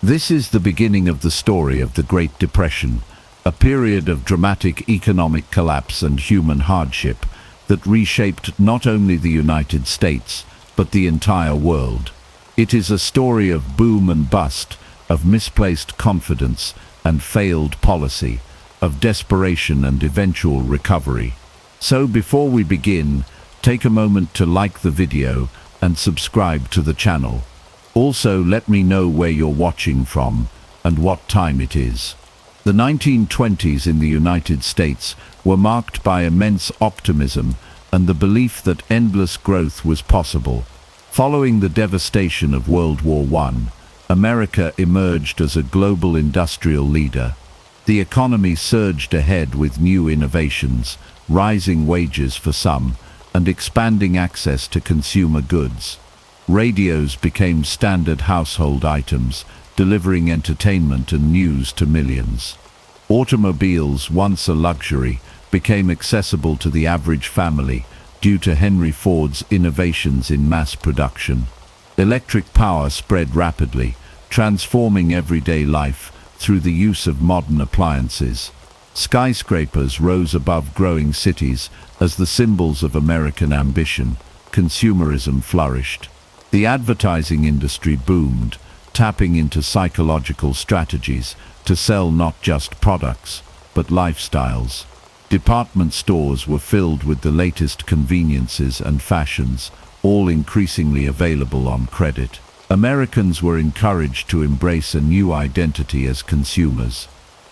This is the beginning of the story of the Great Depression, a period of dramatic economic collapse and human hardship that reshaped not only the United States, but the entire world. It is a story of boom and bust, of misplaced confidence and failed policy, of desperation and eventual recovery. So before we begin, take a moment to like the video and subscribe to the channel. Also, let me know where you're watching from and what time it is. The 1920s in the United States were marked by immense optimism and the belief that endless growth was possible. Following the devastation of World War I, America emerged as a global industrial leader. The economy surged ahead with new innovations, rising wages for some, and expanding access to consumer goods. Radios became standard household items, delivering entertainment and news to millions. Automobiles, once a luxury, became accessible to the average family due to Henry Ford's innovations in mass production. Electric power spread rapidly, transforming everyday life through the use of modern appliances. Skyscrapers rose above growing cities as the symbols of American ambition. Consumerism flourished. The advertising industry boomed, tapping into psychological strategies to sell not just products, but lifestyles. Department stores were filled with the latest conveniences and fashions, all increasingly available on credit. Americans were encouraged to embrace a new identity as consumers.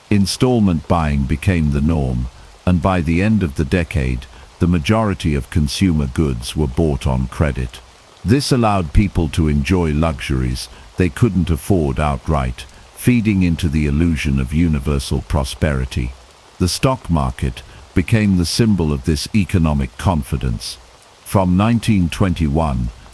Installment buying became the norm, and by the end of the decade, the majority of consumer goods were bought on credit. This allowed people to enjoy luxuries they couldn't afford outright, feeding into the illusion of universal prosperity. The stock market became the symbol of this economic confidence. From 1921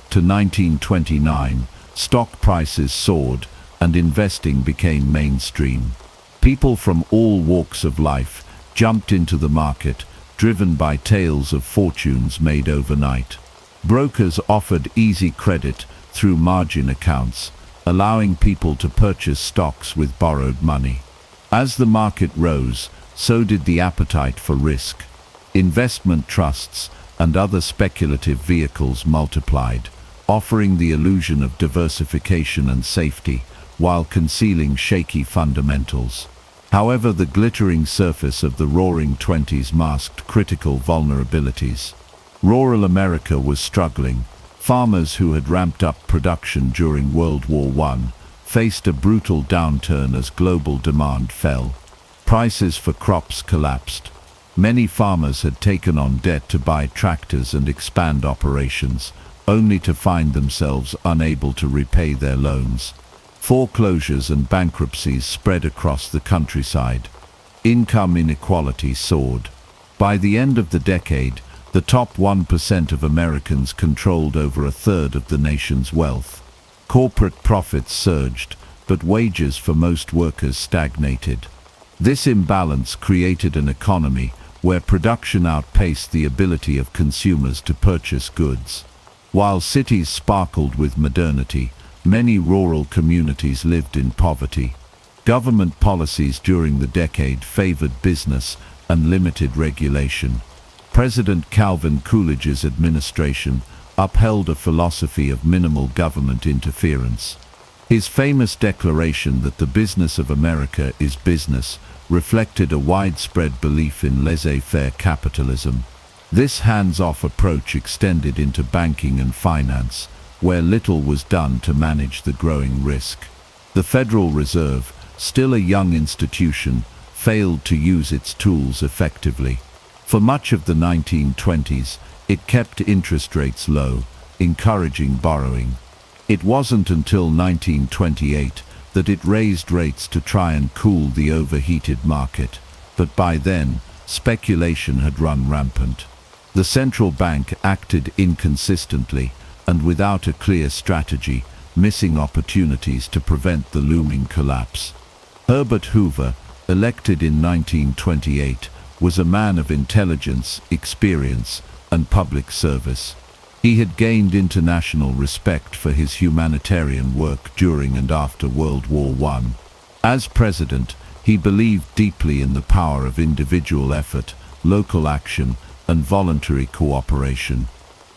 to 1929, stock prices soared and investing became mainstream. People from all walks of life jumped into the market, driven by tales of fortunes made overnight. Brokers offered easy credit through margin accounts, allowing people to purchase stocks with borrowed money. As the market rose, so did the appetite for risk. Investment trusts and other speculative vehicles multiplied, offering the illusion of diversification and safety while concealing shaky fundamentals. However, the glittering surface of the Roaring Twenties masked critical vulnerabilities. Rural America was struggling. Farmers who had ramped up production during World War I faced a brutal downturn as global demand fell. Prices for crops collapsed. Many farmers had taken on debt to buy tractors and expand operations, only to find themselves unable to repay their loans. Foreclosures and bankruptcies spread across the countryside. Income inequality soared. By the end of the decade, the top 1% of Americans controlled over a third of the nation's wealth. Corporate profits surged, but wages for most workers stagnated. This imbalance created an economy where production outpaced the ability of consumers to purchase goods. While cities sparkled with modernity, many rural communities lived in poverty. Government policies during the decade favored business and limited regulation. President Calvin Coolidge's administration upheld a philosophy of minimal government interference. His famous declaration that the business of America is business reflected a widespread belief in laissez-faire capitalism. This hands-off approach extended into banking and finance, where little was done to manage the growing risk. The Federal Reserve, still a young institution, failed to use its tools effectively. For much of the 1920s, it kept interest rates low, encouraging borrowing. It wasn't until 1928 that it raised rates to try and cool the overheated market, but by then, speculation had run rampant. The central bank acted inconsistently and without a clear strategy, missing opportunities to prevent the looming collapse. Herbert Hoover, elected in 1928, was a man of intelligence, experience, and public service. He had gained international respect for his humanitarian work during and after World War I. As president, he believed deeply in the power of individual effort, local action, and voluntary cooperation.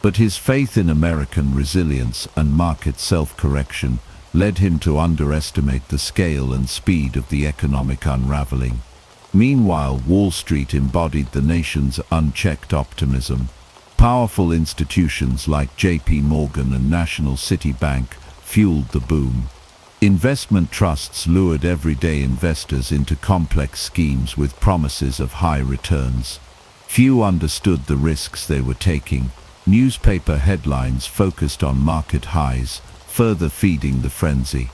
But his faith in American resilience and market self-correction led him to underestimate the scale and speed of the economic unraveling. Meanwhile, Wall Street embodied the nation's unchecked optimism. Powerful institutions like J.P. Morgan and National City Bank fueled the boom. Investment trusts lured everyday investors into complex schemes with promises of high returns. Few understood the risks they were taking. Newspaper headlines focused on market highs, further feeding the frenzy.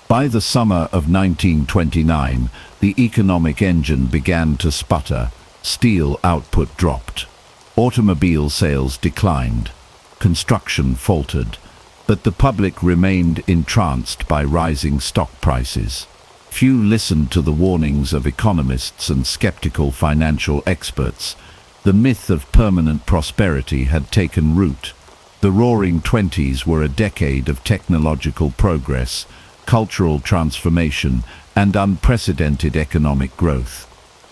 By the summer of 1929, the economic engine began to sputter. Steel output dropped. Automobile sales declined. Construction faltered. But the public remained entranced by rising stock prices. Few listened to the warnings of economists and skeptical financial experts. The myth of permanent prosperity had taken root. The Roaring Twenties were a decade of technological progress, cultural transformation, and unprecedented economic growth.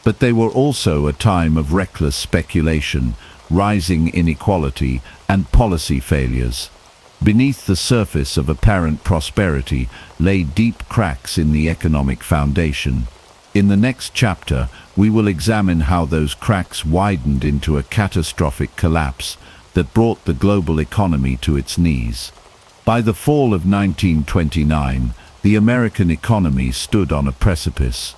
But they were also a time of reckless speculation, rising inequality, and policy failures. Beneath the surface of apparent prosperity lay deep cracks in the economic foundation. In the next chapter, we will examine how those cracks widened into a catastrophic collapse that brought the global economy to its knees. By the fall of 1929, the American economy stood on a precipice.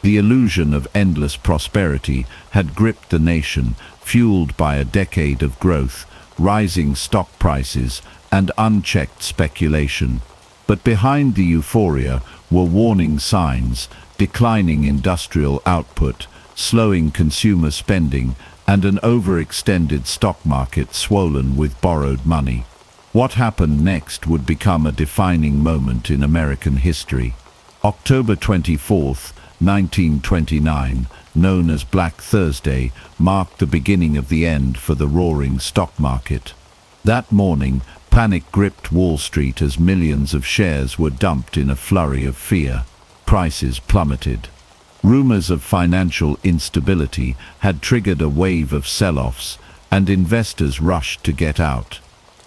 The illusion of endless prosperity had gripped the nation, fueled by a decade of growth, rising stock prices, and unchecked speculation. But behind the euphoria were warning signs: declining industrial output, slowing consumer spending, and an overextended stock market swollen with borrowed money. What happened next would become a defining moment in American history. October 24th, 1929, known as Black Thursday, marked the beginning of the end for the roaring stock market. That morning, panic gripped Wall Street as millions of shares were dumped in a flurry of fear. Prices plummeted. Rumors of financial instability had triggered a wave of sell-offs, and investors rushed to get out.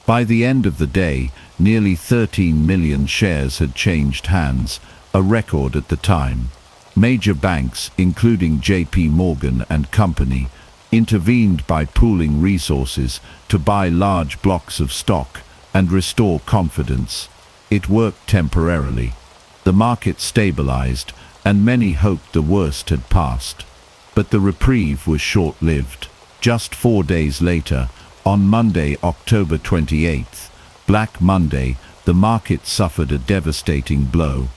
By the end of the day, nearly 13 million shares had changed hands, a record at the time. Major banks, including J.P. Morgan and Company, intervened by pooling resources to buy large blocks of stock and restore confidence. It worked temporarily. The market stabilized, and many hoped the worst had passed. But the reprieve was short-lived. Just 4 days later, on Monday, October 28th, Black Monday, the market suffered a devastating blow.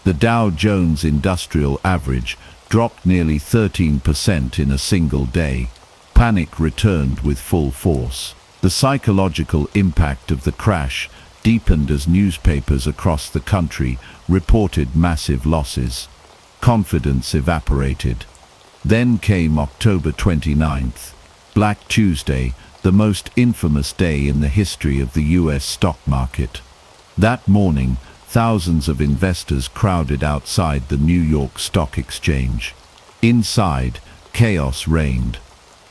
The Dow Jones Industrial Average dropped nearly 13% in a single day. Panic returned with full force. The psychological impact of the crash deepened as newspapers across the country reported massive losses. Confidence evaporated. Then came October 29th, Black Tuesday, the most infamous day in the history of the U.S. stock market. That morning, thousands of investors crowded outside the New York Stock Exchange. Inside, chaos reigned.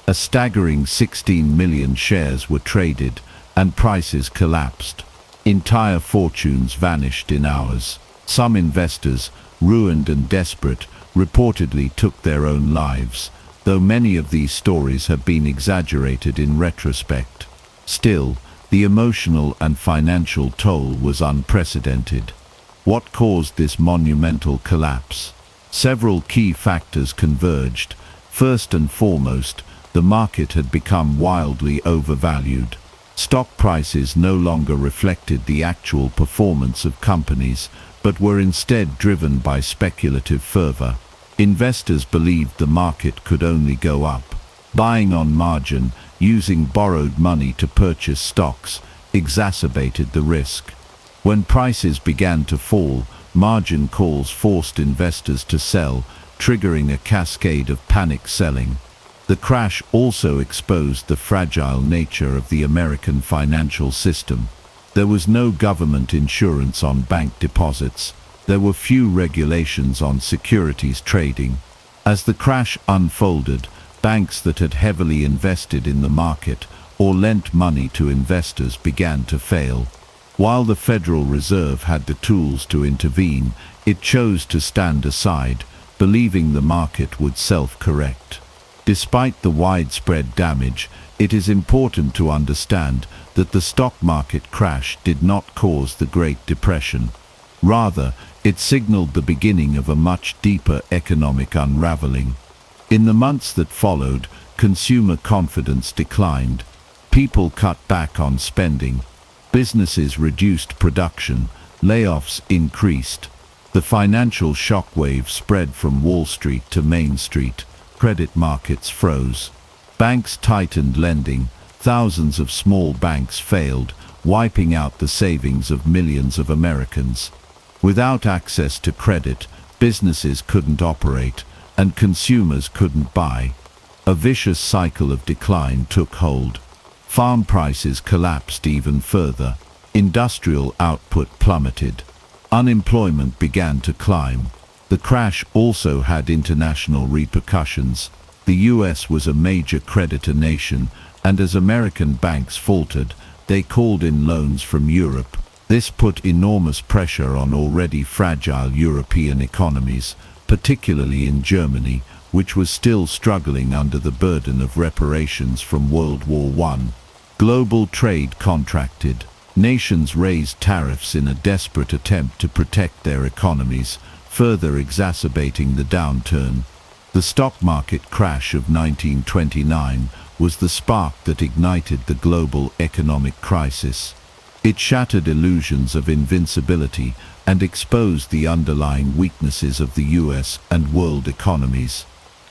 A staggering 16 million shares were traded, and prices collapsed. Entire fortunes vanished in hours. Some investors, ruined and desperate, reportedly took their own lives, though many of these stories have been exaggerated in retrospect. Still, the emotional and financial toll was unprecedented. What caused this monumental collapse? Several key factors converged. First and foremost, the market had become wildly overvalued. Stock prices no longer reflected the actual performance of companies, but were instead driven by speculative fervor. Investors believed the market could only go up. Buying on margin, using borrowed money to purchase stocks, exacerbated the risk. When prices began to fall, margin calls forced investors to sell, triggering a cascade of panic selling. The crash also exposed the fragile nature of the American financial system. There was no government insurance on bank deposits. There were few regulations on securities trading. As the crash unfolded, banks that had heavily invested in the market or lent money to investors began to fail. While the Federal Reserve had the tools to intervene, it chose to stand aside, believing the market would self-correct. Despite the widespread damage, it is important to understand that the stock market crash did not cause the Great Depression. Rather, it signaled the beginning of a much deeper economic unraveling. In the months that followed, consumer confidence declined. People cut back on spending. Businesses reduced production. Layoffs increased. The financial shockwave spread from Wall Street to Main Street. Credit markets froze. Banks tightened lending. Thousands of small banks failed, wiping out the savings of millions of Americans. Without access to credit, businesses couldn't operate, and consumers couldn't buy. A vicious cycle of decline took hold. Farm prices collapsed even further. Industrial output plummeted. Unemployment began to climb. The crash also had international repercussions. The US was a major creditor nation, and as American banks faltered, they called in loans from Europe. This put enormous pressure on already fragile European economies, particularly in Germany, which was still struggling under the burden of reparations from World War I. Global trade contracted. Nations raised tariffs in a desperate attempt to protect their economies, further exacerbating the downturn. The stock market crash of 1929 was the spark that ignited the global economic crisis. It shattered illusions of invincibility and exposed the underlying weaknesses of the US and world economies.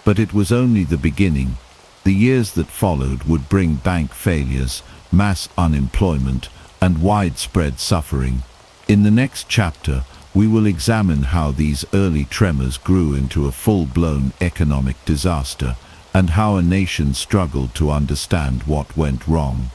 But it was only the beginning. The years that followed would bring bank failures, mass unemployment, and widespread suffering. In the next chapter, we will examine how these early tremors grew into a full-blown economic disaster, and how a nation struggled to understand what went wrong.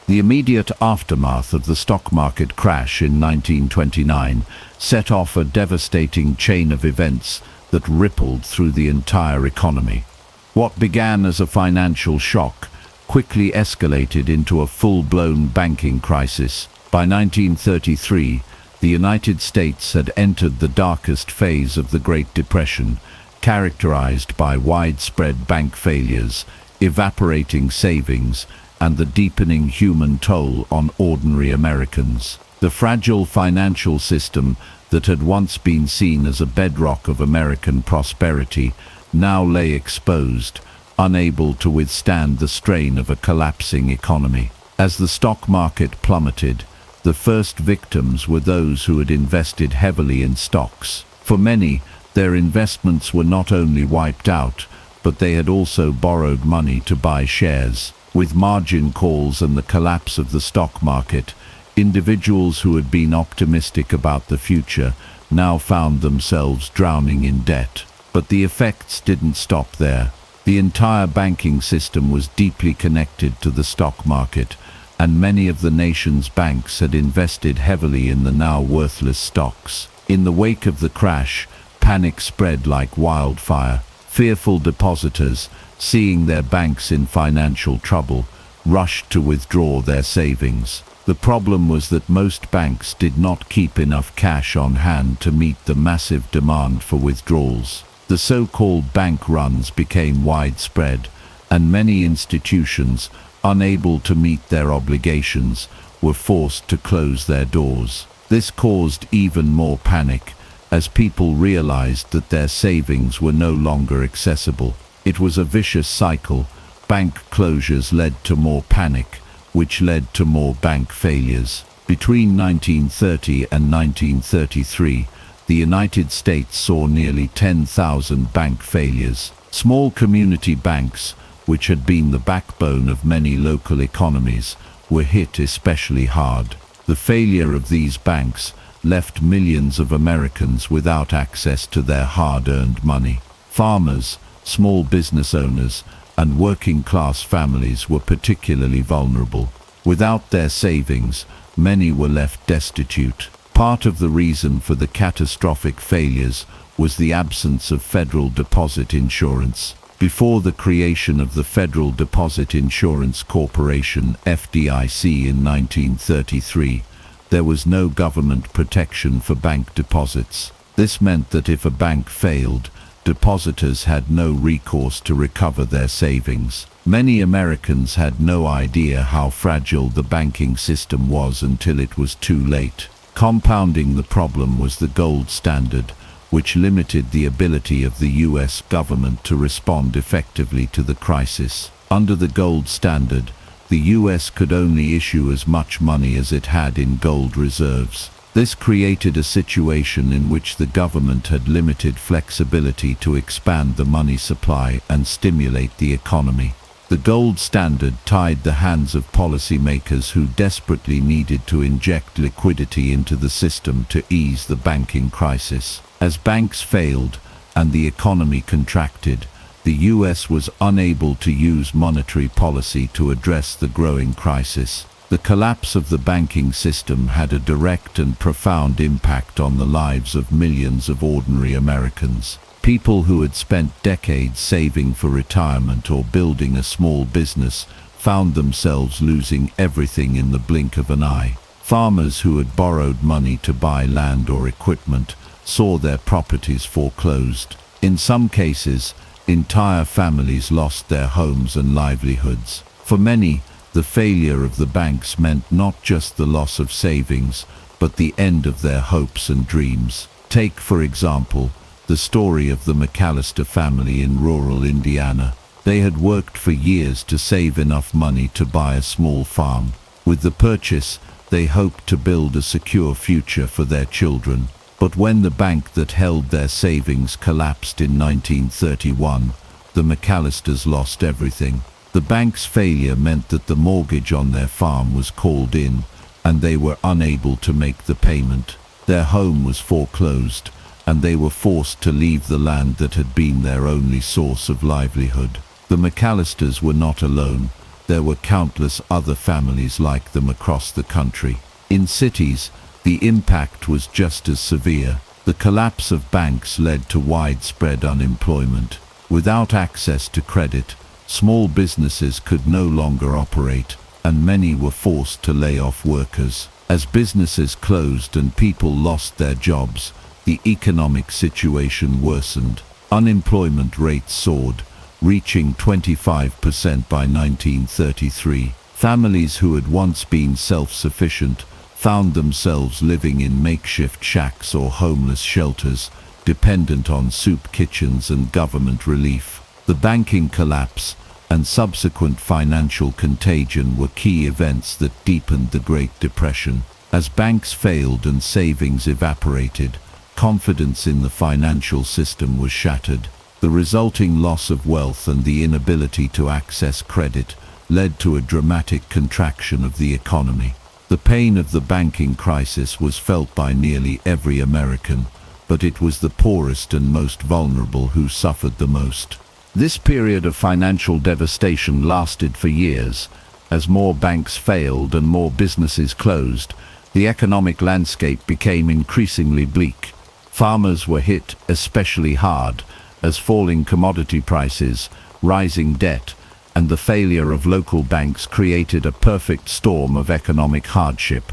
The immediate aftermath of the stock market crash in 1929 set off a devastating chain of events that rippled through the entire economy. What began as a financial shock quickly escalated into a full-blown banking crisis. By 1933, the United States had entered the darkest phase of the Great Depression, characterized by widespread bank failures, evaporating savings, and the deepening human toll on ordinary Americans. The fragile financial system that had once been seen as a bedrock of American prosperity now lay exposed, unable to withstand the strain of a collapsing economy. As the stock market plummeted, the first victims were those who had invested heavily in stocks. For many, their investments were not only wiped out, but they had also borrowed money to buy shares. With margin calls and the collapse of the stock market, individuals who had been optimistic about the future now found themselves drowning in debt. But the effects didn't stop there. The entire banking system was deeply connected to the stock market, and many of the nation's banks had invested heavily in the now worthless stocks. In the wake of the crash, panic spread like wildfire. Fearful depositors, seeing their banks in financial trouble, rushed to withdraw their savings. The problem was that most banks did not keep enough cash on hand to meet the massive demand for withdrawals. The so-called bank runs became widespread, and many institutions, unable to meet their obligations, were forced to close their doors. This caused even more panic, as people realized that their savings were no longer accessible. It was a vicious cycle. Bank closures led to more panic, which led to more bank failures. Between 1930 and 1933, the United States saw nearly 10,000 bank failures. Small community banks, which had been the backbone of many local economies, were hit especially hard. The failure of these banks left millions of Americans without access to their hard-earned money. Farmers, small business owners, and working-class families were particularly vulnerable. Without their savings, many were left destitute. Part of the reason for the catastrophic failures was the absence of federal deposit insurance. Before the creation of the Federal Deposit Insurance Corporation (FDIC) in 1933, there was no government protection for bank deposits. This meant that if a bank failed, depositors had no recourse to recover their savings. Many Americans had no idea how fragile the banking system was until it was too late. Compounding the problem was the gold standard, which limited the ability of the U.S. government to respond effectively to the crisis. Under the gold standard, the U.S. could only issue as much money as it had in gold reserves. This created a situation in which the government had limited flexibility to expand the money supply and stimulate the economy. The gold standard tied the hands of policymakers who desperately needed to inject liquidity into the system to ease the banking crisis. As banks failed and the economy contracted, the U.S. was unable to use monetary policy to address the growing crisis. The collapse of the banking system had a direct and profound impact on the lives of millions of ordinary Americans. People who had spent decades saving for retirement or building a small business found themselves losing everything in the blink of an eye. Farmers who had borrowed money to buy land or equipment saw their properties foreclosed. In some cases, entire families lost their homes and livelihoods. For many, the failure of the banks meant not just the loss of savings, but the end of their hopes and dreams. Take, for example, the story of the McAllister family in rural Indiana. They had worked for years to save enough money to buy a small farm. With the purchase, they hoped to build a secure future for their children. But when the bank that held their savings collapsed in 1931, the McAllisters lost everything. The bank's failure meant that the mortgage on their farm was called in, and they were unable to make the payment. Their home was foreclosed, and they were forced to leave the land that had been their only source of livelihood. The McAllisters were not alone. There were countless other families like them across the country. In cities, the impact was just as severe. The collapse of banks led to widespread unemployment. Without access to credit, small businesses could no longer operate, and many were forced to lay off workers. As businesses closed and people lost their jobs, the economic situation worsened. Unemployment rates soared, reaching 25% by 1933. Families who had once been self-sufficient found themselves living in makeshift shacks or homeless shelters, dependent on soup kitchens and government relief. The banking collapse and subsequent financial contagion were key events that deepened the Great Depression. As banks failed and savings evaporated, confidence in the financial system was shattered. The resulting loss of wealth and the inability to access credit led to a dramatic contraction of the economy. The pain of the banking crisis was felt by nearly every American, but it was the poorest and most vulnerable who suffered the most. This period of financial devastation lasted for years. As more banks failed and more businesses closed, the economic landscape became increasingly bleak. Farmers were hit especially hard, as falling commodity prices, rising debt, and the failure of local banks created a perfect storm of economic hardship.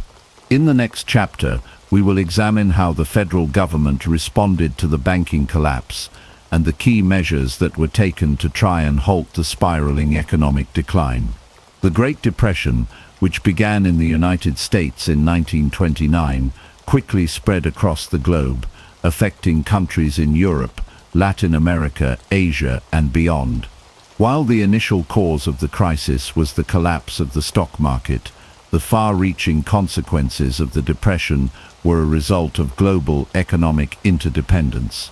In the next chapter, we will examine how the federal government responded to the banking collapse and the key measures that were taken to try and halt the spiraling economic decline. The Great Depression, which began in the United States in 1929, quickly spread across the globe, affecting countries in Europe, Latin America, Asia, and beyond. While the initial cause of the crisis was the collapse of the stock market, the far-reaching consequences of the Depression were a result of global economic interdependence.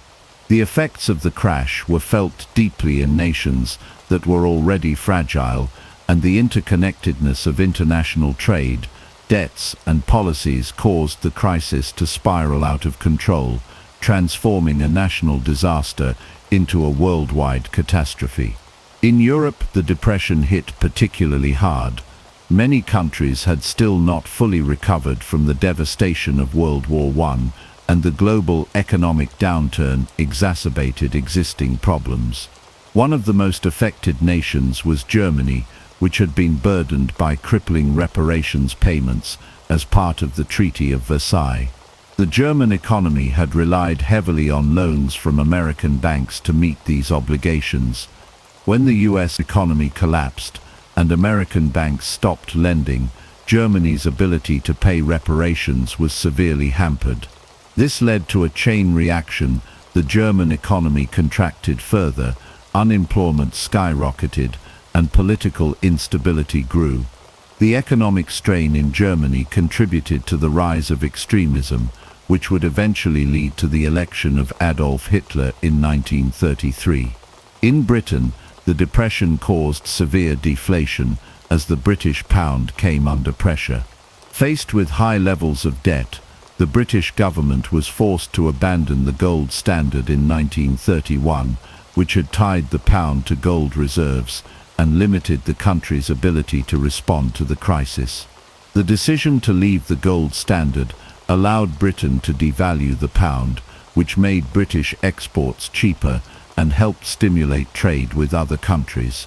The effects of the crash were felt deeply in nations that were already fragile, and the interconnectedness of international trade, debts, and policies caused the crisis to spiral out of control, transforming a national disaster into a worldwide catastrophe. In Europe, the depression hit particularly hard. Many countries had still not fully recovered from the devastation of World War I, and the global economic downturn exacerbated existing problems. One of the most affected nations was Germany, which had been burdened by crippling reparations payments as part of the Treaty of Versailles. The German economy had relied heavily on loans from American banks to meet these obligations. When the US economy collapsed and American banks stopped lending, Germany's ability to pay reparations was severely hampered. This led to a chain reaction. The German economy contracted further, unemployment skyrocketed, and political instability grew. The economic strain in Germany contributed to the rise of extremism, which would eventually lead to the election of Adolf Hitler in 1933. In Britain, the depression caused severe deflation as the British pound came under pressure. Faced with high levels of debt, the British government was forced to abandon the gold standard in 1931, which had tied the pound to gold reserves and limited the country's ability to respond to the crisis. The decision to leave the gold standard allowed Britain to devalue the pound, which made British exports cheaper and helped stimulate trade with other countries.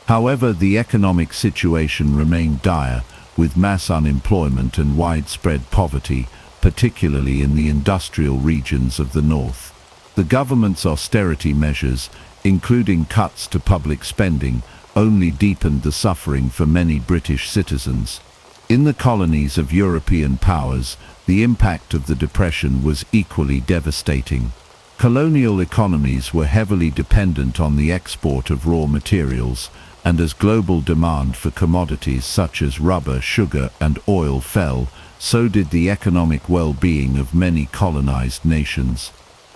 However, the economic situation remained dire, with mass unemployment and widespread poverty, particularly in the industrial regions of the north. The government's austerity measures, including cuts to public spending, only deepened the suffering for many British citizens. In the colonies of European powers, the impact of the depression was equally devastating. Colonial economies were heavily dependent on the export of raw materials, and as global demand for commodities such as rubber, sugar, and oil fell, so did the economic well-being of many colonized nations.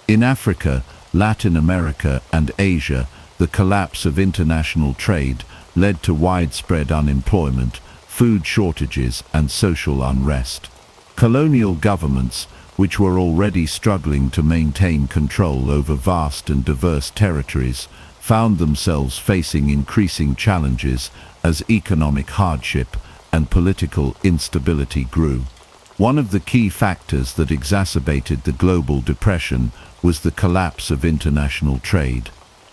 In Africa, Latin America, and Asia, the collapse of international trade led to widespread unemployment, food shortages, and social unrest. Colonial governments, which were already struggling to maintain control over vast and diverse territories, found themselves facing increasing challenges as economic hardship and political instability grew. One of the key factors that exacerbated the global depression was the collapse of international trade.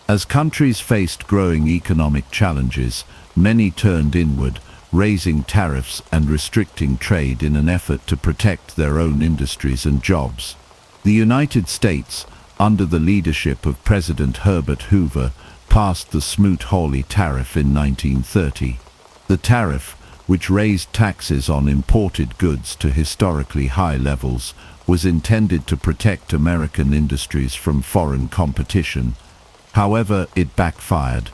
As countries faced growing economic challenges, many turned inward, raising tariffs and restricting trade in an effort to protect their own industries and jobs. The United States, under the leadership of President Herbert Hoover, passed the Smoot-Hawley Tariff in 1930. The tariff, which raised taxes on imported goods to historically high levels, was intended to protect American industries from foreign competition. However, it backfired.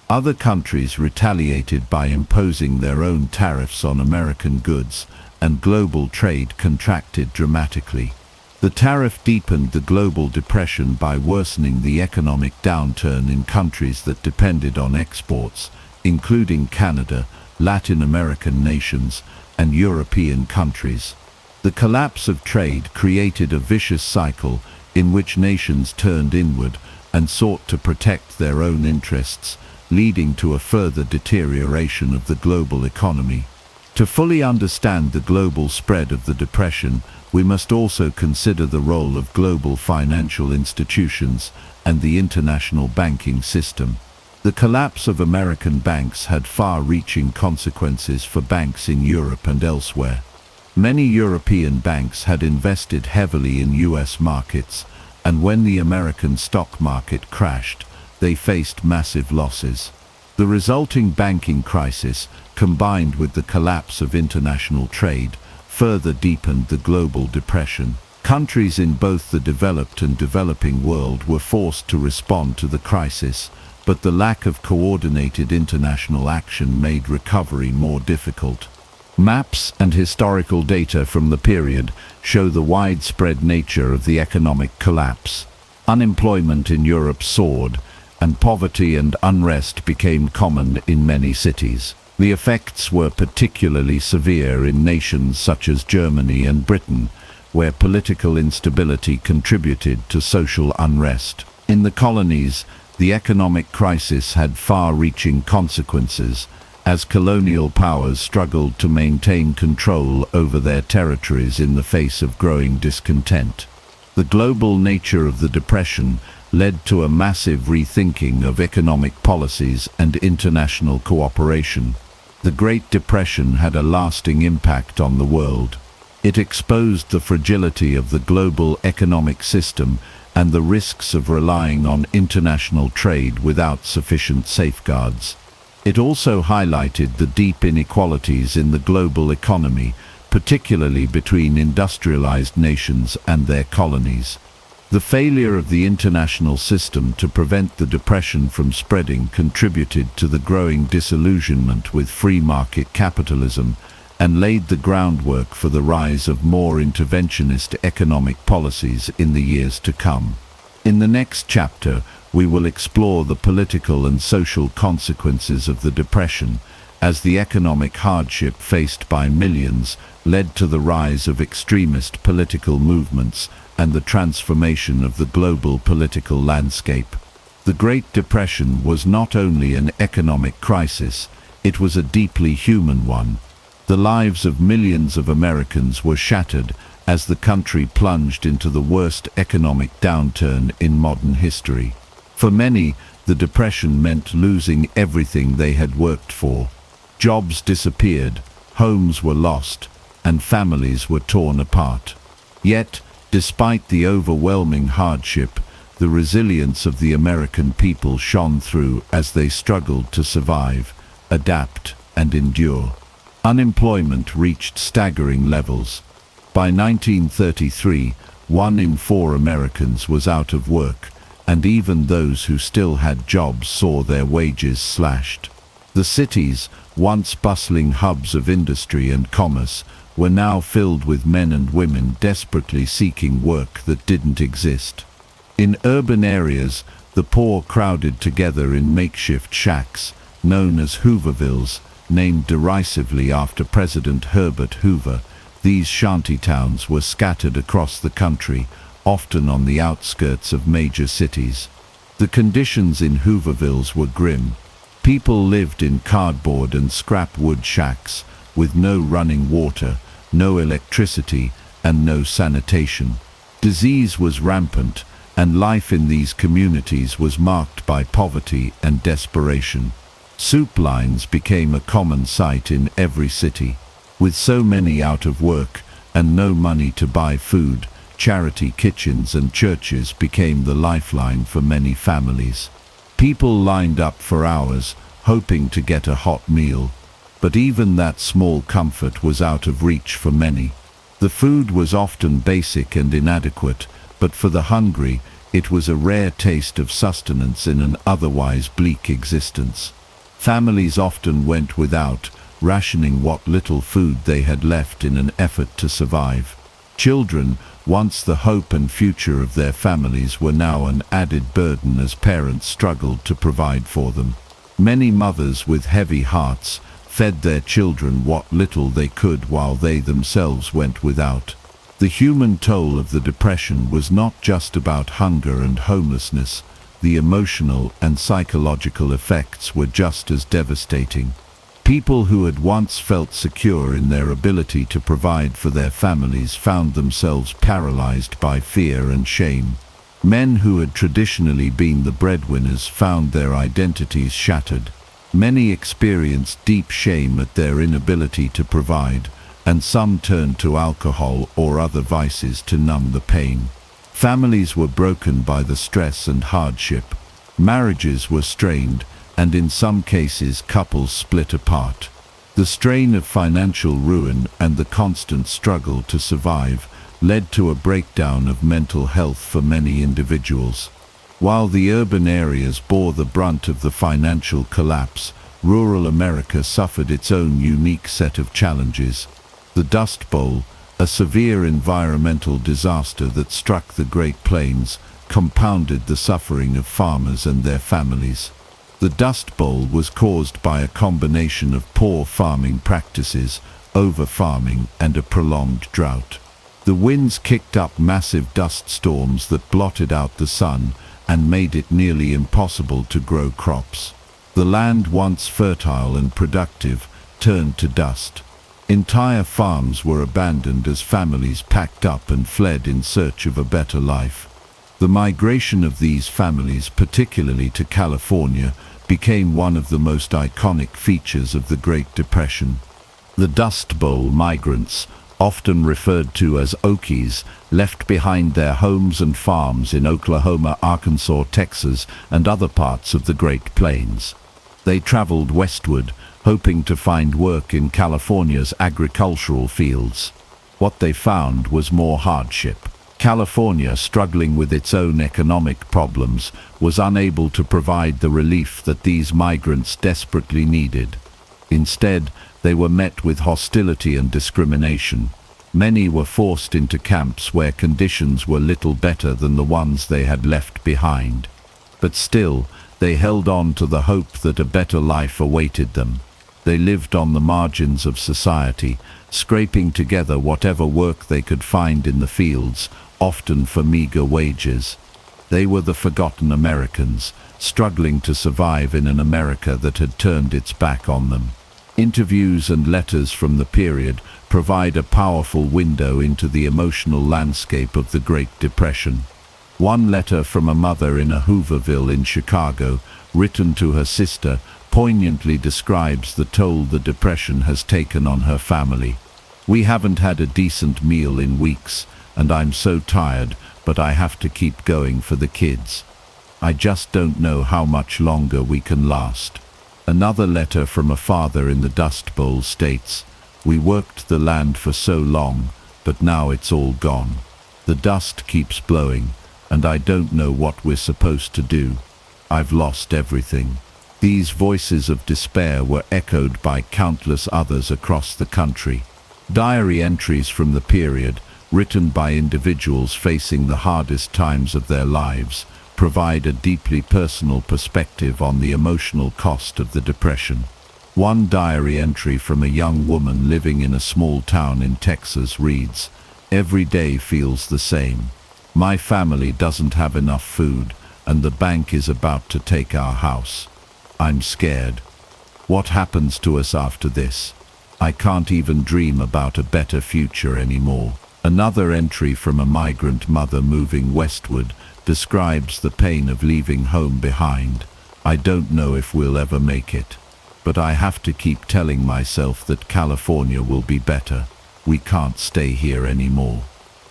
Other countries retaliated by imposing their own tariffs on American goods, and global trade contracted dramatically. The tariff deepened the global depression by worsening the economic downturn in countries that depended on exports, including Canada, Latin American nations, and European countries. The collapse of trade created a vicious cycle in which nations turned inward and sought to protect their own interests, leading to a further deterioration of the global economy. To fully understand the global spread of the depression, we must also consider the role of global financial institutions and the international banking system. The collapse of American banks had far-reaching consequences for banks in Europe and elsewhere. Many European banks had invested heavily in US markets, and when the American stock market crashed, they faced massive losses. The resulting banking crisis, combined with the collapse of international trade, further deepened the global depression. Countries in both the developed and developing world were forced to respond to the crisis, but the lack of coordinated international action made recovery more difficult. Maps and historical data from the period show the widespread nature of the economic collapse. Unemployment in Europe soared, and poverty and unrest became common in many cities. The effects were particularly severe in nations such as Germany and Britain, where political instability contributed to social unrest. In the colonies, The economic crisis had far-reaching consequences, as colonial powers struggled to maintain control over their territories in the face of growing discontent. The global nature of the Depression led to a massive rethinking of economic policies and international cooperation. The Great Depression had a lasting impact on the world. It exposed the fragility of the global economic system and the risks of relying on international trade without sufficient safeguards. It also highlighted the deep inequalities in the global economy, particularly between industrialized nations and their colonies. The failure of the international system to prevent the Depression from spreading contributed to the growing disillusionment with free market capitalism and laid the groundwork for the rise of more interventionist economic policies in the years to come. In the next chapter, we will explore the political and social consequences of the Depression, as the economic hardship faced by millions led to the rise of extremist political movements and the transformation of the global political landscape. The Great Depression was not only an economic crisis, it was a deeply human one. The lives of millions of Americans were shattered as the country plunged into the worst economic downturn in modern history. For many, the Depression meant losing everything they had worked for. Jobs disappeared, homes were lost, and families were torn apart. Yet, despite the overwhelming hardship, the resilience of the American people shone through as they struggled to survive, adapt, and endure. Unemployment reached staggering levels. By 1933, 1 in 4 Americans was out of work, and even those who still had jobs saw their wages slashed. The cities, once bustling hubs of industry and commerce, were now filled with men and women desperately seeking work that didn't exist. In urban areas, the poor crowded together in makeshift shacks, known as Hoovervilles, named derisively after President Herbert Hoover. These shantytowns were scattered across the country, often on the outskirts of major cities. The conditions in Hoovervilles were grim. People lived in cardboard and scrap wood shacks, with no running water, no electricity, and no sanitation. Disease was rampant, and life in these communities was marked by poverty and desperation. Soup lines became a common sight in every city. With so many out of work and no money to buy food, charity kitchens and churches became the lifeline for many families. People lined up for hours, hoping to get a hot meal. But even that small comfort was out of reach for many. The food was often basic and inadequate, but for the hungry, it was a rare taste of sustenance in an otherwise bleak existence. Families often went without, rationing what little food they had left in an effort to survive. Children, once the hope and future of their families, were now an added burden as parents struggled to provide for them. Many mothers with heavy hearts fed their children what little they could while they themselves went without. The human toll of the Depression was not just about hunger and homelessness. The emotional and psychological effects were just as devastating. People who had once felt secure in their ability to provide for their families found themselves paralyzed by fear and shame. Men who had traditionally been the breadwinners found their identities shattered. Many experienced deep shame at their inability to provide, and some turned to alcohol or other vices to numb the pain. Families were broken by the stress and hardship. Marriages were strained, and in some cases couples split apart. The strain of financial ruin and the constant struggle to survive led to a breakdown of mental health for many individuals. While the urban areas bore the brunt of the financial collapse, rural America suffered its own unique set of challenges. The Dust Bowl, a severe environmental disaster that struck the Great Plains, compounded the suffering of farmers and their families. The Dust Bowl was caused by a combination of poor farming practices, over-farming, and a prolonged drought. The winds kicked up massive dust storms that blotted out the sun, and made it nearly impossible to grow crops. The land, once fertile and productive, turned to dust. Entire farms were abandoned as families packed up and fled in search of a better life. The migration of these families, particularly to California, became one of the most iconic features of the Great Depression. The Dust Bowl migrants, often referred to as Okies, left behind their homes and farms in Oklahoma, Arkansas, Texas, and other parts of the Great Plains. They traveled westward, hoping to find work in California's agricultural fields. What they found was more hardship. California, struggling with its own economic problems, was unable to provide the relief that these migrants desperately needed. Instead, they were met with hostility and discrimination. Many were forced into camps where conditions were little better than the ones they had left behind. But still, they held on to the hope that a better life awaited them. They lived on the margins of society, scraping together whatever work they could find in the fields, often for meager wages. They were the forgotten Americans, struggling to survive in an America that had turned its back on them. Interviews and letters from the period provide a powerful window into the emotional landscape of the Great Depression. One letter from a mother in a Hooverville in Chicago, written to her sister, poignantly describes the toll the Depression has taken on her family. "We haven't had a decent meal in weeks, and I'm so tired, but I have to keep going for the kids. I just don't know how much longer we can last." Another letter from a father in the Dust Bowl states, "We worked the land for so long, but now it's all gone. The dust keeps blowing, and I don't know what we're supposed to do. I've lost everything." These voices of despair were echoed by countless others across the country. Diary entries from the period, written by individuals facing the hardest times of their lives, provide a deeply personal perspective on the emotional cost of the Depression. One diary entry from a young woman living in a small town in Texas reads, "Every day feels the same. My family doesn't have enough food, and the bank is about to take our house. I'm scared. What happens to us after this? I can't even dream about a better future anymore." Another entry from a migrant mother moving westward describes the pain of leaving home behind. "I don't know if we'll ever make it, but I have to keep telling myself that California will be better. We can't stay here anymore.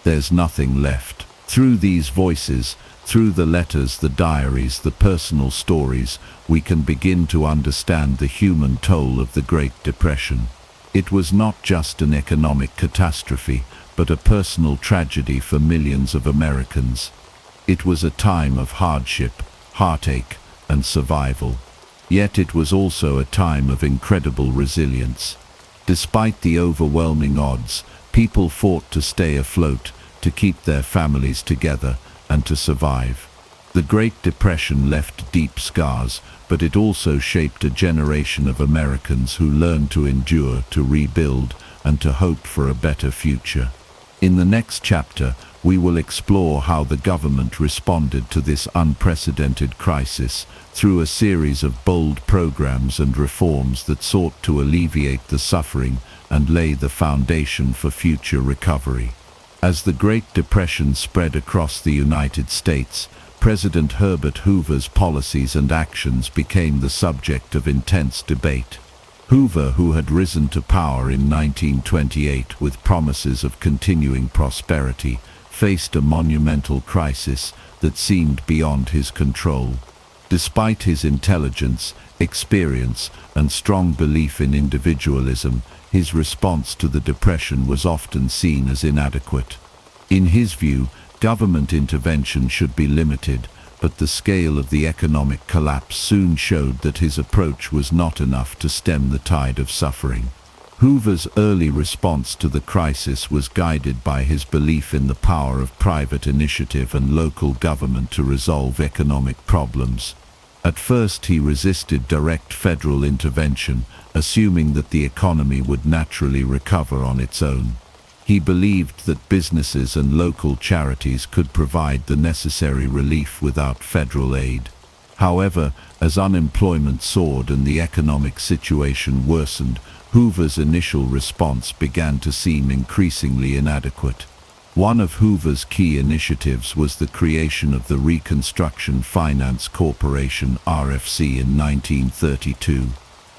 There's nothing left." Through these voices, through the letters, the diaries, the personal stories, we can begin to understand the human toll of the Great Depression. It was not just an economic catastrophe, but a personal tragedy for millions of Americans. It was a time of hardship, heartache, and survival. Yet it was also a time of incredible resilience. Despite the overwhelming odds, people fought to stay afloat, to keep their families together, and to survive. The Great Depression left deep scars, but it also shaped a generation of Americans who learned to endure, to rebuild, and to hope for a better future. In the next chapter, we will explore how the government responded to this unprecedented crisis through a series of bold programs and reforms that sought to alleviate the suffering and lay the foundation for future recovery. As the Great Depression spread across the United States, President Herbert Hoover's policies and actions became the subject of intense debate. Hoover, who had risen to power in 1928 with promises of continuing prosperity, faced a monumental crisis that seemed beyond his control. Despite his intelligence, experience, and strong belief in individualism, his response to the Depression was often seen as inadequate. In his view, government intervention should be limited, but the scale of the economic collapse soon showed that his approach was not enough to stem the tide of suffering. Hoover's early response to the crisis was guided by his belief in the power of private initiative and local government to resolve economic problems. At first he resisted direct federal intervention, assuming that the economy would naturally recover on its own. He believed that businesses and local charities could provide the necessary relief without federal aid. However, as unemployment soared and the economic situation worsened, Hoover's initial response began to seem increasingly inadequate. One of Hoover's key initiatives was the creation of the Reconstruction Finance Corporation (RFC) in 1932.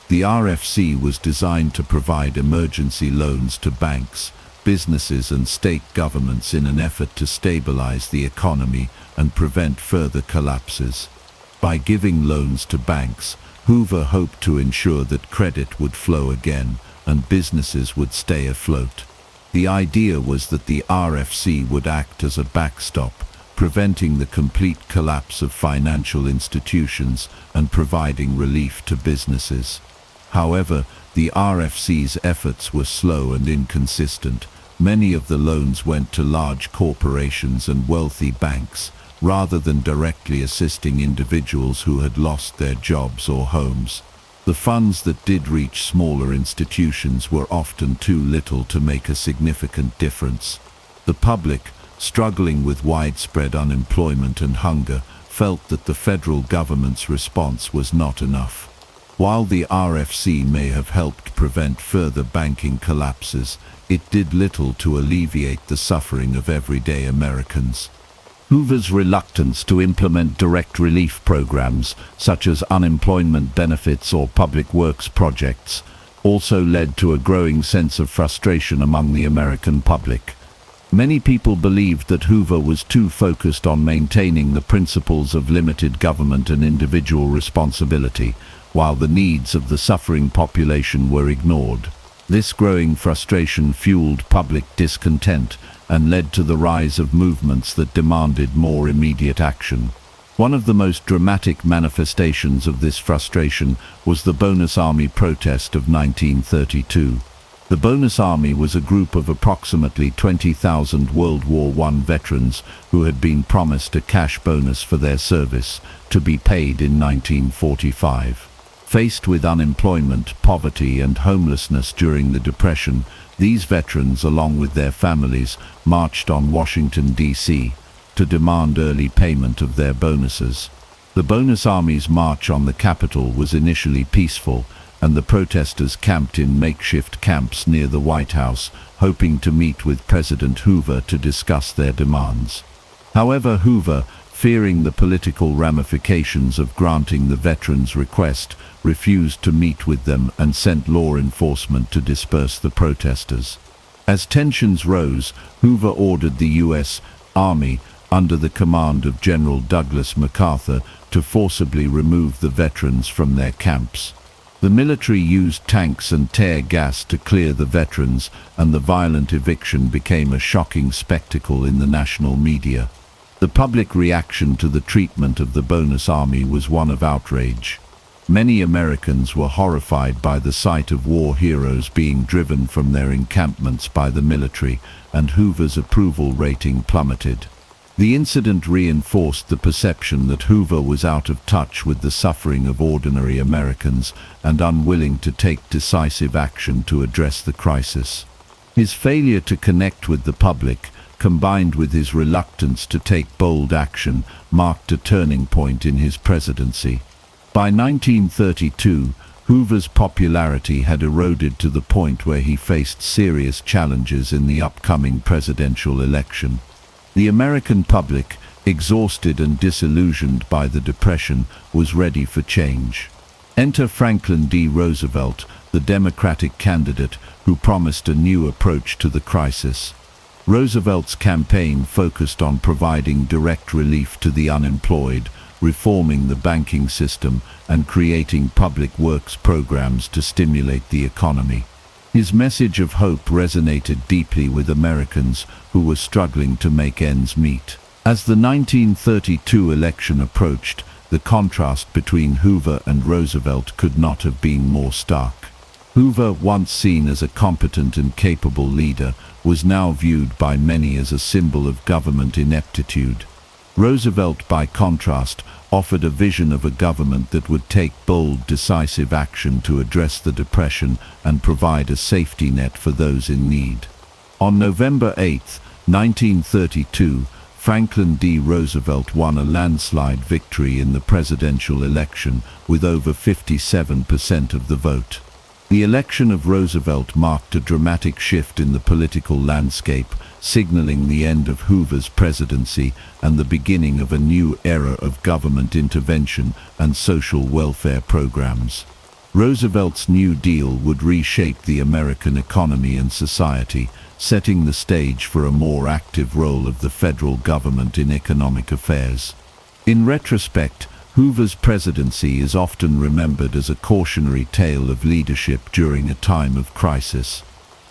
The RFC was designed to provide emergency loans to banks, businesses and state governments in an effort to stabilize the economy and prevent further collapses. By giving loans to banks, Hoover hoped to ensure that credit would flow again and businesses would stay afloat. The idea was that the RFC would act as a backstop, preventing the complete collapse of financial institutions and providing relief to businesses. However, the RFC's efforts were slow and inconsistent. Many of the loans went to large corporations and wealthy banks, rather than directly assisting individuals who had lost their jobs or homes. The funds that did reach smaller institutions were often too little to make a significant difference. The public, struggling with widespread unemployment and hunger, felt that the federal government's response was not enough. While the RFC may have helped prevent further banking collapses, it did little to alleviate the suffering of everyday Americans. Hoover's reluctance to implement direct relief programs, such as unemployment benefits or public works projects, also led to a growing sense of frustration among the American public. Many people believed that Hoover was too focused on maintaining the principles of limited government and individual responsibility, while the needs of the suffering population were ignored. This growing frustration fueled public discontent and led to the rise of movements that demanded more immediate action. One of the most dramatic manifestations of this frustration was the Bonus Army protest of 1932. The Bonus Army was a group of approximately 20,000 World War I veterans who had been promised a cash bonus for their service, to be paid in 1945. Faced with unemployment, poverty and homelessness during the Depression, these veterans, along with their families, marched on Washington, D.C. to demand early payment of their bonuses. The Bonus Army's march on the Capitol was initially peaceful, and the protesters camped in makeshift camps near the White House, hoping to meet with President Hoover to discuss their demands. However, Hoover, fearing the political ramifications of granting the veterans' request, refused to meet with them and sent law enforcement to disperse the protesters. As tensions rose, Hoover ordered the U.S. Army, under the command of General Douglas MacArthur, to forcibly remove the veterans from their camps. The military used tanks and tear gas to clear the veterans, and the violent eviction became a shocking spectacle in the national media. The public reaction to the treatment of the Bonus Army was one of outrage. Many Americans were horrified by the sight of war heroes being driven from their encampments by the military, and Hoover's approval rating plummeted. The incident reinforced the perception that Hoover was out of touch with the suffering of ordinary Americans and unwilling to take decisive action to address the crisis. His failure to connect with the public, combined with his reluctance to take bold action, marked a turning point in his presidency. By 1932, Hoover's popularity had eroded to the point where he faced serious challenges in the upcoming presidential election. The American public, exhausted and disillusioned by the Depression, was ready for change. Enter Franklin D. Roosevelt, the Democratic candidate who promised a new approach to the crisis. Roosevelt's campaign focused on providing direct relief to the unemployed, reforming the banking system, and creating public works programs to stimulate the economy. His message of hope resonated deeply with Americans who were struggling to make ends meet. As the 1932 election approached, the contrast between Hoover and Roosevelt could not have been more stark. Hoover, once seen as a competent and capable leader, was now viewed by many as a symbol of government ineptitude. Roosevelt, by contrast, offered a vision of a government that would take bold, decisive action to address the Depression and provide a safety net for those in need. On November 8, 1932, Franklin D. Roosevelt won a landslide victory in the presidential election with over 57% of the vote. The election of Roosevelt marked a dramatic shift in the political landscape, signaling the end of Hoover's presidency and the beginning of a new era of government intervention and social welfare programs. Roosevelt's New Deal would reshape the American economy and society, setting the stage for a more active role of the federal government in economic affairs. In retrospect, Hoover's presidency is often remembered as a cautionary tale of leadership during a time of crisis.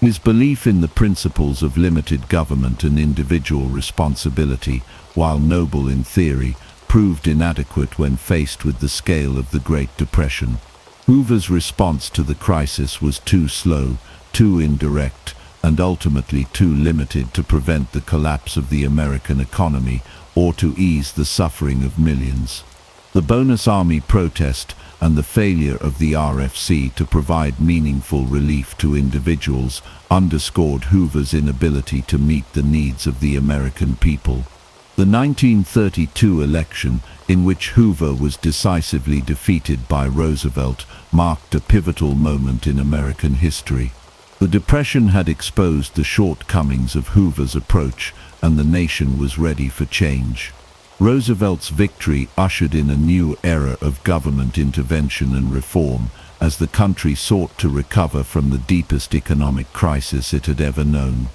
His belief in the principles of limited government and individual responsibility, while noble in theory, proved inadequate when faced with the scale of the Great Depression. Hoover's response to the crisis was too slow, too indirect, and ultimately too limited to prevent the collapse of the American economy or to ease the suffering of millions. The Bonus Army protest and the failure of the RFC to provide meaningful relief to individuals underscored Hoover's inability to meet the needs of the American people. The 1932 election, in which Hoover was decisively defeated by Roosevelt, marked a pivotal moment in American history. The Depression had exposed the shortcomings of Hoover's approach, and the nation was ready for change. Roosevelt's victory ushered in a new era of government intervention and reform, as the country sought to recover from the deepest economic crisis it had ever known.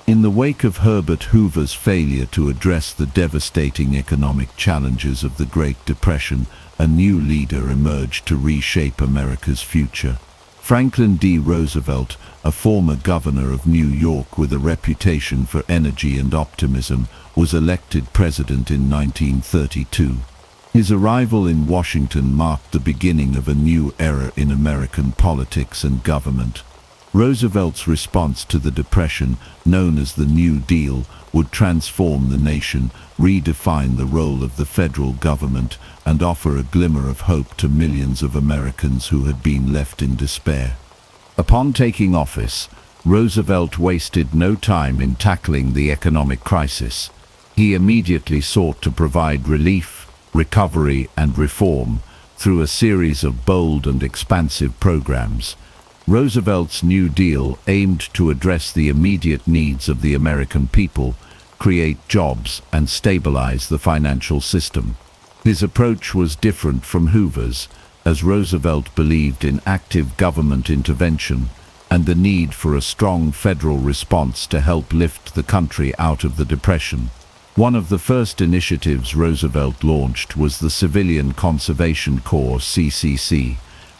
In the wake of Herbert Hoover's failure to address the devastating economic challenges of the Great Depression, a new leader emerged to reshape America's future. Franklin D. Roosevelt, a former governor of New York with a reputation for energy and optimism, was elected president in 1932. His arrival in Washington marked the beginning of a new era in American politics and government. Roosevelt's response to the Depression, known as the New Deal, would transform the nation, redefine the role of the federal government, and offer a glimmer of hope to millions of Americans who had been left in despair. Upon taking office, Roosevelt wasted no time in tackling the economic crisis. He immediately sought to provide relief, recovery, and reform through a series of bold and expansive programs. Roosevelt's New Deal aimed to address the immediate needs of the American people, create jobs, and stabilize the financial system. His approach was different from Hoover's, as Roosevelt believed in active government intervention and the need for a strong federal response to help lift the country out of the Depression. One of the first initiatives Roosevelt launched was the Civilian Conservation Corps (CCC),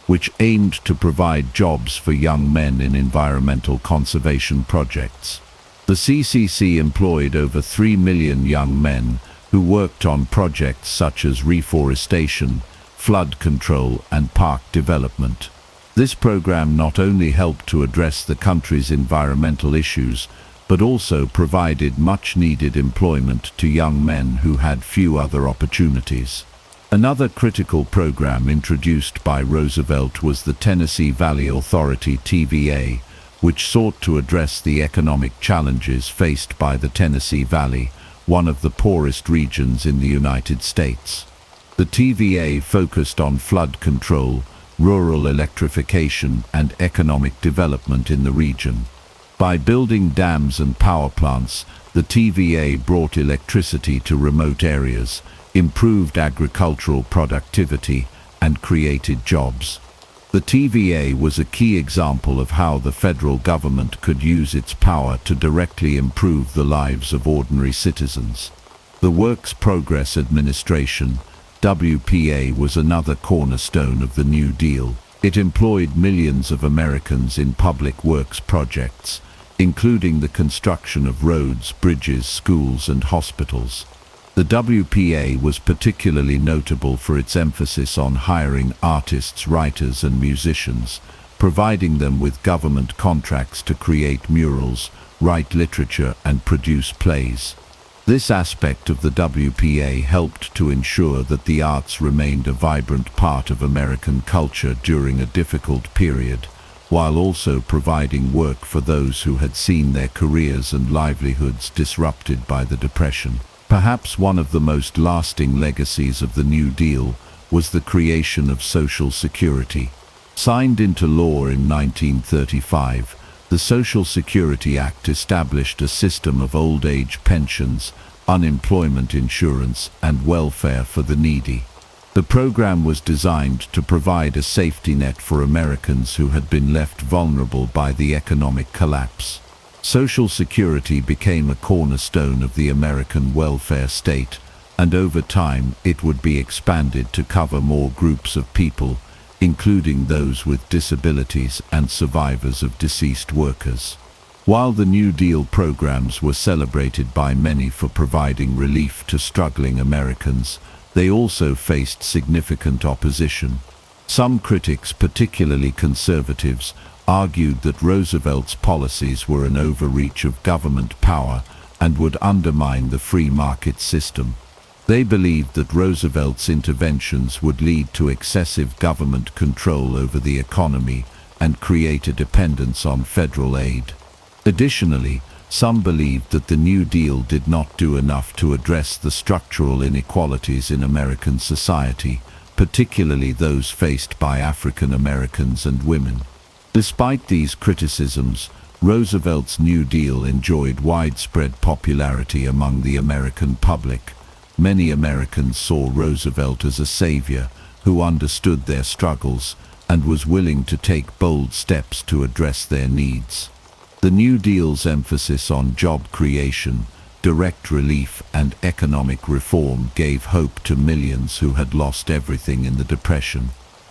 which aimed to provide jobs for young men in environmental conservation projects. The CCC employed over 3 million young men who worked on projects such as reforestation, flood control, and park development. This program not only helped to address the country's environmental issues, but also provided much-needed employment to young men who had few other opportunities. Another critical program introduced by Roosevelt was the Tennessee Valley Authority (TVA), which sought to address the economic challenges faced by the Tennessee Valley, one of the poorest regions in the United States. The TVA focused on flood control, rural electrification, and economic development in the region. By building dams and power plants, the TVA brought electricity to remote areas, improved agricultural productivity, and created jobs. The TVA was a key example of how the federal government could use its power to directly improve the lives of ordinary citizens. The Works Progress Administration, WPA, was another cornerstone of the New Deal. It employed millions of Americans in public works projects, including the construction of roads, bridges, schools, and hospitals. The WPA was particularly notable for its emphasis on hiring artists, writers, and musicians, providing them with government contracts to create murals, write literature, and produce plays. This aspect of the WPA helped to ensure that the arts remained a vibrant part of American culture during a difficult period. while also providing work for those who had seen their careers and livelihoods disrupted by the Depression. Perhaps one of the most lasting legacies of the New Deal was the creation of Social Security. Signed into law in 1935, the Social Security Act established a system of old age pensions, unemployment insurance, and welfare for the needy. The program was designed to provide a safety net for Americans who had been left vulnerable by the economic collapse. Social Security became a cornerstone of the American welfare state, and over time it would be expanded to cover more groups of people, including those with disabilities and survivors of deceased workers. While the New Deal programs were celebrated by many for providing relief to struggling Americans, they also faced significant opposition. Some critics, particularly conservatives, argued that Roosevelt's policies were an overreach of government power and would undermine the free market system. They believed that Roosevelt's interventions would lead to excessive government control over the economy and create a dependence on federal aid. Additionally, some believed that the New Deal did not do enough to address the structural inequalities in American society, particularly those faced by African Americans and women. Despite these criticisms, Roosevelt's New Deal enjoyed widespread popularity among the American public. Many Americans saw Roosevelt as a savior who understood their struggles and was willing to take bold steps to address their needs. The New Deal's emphasis on job creation, direct relief, and economic reform gave hope to millions who had lost everything in the Depression.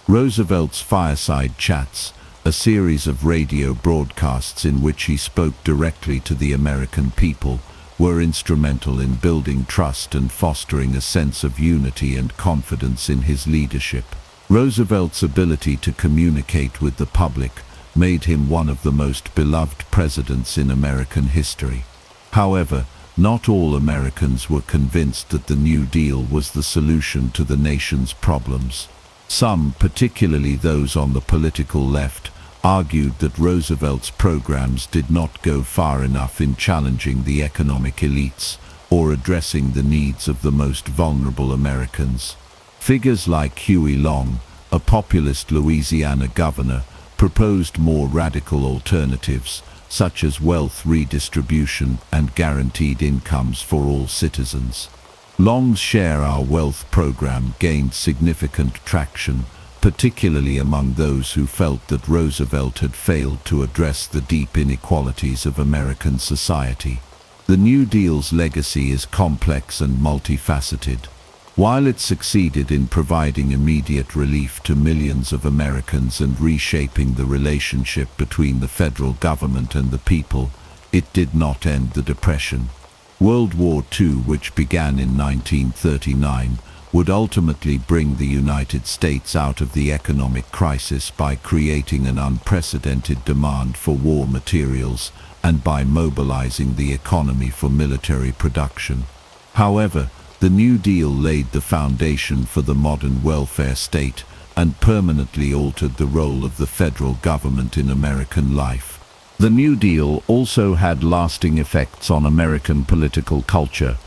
Roosevelt's Fireside Chats, a series of radio broadcasts in which he spoke directly to the American people, were instrumental in building trust and fostering a sense of unity and confidence in his leadership. Roosevelt's ability to communicate with the public made him one of the most beloved presidents in American history. However, not all Americans were convinced that the New Deal was the solution to the nation's problems. Some, particularly those on the political left, argued that Roosevelt's programs did not go far enough in challenging the economic elites or addressing the needs of the most vulnerable Americans. Figures like Huey Long, a populist Louisiana governor, proposed more radical alternatives, such as wealth redistribution and guaranteed incomes for all citizens. Long's Share Our Wealth program gained significant traction, particularly among those who felt that Roosevelt had failed to address the deep inequalities of American society. The New Deal's legacy is complex and multifaceted. While it succeeded in providing immediate relief to millions of Americans and reshaping the relationship between the federal government and the people, it did not end the Depression. World War II, which began in 1939, would ultimately bring the United States out of the economic crisis by creating an unprecedented demand for war materials and by mobilizing the economy for military production. However, the New Deal laid the foundation for the modern welfare state and permanently altered the role of the federal government in American life. The New Deal also had lasting effects on American political culture.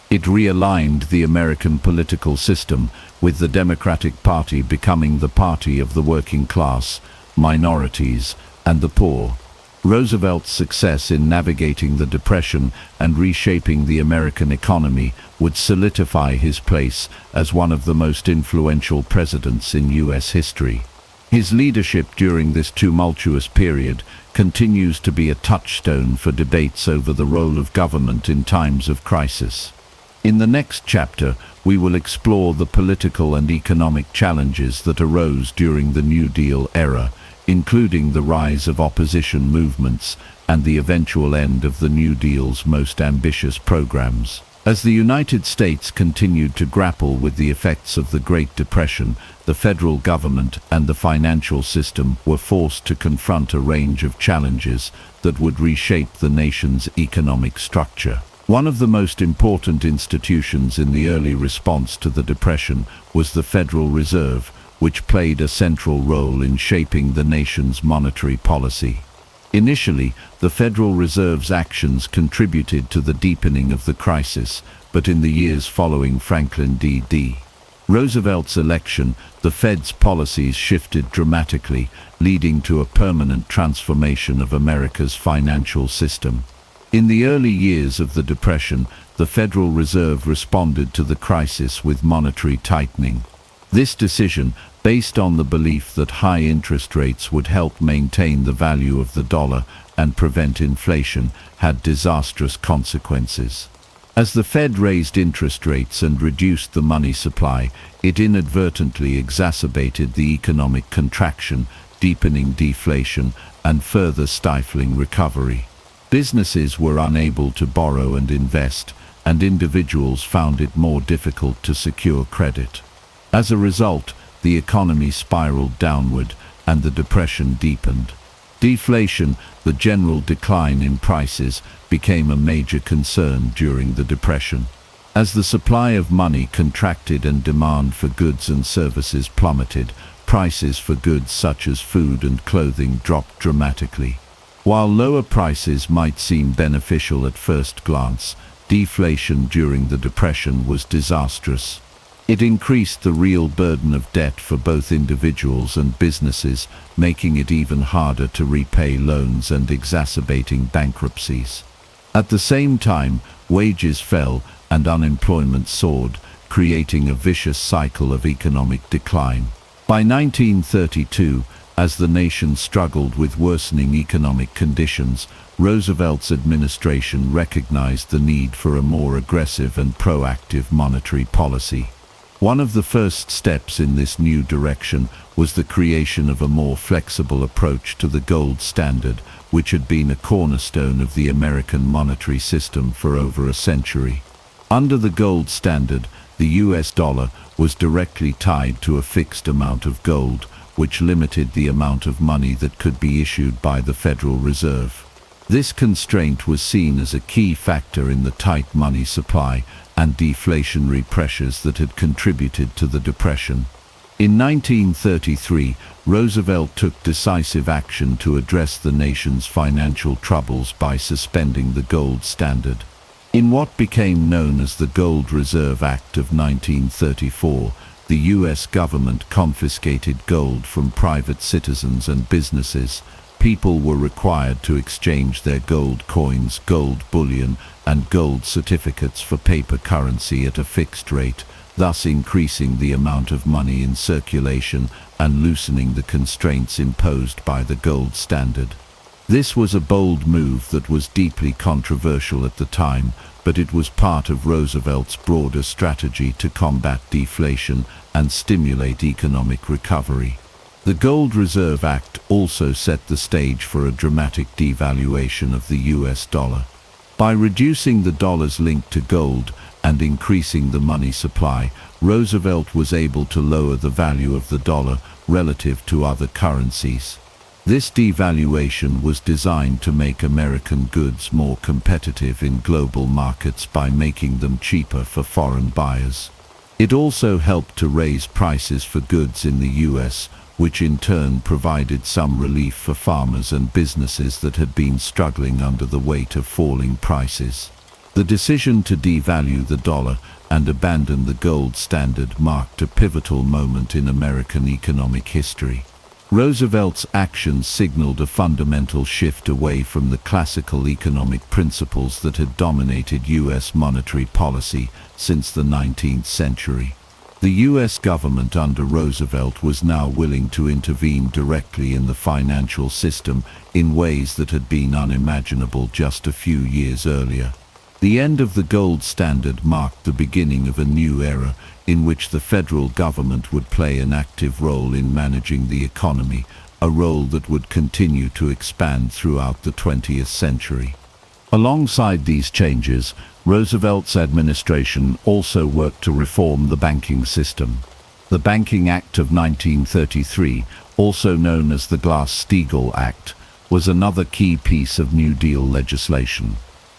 It realigned the American political system, with the Democratic Party becoming the party of the working class, minorities, and the poor. Roosevelt's success in navigating the Depression and reshaping the American economy would solidify his place as one of the most influential presidents in U.S. history. His leadership during this tumultuous period continues to be a touchstone for debates over the role of government in times of crisis. In the next chapter, we will explore the political and economic challenges that arose during the New Deal era, including the rise of opposition movements and the eventual end of the New Deal's most ambitious programs. As the United States continued to grapple with the effects of the Great Depression, the federal government and the financial system were forced to confront a range of challenges that would reshape the nation's economic structure. One of the most important institutions in the early response to the Depression was the Federal Reserve, which played a central role in shaping the nation's monetary policy. Initially, the Federal Reserve's actions contributed to the deepening of the crisis, but in the years following Franklin D. Roosevelt's election, the Fed's policies shifted dramatically, leading to a permanent transformation of America's financial system. In the early years of the Depression, the Federal Reserve responded to the crisis with monetary tightening. This decision, based on the belief that high interest rates would help maintain the value of the dollar and prevent inflation, had disastrous consequences. As the Fed raised interest rates and reduced the money supply, it inadvertently exacerbated the economic contraction, deepening deflation and further stifling recovery. Businesses were unable to borrow and invest, and individuals found it more difficult to secure credit. As a result, the economy spiraled downward and the depression deepened. Deflation, the general decline in prices, became a major concern during the Depression. As the supply of money contracted and demand for goods and services plummeted, prices for goods such as food and clothing dropped dramatically. While lower prices might seem beneficial at first glance, deflation during the Depression was disastrous. It increased the real burden of debt for both individuals and businesses, making it even harder to repay loans and exacerbating bankruptcies. At the same time, wages fell and unemployment soared, creating a vicious cycle of economic decline. By 1932, as the nation struggled with worsening economic conditions, Roosevelt's administration recognized the need for a more aggressive and proactive monetary policy. One of the first steps in this new direction was the creation of a more flexible approach to the gold standard, which had been a cornerstone of the American monetary system for over a century. Under the gold standard, the US dollar was directly tied to a fixed amount of gold, which limited the amount of money that could be issued by the Federal Reserve. This constraint was seen as a key factor in the tight money supply and deflationary pressures that had contributed to the Depression. In 1933, Roosevelt took decisive action to address the nation's financial troubles by suspending the gold standard. In what became known as the Gold Reserve Act of 1934, the U.S. government confiscated gold from private citizens and businesses. People were required to exchange their gold coins, gold bullion, and gold certificates for paper currency at a fixed rate, thus increasing the amount of money in circulation and loosening the constraints imposed by the gold standard. This was a bold move that was deeply controversial at the time, but it was part of Roosevelt's broader strategy to combat deflation and stimulate economic recovery. The Gold Reserve Act also set the stage for a dramatic devaluation of the US dollar. By reducing the dollar's link to gold and increasing the money supply, Roosevelt was able to lower the value of the dollar relative to other currencies. This devaluation was designed to make American goods more competitive in global markets by making them cheaper for foreign buyers. It also helped to raise prices for goods in the US, which in turn provided some relief for farmers and businesses that had been struggling under the weight of falling prices. The decision to devalue the dollar and abandon the gold standard marked a pivotal moment in American economic history. Roosevelt's actions signaled a fundamental shift away from the classical economic principles that had dominated U.S. monetary policy since the 19th century. The U.S. government under Roosevelt was now willing to intervene directly in the financial system in ways that had been unimaginable just a few years earlier. The end of the gold standard marked the beginning of a new era in which the federal government would play an active role in managing the economy, a role that would continue to expand throughout the 20th century. Alongside these changes, Roosevelt's administration also worked to reform the banking system. The Banking Act of 1933, also known as the Glass-Steagall Act, was another key piece of New Deal legislation.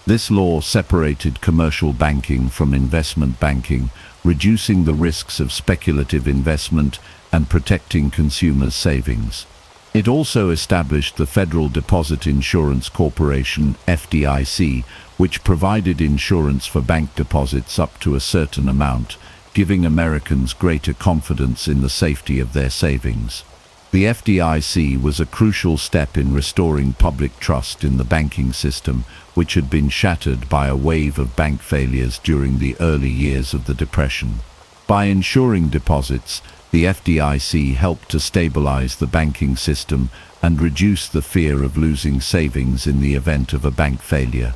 This law separated commercial banking from investment banking, reducing the risks of speculative investment and protecting consumers' savings. It also established the Federal Deposit Insurance Corporation, FDIC, which provided insurance for bank deposits up to a certain amount, giving Americans greater confidence in the safety of their savings. The FDIC was a crucial step in restoring public trust in the banking system, which had been shattered by a wave of bank failures during the early years of the Depression. By insuring deposits, the FDIC helped to stabilize the banking system and reduce the fear of losing savings in the event of a bank failure.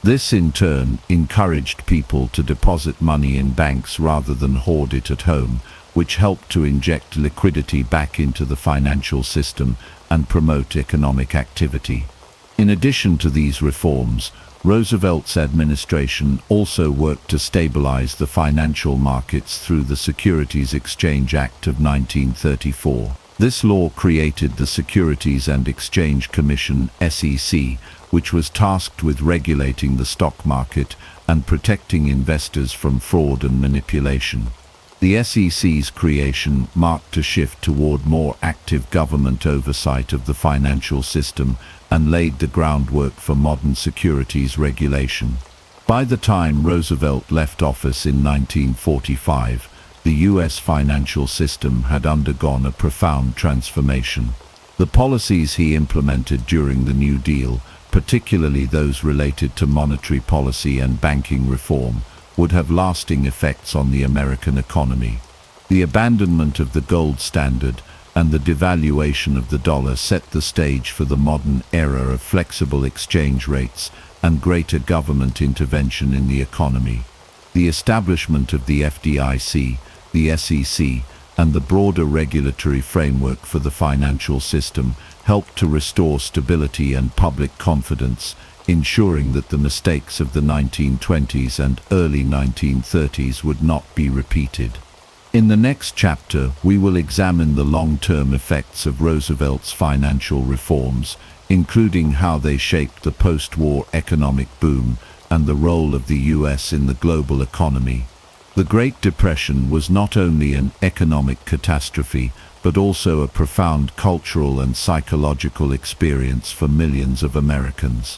This, in turn, encouraged people to deposit money in banks rather than hoard it at home, which helped to inject liquidity back into the financial system and promote economic activity. In addition to these reforms, Roosevelt's administration also worked to stabilize the financial markets through the Securities Exchange Act of 1934. This law created the Securities and Exchange Commission, SEC, which was tasked with regulating the stock market and protecting investors from fraud and manipulation. The SEC's creation marked a shift toward more active government oversight of the financial system and laid the groundwork for modern securities regulation. By the time Roosevelt left office in 1945, the U.S. financial system had undergone a profound transformation. The policies he implemented during the New Deal, particularly those related to monetary policy and banking reform, would have lasting effects on the American economy. The abandonment of the gold standard and the devaluation of the dollar set the stage for the modern era of flexible exchange rates and greater government intervention in the economy. The establishment of the FDIC, the SEC, and the broader regulatory framework for the financial system helped to restore stability and public confidence, ensuring that the mistakes of the 1920s and early 1930s would not be repeated. In the next chapter, we will examine the long-term effects of Roosevelt's financial reforms, including how they shaped the post-war economic boom and the role of the U.S. in the global economy. The Great Depression was not only an economic catastrophe, but also a profound cultural and psychological experience for millions of Americans.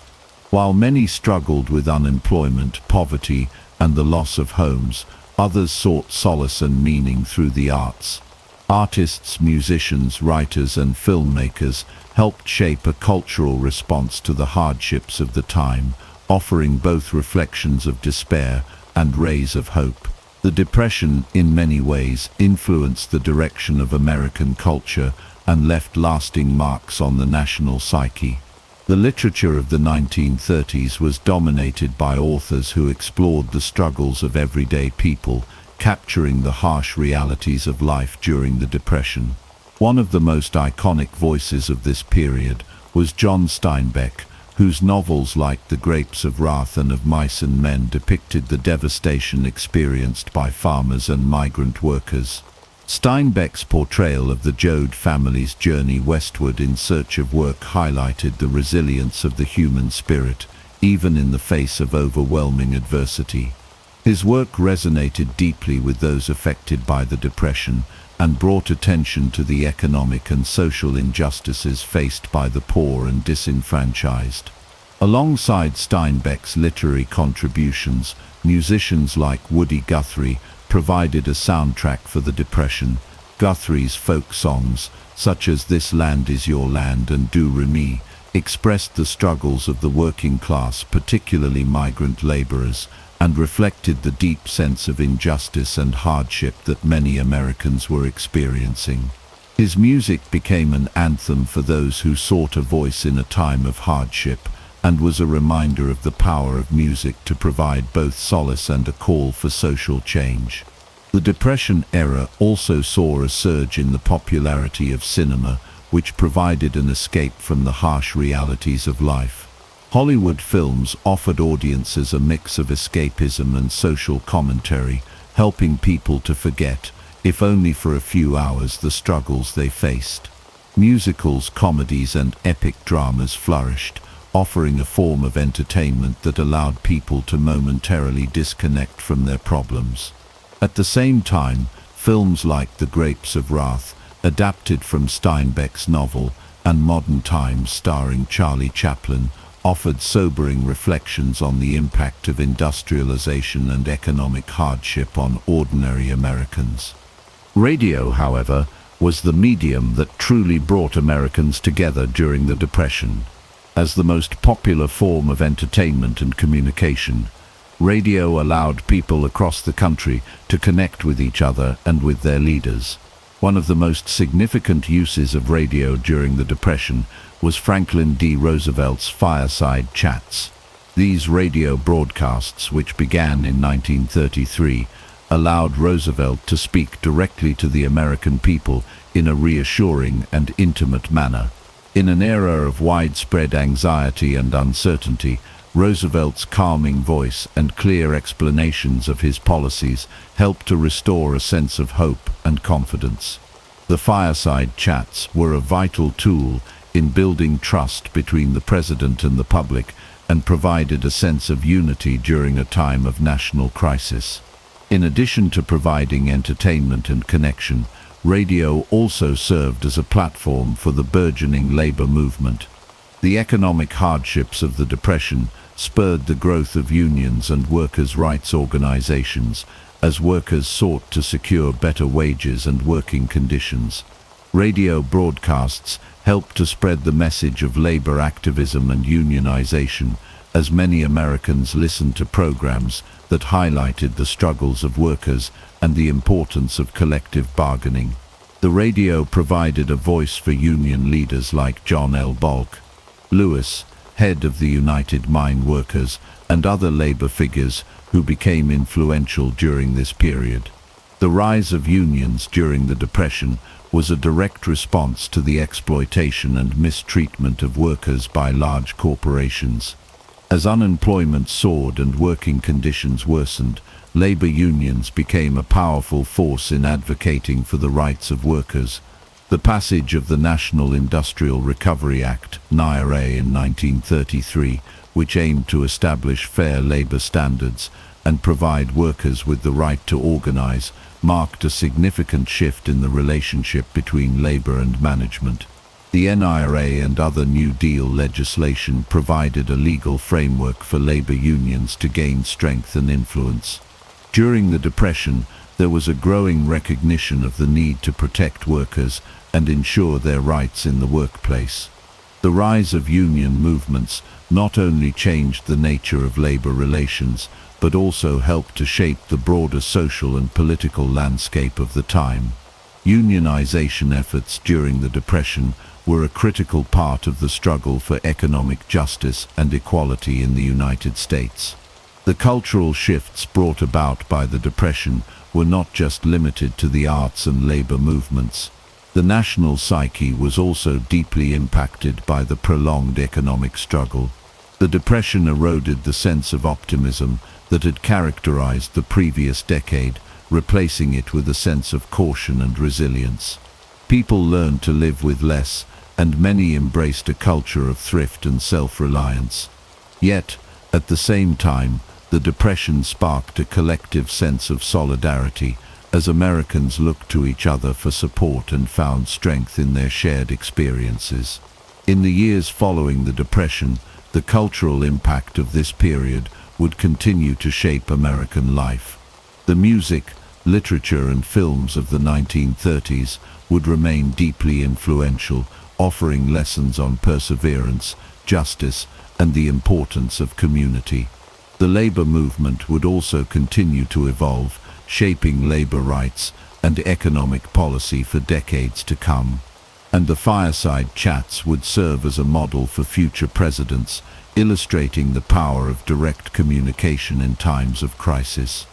While many struggled with unemployment, poverty, and the loss of homes, others sought solace and meaning through the arts. Artists, musicians, writers, and filmmakers helped shape a cultural response to the hardships of the time, offering both reflections of despair and rays of hope. The Depression, in many ways, influenced the direction of American culture and left lasting marks on the national psyche. The literature of the 1930s was dominated by authors who explored the struggles of everyday people, capturing the harsh realities of life during the Depression. One of the most iconic voices of this period was John Steinbeck, whose novels like The Grapes of Wrath and Of Mice and Men depicted the devastation experienced by farmers and migrant workers. Steinbeck's portrayal of the Joad family's journey westward in search of work highlighted the resilience of the human spirit, even in the face of overwhelming adversity. His work resonated deeply with those affected by the Depression and brought attention to the economic and social injustices faced by the poor and disenfranchised. Alongside Steinbeck's literary contributions, musicians like Woody Guthrie provided a soundtrack for the Depression. Guthrie's folk songs, such as This Land Is Your Land and Do Re Mi, expressed the struggles of the working class, particularly migrant laborers, and reflected the deep sense of injustice and hardship that many Americans were experiencing. His music became an anthem for those who sought a voice in a time of hardship, and was a reminder of the power of music to provide both solace and a call for social change. The Depression era also saw a surge in the popularity of cinema, which provided an escape from the harsh realities of life. Hollywood films offered audiences a mix of escapism and social commentary, helping people to forget, if only for a few hours, the struggles they faced. Musicals, comedies, and epic dramas flourished, offering a form of entertainment that allowed people to momentarily disconnect from their problems. At the same time, films like The Grapes of Wrath adapted from Steinbeck's novel, and Modern Times starring Charlie Chaplin, offered sobering reflections on the impact of industrialization and economic hardship on ordinary Americans. Radio, however, was the medium that truly brought Americans together during the Depression. As the most popular form of entertainment and communication, radio allowed people across the country to connect with each other and with their leaders. One of the most significant uses of radio during the Depression was Franklin D. Roosevelt's fireside chats. These radio broadcasts, which began in 1933, allowed Roosevelt to speak directly to the American people in a reassuring and intimate manner. In an era of widespread anxiety and uncertainty, Roosevelt's calming voice and clear explanations of his policies helped to restore a sense of hope and confidence. The fireside chats were a vital tool in building trust between the president and the public and provided a sense of unity during a time of national crisis. In addition to providing entertainment and connection, radio also served as a platform for the burgeoning labor movement. The economic hardships of the Depression spurred the growth of unions and workers' rights organizations as workers sought to secure better wages and working conditions. Radio broadcasts helped to spread the message of labor activism and unionization, as many Americans listened to programs that highlighted the struggles of workers and the importance of collective bargaining. The radio provided a voice for union leaders like John L. Bullock, Lewis, head of the United Mine Workers, and other labor figures who became influential during this period. The rise of unions during the Depression was a direct response to the exploitation and mistreatment of workers by large corporations. As unemployment soared and working conditions worsened, labor unions became a powerful force in advocating for the rights of workers. The passage of the National Industrial Recovery Act, NIRA, in 1933, which aimed to establish fair labor standards and provide workers with the right to organize, marked a significant shift in the relationship between labor and management. The NIRA and other New Deal legislation provided a legal framework for labor unions to gain strength and influence. During the Depression, there was a growing recognition of the need to protect workers and ensure their rights in the workplace. The rise of union movements not only changed the nature of labor relations, but also helped to shape the broader social and political landscape of the time. Unionization efforts during the Depression were a critical part of the struggle for economic justice and equality in the United States. The cultural shifts brought about by the Depression were not just limited to the arts and labor movements. The national psyche was also deeply impacted by the prolonged economic struggle. The Depression eroded the sense of optimism that had characterized the previous decade, replacing it with a sense of caution and resilience. People learned to live with less, and many embraced a culture of thrift and self-reliance. Yet, at the same time, the Depression sparked a collective sense of solidarity, as Americans looked to each other for support and found strength in their shared experiences. In the years following the Depression, the cultural impact of this period would continue to shape American life. The music, literature and films of the 1930s would remain deeply influential, offering lessons on perseverance, justice, and the importance of community. The labor movement would also continue to evolve, shaping labor rights and economic policy for decades to come. And the fireside chats would serve as a model for future presidents, illustrating the power of direct communication in times of crisis.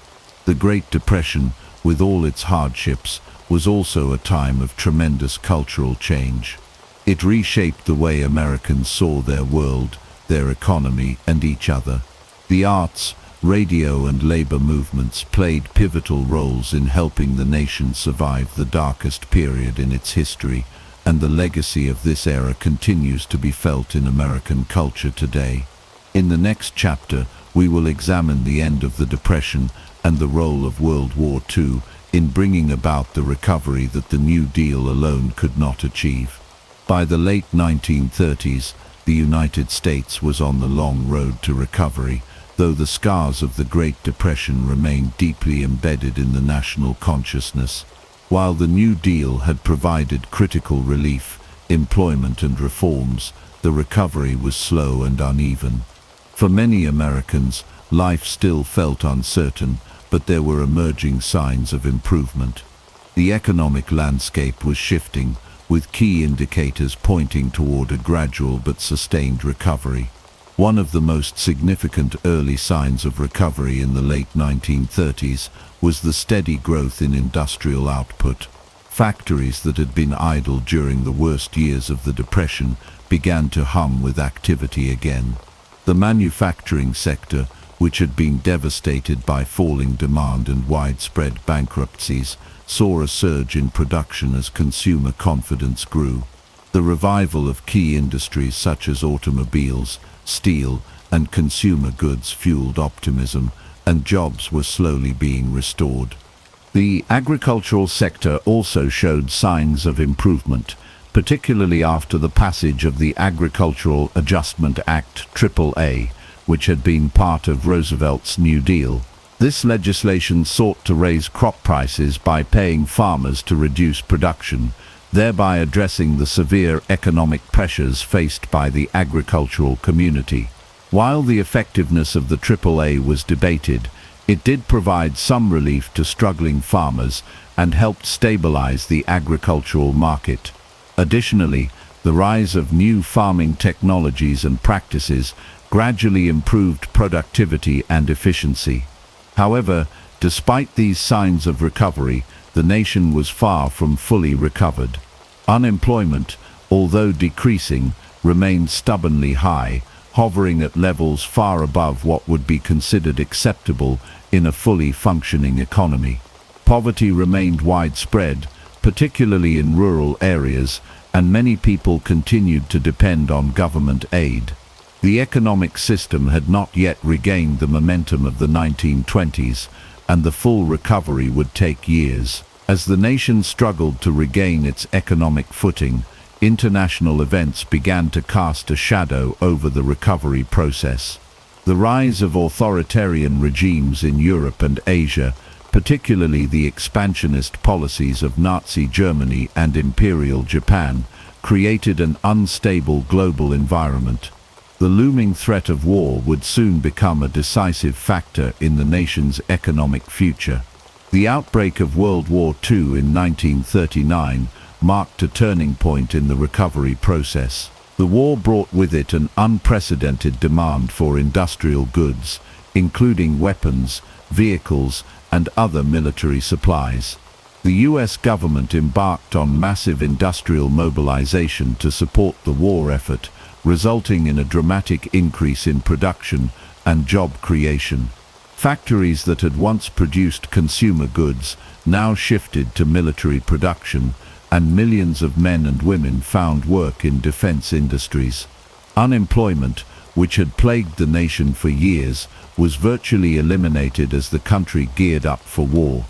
The Great Depression, with all its hardships, was also a time of tremendous cultural change. It reshaped the way Americans saw their world, their economy, and each other. The arts, radio, and labor movements played pivotal roles in helping the nation survive the darkest period in its history, and the legacy of this era continues to be felt in American culture today. In the next chapter, we will examine the end of the Depression and the role of World War II in bringing about the recovery that the New Deal alone could not achieve. By the late 1930s, the United States was on the long road to recovery, though the scars of the Great Depression remained deeply embedded in the national consciousness. While the New Deal had provided critical relief, employment and reforms, the recovery was slow and uneven. For many Americans, life still felt uncertain, but there were emerging signs of improvement. The economic landscape was shifting, with key indicators pointing toward a gradual but sustained recovery. One of the most significant early signs of recovery in the late 1930s was the steady growth in industrial output. Factories that had been idle during the worst years of the Depression began to hum with activity again. The manufacturing sector, which had been devastated by falling demand and widespread bankruptcies, saw a surge in production as consumer confidence grew. The revival of key industries such as automobiles, steel, and consumer goods fueled optimism, and jobs were slowly being restored. The agricultural sector also showed signs of improvement, particularly after the passage of the Agricultural Adjustment Act AAA, which had been part of Roosevelt's New Deal. This legislation sought to raise crop prices by paying farmers to reduce production, thereby addressing the severe economic pressures faced by the agricultural community. While the effectiveness of the AAA was debated, it did provide some relief to struggling farmers and helped stabilize the agricultural market. Additionally, the rise of new farming technologies and practices gradually improved productivity and efficiency. However, despite these signs of recovery, the nation was far from fully recovered. Unemployment, although decreasing, remained stubbornly high, hovering at levels far above what would be considered acceptable in a fully functioning economy. Poverty remained widespread, particularly in rural areas, and many people continued to depend on government aid. The economic system had not yet regained the momentum of the 1920s, and the full recovery would take years. As the nation struggled to regain its economic footing, international events began to cast a shadow over the recovery process. The rise of authoritarian regimes in Europe and Asia, particularly the expansionist policies of Nazi Germany and Imperial Japan, created an unstable global environment. The looming threat of war would soon become a decisive factor in the nation's economic future. The outbreak of World War II in 1939 marked a turning point in the recovery process. The war brought with it an unprecedented demand for industrial goods, including weapons, vehicles, and other military supplies. The U.S. government embarked on massive industrial mobilization to support the war effort, resulting in a dramatic increase in production and job creation. Factories that had once produced consumer goods now shifted to military production, and millions of men and women found work in defense industries. Unemployment, which had plagued the nation for years, was virtually eliminated as the country geared up for war.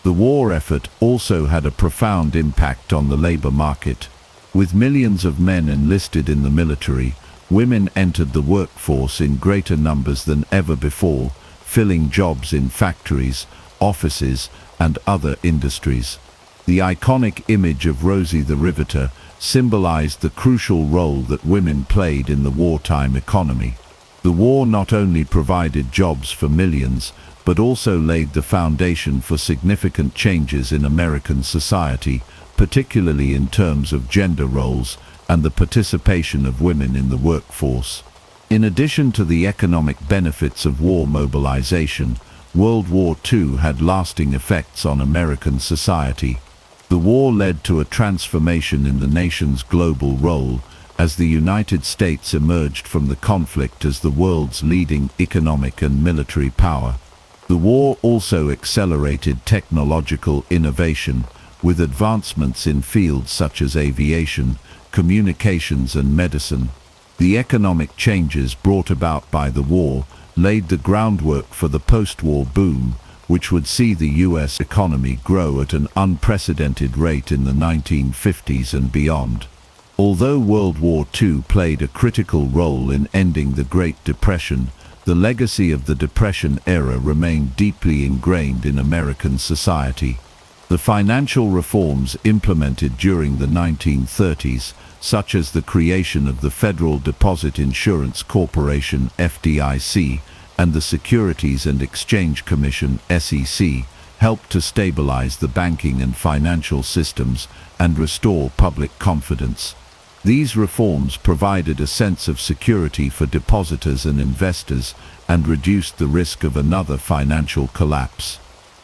The war effort also had a profound impact on the labor market. With millions of men enlisted in the military, women entered the workforce in greater numbers than ever before, filling jobs in factories, offices, and other industries. The iconic image of Rosie the Riveter symbolized the crucial role that women played in the wartime economy. The war not only provided jobs for millions, but also laid the foundation for significant changes in American society, particularly in terms of gender roles and the participation of women in the workforce. In addition to the economic benefits of war mobilization, World War II had lasting effects on American society. The war led to a transformation in the nation's global role, as the United States emerged from the conflict as the world's leading economic and military power. The war also accelerated technological innovation, with advancements in fields such as aviation, communications, and medicine. The economic changes brought about by the war laid the groundwork for the post-war boom, which would see the US economy grow at an unprecedented rate in the 1950s and beyond. Although World War II played a critical role in ending the Great Depression, the legacy of the Depression era remained deeply ingrained in American society. The financial reforms implemented during the 1930s, such as the creation of the Federal Deposit Insurance Corporation (FDIC) and the Securities and Exchange Commission (SEC), helped to stabilize the banking and financial systems and restore public confidence. These reforms provided a sense of security for depositors and investors and reduced the risk of another financial collapse.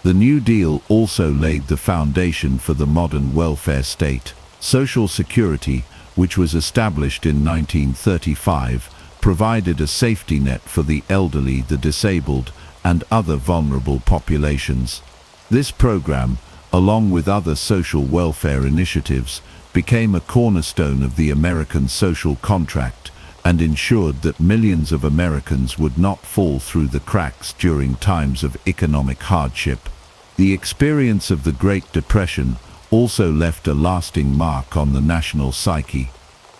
The New Deal also laid the foundation for the modern welfare state. Social Security, which was established in 1935, provided a safety net for the elderly, the disabled, and other vulnerable populations. This program, along with other social welfare initiatives, became a cornerstone of the American social contract and ensured that millions of Americans would not fall through the cracks during times of economic hardship. The experience of the Great Depression also left a lasting mark on the national psyche.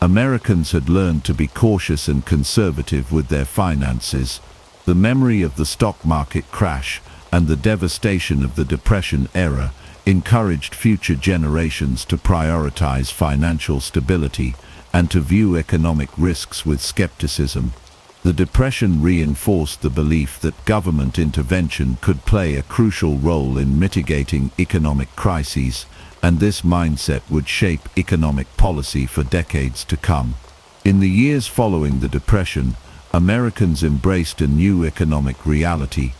Americans had learned to be cautious and conservative with their finances. The memory of the stock market crash and the devastation of the Depression era encouraged future generations to prioritize financial stability and to view economic risks with skepticism. The Depression reinforced the belief that government intervention could play a crucial role in mitigating economic crises, and this mindset would shape economic policy for decades to come. In the years following the Depression, Americans embraced a new economic reality.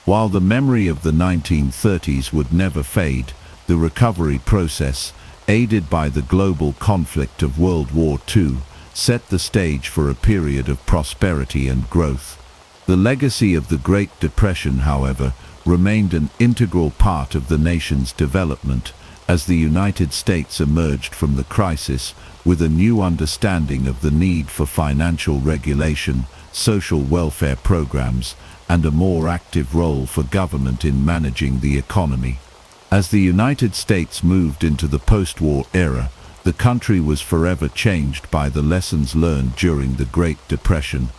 While the memory of the 1930s would never fade, the recovery process, aided by the global conflict of World War II, set the stage for a period of prosperity and growth. The legacy of the Great Depression, however, remained an integral part of the nation's development as the United States emerged from the crisis with a new understanding of the need for financial regulation, social welfare programs, and a more active role for government in managing the economy. As the United States moved into the post-war era, the country was forever changed by the lessons learned during the Great Depression.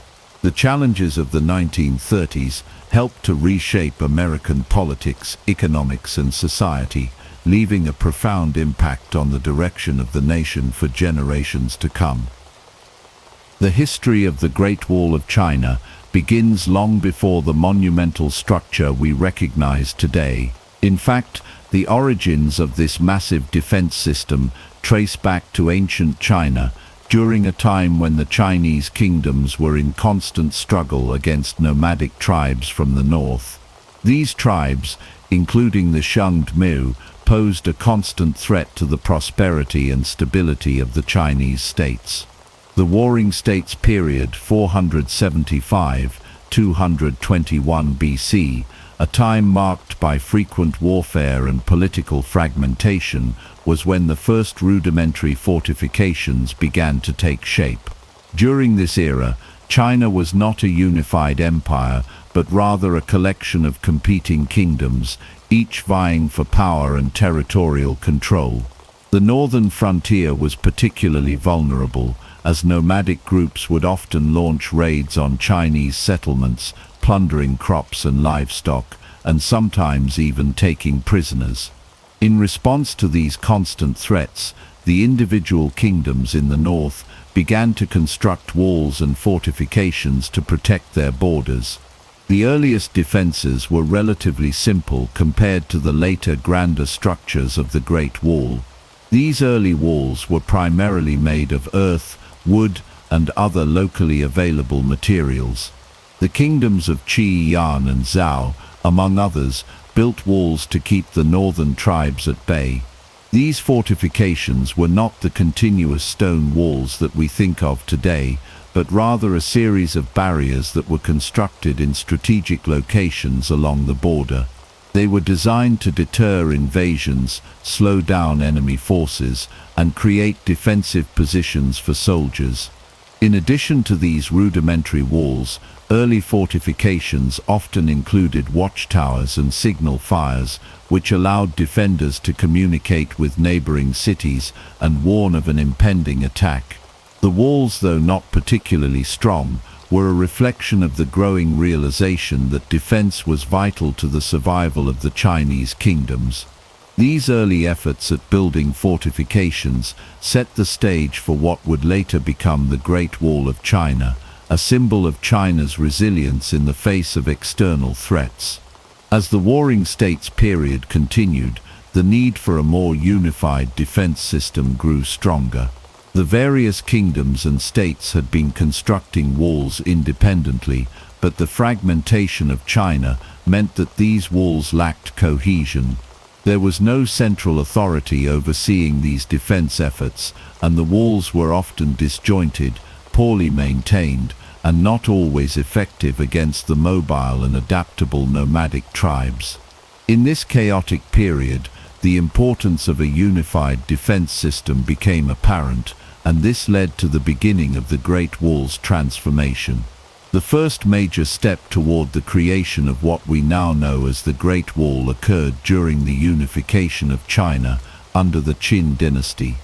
The challenges of the 1930s helped to reshape American politics, economics, and society, leaving a profound impact on the direction of the nation for generations to come. The history of the Great Wall of China begins long before the monumental structure we recognize today. In fact, the origins of this massive defense system trace back to ancient China, during a time when the Chinese kingdoms were in constant struggle against nomadic tribes from the north. These tribes, including the Xiongnu, posed a constant threat to the prosperity and stability of the Chinese states. The Warring States period 475–221 BC, a time marked by frequent warfare and political fragmentation, was when the first rudimentary fortifications began to take shape. During this era, China was not a unified empire, but rather a collection of competing kingdoms, each vying for power and territorial control. The northern frontier was particularly vulnerable, as nomadic groups would often launch raids on Chinese settlements, plundering crops and livestock, and sometimes even taking prisoners. In response to these constant threats, the individual kingdoms in the north began to construct walls and fortifications to protect their borders. The earliest defenses were relatively simple compared to the later grander structures of the Great Wall. These early walls were primarily made of earth, wood, and other locally available materials. The kingdoms of Qi, Yan, and Zhao, among others, built walls to keep the northern tribes at bay. These fortifications were not the continuous stone walls that we think of today, but rather a series of barriers that were constructed in strategic locations along the border. They were designed to deter invasions, slow down enemy forces, and create defensive positions for soldiers. In addition to these rudimentary walls, early fortifications often included watchtowers and signal fires, which allowed defenders to communicate with neighboring cities and warn of an impending attack. The walls, though not particularly strong, were a reflection of the growing realization that defense was vital to the survival of the Chinese kingdoms. These early efforts at building fortifications set the stage for what would later become the Great Wall of China, a symbol of China's resilience in the face of external threats. As the Warring States period continued, the need for a more unified defense system grew stronger. The various kingdoms and states had been constructing walls independently, but the fragmentation of China meant that these walls lacked cohesion. There was no central authority overseeing these defense efforts, and the walls were often disjointed, poorly maintained, and not always effective against the mobile and adaptable nomadic tribes. In this chaotic period, the importance of a unified defense system became apparent, and this led to the beginning of the Great Wall's transformation. The first major step toward the creation of what we now know as the Great Wall occurred during the unification of China under the Qin dynasty.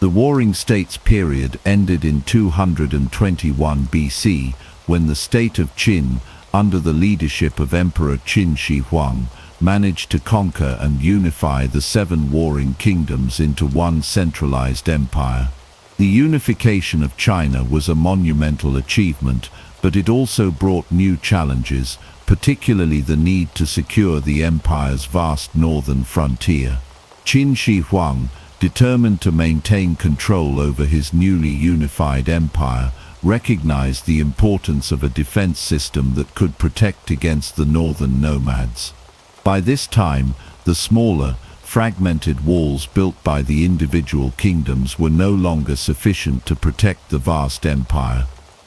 The Warring States period ended in 221 BC, when the state of Qin, under the leadership of Emperor Qin Shi Huang, managed to conquer and unify the 7 warring kingdoms into one centralized empire. The unification of China was a monumental achievement, but it also brought new challenges, particularly the need to secure the empire's vast northern frontier. Qin Shi Huang, determined to maintain control over his newly unified empire, recognized the importance of a defense system that could protect against the northern nomads. By this time, the smaller, fragmented walls built by the individual kingdoms were no longer sufficient to protect the vast empire.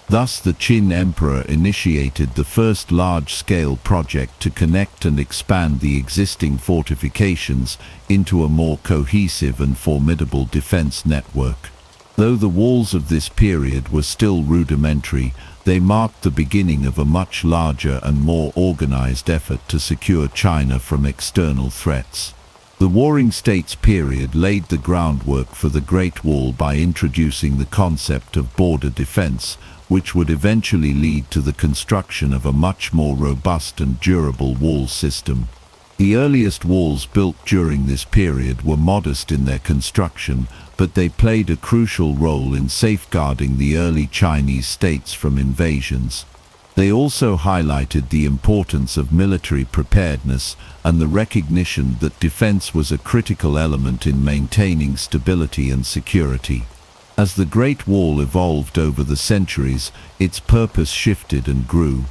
Thus, the Qin emperor initiated the first large-scale project to connect and expand the existing fortifications into a more cohesive and formidable defense network. Though the walls of this period were still rudimentary, they marked the beginning of a much larger and more organized effort to secure China from external threats. The Warring States period laid the groundwork for the Great Wall by introducing the concept of border defense, which would eventually lead to the construction of a much more robust and durable wall system. The earliest walls built during this period were modest in their construction, but they played a crucial role in safeguarding the early Chinese states from invasions. They also highlighted the importance of military preparedness and the recognition that defense was a critical element in maintaining stability and security. As the Great Wall evolved over the centuries, its purpose shifted and grew.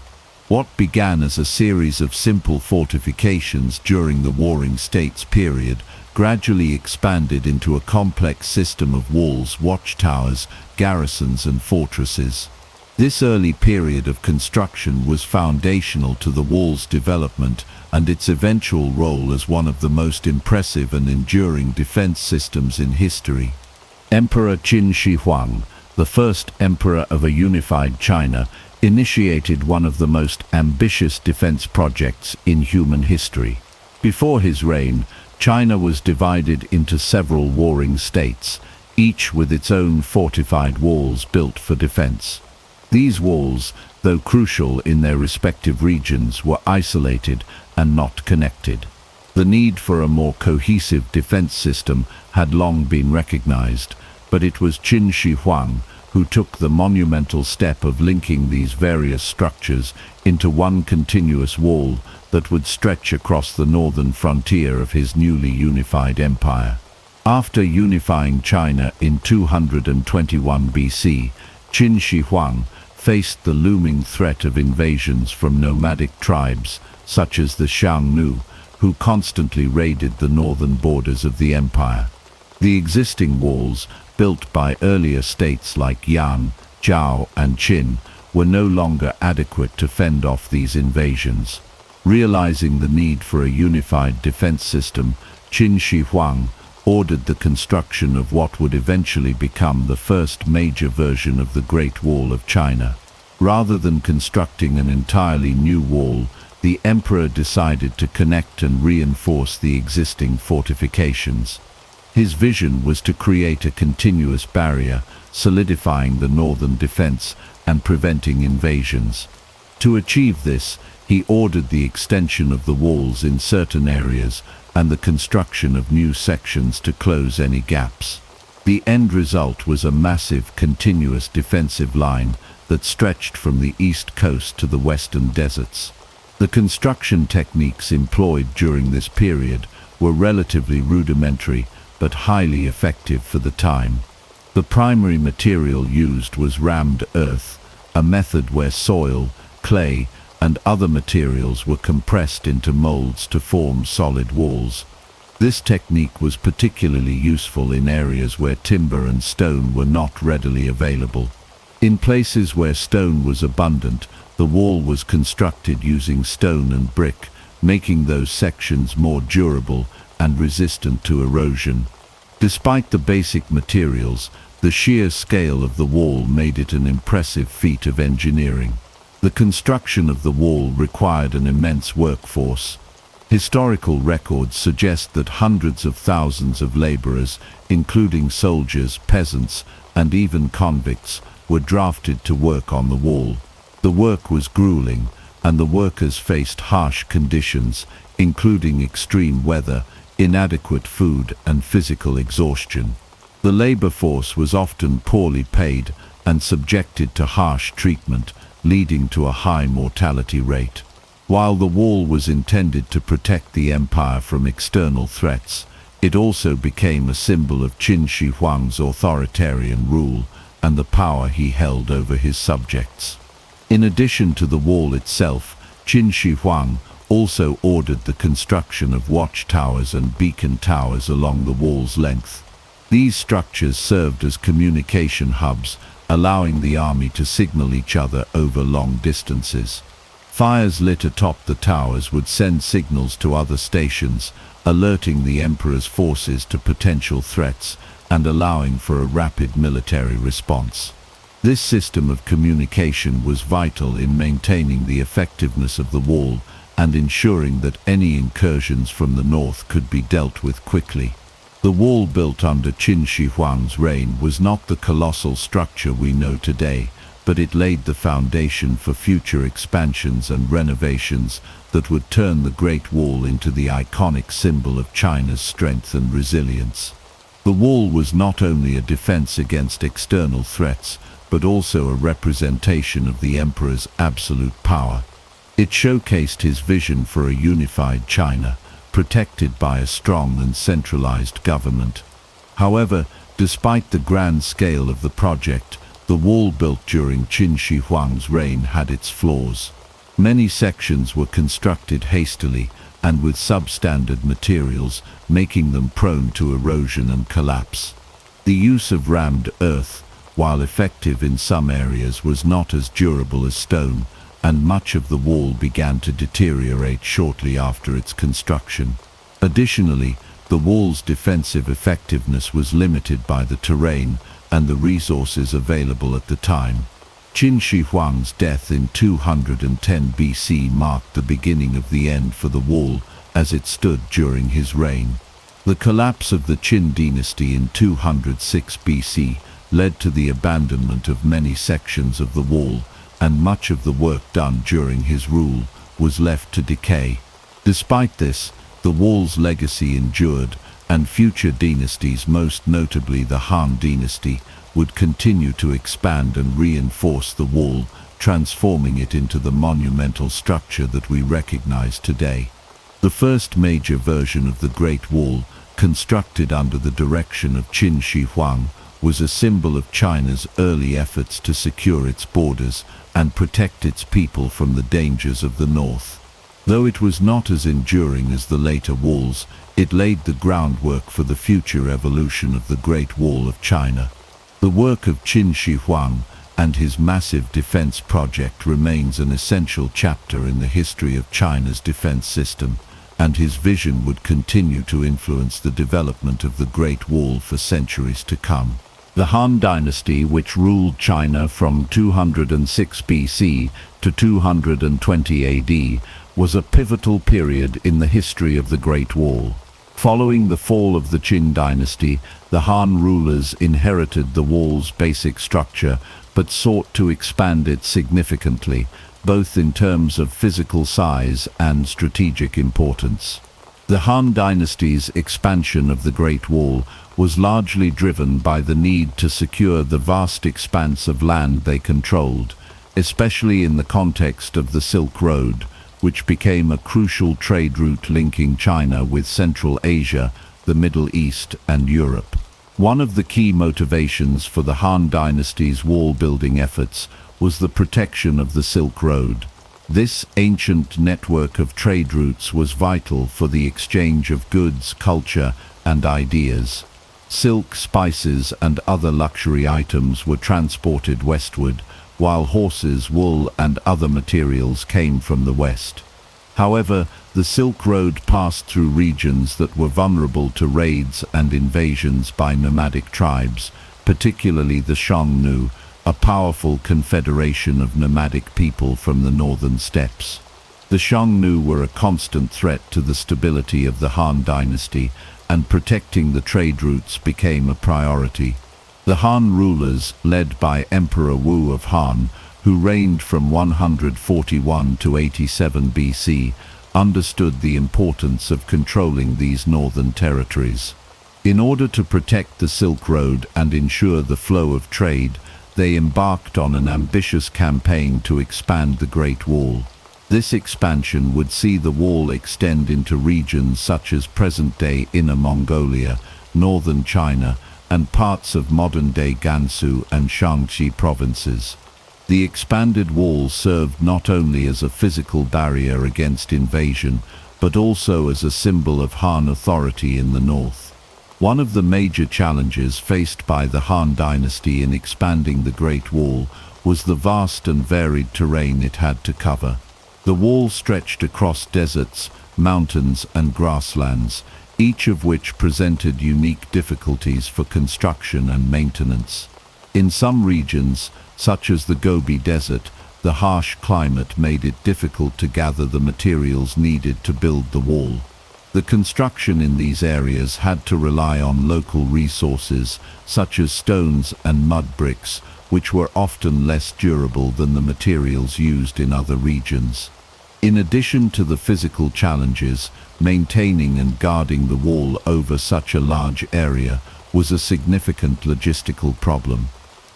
What began as a series of simple fortifications during the Warring States period gradually expanded into a complex system of walls, watchtowers, garrisons, and fortresses. This early period of construction was foundational to the wall's development and its eventual role as one of the most impressive and enduring defense systems in history. Emperor Qin Shi Huang, the first emperor of a unified China, initiated one of the most ambitious defense projects in human history. Before his reign, China was divided into several warring states, each with its own fortified walls built for defense. These walls, though crucial in their respective regions, were isolated and not connected. The need for a more cohesive defense system had long been recognized, but it was Qin Shi Huang who took the monumental step of linking these various structures into one continuous wall that would stretch across the northern frontier of his newly unified empire. After unifying China in 221 BC, Qin Shi Huang faced the looming threat of invasions from nomadic tribes such as the Xiongnu, who constantly raided the northern borders of the empire. The existing walls, built by earlier states like Yan, Zhao, and Qin, were no longer adequate to fend off these invasions. Realizing the need for a unified defense system, Qin Shi Huang ordered the construction of what would eventually become the first major version of the Great Wall of China. Rather than constructing an entirely new wall, the emperor decided to connect and reinforce the existing fortifications. His vision was to create a continuous barrier, solidifying the northern defense and preventing invasions. To achieve this, he ordered the extension of the walls in certain areas and the construction of new sections to close any gaps. The end result was a massive, continuous defensive line that stretched from the east coast to the western deserts. The construction techniques employed during this period were relatively rudimentary but highly effective for the time. The primary material used was rammed earth, a method where soil, clay, and other materials were compressed into molds to form solid walls. This technique was particularly useful in areas where timber and stone were not readily available. In places where stone was abundant, the wall was constructed using stone and brick, making those sections more durable and resistant to erosion. Despite the basic materials, the sheer scale of the wall made it an impressive feat of engineering. The construction of the wall required an immense workforce. Historical records suggest that hundreds of thousands of laborers, including soldiers, peasants, and even convicts, were drafted to work on the wall. The work was grueling, and the workers faced harsh conditions, including extreme weather, inadequate food, and physical exhaustion. The labor force was often poorly paid and subjected to harsh treatment, leading to a high mortality rate. While the wall was intended to protect the empire from external threats, it also became a symbol of Qin Shi Huang's authoritarian rule and the power he held over his subjects. In addition to the wall itself, Qin Shi Huang also ordered the construction of watchtowers and beacon towers along the wall's length. These structures served as communication hubs, allowing the army to signal each other over long distances. Fires lit atop the towers would send signals to other stations, alerting the emperor's forces to potential threats and allowing for a rapid military response. This system of communication was vital in maintaining the effectiveness of the wall and ensuring that any incursions from the north could be dealt with quickly. The wall built under Qin Shi Huang's reign was not the colossal structure we know today, but it laid the foundation for future expansions and renovations that would turn the Great Wall into the iconic symbol of China's strength and resilience. The wall was not only a defense against external threats, but also a representation of the emperor's absolute power. It showcased his vision for a unified China, protected by a strong and centralized government. However, despite the grand scale of the project, the wall built during Qin Shi Huang's reign had its flaws. Many sections were constructed hastily and with substandard materials, making them prone to erosion and collapse. The use of rammed earth, while effective in some areas, was not as durable as stone, and much of the wall began to deteriorate shortly after its construction. Additionally, the wall's defensive effectiveness was limited by the terrain and the resources available at the time. Qin Shi Huang's death in 210 BC marked the beginning of the end for the wall as it stood during his reign. The collapse of the Qin dynasty in 206 BC led to the abandonment of many sections of the wall, and much of the work done during his rule was left to decay. Despite this, the wall's legacy endured, and future dynasties, most notably the Han dynasty, would continue to expand and reinforce the wall, transforming it into the monumental structure that we recognize today. The first major version of the Great Wall, constructed under the direction of Qin Shi Huang, was a symbol of China's early efforts to secure its borders and protect its people from the dangers of the north. Though it was not as enduring as the later walls, it laid the groundwork for the future evolution of the Great Wall of China. The work of Qin Shi Huang and his massive defense project remains an essential chapter in the history of China's defense system, and his vision would continue to influence the development of the Great Wall for centuries to come. The Han Dynasty, which ruled China from 206 BC to 220 AD, was a pivotal period in the history of the Great Wall. Following the fall of the Qin dynasty, the Han rulers inherited the wall's basic structure but sought to expand it significantly, both in terms of physical size and strategic importance. The Han dynasty's expansion of the Great Wall was largely driven by the need to secure the vast expanse of land they controlled, especially in the context of the Silk Road, which became a crucial trade route linking China with Central Asia, the Middle East, and Europe. One of the key motivations for the Han dynasty's wall-building efforts was the protection of the Silk Road. This ancient network of trade routes was vital for the exchange of goods, culture, and ideas. Silk, spices, and other luxury items were transported westward, while horses, wool, and other materials came from the west. However, the Silk Road passed through regions that were vulnerable to raids and invasions by nomadic tribes, particularly the Xiongnu, a powerful confederation of nomadic people from the northern steppes. The Xiongnu were a constant threat to the stability of the Han dynasty, and protecting the trade routes became a priority. The Han rulers, led by Emperor Wu of Han, who reigned from 141 to 87 BC, understood the importance of controlling these northern territories. In order to protect the Silk Road and ensure the flow of trade, they embarked on an ambitious campaign to expand the Great Wall. This expansion would see the wall extend into regions such as present-day Inner Mongolia, northern China, and parts of modern-day Gansu and Shaanxi provinces. The expanded wall served not only as a physical barrier against invasion, but also as a symbol of Han authority in the north. One of the major challenges faced by the Han dynasty in expanding the Great Wall was the vast and varied terrain it had to cover. The wall stretched across deserts, mountains, and grasslands, each of which presented unique difficulties for construction and maintenance. In some regions, such as the Gobi Desert, the harsh climate made it difficult to gather the materials needed to build the wall. The construction in these areas had to rely on local resources, such as stones and mud bricks, which were often less durable than the materials used in other regions. In addition to the physical challenges, maintaining and guarding the wall over such a large area was a significant logistical problem.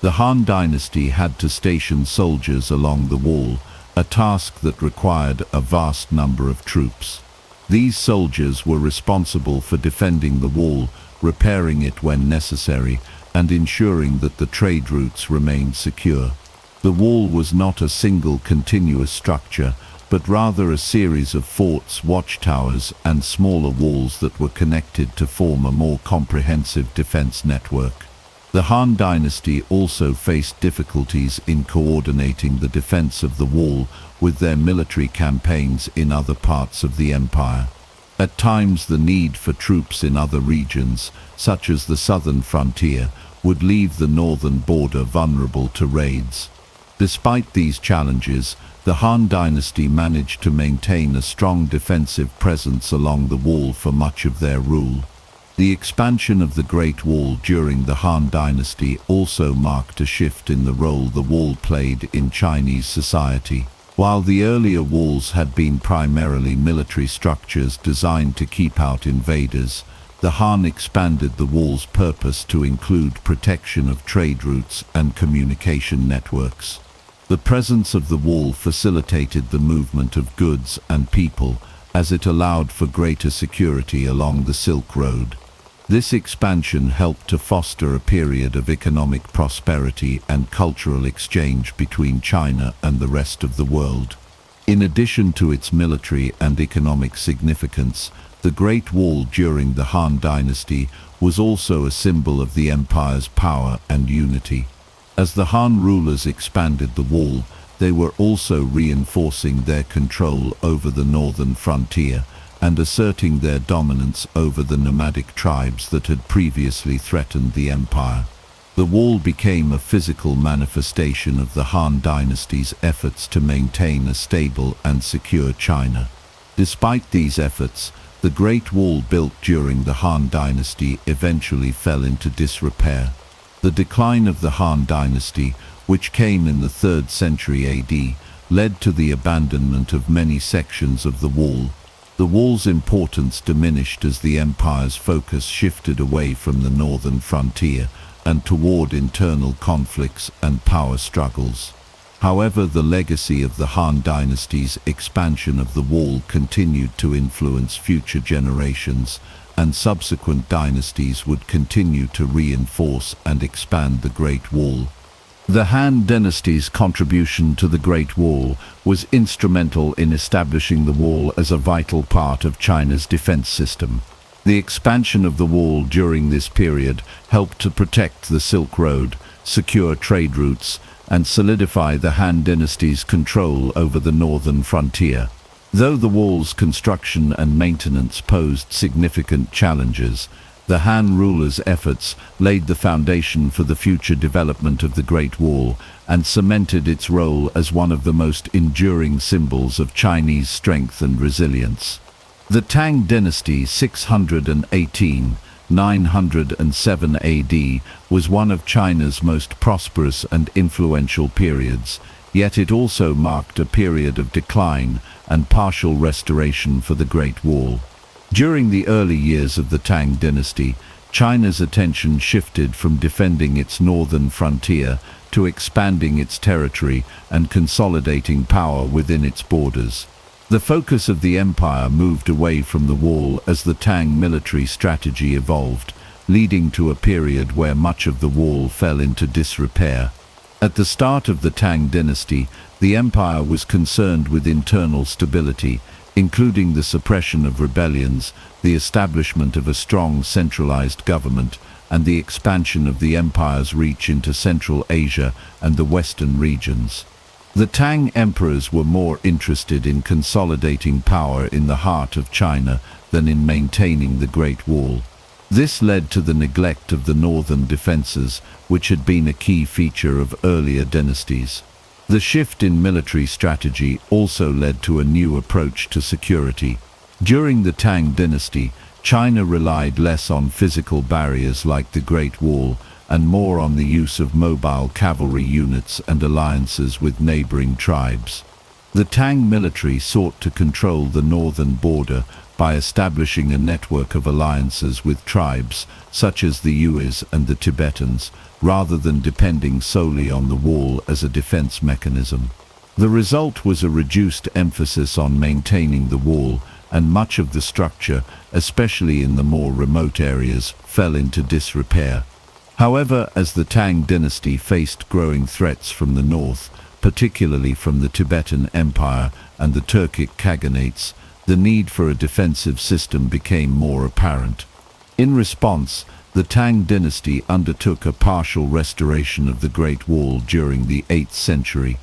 The Han dynasty had to station soldiers along the wall, a task that required a vast number of troops. These soldiers were responsible for defending the wall, repairing it when necessary, and ensuring that the trade routes remained secure. The wall was not a single continuous structure, but rather a series of forts, watchtowers, and smaller walls that were connected to form a more comprehensive defense network. The Han dynasty also faced difficulties in coordinating the defense of the wall with their military campaigns in other parts of the empire. At times, the need for troops in other regions, such as the southern frontier, would leave the northern border vulnerable to raids. Despite these challenges, the Han dynasty managed to maintain a strong defensive presence along the wall for much of their rule. The expansion of the Great Wall during the Han dynasty also marked a shift in the role the wall played in Chinese society. While the earlier walls had been primarily military structures designed to keep out invaders, the Han expanded the wall's purpose to include protection of trade routes and communication networks. The presence of the wall facilitated the movement of goods and people, as it allowed for greater security along the Silk Road. This expansion helped to foster a period of economic prosperity and cultural exchange between China and the rest of the world. In addition to its military and economic significance, the Great Wall during the Han dynasty was also a symbol of the empire's power and unity. As the Han rulers expanded the wall, they were also reinforcing their control over the northern frontier, and asserting their dominance over the nomadic tribes that had previously threatened the empire. The wall became a physical manifestation of the Han dynasty's efforts to maintain a stable and secure China. Despite these efforts, the Great Wall built during the Han dynasty eventually fell into disrepair. The decline of the Han dynasty, which came in the 3rd century AD, led to the abandonment of many sections of the wall. The wall's importance diminished as the empire's focus shifted away from the northern frontier and toward internal conflicts and power struggles. However, the legacy of the Han dynasty's expansion of the wall continued to influence future generations, and subsequent dynasties would continue to reinforce and expand the Great Wall. The Han dynasty's contribution to the Great Wall was instrumental in establishing the wall as a vital part of China's defense system. The expansion of the wall during this period helped to protect the Silk Road, secure trade routes, and solidify the Han dynasty's control over the northern frontier. Though the wall's construction and maintenance posed significant challenges, the Han rulers' efforts laid the foundation for the future development of the Great Wall and cemented its role as one of the most enduring symbols of Chinese strength and resilience. The Tang dynasty 618–907 AD was one of China's most prosperous and influential periods, yet it also marked a period of decline and partial restoration for the Great Wall. During the early years of the Tang dynasty, China's attention shifted from defending its northern frontier to expanding its territory and consolidating power within its borders. The focus of the empire moved away from the wall as the Tang military strategy evolved, leading to a period where much of the wall fell into disrepair. At the start of the Tang dynasty, the empire was concerned with internal stability, including the suppression of rebellions, the establishment of a strong centralized government, and the expansion of the empire's reach into Central Asia and the western regions. The Tang emperors were more interested in consolidating power in the heart of China than in maintaining the Great Wall. This led to the neglect of the northern defenses, which had been a key feature of earlier dynasties. The shift in military strategy also led to a new approach to security. During the Tang dynasty, China relied less on physical barriers like the Great Wall and more on the use of mobile cavalry units and alliances with neighboring tribes. The Tang military sought to control the northern border by establishing a network of alliances with tribes such as the Yuis and the Tibetans, rather than depending solely on the wall as a defense mechanism. The result was a reduced emphasis on maintaining the wall, and much of the structure, especially in the more remote areas, fell into disrepair. However, as the Tang dynasty faced growing threats from the north, particularly from the Tibetan Empire and the Turkic Khaganates, the need for a defensive system became more apparent. In response, the Tang dynasty undertook a partial restoration of the Great Wall during the 8th century.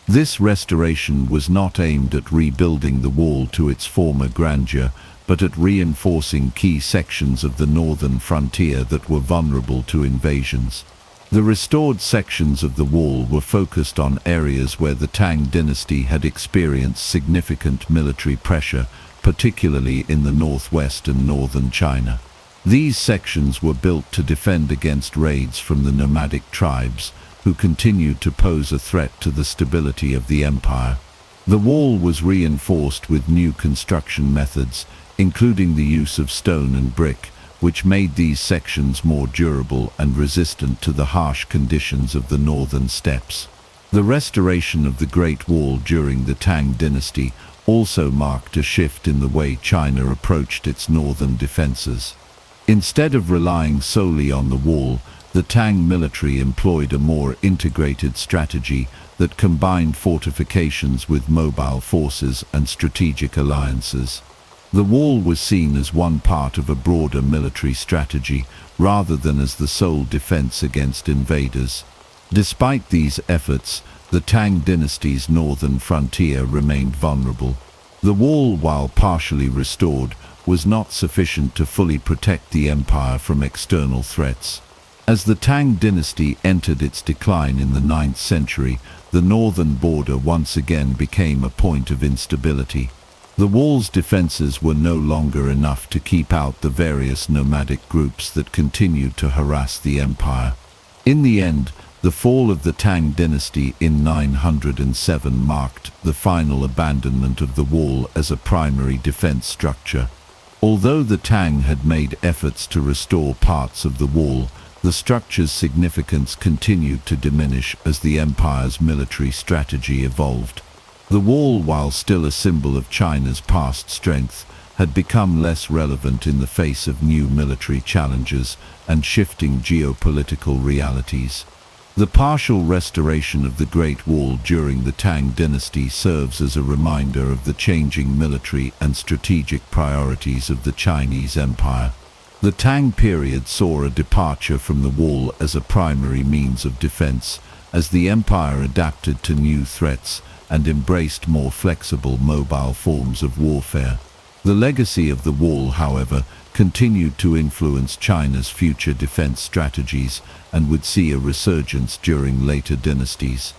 This restoration was not aimed at rebuilding the wall to its former grandeur, but at reinforcing key sections of the northern frontier that were vulnerable to invasions. The restored sections of the wall were focused on areas where the Tang dynasty had experienced significant military pressure, particularly in the northwest and northern China. These sections were built to defend against raids from the nomadic tribes, who continued to pose a threat to the stability of the empire. The wall was reinforced with new construction methods, including the use of stone and brick, which made these sections more durable and resistant to the harsh conditions of the northern steppes. The restoration of the Great Wall during the Tang dynasty also marked a shift in the way China approached its northern defenses. Instead of relying solely on the wall, the Tang military employed a more integrated strategy that combined fortifications with mobile forces and strategic alliances. The wall was seen as one part of a broader military strategy, rather than as the sole defense against invaders. Despite these efforts, the Tang dynasty's northern frontier remained vulnerable. The wall, while partially restored, was not sufficient to fully protect the empire from external threats. As the Tang dynasty entered its decline in the 9th century, the northern border once again became a point of instability. The wall's defenses were no longer enough to keep out the various nomadic groups that continued to harass the empire. In the end, the fall of the Tang dynasty in 907 marked the final abandonment of the wall as a primary defense structure. Although the Tang had made efforts to restore parts of the wall, the structure's significance continued to diminish as the empire's military strategy evolved. The wall, while still a symbol of China's past strength, had become less relevant in the face of new military challenges and shifting geopolitical realities. The partial restoration of the Great Wall during the Tang dynasty serves as a reminder of the changing military and strategic priorities of the Chinese Empire. The Tang period saw a departure from the wall as a primary means of defense, as the empire adapted to new threats and embraced more flexible mobile forms of warfare. The legacy of the wall, however, continued to influence China's future defense strategies and would see a resurgence during later dynasties.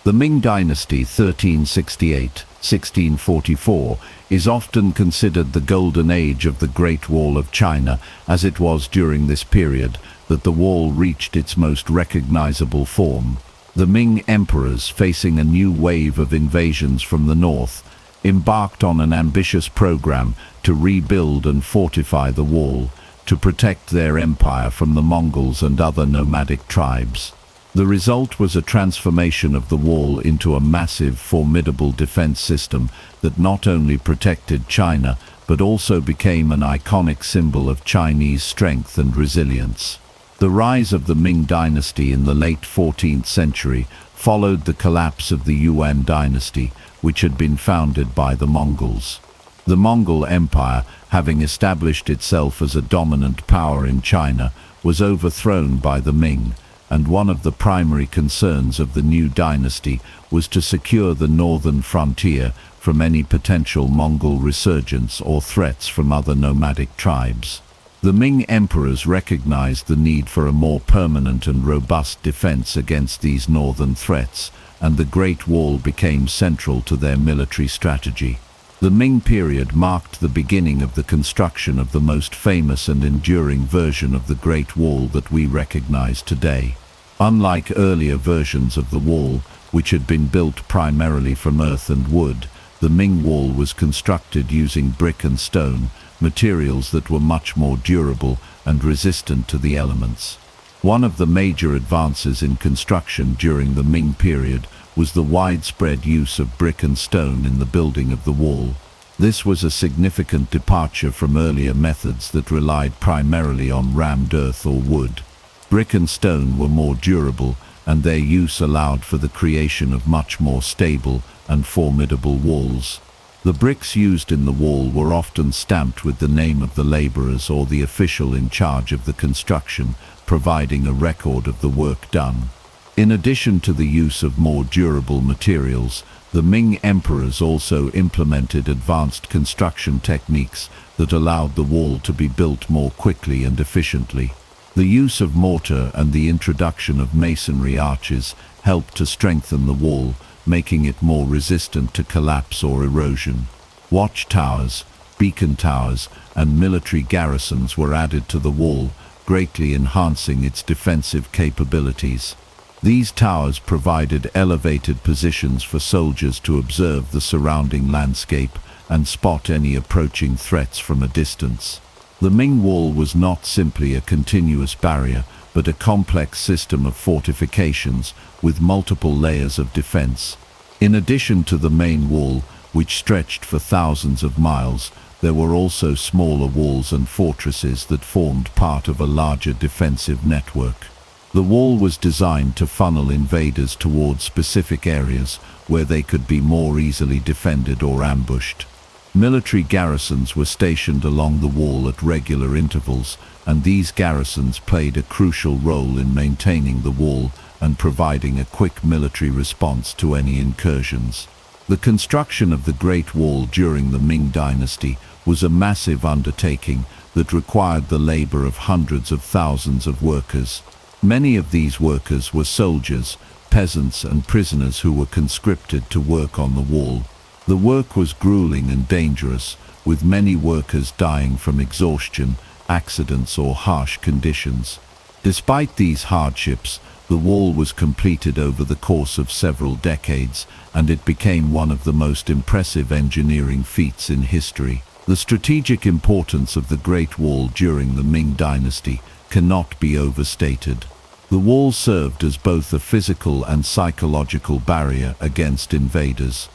The Ming Dynasty 1368-1644 is often considered the golden age of the Great Wall of China, as it was during this period that the wall reached its most recognizable form. The Ming emperors, facing a new wave of invasions from the north, embarked on an ambitious program to rebuild and fortify the wall, to protect their empire from the Mongols and other nomadic tribes. The result was a transformation of the wall into a massive, formidable defense system that not only protected China, but also became an iconic symbol of Chinese strength and resilience. The rise of the Ming Dynasty in the late 14th century followed the collapse of the Yuan Dynasty, which had been founded by the Mongols. The Mongol Empire, having established itself as a dominant power in China, was overthrown by the Ming, and one of the primary concerns of the new dynasty was to secure the northern frontier from any potential Mongol resurgence or threats from other nomadic tribes. The Ming emperors recognized the need for a more permanent and robust defense against these northern threats, and the Great Wall became central to their military strategy. The Ming period marked the beginning of the construction of the most famous and enduring version of the Great Wall that we recognize today. Unlike earlier versions of the wall, which had been built primarily from earth and wood, the Ming Wall was constructed using brick and stone, materials that were much more durable and resistant to the elements. One of the major advances in construction during the Ming period was the widespread use of brick and stone in the building of the wall. This was a significant departure from earlier methods that relied primarily on rammed earth or wood. Brick and stone were more durable, and their use allowed for the creation of much more stable and formidable walls. The bricks used in the wall were often stamped with the name of the laborers or the official in charge of the construction, providing a record of the work done. In addition to the use of more durable materials, the Ming emperors also implemented advanced construction techniques that allowed the wall to be built more quickly and efficiently. The use of mortar and the introduction of masonry arches helped to strengthen the wall, making it more resistant to collapse or erosion. Watchtowers, beacon towers, and military garrisons were added to the wall, greatly enhancing its defensive capabilities. These towers provided elevated positions for soldiers to observe the surrounding landscape and spot any approaching threats from a distance. The Ming Wall was not simply a continuous barrier, but a complex system of fortifications with multiple layers of defense. In addition to the main wall, which stretched for thousands of miles, there were also smaller walls and fortresses that formed part of a larger defensive network. The wall was designed to funnel invaders towards specific areas where they could be more easily defended or ambushed. Military garrisons were stationed along the wall at regular intervals, and these garrisons played a crucial role in maintaining the wall and providing a quick military response to any incursions. The construction of the Great Wall during the Ming Dynasty was a massive undertaking that required the labor of hundreds of thousands of workers. Many of these workers were soldiers, peasants and prisoners who were conscripted to work on the wall. The work was grueling and dangerous, with many workers dying from exhaustion, accidents or harsh conditions. Despite these hardships, the wall was completed over the course of several decades, and it became one of the most impressive engineering feats in history. The strategic importance of the Great Wall during the Ming Dynasty cannot be overstated. The wall served as both a physical and psychological barrier against invaders.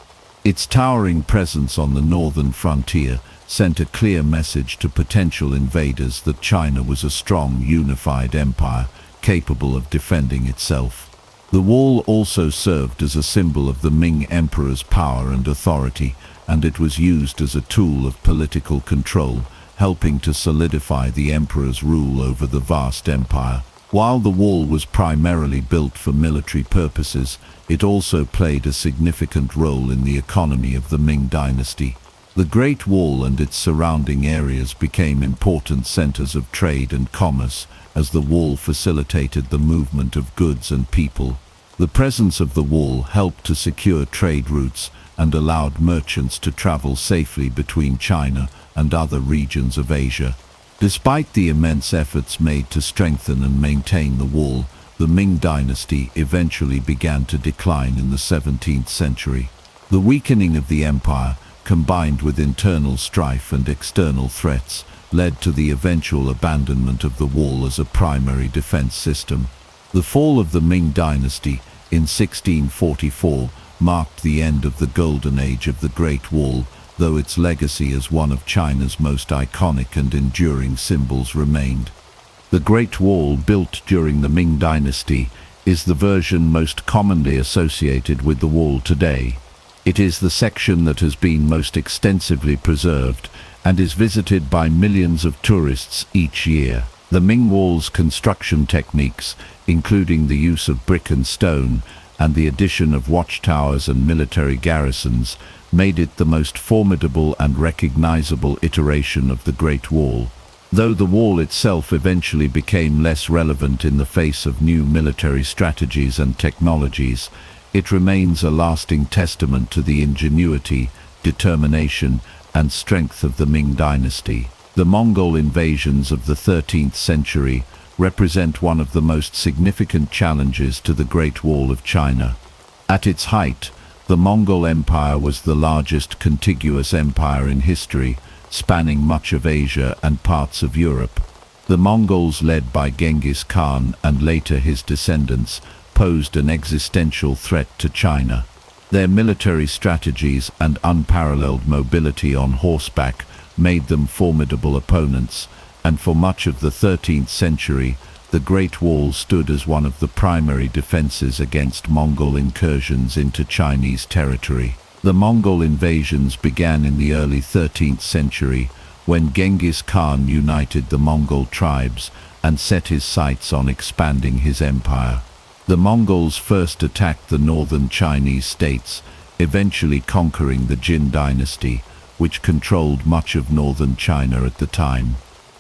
Its towering presence on the northern frontier sent a clear message to potential invaders that China was a strong, unified empire capable of defending itself. The wall also served as a symbol of the Ming Emperor's power and authority, and it was used as a tool of political control, helping to solidify the emperor's rule over the vast empire. While the wall was primarily built for military purposes, it also played a significant role in the economy of the Ming Dynasty. The Great Wall and its surrounding areas became important centers of trade and commerce, as the wall facilitated the movement of goods and people. The presence of the wall helped to secure trade routes and allowed merchants to travel safely between China and other regions of Asia. Despite the immense efforts made to strengthen and maintain the wall, the Ming Dynasty eventually began to decline in the 17th century. The weakening of the empire, combined with internal strife and external threats, led to the eventual abandonment of the wall as a primary defense system. The fall of the Ming Dynasty in 1644 marked the end of the golden age of the Great Wall, though its legacy as one of China's most iconic and enduring symbols remained. The Great Wall, built during the Ming Dynasty, is the version most commonly associated with the wall today. It is the section that has been most extensively preserved and is visited by millions of tourists each year. The Ming Wall's construction techniques, including the use of brick and stone and the addition of watchtowers and military garrisons, made it the most formidable and recognizable iteration of the Great Wall. Though the wall itself eventually became less relevant in the face of new military strategies and technologies, it remains a lasting testament to the ingenuity, determination, and strength of the Ming Dynasty. The Mongol invasions of the 13th century represent one of the most significant challenges to the Great Wall of China. At its height, the Mongol Empire was the largest contiguous empire in history, spanning much of Asia and parts of Europe. The Mongols, led by Genghis Khan and later his descendants, posed an existential threat to China. Their military strategies and unparalleled mobility on horseback made them formidable opponents, and for much of the 13th century, the Great Wall stood as one of the primary defenses against Mongol incursions into Chinese territory. The Mongol invasions began in the early 13th century, when Genghis Khan united the Mongol tribes and set his sights on expanding his empire. The Mongols first attacked the northern Chinese states, eventually conquering the Jin dynasty, which controlled much of northern China at the time.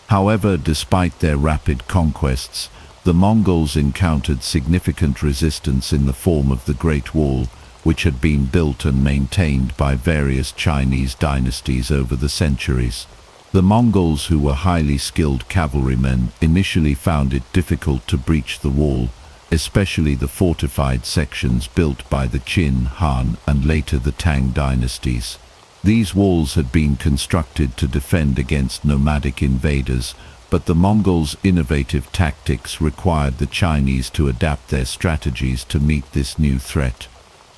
However, despite their rapid conquests, the Mongols encountered significant resistance in the form of the Great Wall, which had been built and maintained by various Chinese dynasties over the centuries. The Mongols, who were highly skilled cavalrymen, initially found it difficult to breach the wall, especially the fortified sections built by the Qin, Han, and later the Tang dynasties. These walls had been constructed to defend against nomadic invaders, but the Mongols' innovative tactics required the Chinese to adapt their strategies to meet this new threat.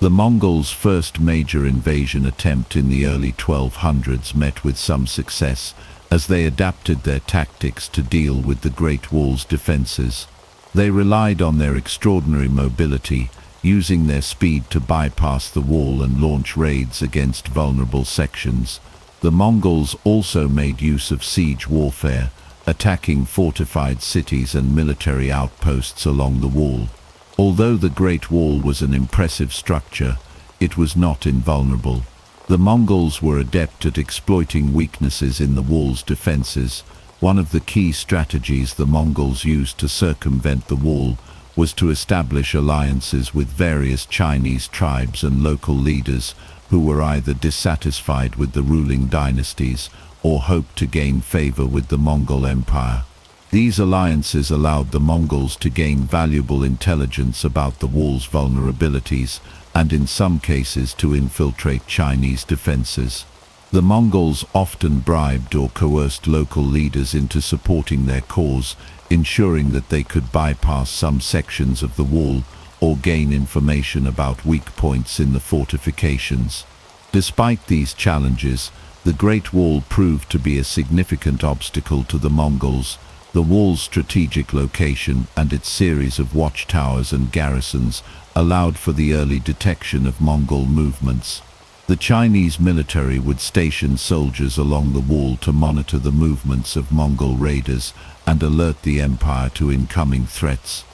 The Mongols' first major invasion attempt in the early 1200s met with some success, as they adapted their tactics to deal with the Great Wall's defenses. They relied on their extraordinary mobility, using their speed to bypass the wall and launch raids against vulnerable sections. The Mongols also made use of siege warfare, attacking fortified cities and military outposts along the wall. Although the Great Wall was an impressive structure, it was not invulnerable. The Mongols were adept at exploiting weaknesses in the wall's defenses. One of the key strategies the Mongols used to circumvent the wall was to establish alliances with various Chinese tribes and local leaders who were either dissatisfied with the ruling dynasties or hoped to gain favor with the Mongol Empire. These alliances allowed the Mongols to gain valuable intelligence about the wall's vulnerabilities and in some cases to infiltrate Chinese defenses. The Mongols often bribed or coerced local leaders into supporting their cause, ensuring that they could bypass some sections of the wall or gain information about weak points in the fortifications. Despite these challenges, the Great Wall proved to be a significant obstacle to the Mongols. The wall's strategic location and its series of watchtowers and garrisons allowed for the early detection of Mongol movements. The Chinese military would station soldiers along the wall to monitor the movements of Mongol raiders and alert the empire to incoming threats.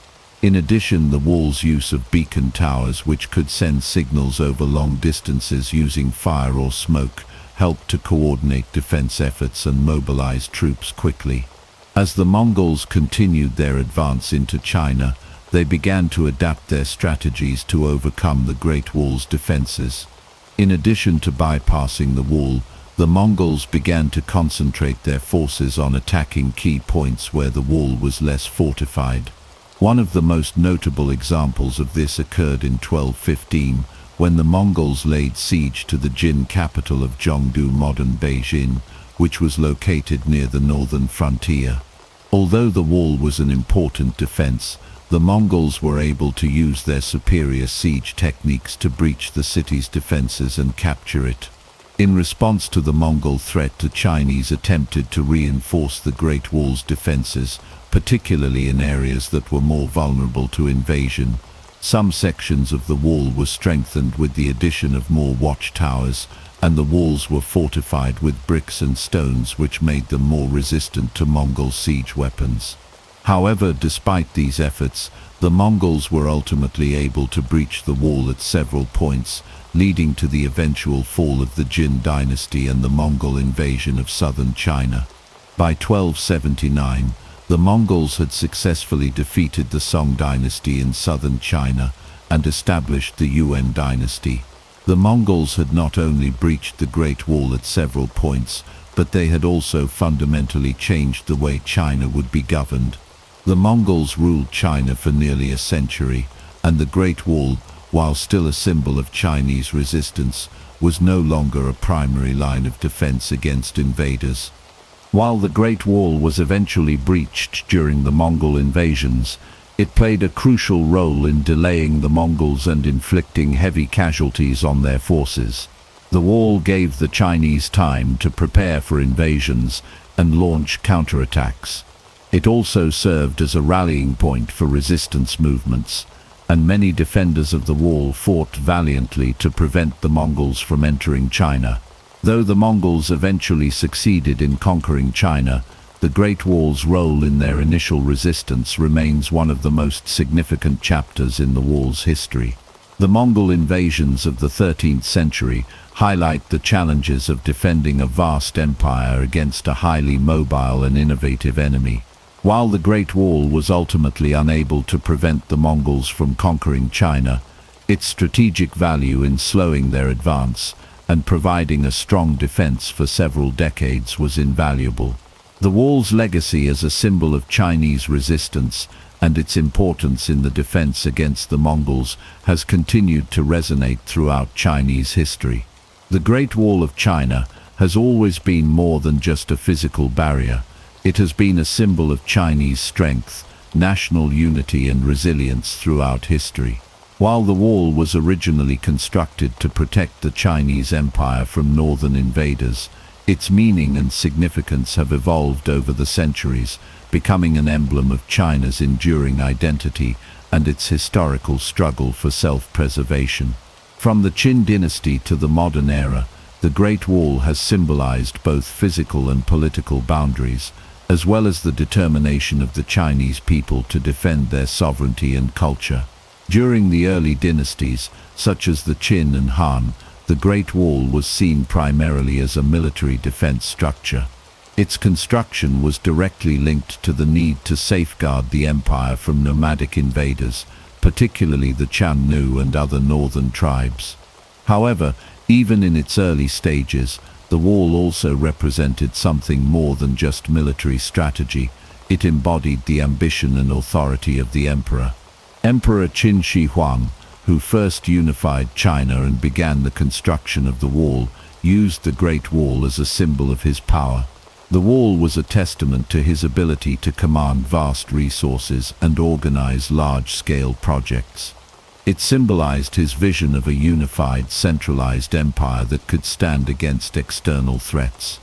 In addition, the wall's use of beacon towers, which could send signals over long distances using fire or smoke, helped to coordinate defense efforts and mobilize troops quickly. As the Mongols continued their advance into China, they began to adapt their strategies to overcome the Great Wall's defenses. In addition to bypassing the wall, the Mongols began to concentrate their forces on attacking key points where the wall was less fortified. One of the most notable examples of this occurred in 1215, when the Mongols laid siege to the Jin capital of Zhongdu, modern Beijing, which was located near the northern frontier. Although the wall was an important defense, the Mongols were able to use their superior siege techniques to breach the city's defenses and capture it. In response to the Mongol threat, the Chinese attempted to reinforce the Great Wall's defenses, particularly in areas that were more vulnerable to invasion. Some sections of the wall were strengthened with the addition of more watchtowers, and the walls were fortified with bricks and stones, which made them more resistant to Mongol siege weapons. However, despite these efforts, the Mongols were ultimately able to breach the wall at several points, leading to the eventual fall of the Jin dynasty and the Mongol invasion of southern China. By 1279, the Mongols had successfully defeated the Song dynasty in southern China and established the Yuan dynasty. The Mongols had not only breached the Great Wall at several points, but they had also fundamentally changed the way China would be governed. The Mongols ruled China for nearly a century, and the Great Wall, while still a symbol of Chinese resistance, was no longer a primary line of defense against invaders. While the Great Wall was eventually breached during the Mongol invasions, it played a crucial role in delaying the Mongols and inflicting heavy casualties on their forces. The wall gave the Chinese time to prepare for invasions and launch counterattacks. It also served as a rallying point for resistance movements, and many defenders of the wall fought valiantly to prevent the Mongols from entering China. Though the Mongols eventually succeeded in conquering China, the Great Wall's role in their initial resistance remains one of the most significant chapters in the wall's history. The Mongol invasions of the 13th century highlight the challenges of defending a vast empire against a highly mobile and innovative enemy. While the Great Wall was ultimately unable to prevent the Mongols from conquering China, its strategic value in slowing their advance and providing a strong defense for several decades was invaluable. The wall's legacy as a symbol of Chinese resistance and its importance in the defense against the Mongols has continued to resonate throughout Chinese history. The Great Wall of China has always been more than just a physical barrier. It has been a symbol of Chinese strength, national unity and resilience throughout history. While the wall was originally constructed to protect the Chinese Empire from northern invaders, its meaning and significance have evolved over the centuries, becoming an emblem of China's enduring identity and its historical struggle for self-preservation. From the Qin dynasty to the modern era, the Great Wall has symbolized both physical and political boundaries, as well as the determination of the Chinese people to defend their sovereignty and culture. During the early dynasties, such as the Qin and Han, the Great Wall was seen primarily as a military defense structure. Its construction was directly linked to the need to safeguard the empire from nomadic invaders, particularly the Chan Nu and other northern tribes. However, even in its early stages, the wall also represented something more than just military strategy. It embodied the ambition and authority of the emperor. Emperor Qin Shi Huang, who first unified China and began the construction of the wall, used the Great Wall as a symbol of his power. The wall was a testament to his ability to command vast resources and organize large-scale projects. It symbolized his vision of a unified, centralized empire that could stand against external threats.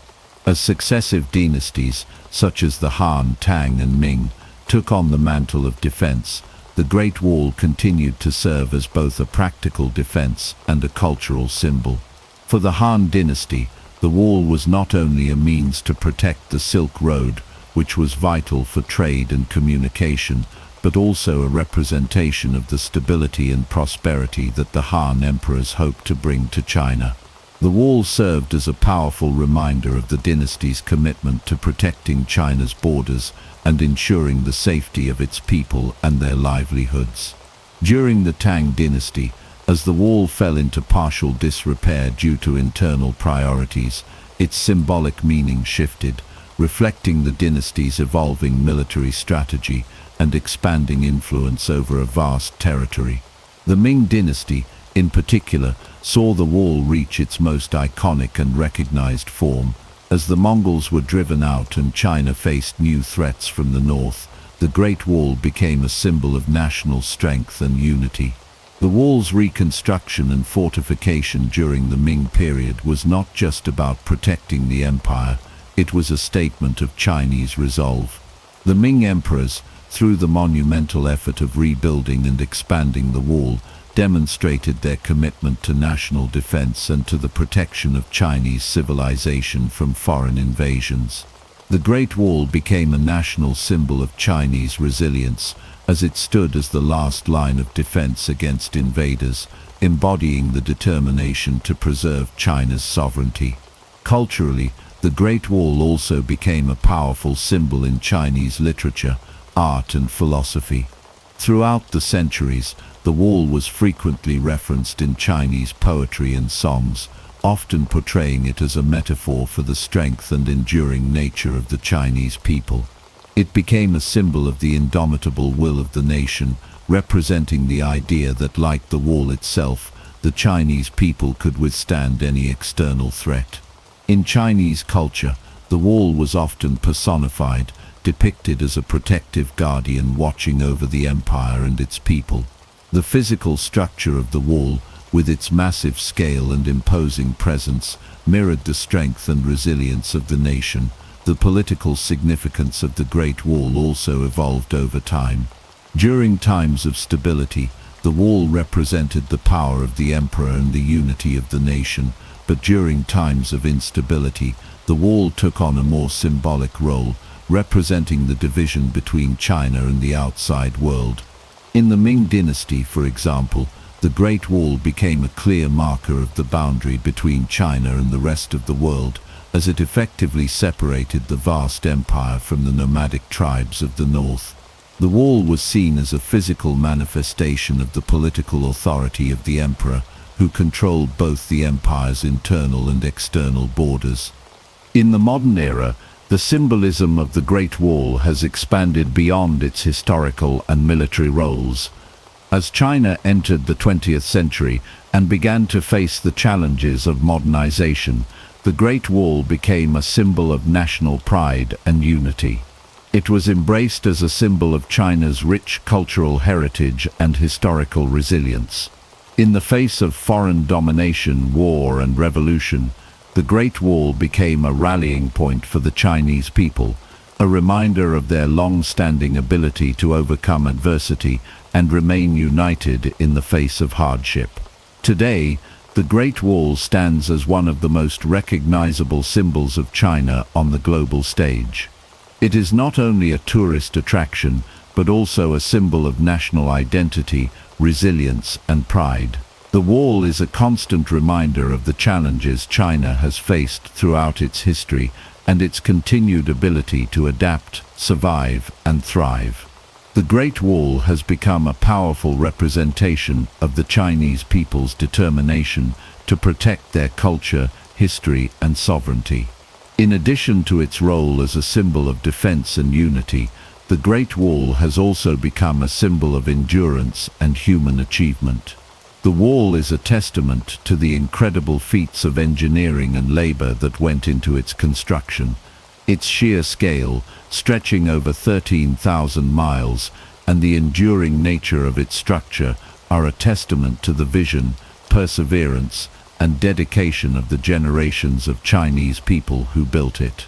As successive dynasties, such as the Han, Tang, and Ming, took on the mantle of defense, the Great Wall continued to serve as both a practical defense and a cultural symbol. For the Han dynasty, the wall was not only a means to protect the Silk Road, which was vital for trade and communication, but also a representation of the stability and prosperity that the Han emperors hoped to bring to China. The wall served as a powerful reminder of the dynasty's commitment to protecting China's borders and ensuring the safety of its people and their livelihoods. During the Tang dynasty, as the wall fell into partial disrepair due to internal priorities, its symbolic meaning shifted, reflecting the dynasty's evolving military strategy and expanding influence over a vast territory. The Ming dynasty, in particular, saw the wall reach its most iconic and recognized form. As the Mongols were driven out and China faced new threats from the north, the Great Wall became a symbol of national strength and unity. The wall's reconstruction and fortification during the Ming period was not just about protecting the empire, it was a statement of Chinese resolve. The Ming emperors, through the monumental effort of rebuilding and expanding the wall, demonstrated their commitment to national defense and to the protection of Chinese civilization from foreign invasions. The Great Wall became a national symbol of Chinese resilience, as it stood as the last line of defense against invaders, embodying the determination to preserve China's sovereignty. Culturally, the Great Wall also became a powerful symbol in Chinese literature, art, and philosophy. Throughout the centuries, the wall was frequently referenced in Chinese poetry and songs, often portraying it as a metaphor for the strength and enduring nature of the Chinese people. It became a symbol of the indomitable will of the nation, representing the idea that, like the wall itself, the Chinese people could withstand any external threat. In Chinese culture, the wall was often personified, depicted as a protective guardian watching over the empire and its people. The physical structure of the wall, with its massive scale and imposing presence, mirrored the strength and resilience of the nation. The political significance of the Great Wall also evolved over time. During times of stability, the wall represented the power of the emperor and the unity of the nation, but during times of instability, the wall took on a more symbolic role, representing the division between China and the outside world. In the Ming dynasty, for example, the Great Wall became a clear marker of the boundary between China and the rest of the world, as it effectively separated the vast empire from the nomadic tribes of the north. The wall was seen as a physical manifestation of the political authority of the emperor, who controlled both the empire's internal and external borders. In the modern era, the symbolism of the Great Wall has expanded beyond its historical and military roles. As China entered the 20th century and began to face the challenges of modernization, the Great Wall became a symbol of national pride and unity. It was embraced as a symbol of China's rich cultural heritage and historical resilience. In the face of foreign domination, war, and revolution, the Great Wall became a rallying point for the Chinese people, a reminder of their long-standing ability to overcome adversity and remain united in the face of hardship. Today, the Great Wall stands as one of the most recognizable symbols of China on the global stage. It is not only a tourist attraction, but also a symbol of national identity, resilience, and pride. The wall is a constant reminder of the challenges China has faced throughout its history and its continued ability to adapt, survive, and thrive. The Great Wall has become a powerful representation of the Chinese people's determination to protect their culture, history, and sovereignty. In addition to its role as a symbol of defense and unity, the Great Wall has also become a symbol of endurance and human achievement. The wall is a testament to the incredible feats of engineering and labor that went into its construction. Its sheer scale, stretching over 13,000 miles, and the enduring nature of its structure are a testament to the vision, perseverance, and dedication of the generations of Chinese people who built it.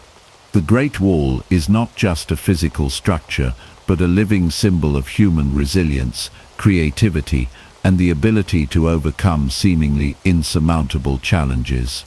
The Great Wall is not just a physical structure, but a living symbol of human resilience, creativity, and the ability to overcome seemingly insurmountable challenges.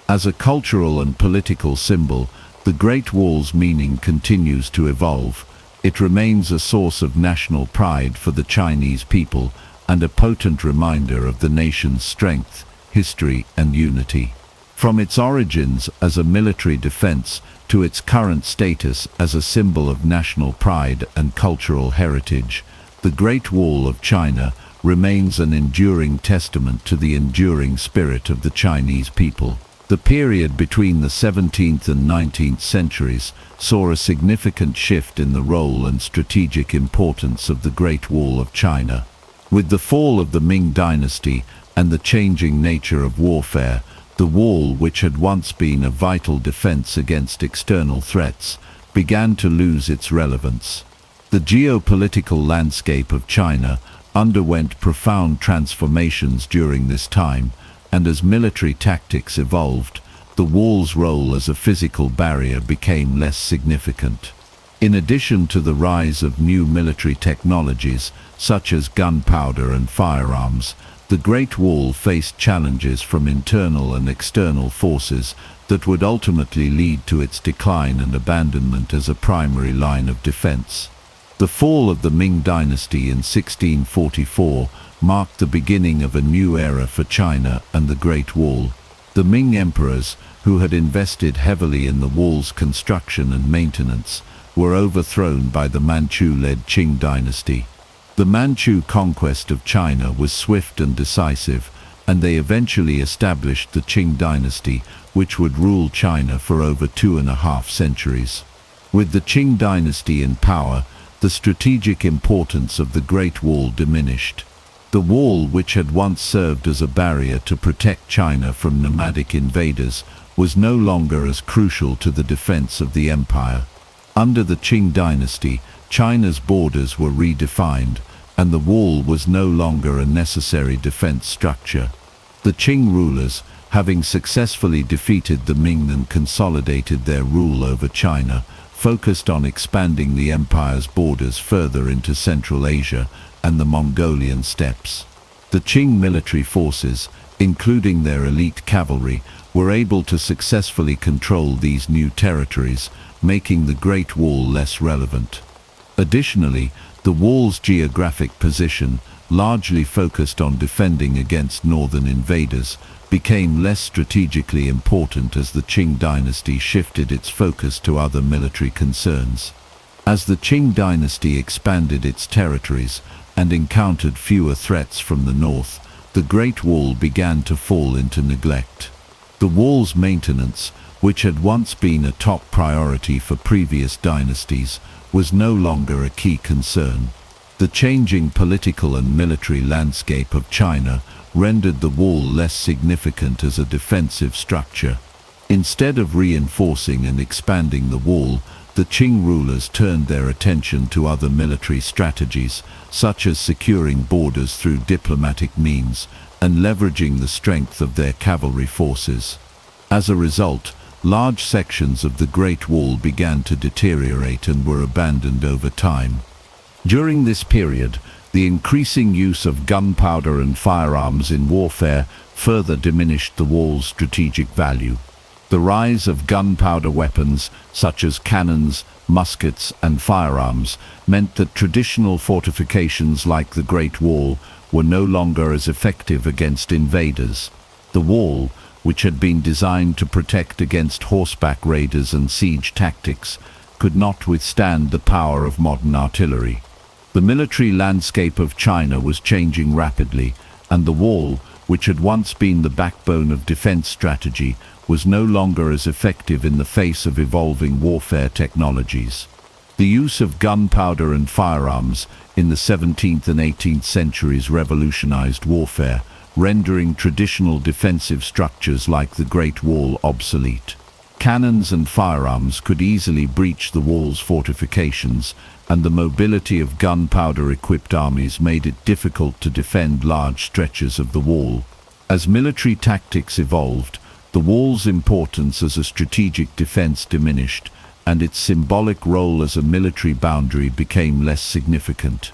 As a cultural and political symbol, the Great Wall's meaning continues to evolve. It remains a source of national pride for the Chinese people and a potent reminder of the nation's strength, history, and unity. From its origins as a military defense to its current status as a symbol of national pride and cultural heritage, the Great Wall of China remains an enduring testament to the enduring spirit of the Chinese people. The period between the 17th and 19th centuries saw a significant shift in the role and strategic importance of the Great Wall of China. With the fall of the Ming dynasty and the changing nature of warfare, the wall, which had once been a vital defense against external threats, began to lose its relevance. The geopolitical landscape of China underwent profound transformations during this time, and as military tactics evolved, the wall's role as a physical barrier became less significant. In addition to the rise of new military technologies, such as gunpowder and firearms, the Great Wall faced challenges from internal and external forces that would ultimately lead to its decline and abandonment as a primary line of defense. The fall of the Ming dynasty in 1644 marked the beginning of a new era for China and the Great Wall. The Ming emperors, who had invested heavily in the wall's construction and maintenance, were overthrown by the Manchu-led Qing dynasty. The Manchu conquest of China was swift and decisive, and they eventually established the Qing dynasty, which would rule China for over 2.5 centuries. With the Qing dynasty in power, the strategic importance of the Great Wall diminished. The wall, which had once served as a barrier to protect China from nomadic invaders, was no longer as crucial to the defense of the empire. Under the Qing dynasty, China's borders were redefined, and the wall was no longer a necessary defense structure. The Qing rulers, having successfully defeated the Ming and consolidated their rule over China, focused on expanding the empire's borders further into Central Asia and the Mongolian steppes. The Qing military forces, including their elite cavalry, were able to successfully control these new territories, making the Great Wall less relevant. Additionally, the wall's geographic position, largely focused on defending against northern invaders, became less strategically important as the Qing dynasty shifted its focus to other military concerns. As the Qing dynasty expanded its territories and encountered fewer threats from the north, the Great Wall began to fall into neglect. The wall's maintenance, which had once been a top priority for previous dynasties, was no longer a key concern. The changing political and military landscape of China rendered the wall less significant as a defensive structure. Instead of reinforcing and expanding the wall, the Qing rulers turned their attention to other military strategies, such as securing borders through diplomatic means and leveraging the strength of their cavalry forces. As a result, large sections of the Great Wall began to deteriorate and were abandoned over time. During this period, the increasing use of gunpowder and firearms in warfare further diminished the wall's strategic value. The rise of gunpowder weapons, such as cannons, muskets, and firearms, meant that traditional fortifications like the Great Wall were no longer as effective against invaders. The wall, which had been designed to protect against horseback raiders and siege tactics, could not withstand the power of modern artillery. The military landscape of China was changing rapidly, and the wall, which had once been the backbone of defense strategy, was no longer as effective in the face of evolving warfare technologies. The use of gunpowder and firearms in the 17th and 18th centuries revolutionized warfare, rendering traditional defensive structures like the Great Wall obsolete. Cannons and firearms could easily breach the wall's fortifications, and the mobility of gunpowder-equipped armies made it difficult to defend large stretches of the wall. As military tactics evolved, the wall's importance as a strategic defense diminished, and its symbolic role as a military boundary became less significant.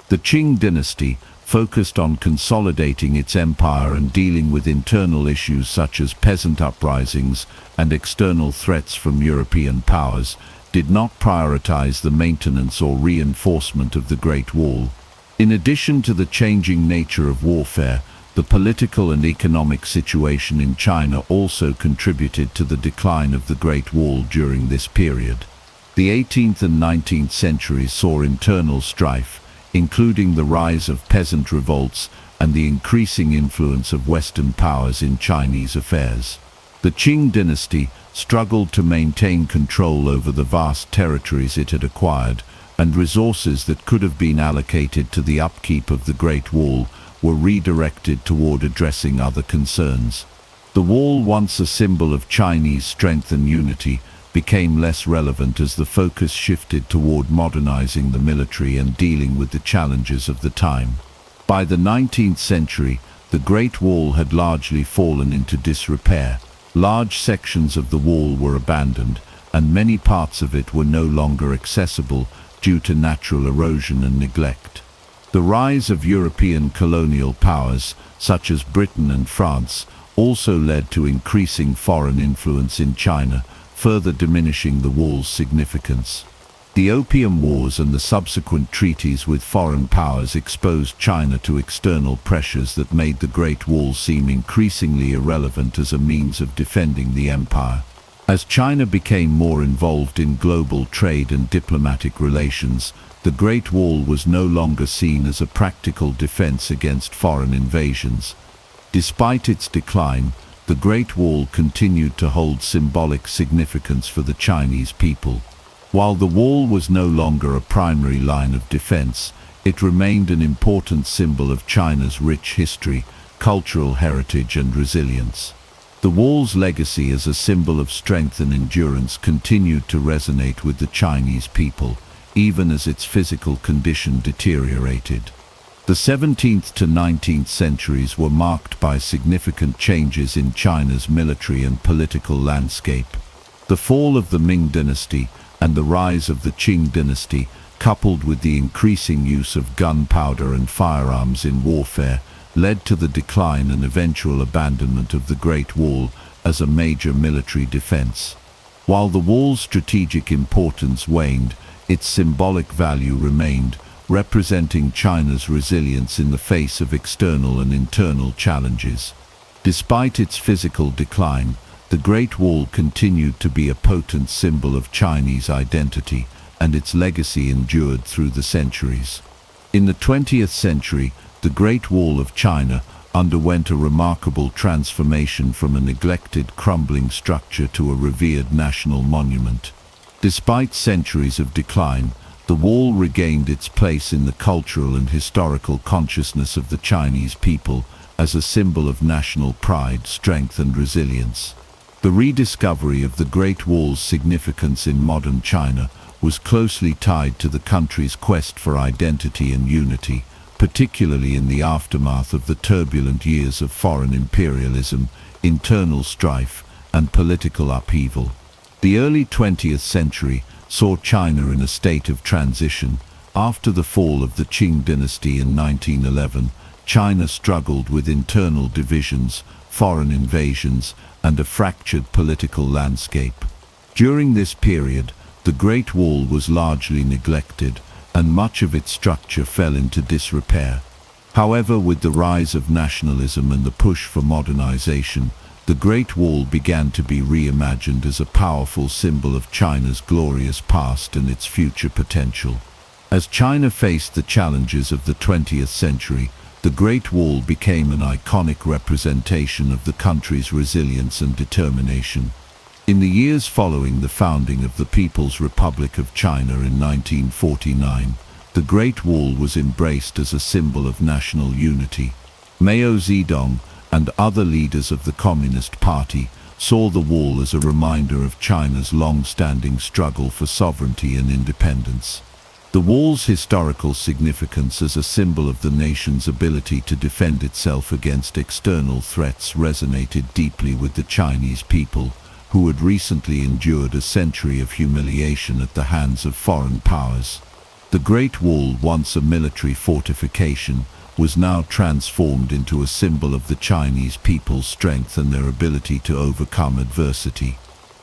The Qing dynasty focused on consolidating its empire and dealing with internal issues such as peasant uprisings and external threats from European powers, did not prioritize the maintenance or reinforcement of the Great Wall. In addition to the changing nature of warfare, the political and economic situation in China also contributed to the decline of the Great Wall during this period. The 18th and 19th centuries saw internal strife, including the rise of peasant revolts and the increasing influence of Western powers in Chinese affairs. The Qing dynasty struggled to maintain control over the vast territories it had acquired, and resources that could have been allocated to the upkeep of the Great Wall were redirected toward addressing other concerns. The wall, once a symbol of Chinese strength and unity, became less relevant as the focus shifted toward modernizing the military and dealing with the challenges of the time. By the 19th century, the Great Wall had largely fallen into disrepair. Large sections of the wall were abandoned, and many parts of it were no longer accessible due to natural erosion and neglect. The rise of European colonial powers, such as Britain and France, also led to increasing foreign influence in China, further diminishing the wall's significance. The Opium Wars and the subsequent treaties with foreign powers exposed China to external pressures that made the Great Wall seem increasingly irrelevant as a means of defending the empire. As China became more involved in global trade and diplomatic relations, the Great Wall was no longer seen as a practical defense against foreign invasions. Despite its decline, the Great Wall continued to hold symbolic significance for the Chinese people. While the wall was no longer a primary line of defense, it remained an important symbol of China's rich history, cultural heritage, and resilience. The wall's legacy as a symbol of strength and endurance continued to resonate with the Chinese people, even as its physical condition deteriorated. The 17th to 19th centuries were marked by significant changes in China's military and political landscape. The fall of the Ming dynasty and the rise of the Qing dynasty, coupled with the increasing use of gunpowder and firearms in warfare, led to the decline and eventual abandonment of the Great Wall as a major military defense. While the wall's strategic importance waned, its symbolic value remained, representing China's resilience in the face of external and internal challenges. Despite its physical decline, the Great Wall continued to be a potent symbol of Chinese identity, and its legacy endured through the centuries. In the 20th century, the Great Wall of China underwent a remarkable transformation from a neglected, crumbling structure to a revered national monument. Despite centuries of decline, the wall regained its place in the cultural and historical consciousness of the Chinese people as a symbol of national pride, strength, and resilience. The rediscovery of the Great Wall's significance in modern China was closely tied to the country's quest for identity and unity, particularly in the aftermath of the turbulent years of foreign imperialism, internal strife, and political upheaval. The early 20th century saw China in a state of transition. After the fall of the Qing dynasty in 1911, China struggled with internal divisions, foreign invasions, and a fractured political landscape. During this period, the Great Wall was largely neglected, and much of its structure fell into disrepair. However, with the rise of nationalism and the push for modernization, the Great Wall began to be reimagined as a powerful symbol of China's glorious past and its future potential. As China faced the challenges of the 20th century, the Great Wall became an iconic representation of the country's resilience and determination. In the years following the founding of the People's Republic of China in 1949, the Great Wall was embraced as a symbol of national unity. Mao Zedong and other leaders of the Communist Party saw the wall as a reminder of China's long-standing struggle for sovereignty and independence. The wall's historical significance as a symbol of the nation's ability to defend itself against external threats resonated deeply with the Chinese people, who had recently endured a century of humiliation at the hands of foreign powers. The Great Wall, once a military fortification, was now transformed into a symbol of the Chinese people's strength and their ability to overcome adversity.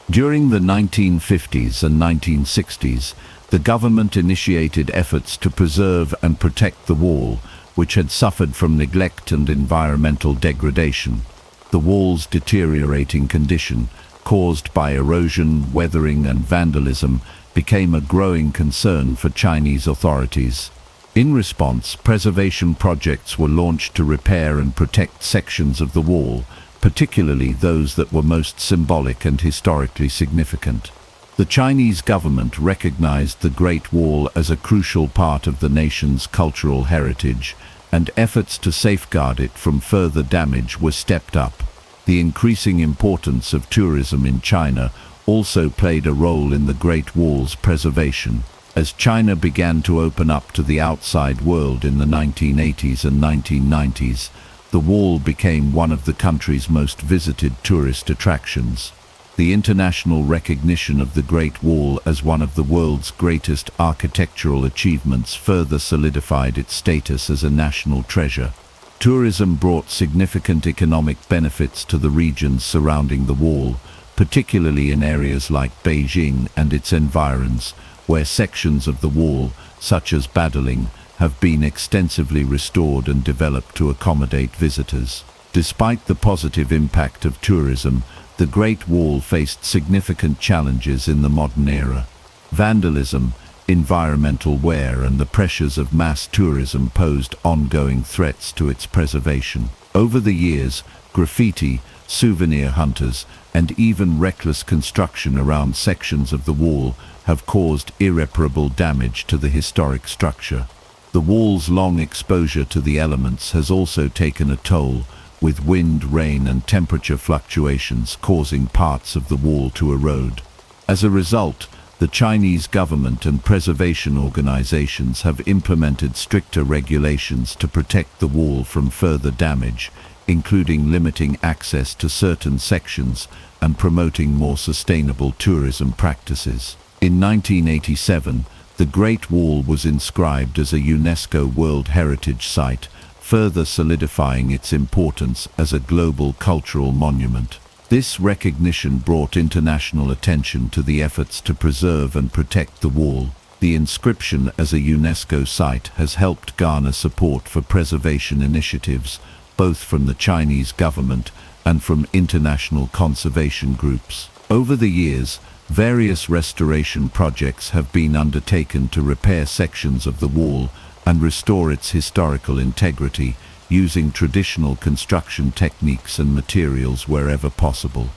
During the 1950s and 1960s, the government initiated efforts to preserve and protect the wall, which had suffered from neglect and environmental degradation. The wall's deteriorating condition, caused by erosion, weathering, and vandalism, became a growing concern for Chinese authorities. In response, preservation projects were launched to repair and protect sections of the wall, particularly those that were most symbolic and historically significant. The Chinese government recognized the Great Wall as a crucial part of the nation's cultural heritage, and efforts to safeguard it from further damage were stepped up. The increasing importance of tourism in China also played a role in the Great Wall's preservation. As China began to open up to the outside world in the 1980s and 1990s, the wall became one of the country's most visited tourist attractions. The international recognition of the Great Wall as one of the world's greatest architectural achievements further solidified its status as a national treasure. Tourism brought significant economic benefits to the regions surrounding the wall, particularly in areas like Beijing and its environs, where sections of the wall, such as Badaling, have been extensively restored and developed to accommodate visitors. Despite the positive impact of tourism, the Great Wall faced significant challenges in the modern era. Vandalism, environmental wear, and the pressures of mass tourism posed ongoing threats to its preservation. Over the years, graffiti, souvenir hunters, and even reckless construction around sections of the wall have caused irreparable damage to the historic structure. The wall's long exposure to the elements has also taken a toll, with wind, rain, and temperature fluctuations causing parts of the wall to erode. As a result, the Chinese government and preservation organizations have implemented stricter regulations to protect the wall from further damage, including limiting access to certain sections and promoting more sustainable tourism practices. In 1987, the Great Wall was inscribed as a UNESCO World Heritage Site, further solidifying its importance as a global cultural monument. This recognition brought international attention to the efforts to preserve and protect the wall. The inscription as a UNESCO site has helped garner support for preservation initiatives, both from the Chinese government and from international conservation groups. Over the years, various restoration projects have been undertaken to repair sections of the wall and restore its historical integrity, using traditional construction techniques and materials wherever possible.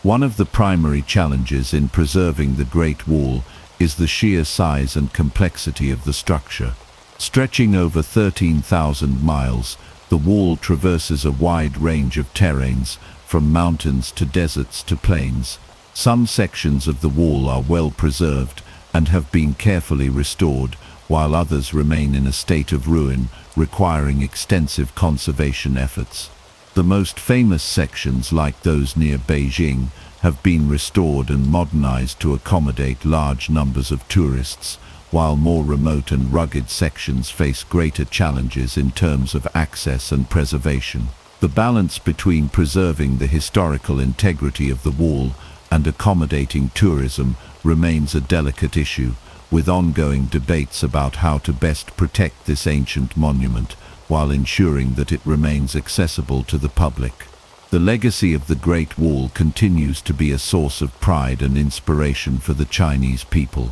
One of the primary challenges in preserving the Great Wall is the sheer size and complexity of the structure. Stretching over 13,000 miles, the wall traverses a wide range of terrains, from mountains to deserts to plains. Some sections of the wall are well preserved and have been carefully restored, while others remain in a state of ruin, requiring extensive conservation efforts. The most famous sections, like those near Beijing, have been restored and modernized to accommodate large numbers of tourists, while more remote and rugged sections face greater challenges in terms of access and preservation. The balance between preserving the historical integrity of the wall and accommodating tourism remains a delicate issue, with ongoing debates about how to best protect this ancient monument while ensuring that it remains accessible to the public. The legacy of the Great Wall continues to be a source of pride and inspiration for the Chinese people.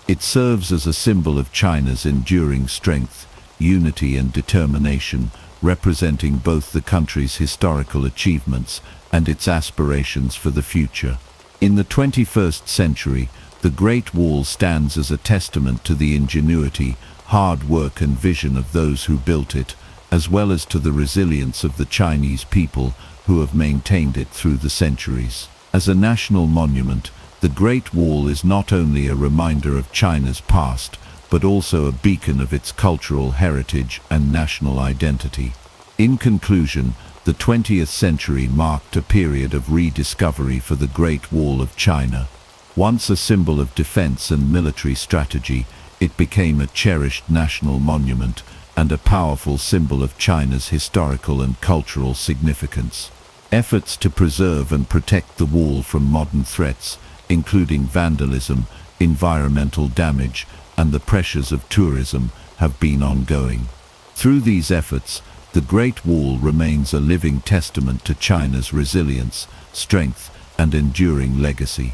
It serves as a symbol of China's enduring strength, unity and determination, representing both the country's historical achievements and its aspirations for the future. In the 21st century, the Great Wall stands as a testament to the ingenuity, hard work and vision of those who built it, as well as to the resilience of the Chinese people who have maintained it through the centuries. As a national monument, the Great Wall is not only a reminder of China's past, but also a beacon of its cultural heritage and national identity. In conclusion, the 20th century marked a period of rediscovery for the Great Wall of China. Once a symbol of defense and military strategy, it became a cherished national monument and a powerful symbol of China's historical and cultural significance. Efforts to preserve and protect the wall from modern threats, including vandalism, environmental damage, and the pressures of tourism, have been ongoing. Through these efforts, the Great Wall remains a living testament to China's resilience, strength, and enduring legacy.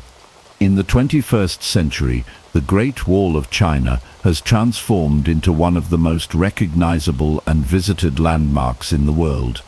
In the 21st century, the Great Wall of China has transformed into one of the most recognizable and visited landmarks in the world.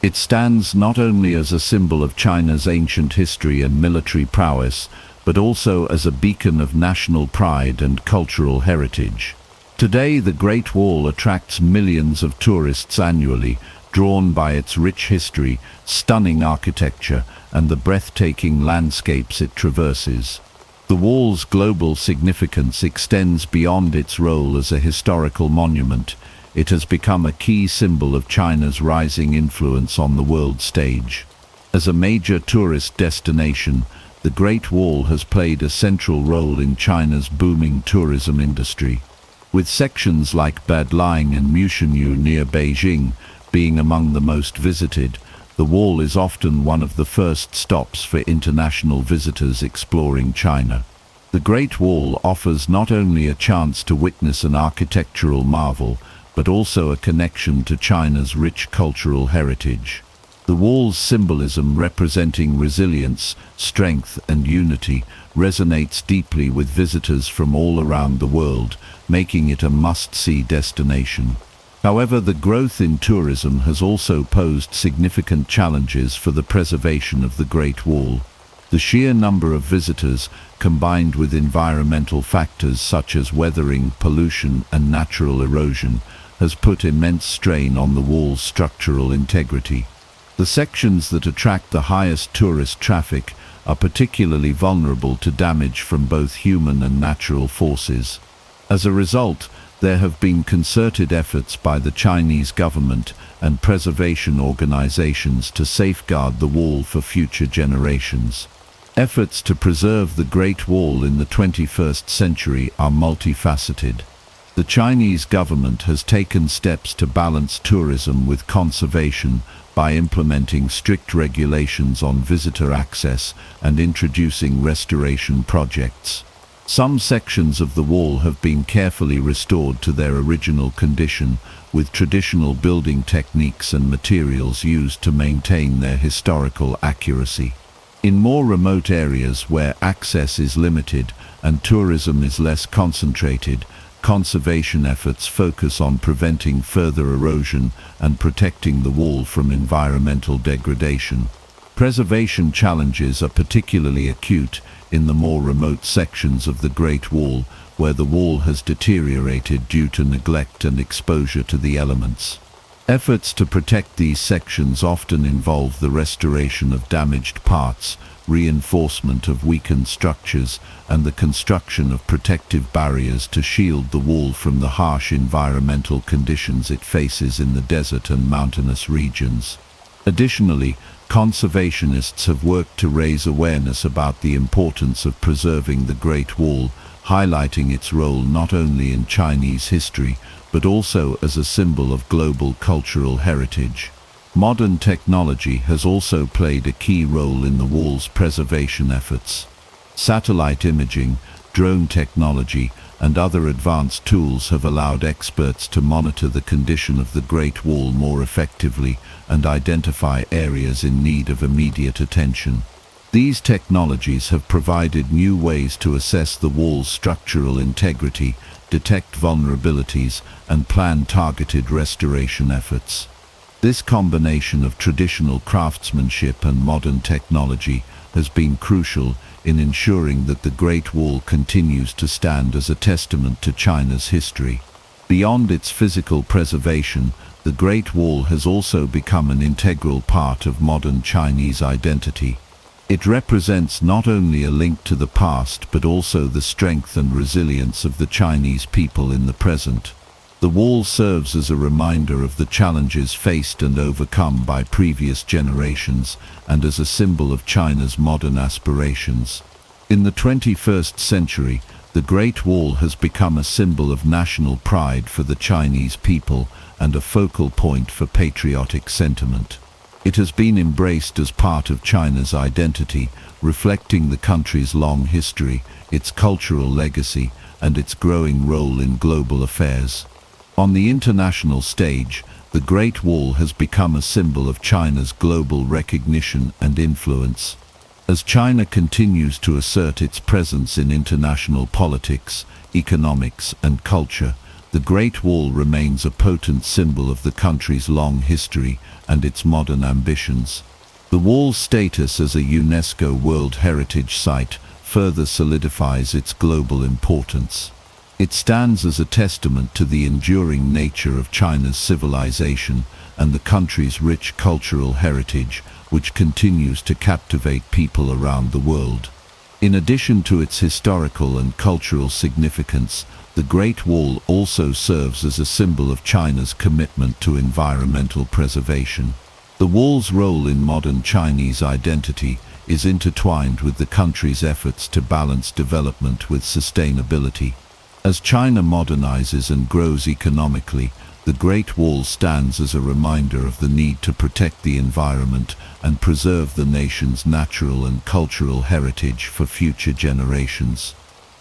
It stands not only as a symbol of China's ancient history and military prowess, but also as a beacon of national pride and cultural heritage. Today, the Great Wall attracts millions of tourists annually, drawn by its rich history, stunning architecture, and the breathtaking landscapes it traverses. The wall's global significance extends beyond its role as a historical monument. It has become a key symbol of China's rising influence on the world stage. As a major tourist destination, the Great Wall has played a central role in China's booming tourism industry. With sections like Badlang and Mushinyu near Beijing being among the most visited, the wall is often one of the first stops for international visitors exploring China. The Great Wall offers not only a chance to witness an architectural marvel, but also a connection to China's rich cultural heritage. The wall's symbolism, representing resilience, strength, and unity, resonates deeply with visitors from all around the world, making it a must-see destination. However, the growth in tourism has also posed significant challenges for the preservation of the Great Wall. The sheer number of visitors, combined with environmental factors such as weathering, pollution, and natural erosion, has put immense strain on the wall's structural integrity. The sections that attract the highest tourist traffic are particularly vulnerable to damage from both human and natural forces. As a result, there have been concerted efforts by the Chinese government and preservation organizations to safeguard the wall for future generations. Efforts to preserve the Great Wall in the 21st century are multifaceted. The Chinese government has taken steps to balance tourism with conservation by implementing strict regulations on visitor access and introducing restoration projects. Some sections of the wall have been carefully restored to their original condition, with traditional building techniques and materials used to maintain their historical accuracy. In more remote areas where access is limited and tourism is less concentrated, conservation efforts focus on preventing further erosion and protecting the wall from environmental degradation. Preservation challenges are particularly acute in the more remote sections of the Great Wall, where the wall has deteriorated due to neglect and exposure to the elements. Efforts to protect these sections often involve the restoration of damaged parts, reinforcement of weakened structures, and the construction of protective barriers to shield the wall from the harsh environmental conditions it faces in the desert and mountainous regions. Additionally, conservationists have worked to raise awareness about the importance of preserving the Great Wall, highlighting its role not only in Chinese history, but also as a symbol of global cultural heritage. Modern technology has also played a key role in the wall's preservation efforts. Satellite imaging, drone technology, and other advanced tools have allowed experts to monitor the condition of the Great Wall more effectively and identify areas in need of immediate attention. These technologies have provided new ways to assess the wall's structural integrity, detect vulnerabilities, and plan targeted restoration efforts. This combination of traditional craftsmanship and modern technology has been crucial in ensuring that the Great Wall continues to stand as a testament to China's history. Beyond its physical preservation, the Great Wall has also become an integral part of modern Chinese identity. It represents not only a link to the past but also the strength and resilience of the Chinese people in the present. The wall serves as a reminder of the challenges faced and overcome by previous generations and as a symbol of China's modern aspirations. In the 21st century, the Great Wall has become a symbol of national pride for the Chinese people and a focal point for patriotic sentiment. It has been embraced as part of China's identity, reflecting the country's long history, its cultural legacy, and its growing role in global affairs. On the international stage, the Great Wall has become a symbol of China's global recognition and influence. As China continues to assert its presence in international politics, economics, and culture, the Great Wall remains a potent symbol of the country's long history and its modern ambitions. The wall's status as a UNESCO World Heritage Site further solidifies its global importance. It stands as a testament to the enduring nature of China's civilization and the country's rich cultural heritage, which continues to captivate people around the world. In addition to its historical and cultural significance, the Great Wall also serves as a symbol of China's commitment to environmental preservation. The wall's role in modern Chinese identity is intertwined with the country's efforts to balance development with sustainability. As China modernizes and grows economically, the Great Wall stands as a reminder of the need to protect the environment and preserve the nation's natural and cultural heritage for future generations.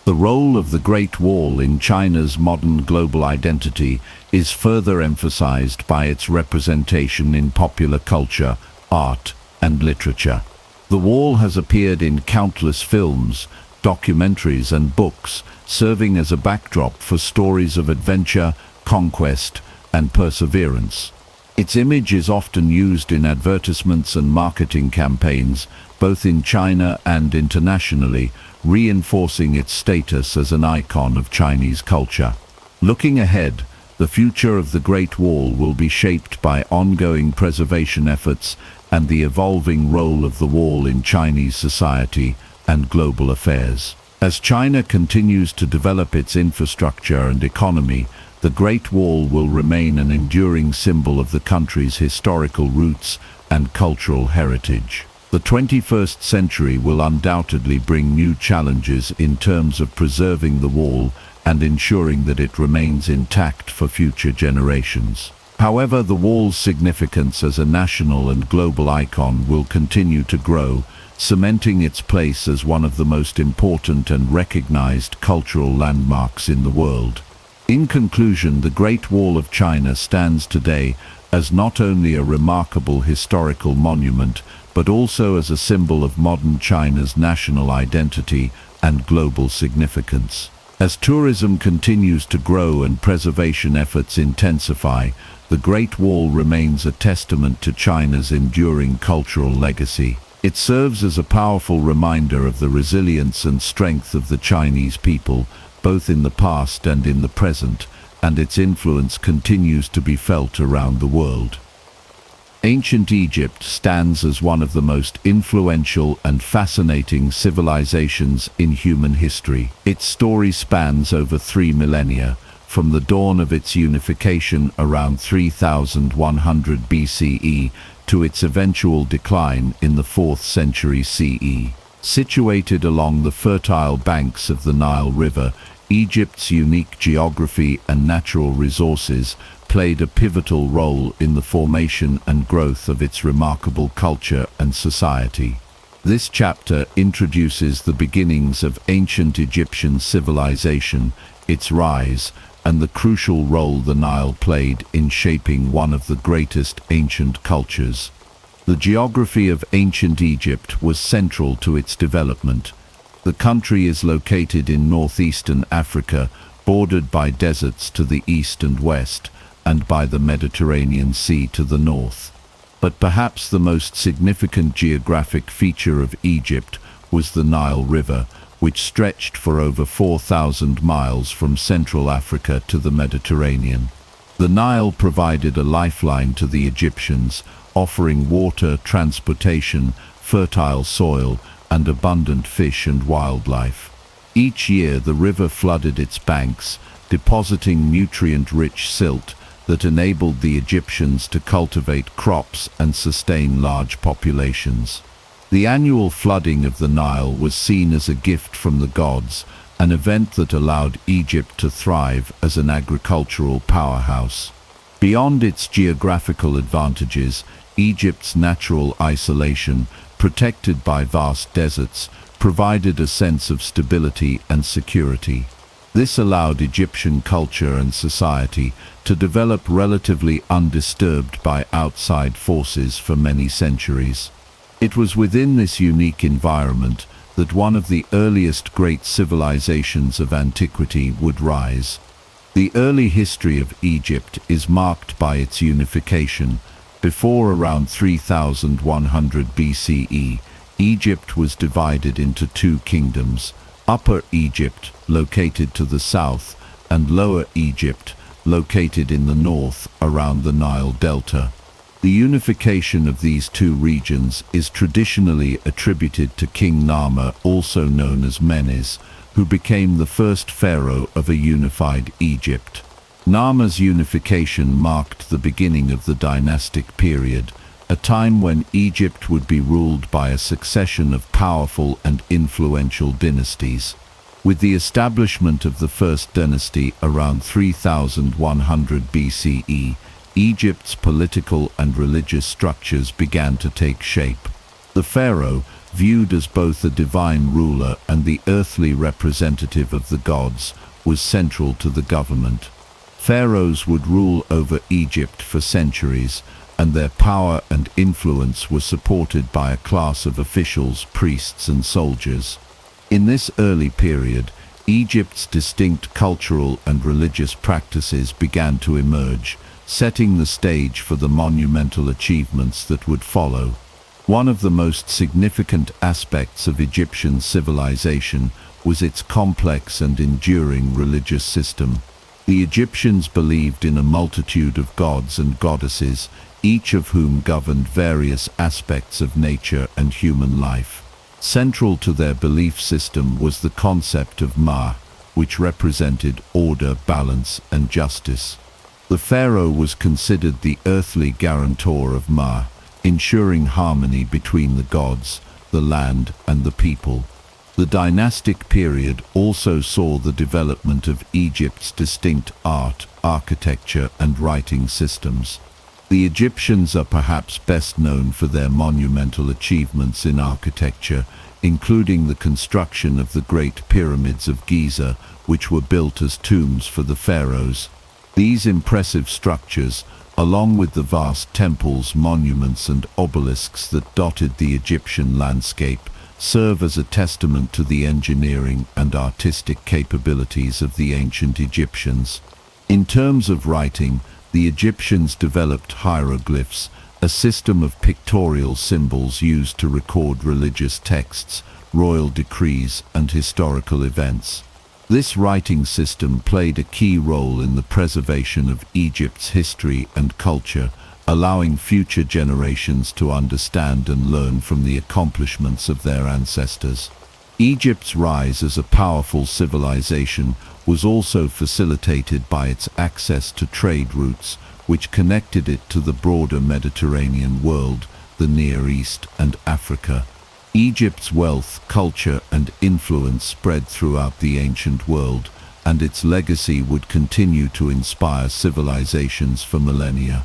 The role of the Great Wall in China's modern global identity is further emphasized by its representation in popular culture, art, and literature. The wall has appeared in countless films, documentaries, and books, serving as a backdrop for stories of adventure, conquest, and perseverance. Its image is often used in advertisements and marketing campaigns, both in China and internationally, reinforcing its status as an icon of Chinese culture. Looking ahead, the future of the Great Wall will be shaped by ongoing preservation efforts and the evolving role of the wall in Chinese society and global affairs. As China continues to develop its infrastructure and economy, the Great Wall will remain an enduring symbol of the country's historical roots and cultural heritage. The 21st century will undoubtedly bring new challenges in terms of preserving the wall and ensuring that it remains intact for future generations. However, the wall's significance as a national and global icon will continue to grow, cementing its place as one of the most important and recognized cultural landmarks in the world. In conclusion, the Great Wall of China stands today as not only a remarkable historical monument, but also as a symbol of modern China's national identity and global significance. As tourism continues to grow and preservation efforts intensify, the Great Wall remains a testament to China's enduring cultural legacy. It serves as a powerful reminder of the resilience and strength of the Chinese people, both in the past and in the present, and its influence continues to be felt around the world. Ancient Egypt stands as one of the most influential and fascinating civilizations in human history. Its story spans over 3 millennia, from the dawn of its unification around 3100 BCE to its eventual decline in the 4th century CE. Situated along the fertile banks of the Nile River, Egypt's unique geography and natural resources played a pivotal role in the formation and growth of its remarkable culture and society. This chapter introduces the beginnings of ancient Egyptian civilization, its rise, and the crucial role the Nile played in shaping one of the greatest ancient cultures. The geography of ancient Egypt was central to its development. The country is located in northeastern Africa, bordered by deserts to the east and west, and by the Mediterranean Sea to the north. But perhaps the most significant geographic feature of Egypt was the Nile River, which stretched for over 4,000 miles from Central Africa to the Mediterranean. The Nile provided a lifeline to the Egyptians, offering water, transportation, fertile soil, and abundant fish and wildlife. Each year the river flooded its banks, depositing nutrient-rich silt that enabled the Egyptians to cultivate crops and sustain large populations. The annual flooding of the Nile was seen as a gift from the gods, an event that allowed Egypt to thrive as an agricultural powerhouse. Beyond its geographical advantages, Egypt's natural isolation, protected by vast deserts, provided a sense of stability and security. This allowed Egyptian culture and society to develop relatively undisturbed by outside forces for many centuries. It was within this unique environment that one of the earliest great civilizations of antiquity would rise. The early history of Egypt is marked by its unification. Before around 3100 BCE, Egypt was divided into two kingdoms: Upper Egypt, located to the south, and Lower Egypt, located in the north around the Nile Delta. The unification of these two regions is traditionally attributed to King Narmer, also known as Menes, who became the first pharaoh of a unified Egypt. Narmer's unification marked the beginning of the dynastic period, a time when Egypt would be ruled by a succession of powerful and influential dynasties. With the establishment of the first dynasty around 3100 BCE, Egypt's political and religious structures began to take shape. The pharaoh, viewed as both a divine ruler and the earthly representative of the gods, was central to the government. Pharaohs would rule over Egypt for centuries, and their power and influence were supported by a class of officials, priests, and soldiers. In this early period, Egypt's distinct cultural and religious practices began to emerge, setting the stage for the monumental achievements that would follow. One of the most significant aspects of Egyptian civilization was its complex and enduring religious system. The Egyptians believed in a multitude of gods and goddesses, each of whom governed various aspects of nature and human life. Central to their belief system was the concept of Ma, which represented order, balance, and justice. The pharaoh was considered the earthly guarantor of Ma, ensuring harmony between the gods, the land, and the people. The dynastic period also saw the development of Egypt's distinct art, architecture, and writing systems. The Egyptians are perhaps best known for their monumental achievements in architecture, including the construction of the Great Pyramids of Giza, which were built as tombs for the pharaohs. These impressive structures, along with the vast temples, monuments, and obelisks that dotted the Egyptian landscape, serve as a testament to the engineering and artistic capabilities of the ancient Egyptians. In terms of writing, the Egyptians developed hieroglyphs, a system of pictorial symbols used to record religious texts, royal decrees, and historical events. This writing system played a key role in the preservation of Egypt's history and culture, allowing future generations to understand and learn from the accomplishments of their ancestors. Egypt's rise as a powerful civilization was also facilitated by its access to trade routes, which connected it to the broader Mediterranean world, the Near East, and Africa. Egypt's wealth, culture, and influence spread throughout the ancient world, and its legacy would continue to inspire civilizations for millennia.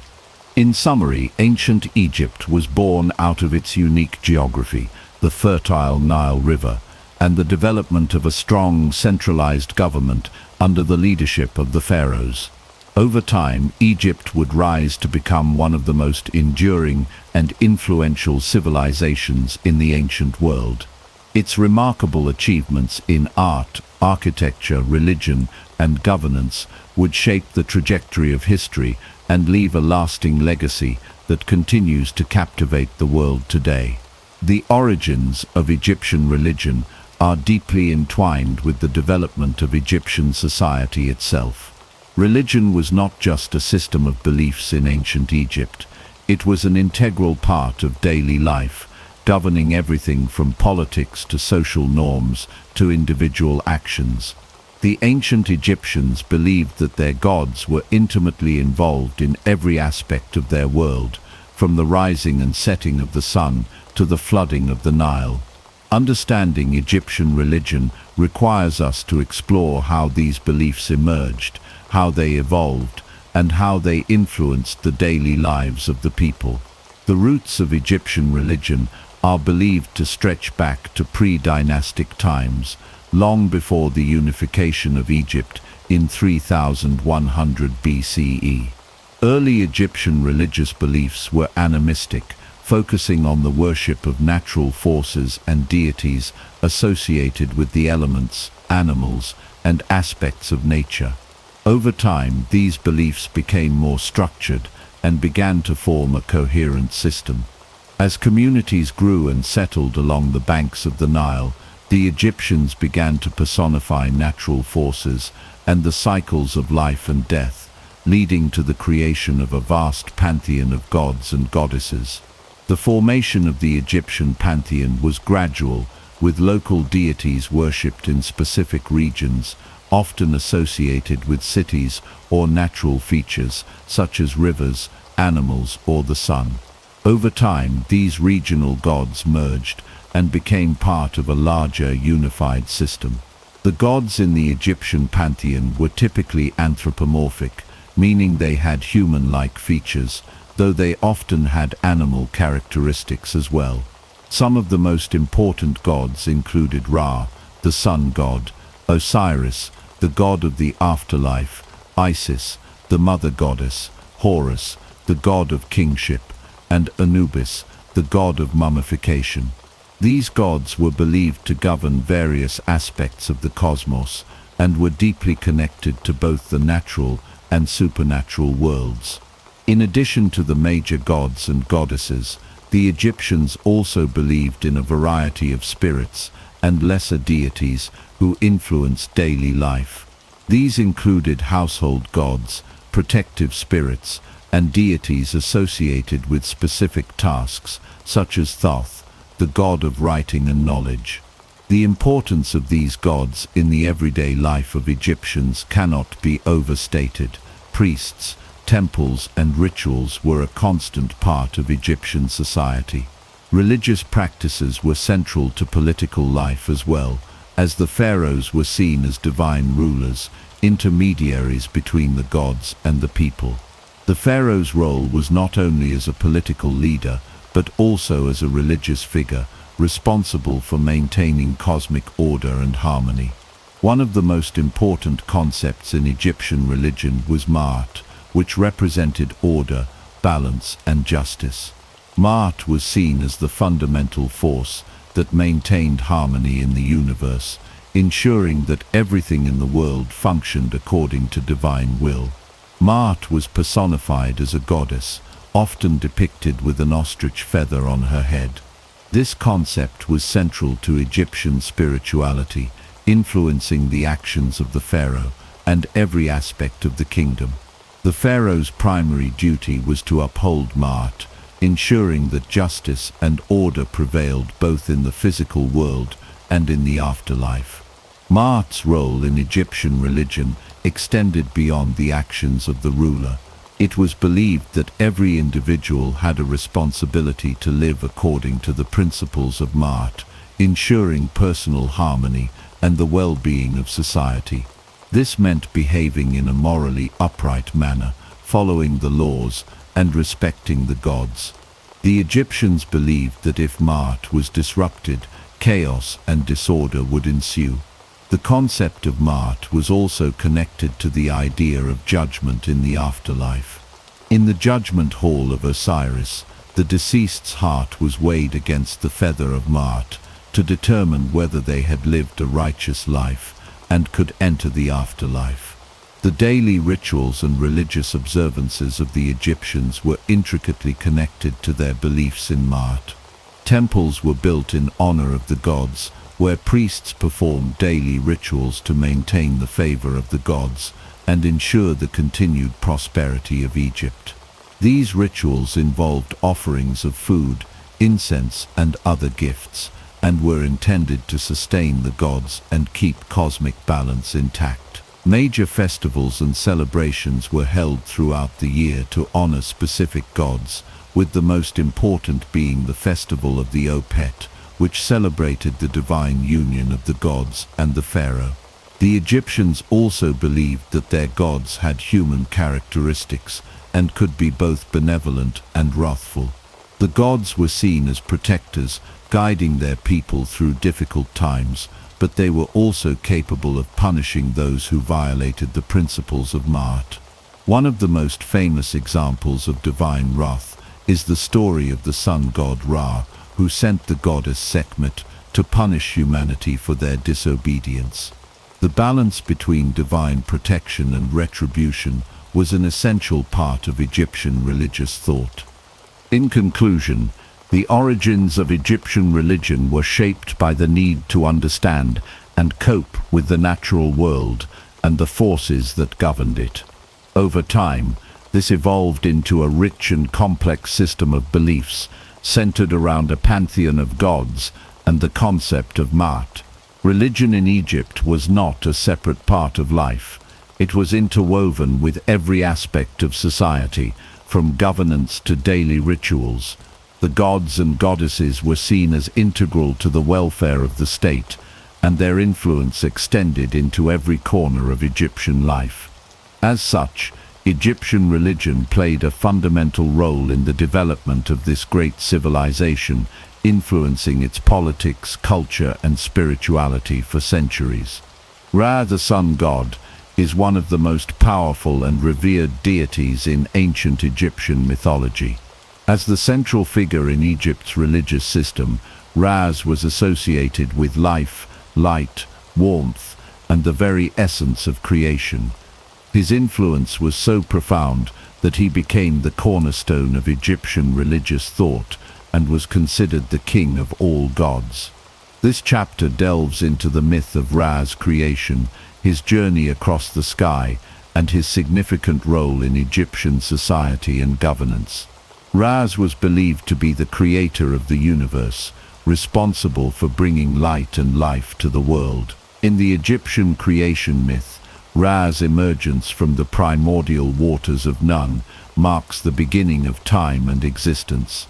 In summary, ancient Egypt was born out of its unique geography, the fertile Nile River, and the development of a strong, centralized government under the leadership of the pharaohs. Over time, Egypt would rise to become one of the most enduring and influential civilizations in the ancient world. Its remarkable achievements in art, architecture, religion, and governance would shape the trajectory of history and leave a lasting legacy that continues to captivate the world today. The origins of Egyptian religion are deeply entwined with the development of Egyptian society itself. Religion was not just a system of beliefs in ancient Egypt. It was an integral part of daily life, governing everything from politics to social norms to individual actions. The ancient Egyptians believed that their gods were intimately involved in every aspect of their world, from the rising and setting of the sun to the flooding of the Nile. Understanding Egyptian religion requires us to explore how these beliefs emerged, how they evolved, and how they influenced the daily lives of the people. The roots of Egyptian religion are believed to stretch back to pre-dynastic times, long before the unification of Egypt in 3100 BCE. Early Egyptian religious beliefs were animistic, focusing on the worship of natural forces and deities associated with the elements, animals, and aspects of nature. Over time, these beliefs became more structured and began to form a coherent system. As communities grew and settled along the banks of the Nile, the Egyptians began to personify natural forces and the cycles of life and death, leading to the creation of a vast pantheon of gods and goddesses. The formation of the Egyptian pantheon was gradual, with local deities worshipped in specific regions, often associated with cities or natural features such as rivers, animals, or the sun. Over time, these regional gods merged and became part of a larger unified system. The gods in the Egyptian pantheon were typically anthropomorphic, meaning they had human-like features, though they often had animal characteristics as well. Some of the most important gods included Ra, the sun god, Osiris, the god of the afterlife, Isis, the mother goddess, Horus, the god of kingship, and Anubis, the god of mummification. These gods were believed to govern various aspects of the cosmos and were deeply connected to both the natural and supernatural worlds. In addition to the major gods and goddesses, the Egyptians also believed in a variety of spirits and lesser deities who influenced daily life. These included household gods, protective spirits, and deities associated with specific tasks, such as Thoth, the god of writing and knowledge. The importance of these gods in the everyday life of Egyptians cannot be overstated. Priests, temples, and rituals were a constant part of Egyptian society. Religious practices were central to political life as well, as the pharaohs were seen as divine rulers, intermediaries between the gods and the people. The pharaoh's role was not only as a political leader, but also as a religious figure, responsible for maintaining cosmic order and harmony. One of the most important concepts in Egyptian religion was Ma'at, which represented order, balance, and justice. Ma'at was seen as the fundamental force that maintained harmony in the universe, ensuring that everything in the world functioned according to divine will. Ma'at was personified as a goddess, often depicted with an ostrich feather on her head. This concept was central to Egyptian spirituality, influencing the actions of the pharaoh and every aspect of the kingdom. The pharaoh's primary duty was to uphold Ma'at, ensuring that justice and order prevailed both in the physical world and in the afterlife. Ma'at's role in Egyptian religion extended beyond the actions of the ruler. It was believed that every individual had a responsibility to live according to the principles of Ma'at, ensuring personal harmony and the well-being of society. This meant behaving in a morally upright manner, following the laws, and respecting the gods. The Egyptians believed that if Ma'at was disrupted, chaos and disorder would ensue. The concept of Ma'at was also connected to the idea of judgment in the afterlife. In the judgment hall of Osiris, the deceased's heart was weighed against the feather of Ma'at to determine whether they had lived a righteous life and could enter the afterlife. The daily rituals and religious observances of the Egyptians were intricately connected to their beliefs in Ma'at. Temples were built in honor of the gods, where priests performed daily rituals to maintain the favor of the gods and ensure the continued prosperity of Egypt. These rituals involved offerings of food, incense, and other gifts, and were intended to sustain the gods and keep cosmic balance intact. Major festivals and celebrations were held throughout the year to honor specific gods, with the most important being the festival of the Opet, which celebrated the divine union of the gods and the pharaoh. The Egyptians also believed that their gods had human characteristics and could be both benevolent and wrathful. The gods were seen as protectors, guiding their people through difficult times, but they were also capable of punishing those who violated the principles of Ma'at. One of the most famous examples of divine wrath is the story of the sun god Ra, who sent the goddess Sekhmet to punish humanity for their disobedience. The balance between divine protection and retribution was an essential part of Egyptian religious thought. In conclusion, the origins of Egyptian religion were shaped by the need to understand and cope with the natural world and the forces that governed it. Over time, this evolved into a rich and complex system of beliefs centered around a pantheon of gods and the concept of Ma'at. Religion in Egypt was not a separate part of life. It was interwoven with every aspect of society, from governance to daily rituals. The gods and goddesses were seen as integral to the welfare of the state, and their influence extended into every corner of Egyptian life. As such, Egyptian religion played a fundamental role in the development of this great civilization, influencing its politics, culture, and spirituality for centuries. Ra, the sun god, is one of the most powerful and revered deities in ancient Egyptian mythology. As the central figure in Egypt's religious system, Ra was associated with life, light, warmth, and the very essence of creation. His influence was so profound that he became the cornerstone of Egyptian religious thought and was considered the king of all gods. This chapter delves into the myth of Ra's creation, his journey across the sky, and his significant role in Egyptian society and governance. Ra was believed to be the creator of the universe, responsible for bringing light and life to the world. In the Egyptian creation myth, Ra's emergence from the primordial waters of Nun marks the beginning of time and existence.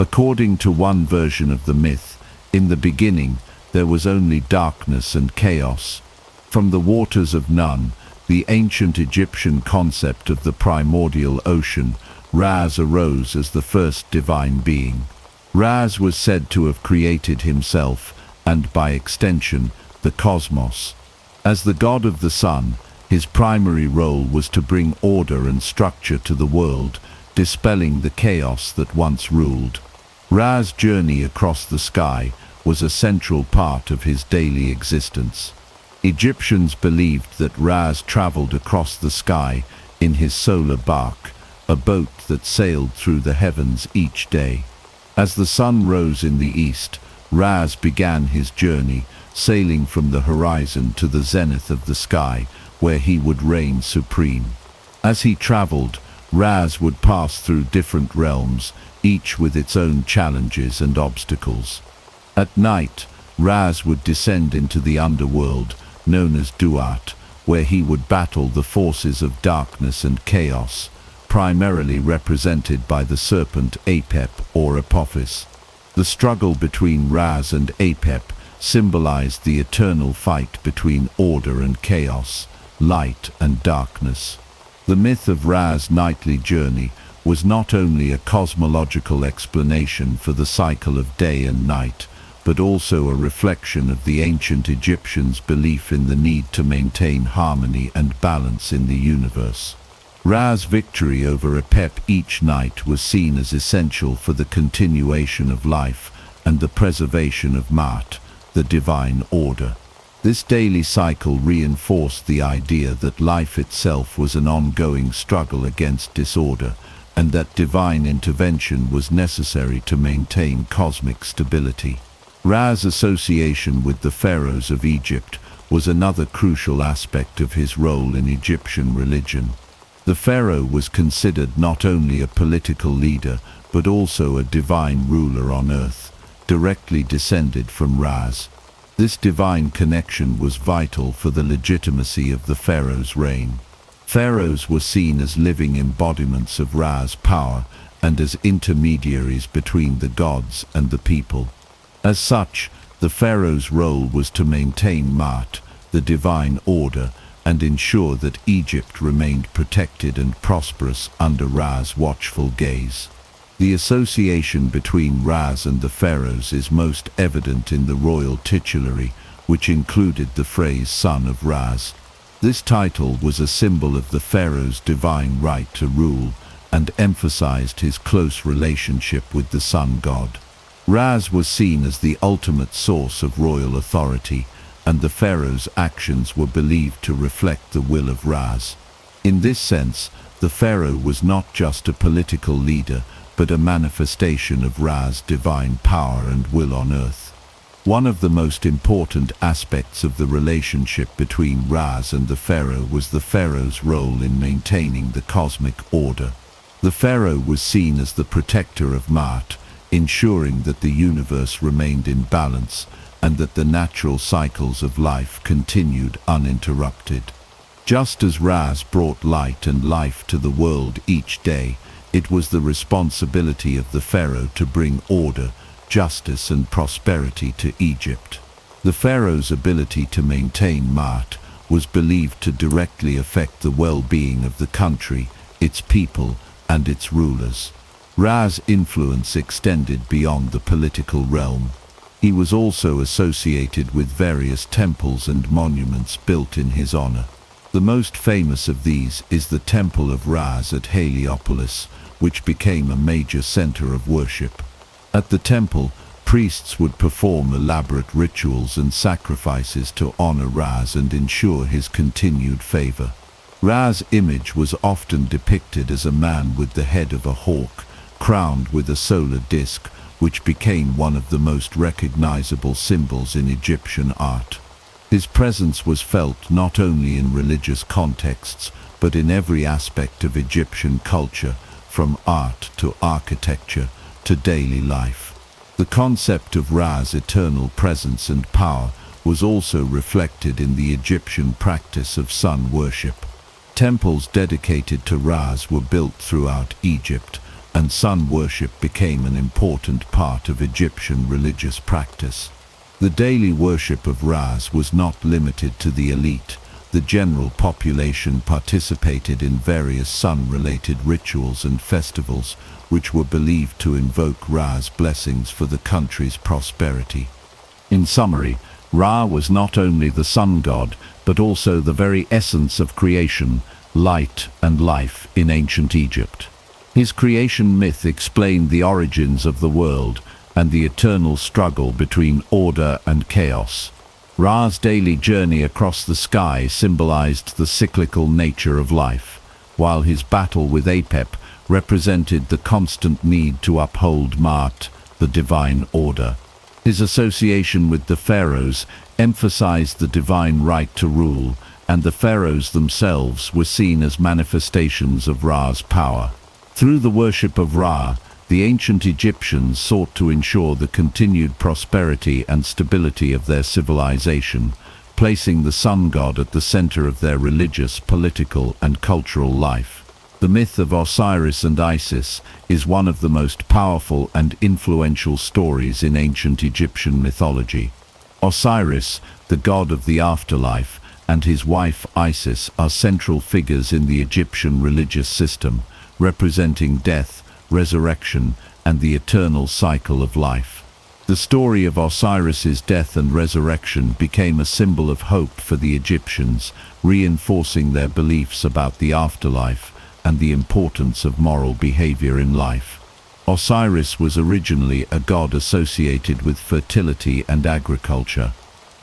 According to one version of the myth, in the beginning there was only darkness and chaos. From the waters of Nun, the ancient Egyptian concept of the primordial ocean, Ra arose as the first divine being. Ra was said to have created himself, and by extension, the cosmos. As the god of the sun, his primary role was to bring order and structure to the world, dispelling the chaos that once ruled. Ra's journey across the sky was a central part of his daily existence. Egyptians believed that Ra traveled across the sky in his solar bark, a boat that sailed through the heavens each day. As the sun rose in the east, Ra began his journey, sailing from the horizon to the zenith of the sky, where he would reign supreme. As he traveled, Ra would pass through different realms, each with its own challenges and obstacles. At night, Ra would descend into the underworld, known as Duat, where he would battle the forces of darkness and chaos, primarily represented by the serpent Apep or Apophis. The struggle between Ra and Apep symbolized the eternal fight between order and chaos, light and darkness. The myth of Ra's nightly journey was not only a cosmological explanation for the cycle of day and night, but also a reflection of the ancient Egyptians' belief in the need to maintain harmony and balance in the universe. Ra's victory over Apep each night was seen as essential for the continuation of life and the preservation of Maat, the divine order. This daily cycle reinforced the idea that life itself was an ongoing struggle against disorder, and that divine intervention was necessary to maintain cosmic stability. Ra's association with the pharaohs of Egypt was another crucial aspect of his role in Egyptian religion. The pharaoh was considered not only a political leader, but also a divine ruler on earth, directly descended from Ra's. This divine connection was vital for the legitimacy of the pharaoh's reign. Pharaohs were seen as living embodiments of Ra's power and as intermediaries between the gods and the people. As such, the pharaoh's role was to maintain Maat, the divine order, and ensure that Egypt remained protected and prosperous under Ra's watchful gaze. The association between Ra's and the pharaohs is most evident in the royal titulary, which included the phrase "son of Ra's." This title was a symbol of the pharaoh's divine right to rule and emphasized his close relationship with the sun god. Ra's was seen as the ultimate source of royal authority, and the pharaoh's actions were believed to reflect the will of Ra's. In this sense, the pharaoh was not just a political leader, but a manifestation of Ra's divine power and will on earth. One of the most important aspects of the relationship between Ra's and the pharaoh was the pharaoh's role in maintaining the cosmic order. The pharaoh was seen as the protector of Maat, ensuring that the universe remained in balance and that the natural cycles of life continued uninterrupted. Just as Ra's brought light and life to the world each day, it was the responsibility of the pharaoh to bring order, justice and prosperity to Egypt. The pharaoh's ability to maintain Maat was believed to directly affect the well-being of the country, its people and its rulers. Ra's influence extended beyond the political realm. He was also associated with various temples and monuments built in his honor. The most famous of these is the Temple of Ra's at Heliopolis, which became a major center of worship. At the temple, priests would perform elaborate rituals and sacrifices to honor Ra's and ensure his continued favor. Ra's image was often depicted as a man with the head of a hawk, crowned with a solar disk, which became one of the most recognizable symbols in Egyptian art. His presence was felt not only in religious contexts, but in every aspect of Egyptian culture, from art to architecture to daily life. The concept of Ra's eternal presence and power was also reflected in the Egyptian practice of sun worship. Temples dedicated to Ra's were built throughout Egypt, and sun worship became an important part of Egyptian religious practice. The daily worship of Ra's was not limited to the elite. The general population participated in various sun-related rituals and festivals, which were believed to invoke Ra's blessings for the country's prosperity. In summary, Ra was not only the sun god, but also the very essence of creation, light and life in ancient Egypt. His creation myth explained the origins of the world and the eternal struggle between order and chaos. Ra's daily journey across the sky symbolized the cyclical nature of life, while his battle with Apep represented the constant need to uphold Maat, the divine order. His association with the pharaohs emphasized the divine right to rule, and the pharaohs themselves were seen as manifestations of Ra's power. Through the worship of Ra, the ancient Egyptians sought to ensure the continued prosperity and stability of their civilization, placing the sun god at the center of their religious, political, and cultural life. The myth of Osiris and Isis is one of the most powerful and influential stories in ancient Egyptian mythology. Osiris, the god of the afterlife, and his wife Isis are central figures in the Egyptian religious system, representing death, resurrection, and the eternal cycle of life. The story of Osiris's death and resurrection became a symbol of hope for the Egyptians, reinforcing their beliefs about the afterlife and the importance of moral behavior in life. Osiris was originally a god associated with fertility and agriculture.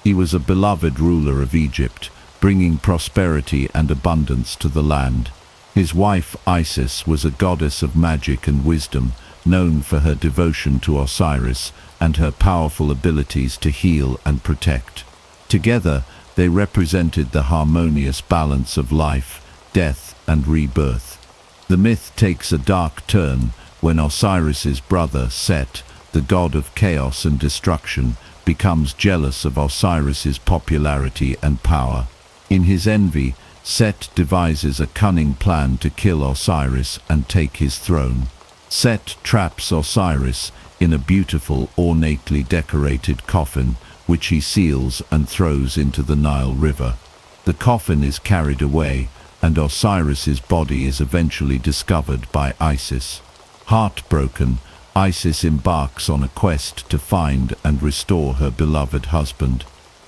He was a beloved ruler of Egypt, bringing prosperity and abundance to the land. His wife Isis was a goddess of magic and wisdom, known for her devotion to Osiris and her powerful abilities to heal and protect. Together, they represented the harmonious balance of life, death, and rebirth. The myth takes a dark turn when Osiris's brother Set, the god of chaos and destruction, becomes jealous of Osiris's popularity and power. In his envy, Set devises a cunning plan to kill Osiris and take his throne. Set traps Osiris in a beautiful, ornately decorated coffin, which he seals and throws into the Nile River. The coffin is carried away, and Osiris's body is eventually discovered by Isis. Heartbroken, Isis embarks on a quest to find and restore her beloved husband.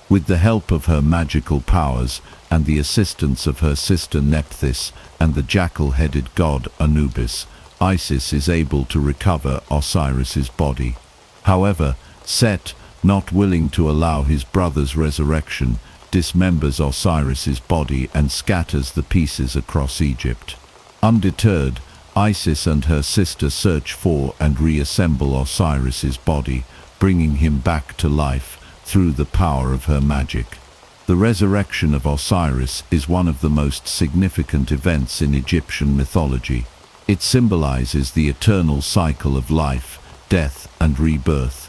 With the help of her magical powers and the assistance of her sister Nephthys and the jackal-headed god Anubis, Isis is able to recover Osiris's body. However, Set, not willing to allow his brother's resurrection, dismembers Osiris's body and scatters the pieces across Egypt. Undeterred, Isis and her sister search for and reassemble Osiris's body, bringing him back to life through the power of her magic. The resurrection of Osiris is one of the most significant events in Egyptian mythology. It symbolizes the eternal cycle of life, death, and rebirth.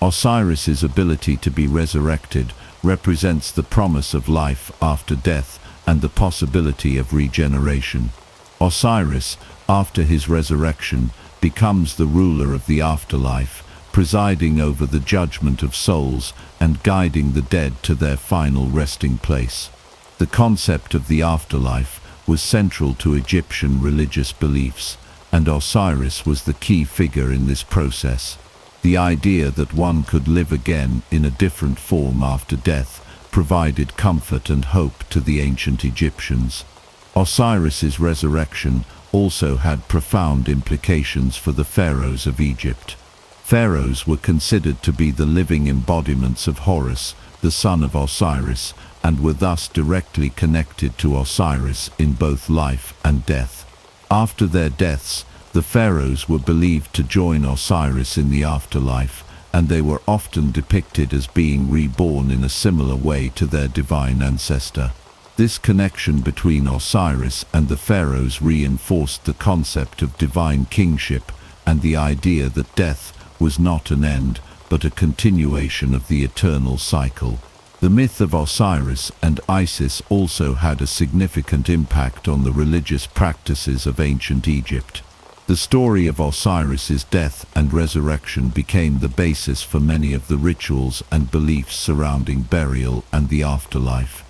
Osiris's ability to be resurrected represents the promise of life after death and the possibility of regeneration. Osiris, after his resurrection, becomes the ruler of the afterlife, presiding over the judgment of souls and guiding the dead to their final resting place. The concept of the afterlife was central to Egyptian religious beliefs, and Osiris was the key figure in this process. The idea that one could live again in a different form after death provided comfort and hope to the ancient Egyptians. Osiris's resurrection also had profound implications for the pharaohs of Egypt. Pharaohs were considered to be the living embodiments of Horus, the son of Osiris, and were thus directly connected to Osiris in both life and death. After their deaths, the pharaohs were believed to join Osiris in the afterlife, and they were often depicted as being reborn in a similar way to their divine ancestor. This connection between Osiris and the pharaohs reinforced the concept of divine kingship and the idea that death was not an end, but a continuation of the eternal cycle. The myth of Osiris and Isis also had a significant impact on the religious practices of ancient Egypt. The story of Osiris's death and resurrection became the basis for many of the rituals and beliefs surrounding burial and the afterlife.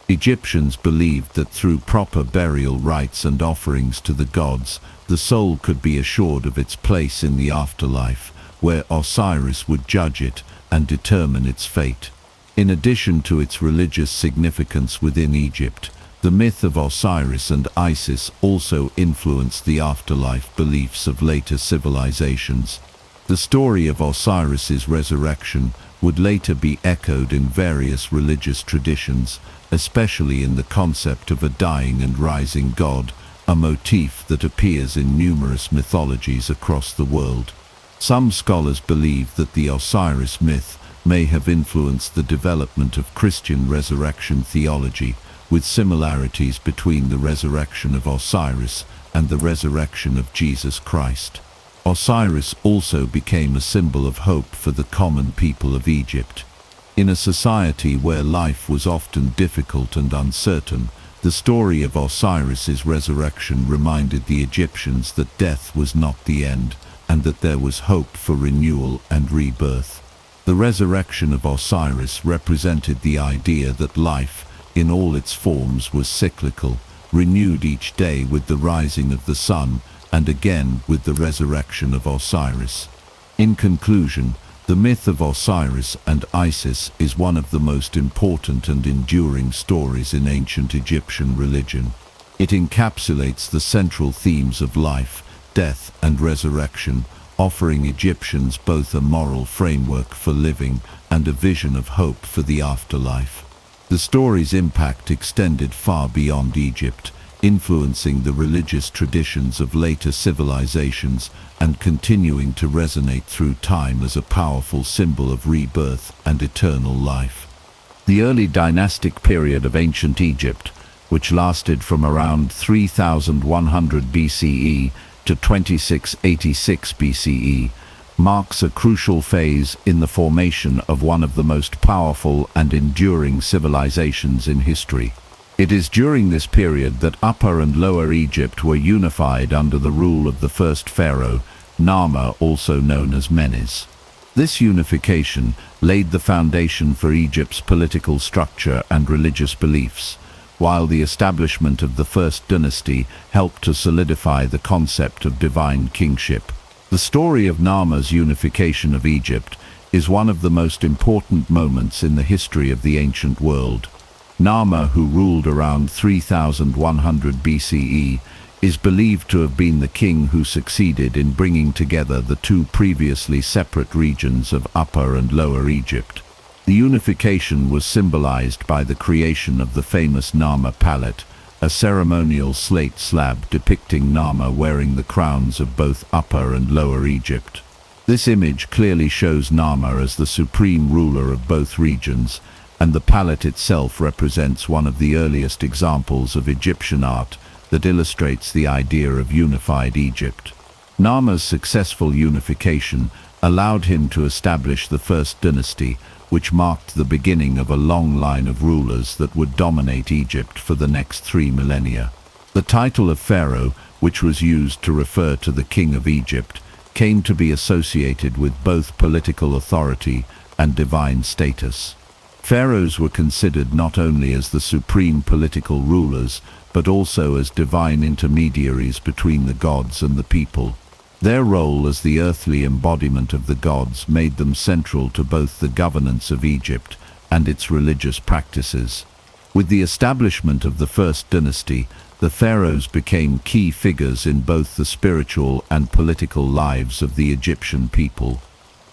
Egyptians believed that through proper burial rites and offerings to the gods, the soul could be assured of its place in the afterlife, where Osiris would judge it and determine its fate. In addition to its religious significance within Egypt, the myth of Osiris and Isis also influenced the afterlife beliefs of later civilizations. The story of Osiris's resurrection would later be echoed in various religious traditions, especially in the concept of a dying and rising god, a motif that appears in numerous mythologies across the world. Some scholars believe that the Osiris myth may have influenced the development of Christian resurrection theology, with similarities between the resurrection of Osiris and the resurrection of Jesus Christ. Osiris also became a symbol of hope for the common people of Egypt. In a society where life was often difficult and uncertain, the story of Osiris's resurrection reminded the Egyptians that death was not the end, and that there was hope for renewal and rebirth. The resurrection of Osiris represented the idea that life, in all its forms was cyclical, renewed each day with the rising of the sun and again with the resurrection of Osiris. In conclusion, the myth of Osiris and Isis is one of the most important and enduring stories in ancient Egyptian religion. It encapsulates the central themes of life, death, and resurrection, offering Egyptians both a moral framework for living and a vision of hope for the afterlife. The story's impact extended far beyond Egypt, influencing the religious traditions of later civilizations and continuing to resonate through time as a powerful symbol of rebirth and eternal life. The early dynastic period of ancient Egypt, which lasted from around 3100 BCE to 2686 BCE, marks a crucial phase in the formation of one of the most powerful and enduring civilizations in history. It is during this period that Upper and Lower Egypt were unified under the rule of the first pharaoh, Narmer, also known as Menes. This unification laid the foundation for Egypt's political structure and religious beliefs, while the establishment of the First Dynasty helped to solidify the concept of divine kingship. The story of Narmer's unification of Egypt is one of the most important moments in the history of the ancient world. Narmer, who ruled around 3100 BCE, is believed to have been the king who succeeded in bringing together the two previously separate regions of Upper and Lower Egypt. The unification was symbolized by the creation of the famous Narmer palette, a ceremonial slate slab depicting Narmer wearing the crowns of both Upper and Lower Egypt. This image clearly shows Narmer as the supreme ruler of both regions, and the palette itself represents one of the earliest examples of Egyptian art that illustrates the idea of unified Egypt. Narmer's successful unification allowed him to establish the First Dynasty, which marked the beginning of a long line of rulers that would dominate Egypt for the next 3 millennia. The title of pharaoh, which was used to refer to the king of Egypt, came to be associated with both political authority and divine status. Pharaohs were considered not only as the supreme political rulers, but also as divine intermediaries between the gods and the people. Their role as the earthly embodiment of the gods made them central to both the governance of Egypt and its religious practices. With the establishment of the First Dynasty, the pharaohs became key figures in both the spiritual and political lives of the Egyptian people.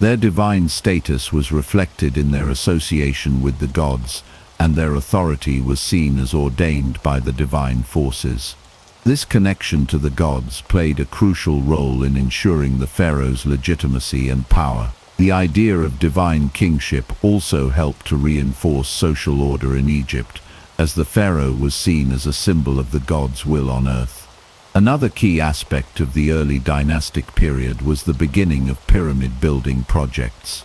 Their divine status was reflected in their association with the gods, and their authority was seen as ordained by the divine forces. This connection to the gods played a crucial role in ensuring the pharaoh's legitimacy and power. The idea of divine kingship also helped to reinforce social order in Egypt, as the pharaoh was seen as a symbol of the gods' will on earth. Another key aspect of the early dynastic period was the beginning of pyramid building projects.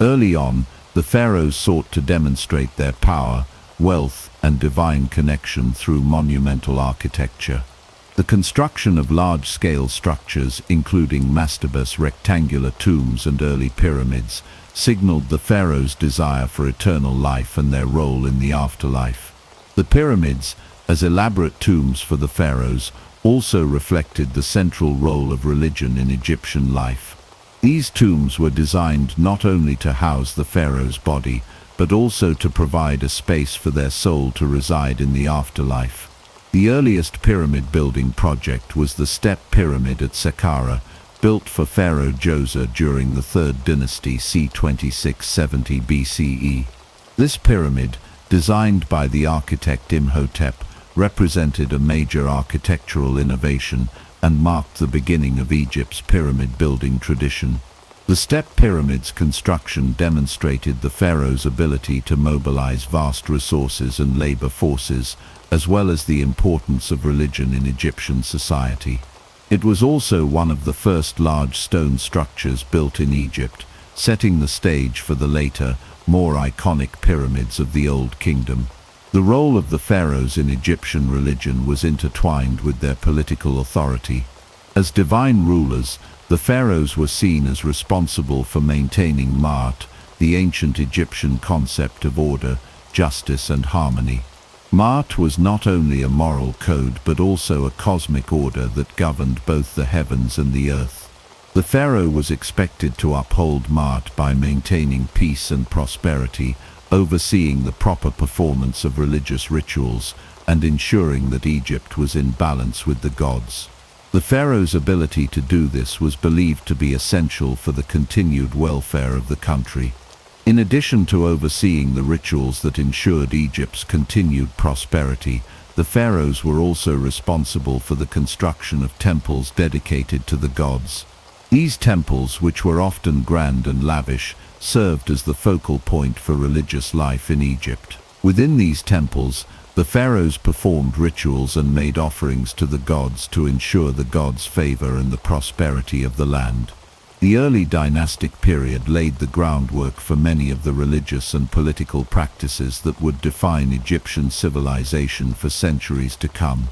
Early on, the pharaohs sought to demonstrate their power, wealth, and divine connection through monumental architecture. The construction of large-scale structures, including mastebous rectangular tombs and early pyramids, signaled the pharaohs' desire for eternal life and their role in the afterlife. The pyramids, as elaborate tombs for the pharaohs, also reflected the central role of religion in Egyptian life. These tombs were designed not only to house the pharaoh's body, but also to provide a space for their soul to reside in the afterlife. The earliest pyramid building project was the Step Pyramid at Saqqara, built for Pharaoh Djoser during the Third Dynasty c. 2670 BCE. This pyramid, designed by the architect Imhotep, represented a major architectural innovation and marked the beginning of Egypt's pyramid building tradition. The step pyramid's construction demonstrated the pharaoh's ability to mobilize vast resources and labor forces, as well as the importance of religion in Egyptian society. It was also one of the first large stone structures built in Egypt, setting the stage for the later, more iconic pyramids of the Old Kingdom. The role of the pharaohs in Egyptian religion was intertwined with their political authority. As divine rulers, the pharaohs were seen as responsible for maintaining Ma'at, the ancient Egyptian concept of order, justice, and harmony. Ma'at was not only a moral code but also a cosmic order that governed both the heavens and the earth. The pharaoh was expected to uphold Ma'at by maintaining peace and prosperity, overseeing the proper performance of religious rituals, and ensuring that Egypt was in balance with the gods. The pharaoh's ability to do this was believed to be essential for the continued welfare of the country. In addition to overseeing the rituals that ensured Egypt's continued prosperity, the pharaohs were also responsible for the construction of temples dedicated to the gods. These temples, which were often grand and lavish, served as the focal point for religious life in Egypt. Within these temples, the pharaohs performed rituals and made offerings to the gods to ensure the gods' favor and the prosperity of the land. The early dynastic period laid the groundwork for many of the religious and political practices that would define Egyptian civilization for centuries to come.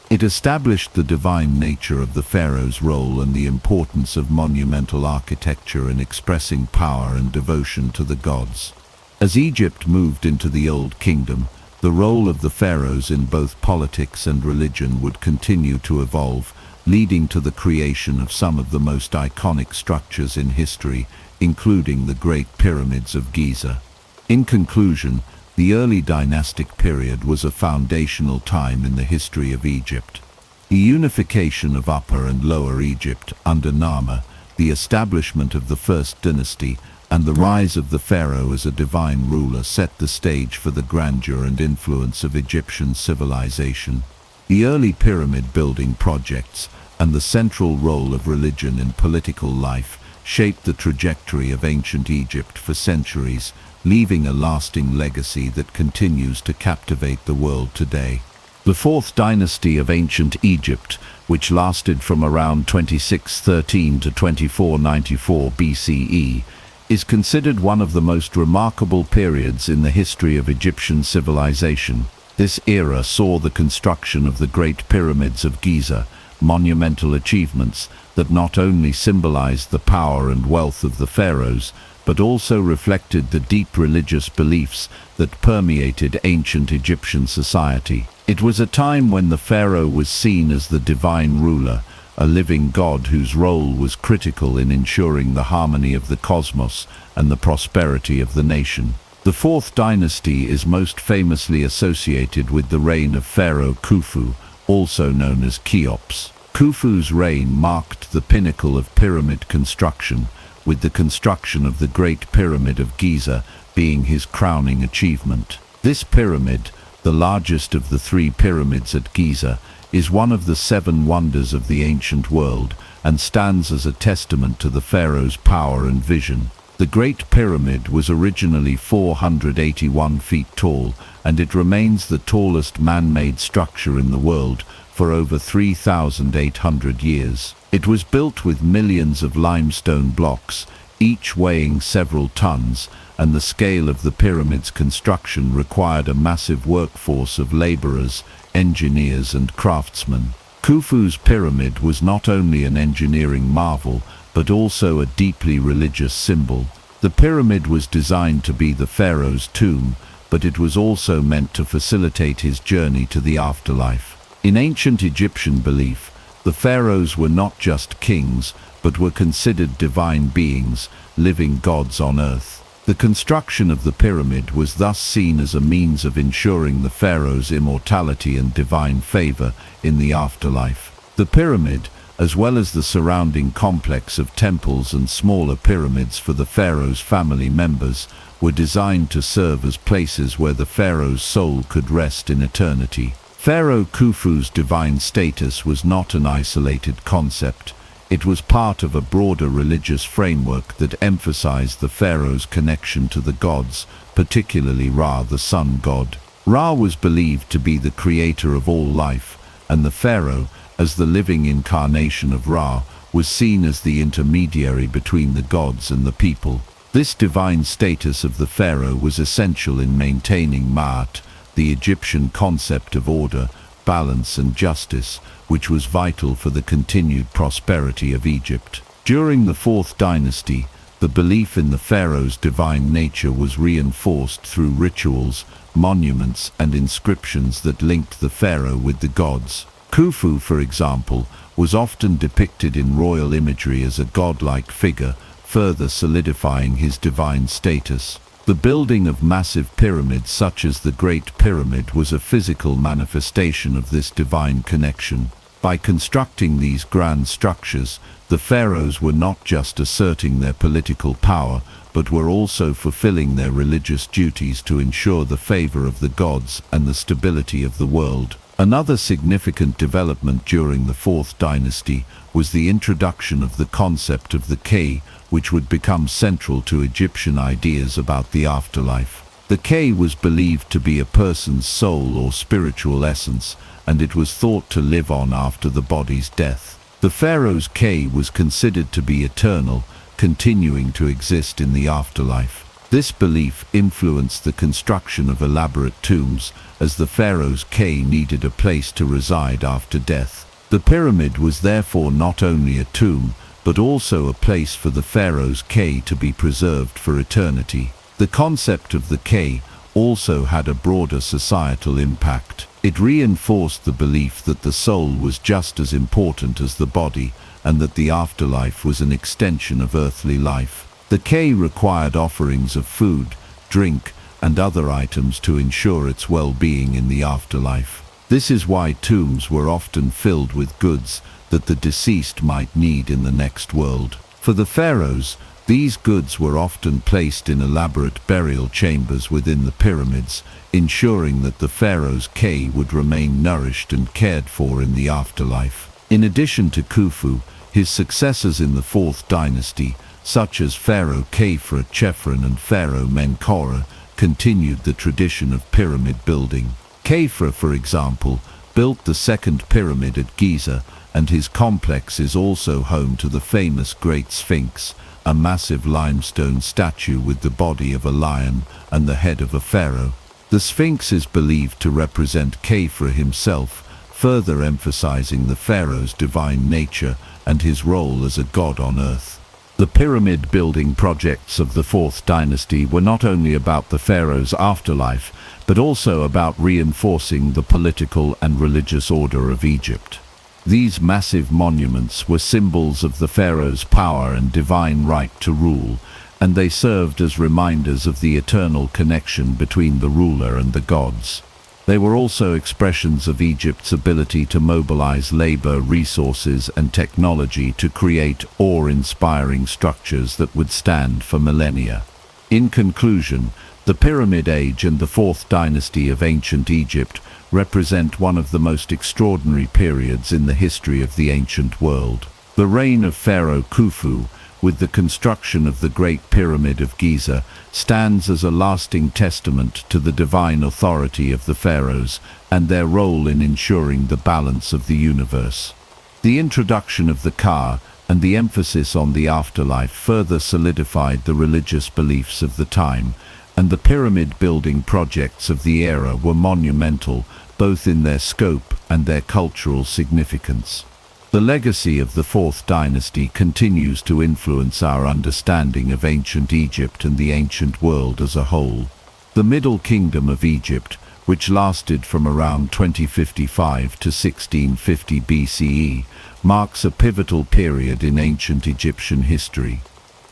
It established the divine nature of the pharaoh's role and the importance of monumental architecture in expressing power and devotion to the gods. As Egypt moved into the Old Kingdom, the role of the pharaohs in both politics and religion would continue to evolve, leading to the creation of some of the most iconic structures in history, including the Great Pyramids of Giza. In conclusion, the early dynastic period was a foundational time in the history of Egypt. The unification of Upper and Lower Egypt under Nama, the establishment of the First Dynasty, and the rise of the pharaoh as a divine ruler set the stage for the grandeur and influence of Egyptian civilization. The early pyramid building projects and the central role of religion in political life shaped the trajectory of ancient Egypt for centuries, leaving a lasting legacy that continues to captivate the world today. The Fourth Dynasty of ancient Egypt, which lasted from around 2613 to 2494 BCE, is considered one of the most remarkable periods in the history of Egyptian civilization. This era saw the construction of the Great Pyramids of Giza, monumental achievements that not only symbolized the power and wealth of the pharaohs, but also reflected the deep religious beliefs that permeated ancient Egyptian society. It was a time when the pharaoh was seen as the divine ruler, a living god whose role was critical in ensuring the harmony of the cosmos and the prosperity of the nation. The Fourth Dynasty is most famously associated with the reign of Pharaoh Khufu, also known as Cheops. Khufu's reign marked the pinnacle of pyramid construction, with the construction of the Great Pyramid of Giza being his crowning achievement. This pyramid, the largest of the three pyramids at Giza, is one of the seven wonders of the ancient world and stands as a testament to the pharaoh's power and vision. The Great Pyramid was originally 481 feet tall, and it remains the tallest man-made structure in the world for over 3,800 years. It was built with millions of limestone blocks, each weighing several tons, and the scale of the pyramid's construction required a massive workforce of laborers, engineers, and craftsmen. Khufu's pyramid was not only an engineering marvel, but also a deeply religious symbol. The pyramid was designed to be the pharaoh's tomb, but it was also meant to facilitate his journey to the afterlife. In ancient Egyptian belief, the pharaohs were not just kings, but were considered divine beings, living gods on earth. The construction of the pyramid was thus seen as a means of ensuring the pharaoh's immortality and divine favor in the afterlife. The pyramid, as well as the surrounding complex of temples and smaller pyramids for the pharaoh's family members, were designed to serve as places where the pharaoh's soul could rest in eternity. Pharaoh Khufu's divine status was not an isolated concept. It was part of a broader religious framework that emphasized the pharaoh's connection to the gods, particularly Ra, the sun god. Ra was believed to be the creator of all life, and the pharaoh, as the living incarnation of Ra, was seen as the intermediary between the gods and the people. This divine status of the pharaoh was essential in maintaining Ma'at, the Egyptian concept of order, balance, and justice, which was vital for the continued prosperity of Egypt. During the Fourth Dynasty, The belief in the pharaoh's divine nature was reinforced through rituals, monuments, and inscriptions that linked the pharaoh with the gods. Khufu, for example, was often depicted in royal imagery as a godlike figure, further solidifying his divine status. The building of massive pyramids such as the Great Pyramid was a physical manifestation of this divine connection. By constructing these grand structures, the pharaohs were not just asserting their political power, but were also fulfilling their religious duties to ensure the favor of the gods and the stability of the world. Another significant development during the Fourth Dynasty was the introduction of the concept of the Ka, which would become central to Egyptian ideas about the afterlife. The Ka was believed to be a person's soul or spiritual essence, and it was thought to live on after the body's death. The pharaoh's Ka was considered to be eternal, continuing to exist in the afterlife. This belief influenced the construction of elaborate tombs, as the pharaoh's Ka needed a place to reside after death. The pyramid was therefore not only a tomb, but also a place for the pharaoh's Ka to be preserved for eternity. The concept of the Ka also had a broader societal impact. It reinforced the belief that the soul was just as important as the body, and that the afterlife was an extension of earthly life. The Ka required offerings of food, drink, and other items to ensure its well-being in the afterlife. This is why tombs were often filled with goods that the deceased might need in the next world. For the pharaohs, these goods were often placed in elaborate burial chambers within the pyramids, ensuring that the pharaoh's Ka would remain nourished and cared for in the afterlife. In addition to Khufu, his successors in the Fourth Dynasty, such as Pharaoh Khafre Chephren and Pharaoh Menkaure, continued the tradition of pyramid building. Khafre, for example, built the second pyramid at Giza, and his complex is also home to the famous Great Sphinx, a massive limestone statue with the body of a lion and the head of a pharaoh. The Sphinx is believed to represent Khafre himself, further emphasizing the pharaoh's divine nature and his role as a god on earth. The pyramid building projects of the Fourth Dynasty were not only about the pharaoh's afterlife, but also about reinforcing the political and religious order of Egypt. These massive monuments were symbols of the pharaoh's power and divine right to rule, and they served as reminders of the eternal connection between the ruler and the gods. They were also expressions of Egypt's ability to mobilize labor, resources, and technology to create awe-inspiring structures that would stand for millennia. In conclusion, the Pyramid Age and the Fourth Dynasty of ancient Egypt represent one of the most extraordinary periods in the history of the ancient world. The reign of Pharaoh Khufu, with the construction of the Great Pyramid of Giza, stands as a lasting testament to the divine authority of the pharaohs and their role in ensuring the balance of the universe. The introduction of the Ka and the emphasis on the afterlife further solidified the religious beliefs of the time, and the pyramid-building projects of the era were monumental, both in their scope and their cultural significance. The legacy of the Fourth Dynasty continues to influence our understanding of ancient Egypt and the ancient world as a whole. The Middle Kingdom of Egypt, which lasted from around 2055 to 1650 BCE, marks a pivotal period in ancient Egyptian history.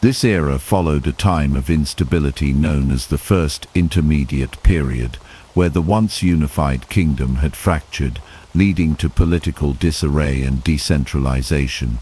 This era followed a time of instability known as the First Intermediate Period, where the once unified kingdom had fractured, leading to political disarray and decentralization.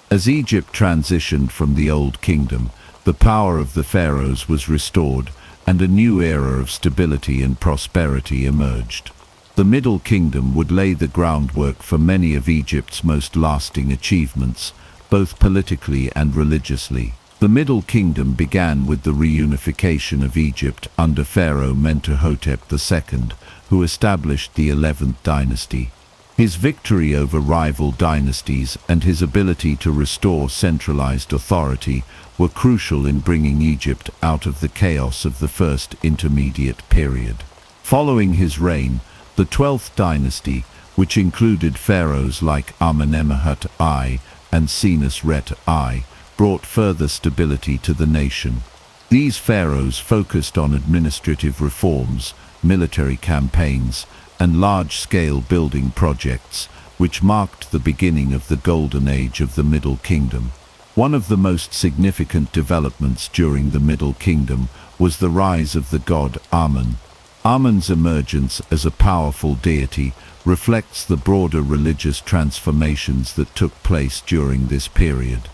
As Egypt transitioned from the Old Kingdom, the power of the pharaohs was restored, and a new era of stability and prosperity emerged. The Middle Kingdom would lay the groundwork for many of Egypt's most lasting achievements, both politically and religiously. The Middle Kingdom began with the reunification of Egypt under Pharaoh Mentuhotep II, who established the 11th dynasty. His victory over rival dynasties and his ability to restore centralized authority were crucial in bringing Egypt out of the chaos of the First Intermediate Period. Following his reign, the 12th dynasty, which included pharaohs like Amenemhat I and Senusret I, brought further stability to the nation. These pharaohs focused on administrative reforms, military campaigns, and large-scale building projects, which marked the beginning of the Golden Age of the Middle Kingdom. One of the most significant developments during the Middle Kingdom was the rise of the god Amun. Amun's emergence as a powerful deity reflects the broader religious transformations that took place during this period.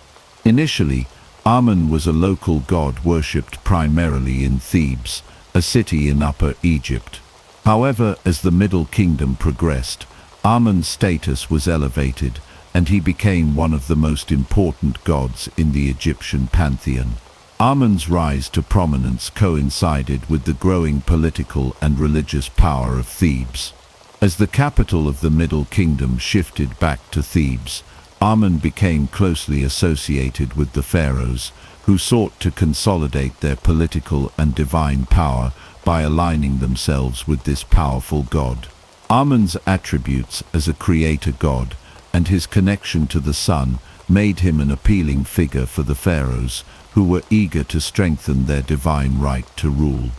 Initially, Amun was a local god worshipped primarily in Thebes, a city in Upper Egypt. However, as the Middle Kingdom progressed, Amun's status was elevated, and he became one of the most important gods in the Egyptian pantheon. Amun's rise to prominence coincided with the growing political and religious power of Thebes. As the capital of the Middle Kingdom shifted back to Thebes, Amun became closely associated with the pharaohs, who sought to consolidate their political and divine power by aligning themselves with this powerful god. Amun's attributes as a creator god and his connection to the sun made him an appealing figure for the pharaohs, who were eager to strengthen their divine right to rule.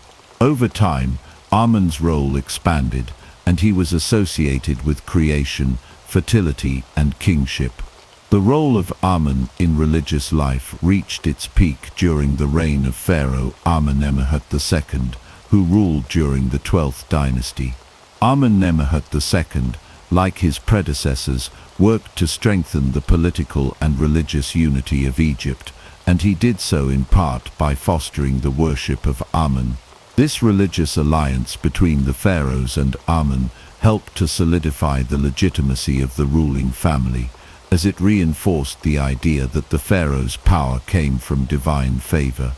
Over time, Amun's role expanded, and he was associated with creation, fertility, and kingship. The role of Amun in religious life reached its peak during the reign of Pharaoh Amenemhat II, who ruled during the 12th dynasty. Amenemhat II, like his predecessors, worked to strengthen the political and religious unity of Egypt, and he did so in part by fostering the worship of Amun. This religious alliance between the pharaohs and Amun helped to solidify the legitimacy of the ruling family, as it reinforced the idea that the pharaoh's power came from divine favor.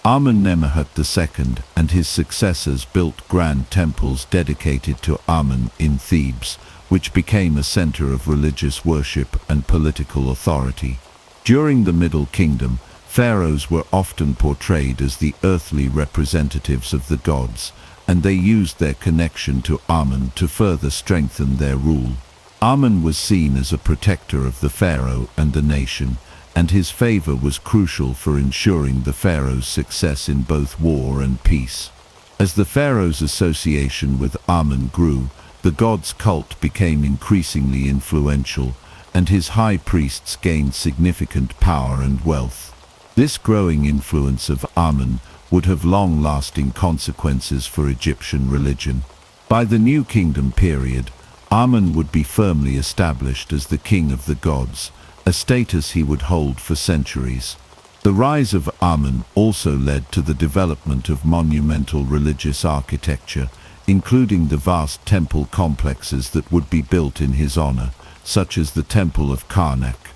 Amenemhat II and his successors built grand temples dedicated to Amun in Thebes, which became a center of religious worship and political authority. During the Middle Kingdom, pharaohs were often portrayed as the earthly representatives of the gods, and they used their connection to Amun to further strengthen their rule. Amun was seen as a protector of the pharaoh and the nation, and his favor was crucial for ensuring the pharaoh's success in both war and peace. As the pharaoh's association with Amun grew, the god's cult became increasingly influential, and his high priests gained significant power and wealth. This growing influence of Amun would have long-lasting consequences for Egyptian religion. By the New Kingdom period, Amun would be firmly established as the king of the gods, a status he would hold for centuries. The rise of Amun also led to the development of monumental religious architecture, including the vast temple complexes that would be built in his honor, such as the Temple of Karnak.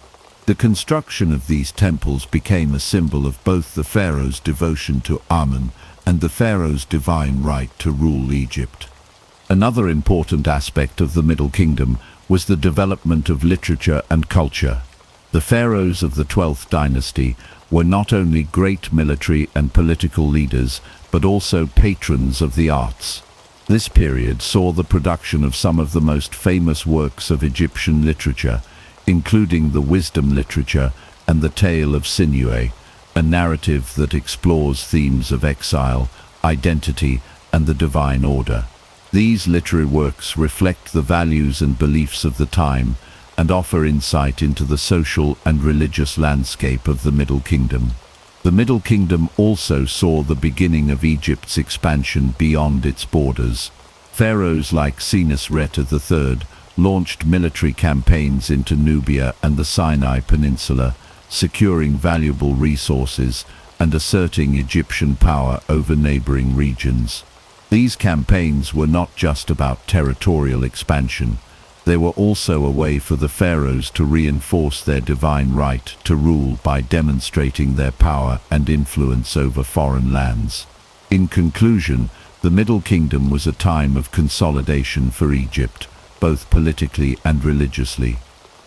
The construction of these temples became a symbol of both the pharaoh's devotion to Amun and the pharaoh's divine right to rule Egypt. Another important aspect of the Middle Kingdom was the development of literature and culture. The pharaohs of the 12th dynasty were not only great military and political leaders, but also patrons of the arts. This period saw the production of some of the most famous works of Egyptian literature, including the wisdom literature and the Tale of Sinuhe, a narrative that explores themes of exile, identity, and the divine order. These literary works reflect the values and beliefs of the time and offer insight into the social and religious landscape of the Middle Kingdom. The Middle Kingdom also saw the beginning of Egypt's expansion beyond its borders. Pharaohs like Senusret III launched military campaigns into Nubia and the Sinai Peninsula, securing valuable resources and asserting Egyptian power over neighboring regions. These campaigns were not just about territorial expansion. They were also a way for the pharaohs to reinforce their divine right to rule by demonstrating their power and influence over foreign lands. In conclusion, the Middle Kingdom was a time of consolidation for Egypt, both politically and religiously.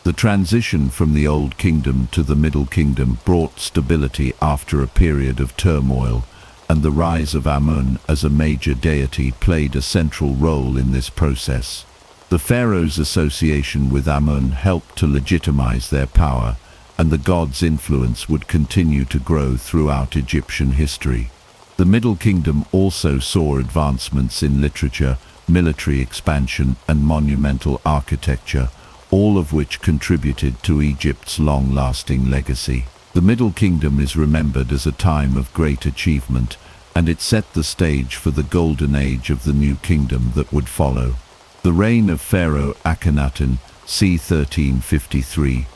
The transition from the Old Kingdom to the Middle Kingdom brought stability after a period of turmoil, and the rise of Amun as a major deity played a central role in this process. The pharaoh's association with Amun helped to legitimize their power, and the god's influence would continue to grow throughout Egyptian history. The Middle Kingdom also saw advancements in literature, military expansion, and monumental architecture, all of which contributed to Egypt's long-lasting legacy. The Middle Kingdom is remembered as a time of great achievement, and it set the stage for the golden age of the new kingdom that would follow. The reign of Pharaoh Akhenaten, c. 1353–1336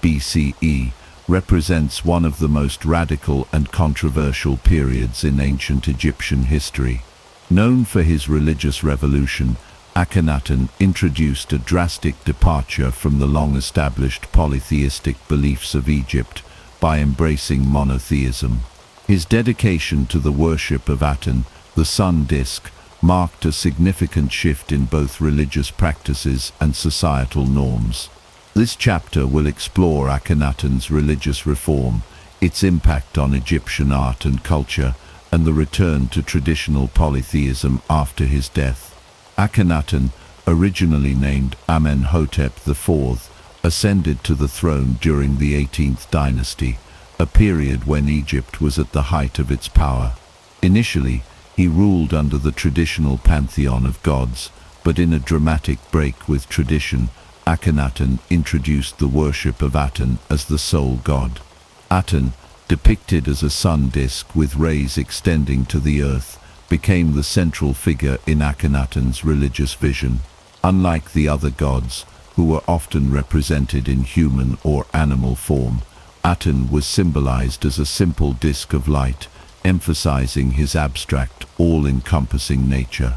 BCE, represents one of the most radical and controversial periods in ancient Egyptian history. Known for his religious revolution, Akhenaten introduced a drastic departure from the long-established polytheistic beliefs of Egypt by embracing monotheism. His dedication to the worship of Aten, the sun disk, marked a significant shift in both religious practices and societal norms. This chapter will explore Akhenaten's religious reform, its impact on Egyptian art and culture, and the return to traditional polytheism after his death. Akhenaten, originally named Amenhotep IV, ascended to the throne during the 18th dynasty, a period when Egypt was at the height of its power. Initially, he ruled under the traditional pantheon of gods, but in a dramatic break with tradition, Akhenaten introduced the worship of Aten as the sole god. Aten, depicted as a sun disk with rays extending to the earth, became the central figure in Akhenaten's religious vision. Unlike the other gods, who were often represented in human or animal form, Aten was symbolized as a simple disk of light, emphasizing his abstract, all-encompassing nature.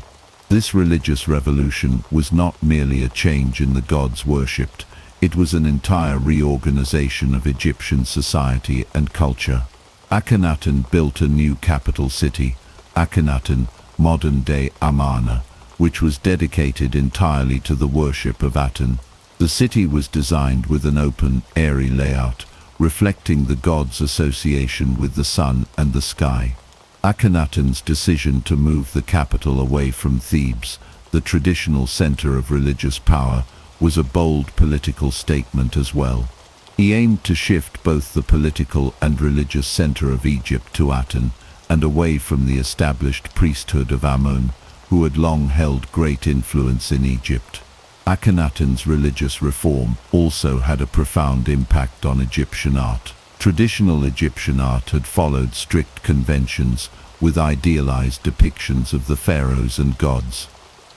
This religious revolution was not merely a change in the gods worshipped, it was an entire reorganization of Egyptian society and culture. Akhenaten built a new capital city, Akhenaten, modern-day Amarna, which was dedicated entirely to the worship of Aten. The city was designed with an open, airy layout, reflecting the god's association with the sun and the sky. Akhenaten's decision to move the capital away from Thebes, the traditional center of religious power, was a bold political statement as well. He aimed to shift both the political and religious center of Egypt to Aten, and away from the established priesthood of Amun, who had long held great influence in Egypt. Akhenaten's religious reform also had a profound impact on Egyptian art. Traditional Egyptian art had followed strict conventions, with idealized depictions of the pharaohs and gods.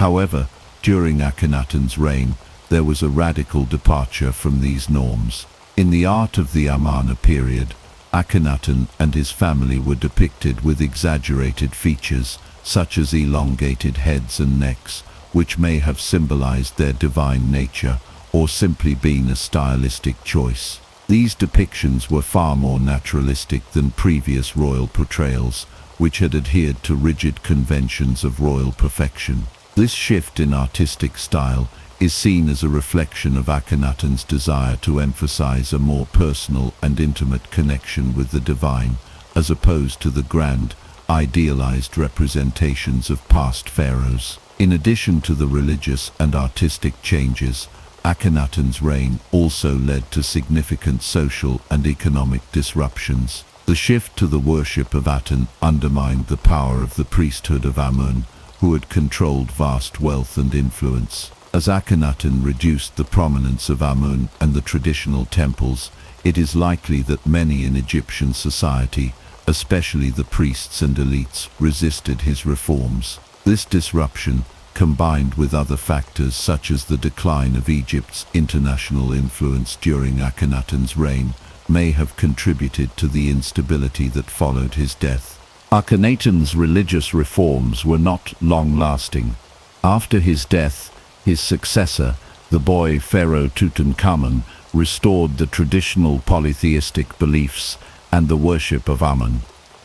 However, during Akhenaten's reign, there was a radical departure from these norms. In the art of the Amarna period, Akhenaten and his family were depicted with exaggerated features, such as elongated heads and necks, which may have symbolized their divine nature, or simply been a stylistic choice. These depictions were far more naturalistic than previous royal portrayals, which had adhered to rigid conventions of royal perfection. This shift in artistic style is seen as a reflection of Akhenaten's desire to emphasize a more personal and intimate connection with the divine, as opposed to the grand, idealized representations of past pharaohs. In addition to the religious and artistic changes, Akhenaten's reign also led to significant social and economic disruptions. The shift to the worship of Aten undermined the power of the priesthood of Amun, who had controlled vast wealth and influence. As Akhenaten reduced the prominence of Amun and the traditional temples, it is likely that many in Egyptian society, especially the priests and elites, resisted his reforms. This disruption, combined with other factors such as the decline of Egypt's international influence during Akhenaten's reign, may have contributed to the instability that followed his death. Akhenaten's religious reforms were not long-lasting. After his death, his successor, the boy pharaoh Tutankhamun, restored the traditional polytheistic beliefs and the worship of Amun.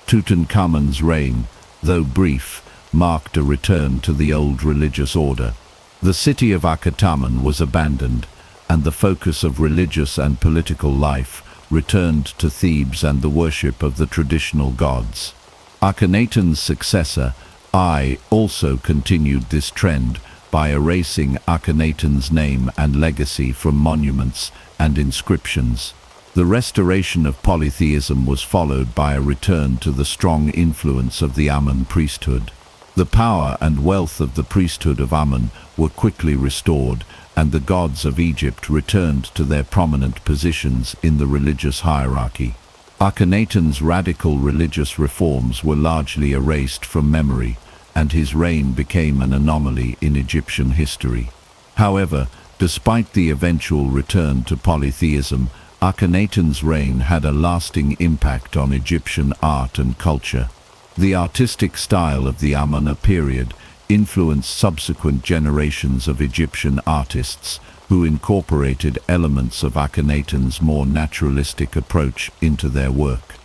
Tutankhamun's reign, though brief, marked a return to the old religious order. The city of Akhetamun was abandoned, and the focus of religious and political life returned to Thebes and the worship of the traditional gods. Akhenaten's successor, I, also continued this trend, by erasing Akhenaten's name and legacy from monuments and inscriptions. The restoration of polytheism was followed by a return to the strong influence of the Amun priesthood. The power and wealth of the priesthood of Amun were quickly restored, and the gods of Egypt returned to their prominent positions in the religious hierarchy. Akhenaten's radical religious reforms were largely erased from memory, and his reign became an anomaly in Egyptian history. However, despite the eventual return to polytheism, Akhenaten's reign had a lasting impact on Egyptian art and culture. The artistic style of the Amun period influenced subsequent generations of Egyptian artists who incorporated elements of Akhenaten's more naturalistic approach into their work.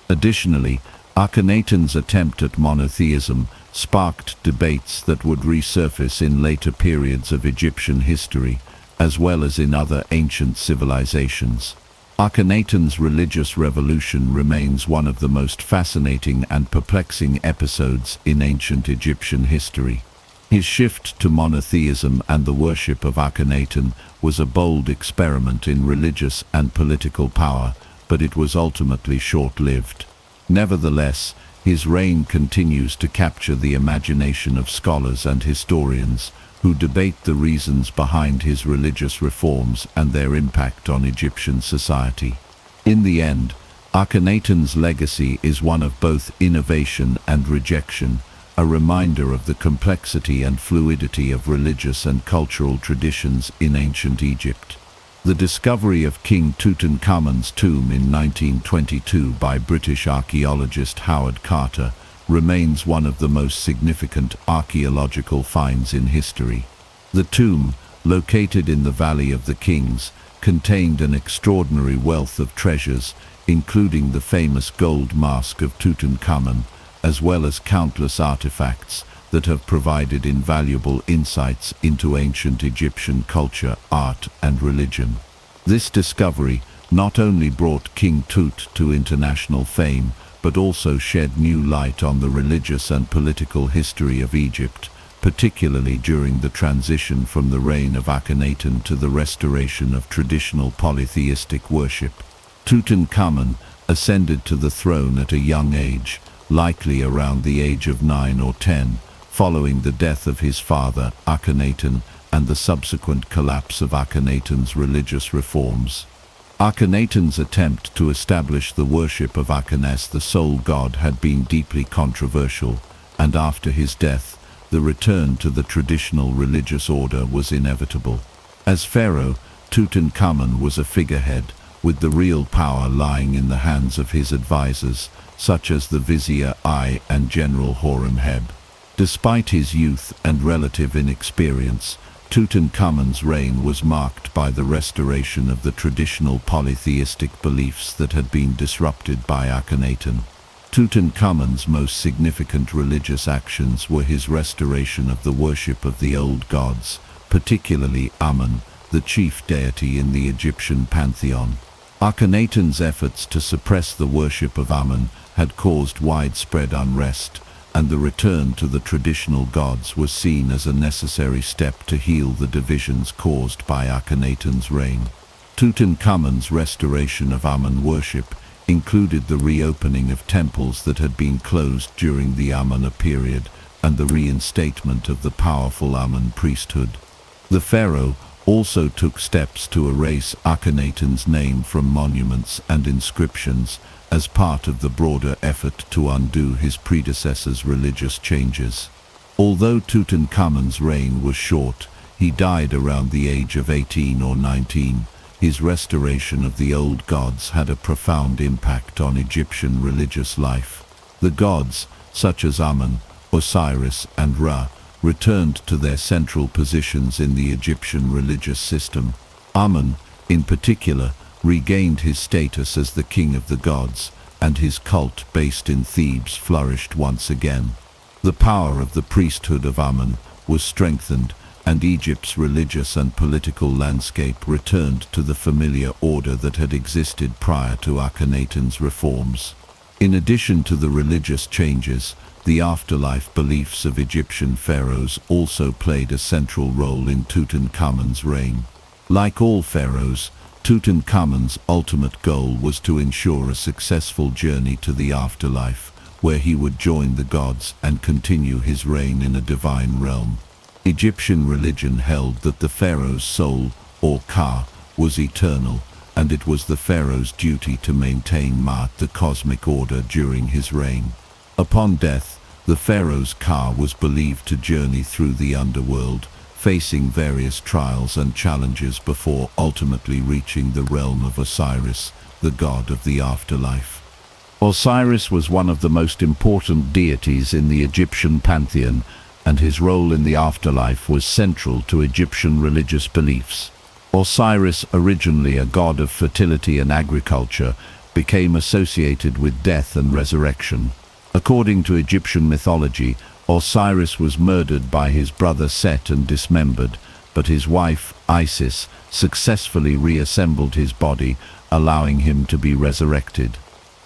Additionally, Akhenaten's attempt at monotheism sparked debates that would resurface in later periods of Egyptian history, as well as in other ancient civilizations. Akhenaten's religious revolution remains one of the most fascinating and perplexing episodes in ancient Egyptian history. His shift to monotheism and the worship of Akhenaten was a bold experiment in religious and political power, but it was ultimately short-lived. Nevertheless, his reign continues to capture the imagination of scholars and historians who debate the reasons behind his religious reforms and their impact on Egyptian society. In the end, Akhenaten's legacy is one of both innovation and rejection, a reminder of the complexity and fluidity of religious and cultural traditions in ancient Egypt. The discovery of King Tutankhamun's tomb in 1922 by British archaeologist Howard Carter remains one of the most significant archaeological finds in history. The tomb, located in the Valley of the Kings, contained an extraordinary wealth of treasures, including the famous gold mask of Tutankhamun, as well as countless artifacts that have provided invaluable insights into ancient Egyptian culture, art, and religion. This discovery not only brought King Tut to international fame, but also shed new light on the religious and political history of Egypt, particularly during the transition from the reign of Akhenaten to the restoration of traditional polytheistic worship. Tutankhamun ascended to the throne at a young age, likely around the age of 9 or 10, following the death of his father, Akhenaten, and the subsequent collapse of Akhenaten's religious reforms. Akhenaten's attempt to establish the worship of Akhenas, the sole god, had been deeply controversial, and after his death, the return to the traditional religious order was inevitable. As pharaoh, Tutankhamun was a figurehead, with the real power lying in the hands of his advisors, such as the vizier I and general Horemheb. Despite his youth and relative inexperience, Tutankhamun's reign was marked by the restoration of the traditional polytheistic beliefs that had been disrupted by Akhenaten. Tutankhamun's most significant religious actions were his restoration of the worship of the old gods, particularly Amun, the chief deity in the Egyptian pantheon. Akhenaten's efforts to suppress the worship of Amun had caused widespread unrest, and the return to the traditional gods was seen as a necessary step to heal the divisions caused by Akhenaten's reign. Tutankhamun's restoration of Amun worship included the reopening of temples that had been closed during the Amun period and the reinstatement of the powerful Amun priesthood. The pharaoh also took steps to erase Akhenaten's name from monuments and inscriptions as part of the broader effort to undo his predecessor's religious changes. Although Tutankhamun's reign was short, he died around the age of 18 or 19. His restoration of the old gods had a profound impact on Egyptian religious life. The gods, such as Amun, Osiris, and Ra, returned to their central positions in the Egyptian religious system. Amun, in particular, regained his status as the king of the gods, and his cult based in Thebes flourished once again. The power of the priesthood of Amun was strengthened, and Egypt's religious and political landscape returned to the familiar order that had existed prior to Akhenaten's reforms. In addition to the religious changes, the afterlife beliefs of Egyptian pharaohs also played a central role in Tutankhamun's reign. Like all pharaohs, Tutankhamun's ultimate goal was to ensure a successful journey to the afterlife, where he would join the gods and continue his reign in a divine realm. Egyptian religion held that the pharaoh's soul, or Ka, was eternal, and it was the pharaoh's duty to maintain Ma'at, the cosmic order, during his reign. Upon death, the pharaoh's Ka was believed to journey through the underworld, facing various trials and challenges before ultimately reaching the realm of Osiris, the god of the afterlife. Osiris was one of the most important deities in the Egyptian pantheon, and his role in the afterlife was central to Egyptian religious beliefs. Osiris, originally a god of fertility and agriculture, became associated with death and resurrection. According to Egyptian mythology, Osiris was murdered by his brother Set and dismembered, but his wife, Isis, successfully reassembled his body, allowing him to be resurrected.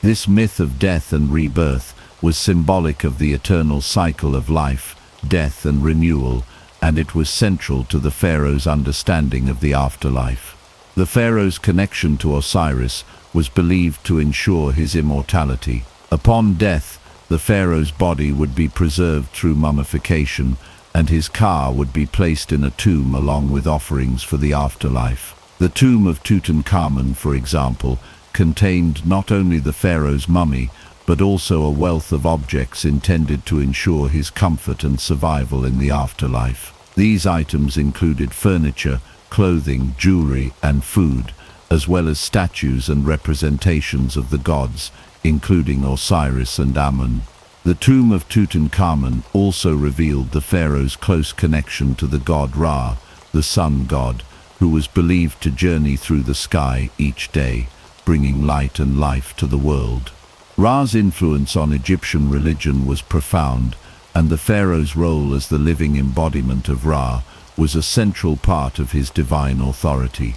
This myth of death and rebirth was symbolic of the eternal cycle of life, death and renewal, and it was central to the pharaoh's understanding of the afterlife. The pharaoh's connection to Osiris was believed to ensure his immortality. Upon death, the pharaoh's body would be preserved through mummification, and his Ka would be placed in a tomb along with offerings for the afterlife. The tomb of Tutankhamun, for example, contained not only the pharaoh's mummy, but also a wealth of objects intended to ensure his comfort and survival in the afterlife. These items included furniture, clothing, jewelry, and food, as well as statues and representations of the gods, including Osiris and Amun. The tomb of Tutankhamun also revealed the pharaoh's close connection to the god Ra, the sun god, who was believed to journey through the sky each day, bringing light and life to the world. Ra's influence on Egyptian religion was profound, and the pharaoh's role as the living embodiment of Ra was a central part of his divine authority.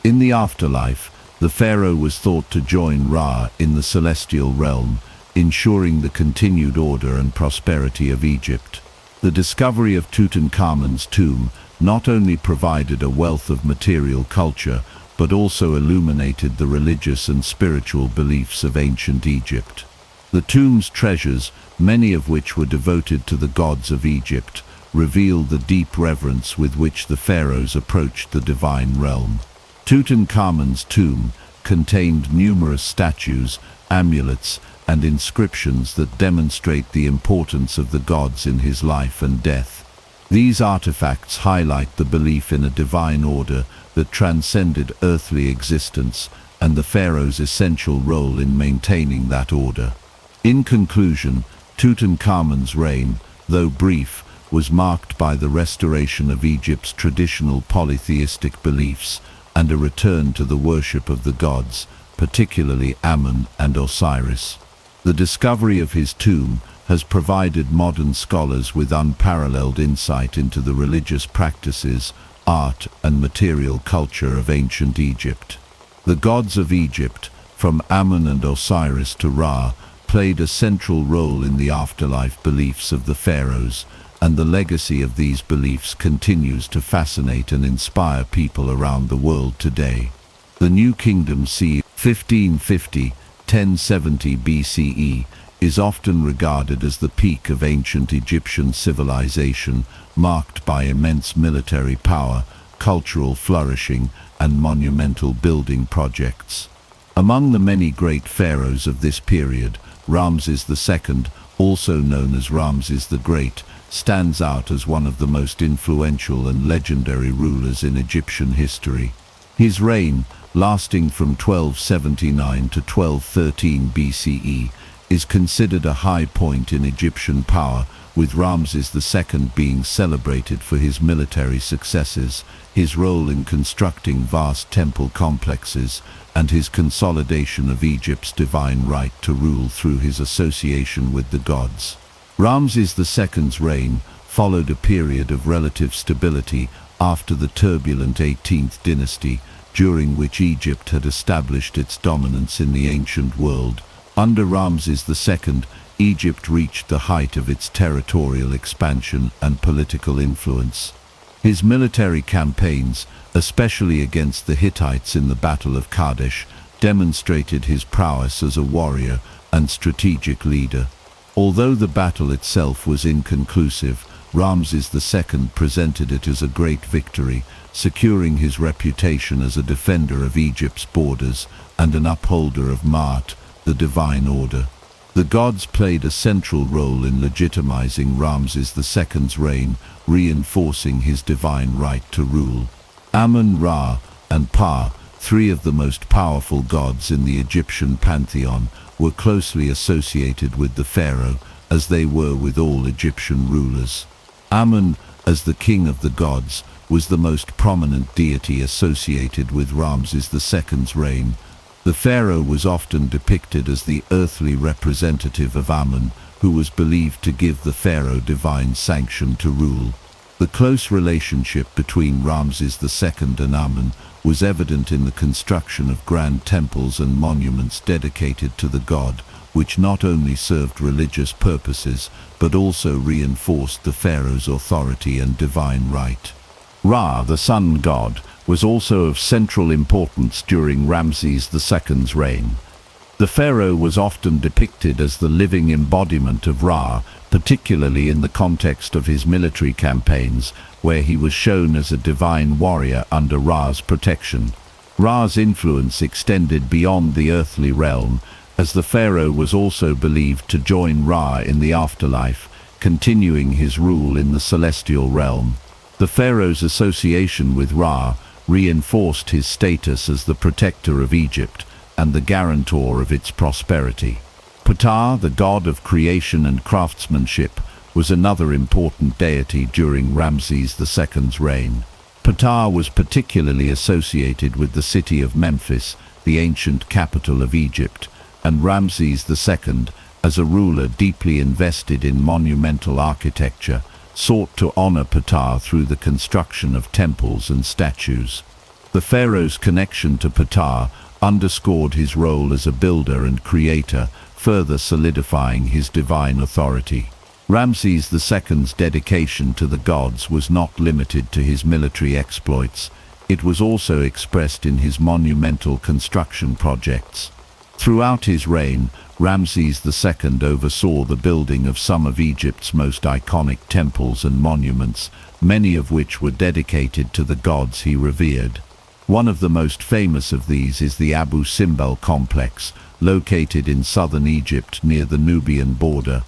In the afterlife, the pharaoh was thought to join Ra in the celestial realm, ensuring the continued order and prosperity of Egypt. The discovery of Tutankhamun's tomb not only provided a wealth of material culture, but also illuminated the religious and spiritual beliefs of ancient Egypt. The tomb's treasures, many of which were devoted to the gods of Egypt, reveal the deep reverence with which the pharaohs approached the divine realm. Tutankhamun's tomb contained numerous statues, amulets, and inscriptions that demonstrate the importance of the gods in his life and death. These artifacts highlight the belief in a divine order that transcended earthly existence and the pharaoh's essential role in maintaining that order. In conclusion, Tutankhamun's reign, though brief, was marked by the restoration of Egypt's traditional polytheistic beliefs and a return to the worship of the gods, particularly Amun and Osiris. The discovery of his tomb has provided modern scholars with unparalleled insight into the religious practices, art, and material culture of ancient Egypt. The gods of Egypt, from Amun and Osiris to Ra, played a central role in the afterlife beliefs of the pharaohs, and the legacy of these beliefs continues to fascinate and inspire people around the world today. The New Kingdom c. 1550–1070 BCE is often regarded as the peak of ancient Egyptian civilization, marked by immense military power, cultural flourishing, and monumental building projects. Among the many great pharaohs of this period, Ramses II, also known as Ramses the Great, stands out as one of the most influential and legendary rulers in Egyptian history. His reign, lasting from 1279 to 1213 BCE, is considered a high point in Egyptian power, with Ramses II being celebrated for his military successes, his role in constructing vast temple complexes, and his consolidation of Egypt's divine right to rule through his association with the gods. Ramses II's reign followed a period of relative stability after the turbulent 18th dynasty, during which Egypt had established its dominance in the ancient world, Under Ramses II, Egypt reached the height of its territorial expansion and political influence. His military campaigns, especially against the Hittites in the Battle of Kadesh, demonstrated his prowess as a warrior and strategic leader. Although the battle itself was inconclusive, Ramses II presented it as a great victory, securing his reputation as a defender of Egypt's borders and an upholder of Ma'at, the divine order. The gods played a central role in legitimizing Ramses II's reign, reinforcing his divine right to rule. Amun, Ra, and Pa, three of the most powerful gods in the Egyptian pantheon, were closely associated with the pharaoh, as they were with all Egyptian rulers. Amun, as the king of the gods, was the most prominent deity associated with Ramses II's reign. The pharaoh was often depicted as the earthly representative of Amun, who was believed to give the pharaoh divine sanction to rule. The close relationship between Ramses II and Amun was evident in the construction of grand temples and monuments dedicated to the god, which not only served religious purposes, but also reinforced the pharaoh's authority and divine right. Ra, the sun god, was also of central importance during Ramses II's reign. The pharaoh was often depicted as the living embodiment of Ra, particularly in the context of his military campaigns, where he was shown as a divine warrior under Ra's protection. Ra's influence extended beyond the earthly realm, as the pharaoh was also believed to join Ra in the afterlife, continuing his rule in the celestial realm. The pharaoh's association with Ra reinforced his status as the protector of Egypt and the guarantor of its prosperity. Ptah, the god of creation and craftsmanship, was another important deity during Ramses II's reign. Ptah was particularly associated with the city of Memphis, the ancient capital of Egypt, and Ramses II, as a ruler deeply invested in monumental architecture, sought to honor Ptah through the construction of temples and statues. The pharaoh's connection to Ptah underscored his role as a builder and creator, further solidifying his divine authority. Ramses II's dedication to the gods was not limited to his military exploits. It was also expressed in his monumental construction projects. Throughout his reign, Ramses II oversaw the building of some of Egypt's most iconic temples and monuments, many of which were dedicated to the gods he revered. One of the most famous of these is the Abu Simbel complex, located in southern Egypt near the Nubian border.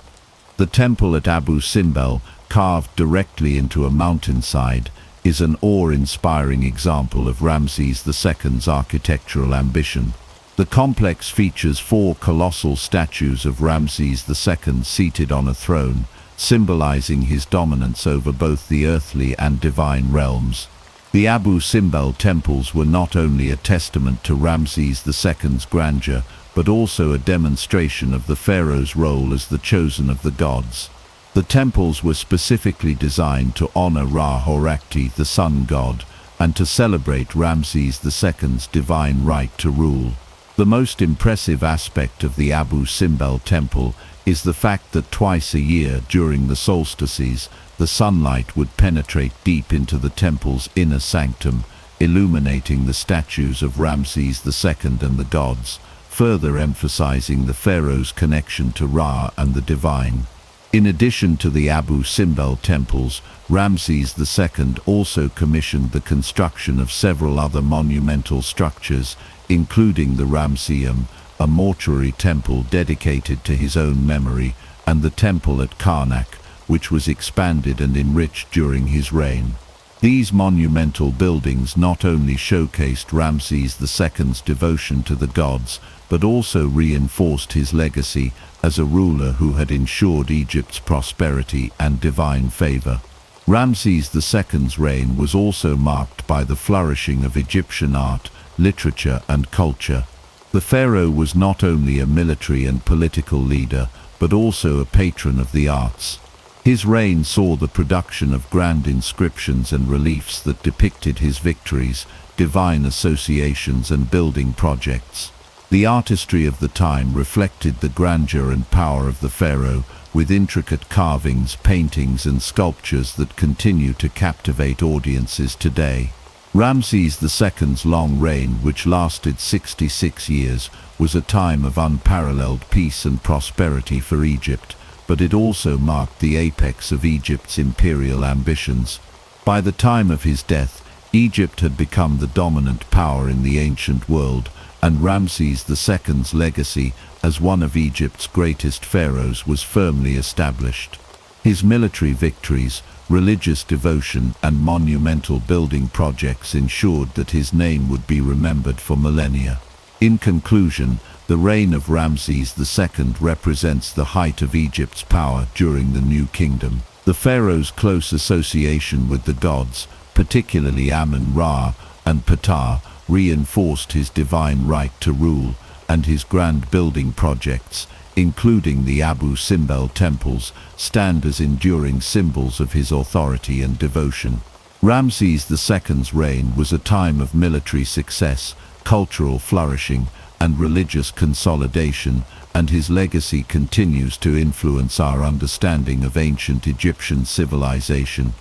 The temple at Abu Simbel, carved directly into a mountainside, is an awe-inspiring example of Ramses II's architectural ambition. The complex features 4 colossal statues of Ramses II seated on a throne, symbolizing his dominance over both the earthly and divine realms. The Abu Simbel temples were not only a testament to Ramses II's grandeur, but also a demonstration of the pharaoh's role as the chosen of the gods. The temples were specifically designed to honor Ra-Horakhti, the sun god, and to celebrate Ramses II's divine right to rule. The most impressive aspect of the Abu Simbel temple is the fact that twice a year during the solstices, the sunlight would penetrate deep into the temple's inner sanctum, illuminating the statues of Ramses II and the gods, further emphasizing the pharaoh's connection to Ra and the divine. In addition to the Abu Simbel temples, Ramses II also commissioned the construction of several other monumental structures, including the Ramseum, a mortuary temple dedicated to his own memory, and the temple at Karnak, which was expanded and enriched during his reign. These monumental buildings not only showcased Ramses II's devotion to the gods, but also reinforced his legacy as a ruler who had ensured Egypt's prosperity and divine favor. Ramses II's reign was also marked by the flourishing of Egyptian art, literature, and culture. The pharaoh was not only a military and political leader, but also a patron of the arts. His reign saw the production of grand inscriptions and reliefs that depicted his victories, divine associations, and building projects. The artistry of the time reflected the grandeur and power of the pharaoh, with intricate carvings, paintings and sculptures that continue to captivate audiences today. Ramses II's long reign, which lasted 66 years, was a time of unparalleled peace and prosperity for Egypt, but it also marked the apex of Egypt's imperial ambitions. By the time of his death, Egypt had become the dominant power in the ancient world, and Ramses II's legacy as one of Egypt's greatest pharaohs was firmly established. His military victories, religious devotion and monumental building projects ensured that his name would be remembered for millennia. In conclusion, the reign of Ramses II represents the height of Egypt's power during the New Kingdom. The pharaoh's close association with the gods, particularly Amun-Ra and Ptah, reinforced his divine right to rule, and his grand building projects, including the Abu Simbel temples, stand as enduring symbols of his authority and devotion. Ramses II's reign was a time of military success, cultural flourishing, and religious consolidation, and his legacy continues to influence our understanding of ancient Egyptian civilization.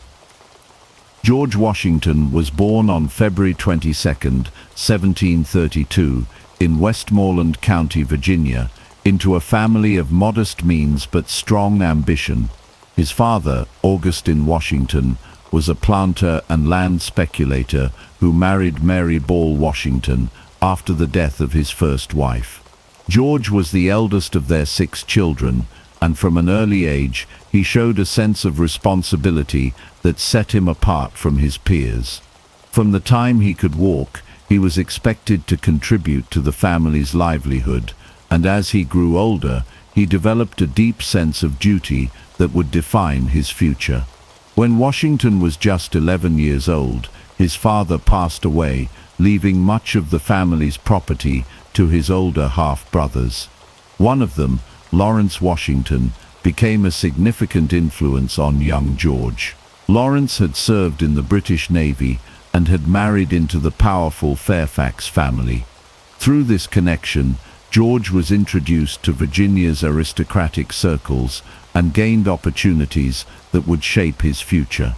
George Washington was born on February 22, 1732, in Westmoreland County, Virginia, into a family of modest means but strong ambition. His father, Augustine Washington, was a planter and land speculator who married Mary Ball Washington after the death of his first wife. George was the eldest of their 6 children, and from an early age he showed a sense of responsibility that set him apart from his peers. From the time he could walk, he was expected to contribute to the family's livelihood, and as he grew older, he developed a deep sense of duty that would define his future. When Washington was just 11 years old, his father passed away, leaving much of the family's property to his older half-brothers. One of them, Lawrence Washington, became a significant influence on young George. Lawrence had served in the British Navy and had married into the powerful Fairfax family. Through this connection, George was introduced to Virginia's aristocratic circles and gained opportunities that would shape his future.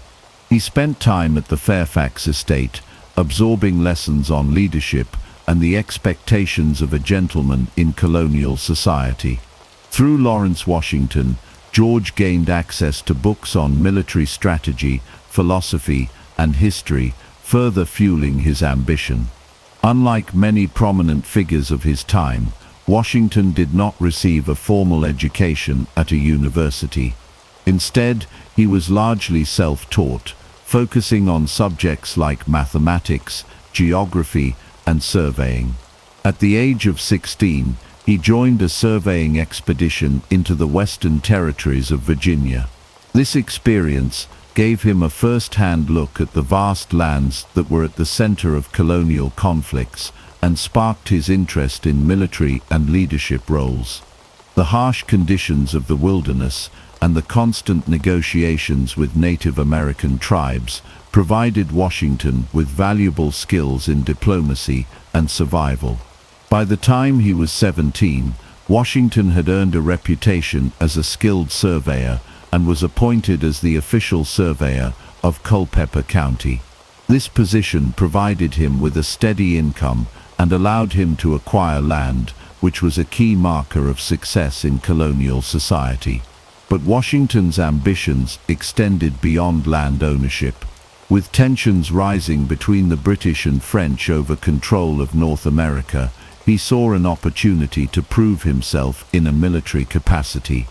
He spent time at the Fairfax estate, absorbing lessons on leadership and the expectations of a gentleman in colonial society. Through Lawrence Washington, George gained access to books on military strategy, philosophy, and history, further fueling his ambition. Unlike many prominent figures of his time, Washington did not receive a formal education at a university. Instead, he was largely self-taught, focusing on subjects like mathematics, geography, and surveying. At the age of 16, he joined a surveying expedition into the Western Territories of Virginia. This experience gave him a first-hand look at the vast lands that were at the center of colonial conflicts and sparked his interest in military and leadership roles. The harsh conditions of the wilderness and the constant negotiations with Native American tribes provided Washington with valuable skills in diplomacy and survival. By the time he was 17, Washington had earned a reputation as a skilled surveyor and was appointed as the official surveyor of Culpeper County. This position provided him with a steady income and allowed him to acquire land, which was a key marker of success in colonial society. But Washington's ambitions extended beyond land ownership. With tensions rising between the British and French over control of North America, he saw an opportunity to prove himself in a military capacity.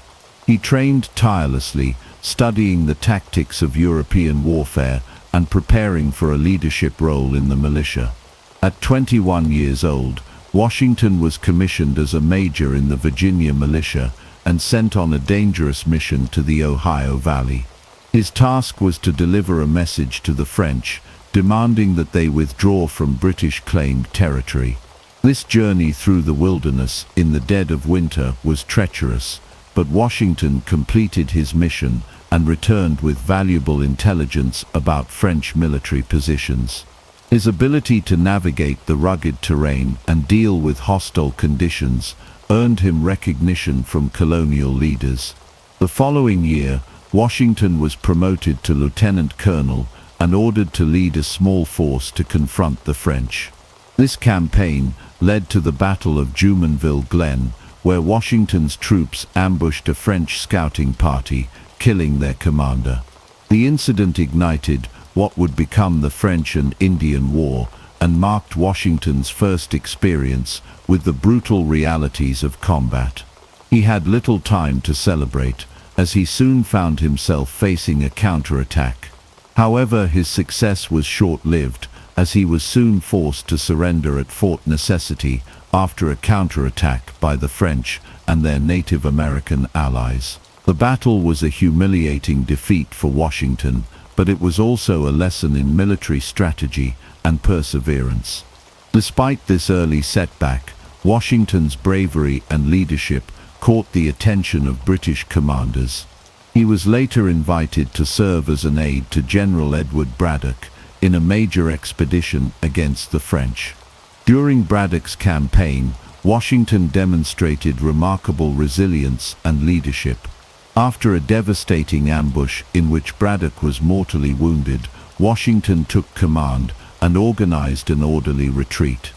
He trained tirelessly, studying the tactics of European warfare and preparing for a leadership role in the militia. At 21 years old, Washington was commissioned as a major in the Virginia militia and sent on a dangerous mission to the Ohio Valley. His task was to deliver a message to the French, demanding that they withdraw from British-claimed territory. This journey through the wilderness in the dead of winter was treacherous, but Washington completed his mission and returned with valuable intelligence about French military positions. His ability to navigate the rugged terrain and deal with hostile conditions earned him recognition from colonial leaders. The following year, Washington was promoted to lieutenant colonel and ordered to lead a small force to confront the French. This campaign led to the Battle of Jumonville Glen, where Washington's troops ambushed a French scouting party, killing their commander. The incident ignited what would become the French and Indian War and marked Washington's first experience with the brutal realities of combat. He had little time to celebrate, as he soon found himself facing a counterattack. However, his success was short-lived, as he was soon forced to surrender at Fort Necessity after a counterattack by the French and their Native American allies. The battle was a humiliating defeat for Washington, but it was also a lesson in military strategy and perseverance. Despite this early setback, Washington's bravery and leadership caught the attention of British commanders. He was later invited to serve as an aide to General Edward Braddock in a major expedition against the French. During Braddock's campaign, Washington demonstrated remarkable resilience and leadership. After a devastating ambush in which Braddock was mortally wounded, Washington took command and organized an orderly retreat.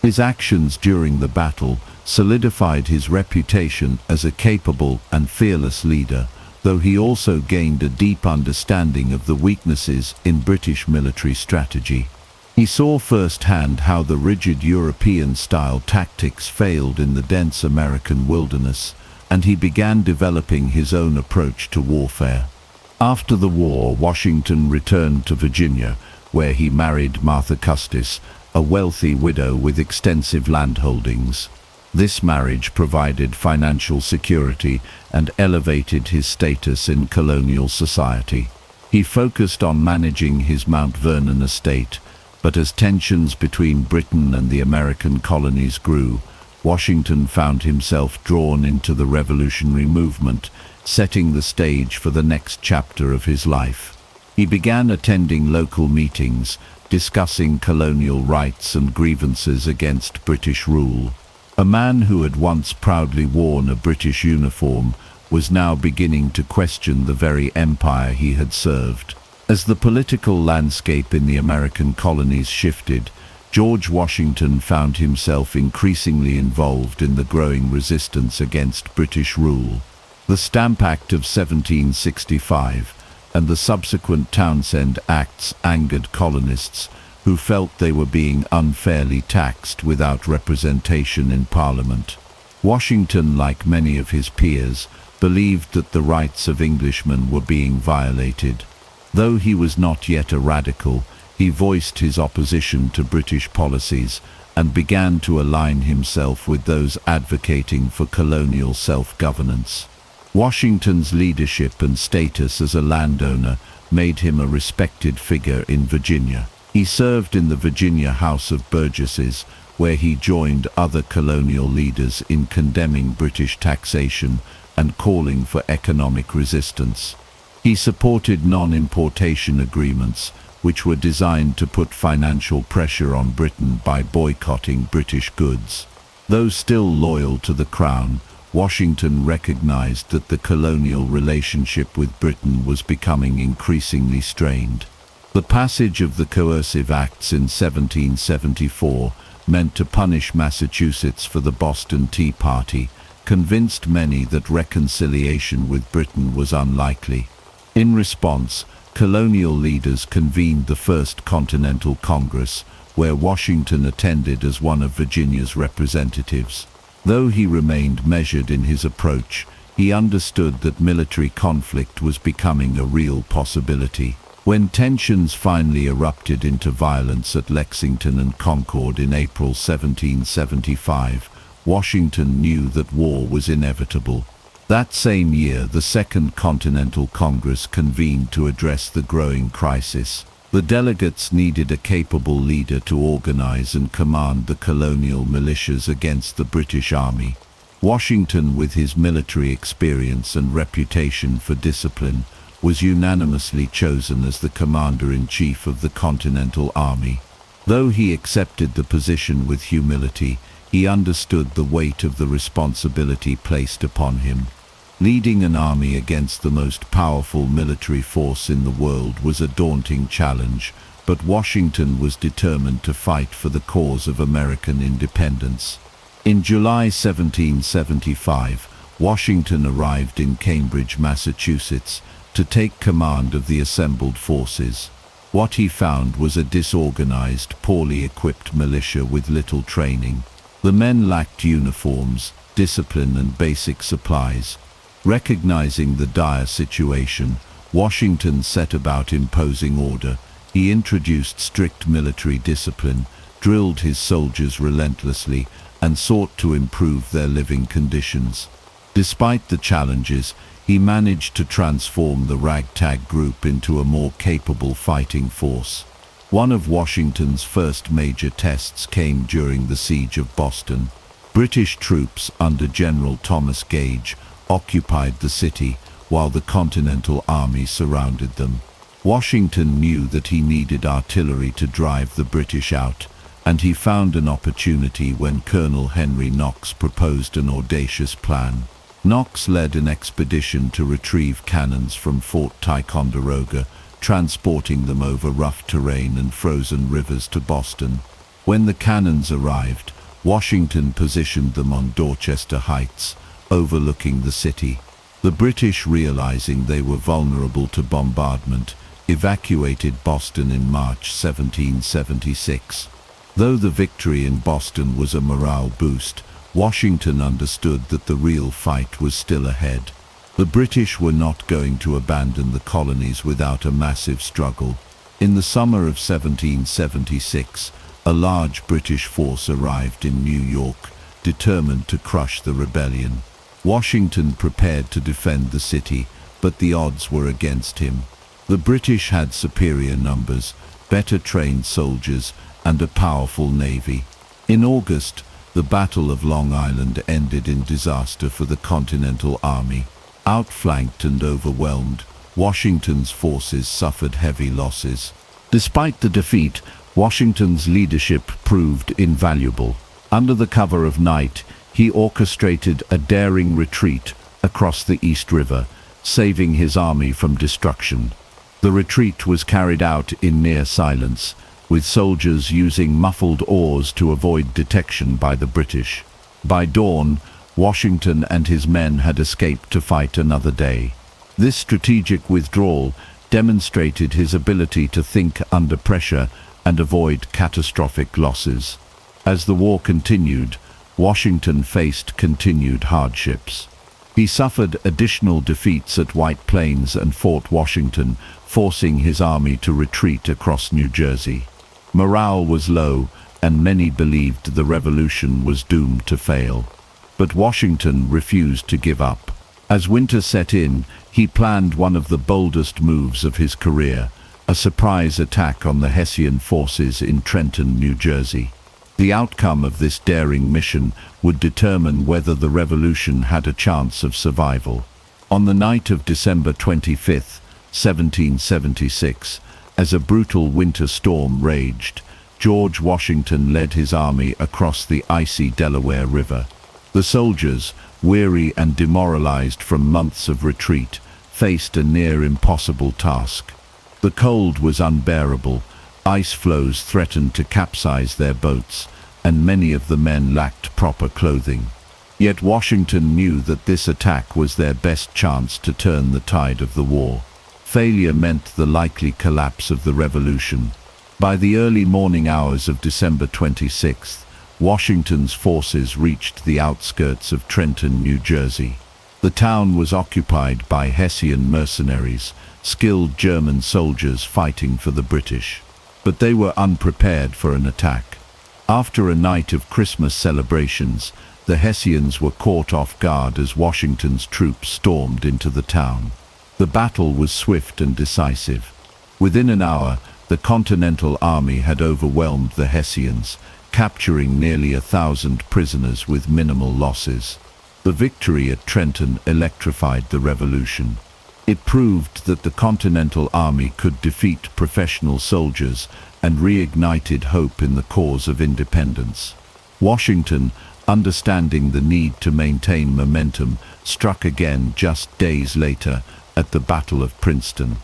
His actions during the battle solidified his reputation as a capable and fearless leader, though he also gained a deep understanding of the weaknesses in British military strategy. He saw firsthand how the rigid European-style tactics failed in the dense American wilderness, and he began developing his own approach to warfare. After the war, Washington returned to Virginia, where he married Martha Custis, a wealthy widow with extensive landholdings. This marriage provided financial security and elevated his status in colonial society. He focused on managing his Mount Vernon estate, but as tensions between Britain and the American colonies grew, Washington found himself drawn into the revolutionary movement, setting the stage for the next chapter of his life. He began attending local meetings, discussing colonial rights and grievances against British rule. A man who had once proudly worn a British uniform was now beginning to question the very empire he had served. As the political landscape in the American colonies shifted, George Washington found himself increasingly involved in the growing resistance against British rule. The Stamp Act of 1765 and the subsequent Townshend Acts angered colonists who felt they were being unfairly taxed without representation in Parliament. Washington, like many of his peers, believed that the rights of Englishmen were being violated. Though he was not yet a radical, he voiced his opposition to British policies and began to align himself with those advocating for colonial self-governance. Washington's leadership and status as a landowner made him a respected figure in Virginia. He served in the Virginia House of Burgesses, where he joined other colonial leaders in condemning British taxation and calling for economic resistance. He supported non-importation agreements, which were designed to put financial pressure on Britain by boycotting British goods. Though still loyal to the Crown, Washington recognized that the colonial relationship with Britain was becoming increasingly strained. The passage of the Coercive Acts in 1774, meant to punish Massachusetts for the Boston Tea Party, convinced many that reconciliation with Britain was unlikely. In response, colonial leaders convened the First Continental Congress, where Washington attended as one of Virginia's representatives. Though he remained measured in his approach, he understood that military conflict was becoming a real possibility. When tensions finally erupted into violence at Lexington and Concord in April 1775, Washington knew that war was inevitable. That same year, the Second Continental Congress convened to address the growing crisis. The delegates needed a capable leader to organize and command the colonial militias against the British Army. Washington, with his military experience and reputation for discipline, was unanimously chosen as the commander-in-chief of the Continental Army. Though he accepted the position with humility, he understood the weight of the responsibility placed upon him. Leading an army against the most powerful military force in the world was a daunting challenge, but Washington was determined to fight for the cause of American independence. In July 1775, Washington arrived in Cambridge, Massachusetts, to take command of the assembled forces. What he found was a disorganized, poorly equipped militia with little training. The men lacked uniforms, discipline, and basic supplies. Recognizing the dire situation, Washington set about imposing order. He introduced strict military discipline, drilled his soldiers relentlessly, and sought to improve their living conditions. Despite the challenges, he managed to transform the ragtag group into a more capable fighting force. One of Washington's first major tests came during the siege of Boston. British troops under General Thomas Gage occupied the city, while the Continental Army surrounded them. Washington knew that he needed artillery to drive the British out, and he found an opportunity when Colonel Henry Knox proposed an audacious plan. Knox led an expedition to retrieve cannons from Fort Ticonderoga, transporting them over rough terrain and frozen rivers to Boston. When the cannons arrived, Washington positioned them on Dorchester Heights, overlooking the city. The British, realizing they were vulnerable to bombardment, evacuated Boston in March 1776. Though the victory in Boston was a morale boost, Washington understood that the real fight was still ahead. The British were not going to abandon the colonies without a massive struggle. In the summer of 1776, a large British force arrived in New York, determined to crush the rebellion. Washington prepared to defend the city, but the odds were against him. The British had superior numbers, better trained soldiers, and a powerful navy. In August, the Battle of Long Island ended in disaster for the Continental Army. Outflanked and overwhelmed, Washington's forces suffered heavy losses. Despite the defeat, Washington's leadership proved invaluable. Under the cover of night, he orchestrated a daring retreat across the East River, saving his army from destruction. The retreat was carried out in near silence, with soldiers using muffled oars to avoid detection by the British. By dawn, Washington and his men had escaped to fight another day. This strategic withdrawal demonstrated his ability to think under pressure and avoid catastrophic losses. As the war continued, Washington faced continued hardships. He suffered additional defeats at White Plains and Fort Washington, forcing his army to retreat across New Jersey. Morale was low, and many believed the revolution was doomed to fail. But Washington refused to give up. As winter set in, he planned one of the boldest moves of his career, a surprise attack on the Hessian forces in Trenton, New Jersey. The outcome of this daring mission would determine whether the revolution had a chance of survival. On the night of December 25, 1776, as a brutal winter storm raged, George Washington led his army across the icy Delaware River. The soldiers, weary and demoralized from months of retreat, faced a near impossible task. The cold was unbearable, ice floes threatened to capsize their boats, and many of the men lacked proper clothing. Yet Washington knew that this attack was their best chance to turn the tide of the war. Failure meant the likely collapse of the revolution. By the early morning hours of December 26th, Washington's forces reached the outskirts of Trenton, New Jersey. The town was occupied by Hessian mercenaries, skilled German soldiers fighting for the British. But they were unprepared for an attack. After a night of Christmas celebrations, the Hessians were caught off guard as Washington's troops stormed into the town. The battle was swift and decisive. Within an hour, the Continental Army had overwhelmed the Hessians, capturing nearly 1,000 prisoners with minimal losses. The victory at Trenton electrified the revolution. It proved that the Continental Army could defeat professional soldiers and reignited hope in the cause of independence. Washington, understanding the need to maintain momentum, struck again just days later at the Battle of Princeton.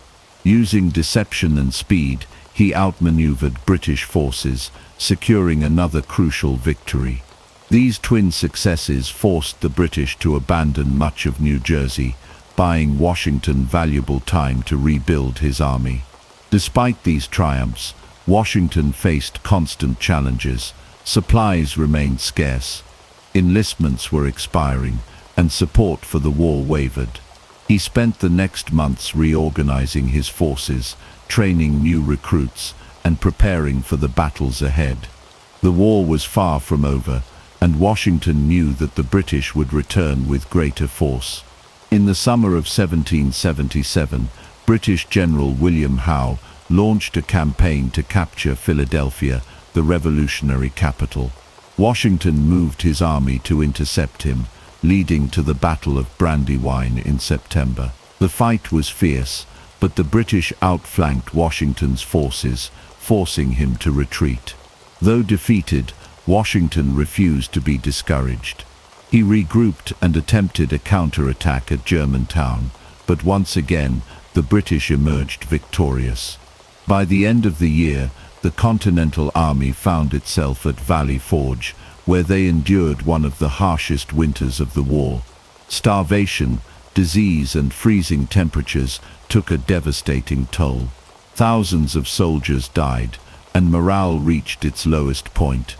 Using deception and speed, he outmaneuvered British forces, securing another crucial victory. These twin successes forced the British to abandon much of New Jersey, buying Washington valuable time to rebuild his army. Despite these triumphs, Washington faced constant challenges. Supplies remained scarce, enlistments were expiring, and support for the war wavered. He spent the next months reorganizing his forces, training new recruits, and preparing for the battles ahead. The war was far from over, and Washington knew that the British would return with greater force. In the summer of 1777, British General William Howe launched a campaign to capture Philadelphia, the revolutionary capital. Washington moved his army to intercept him, leading to the Battle of Brandywine in September. The fight was fierce, but the British outflanked Washington's forces, forcing him to retreat. Though defeated, Washington refused to be discouraged. He regrouped and attempted a counterattack at Germantown, but once again, the British emerged victorious. By the end of the year, the Continental Army found itself at Valley Forge, where they endured one of the harshest winters of the war. Starvation, disease, and freezing temperatures took a devastating toll. Thousands of soldiers died, and morale reached its lowest point.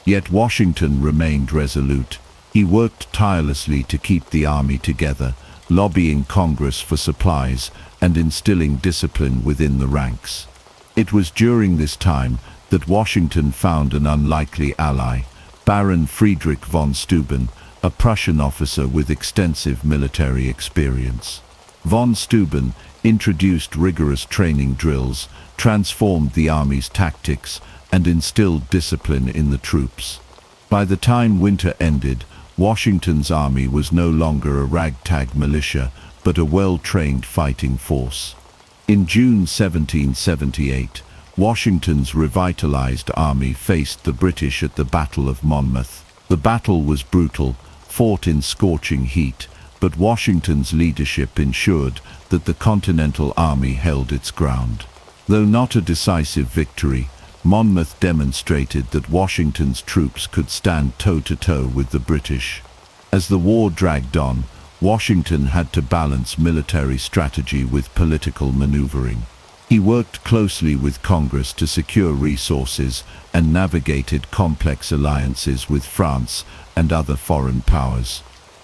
Yet Washington remained resolute. He worked tirelessly to keep the army together, lobbying Congress for supplies and instilling discipline within the ranks. It was during this time that Washington found an unlikely ally, Baron Friedrich von Steuben, a Prussian officer with extensive military experience. Von Steuben introduced rigorous training drills, transformed the army's tactics, and instilled discipline in the troops. By the time winter ended, Washington's army was no longer a ragtag militia, but a well-trained fighting force. In June 1778, Washington's revitalized army faced the British at the Battle of Monmouth. The battle was brutal, fought in scorching heat, but Washington's leadership ensured that the Continental Army held its ground. Though not a decisive victory, Monmouth demonstrated that Washington's troops could stand toe-to-toe with the British. As the war dragged on, Washington had to balance military strategy with political maneuvering. He worked closely with Congress to secure resources and navigated complex alliances with France and other foreign powers.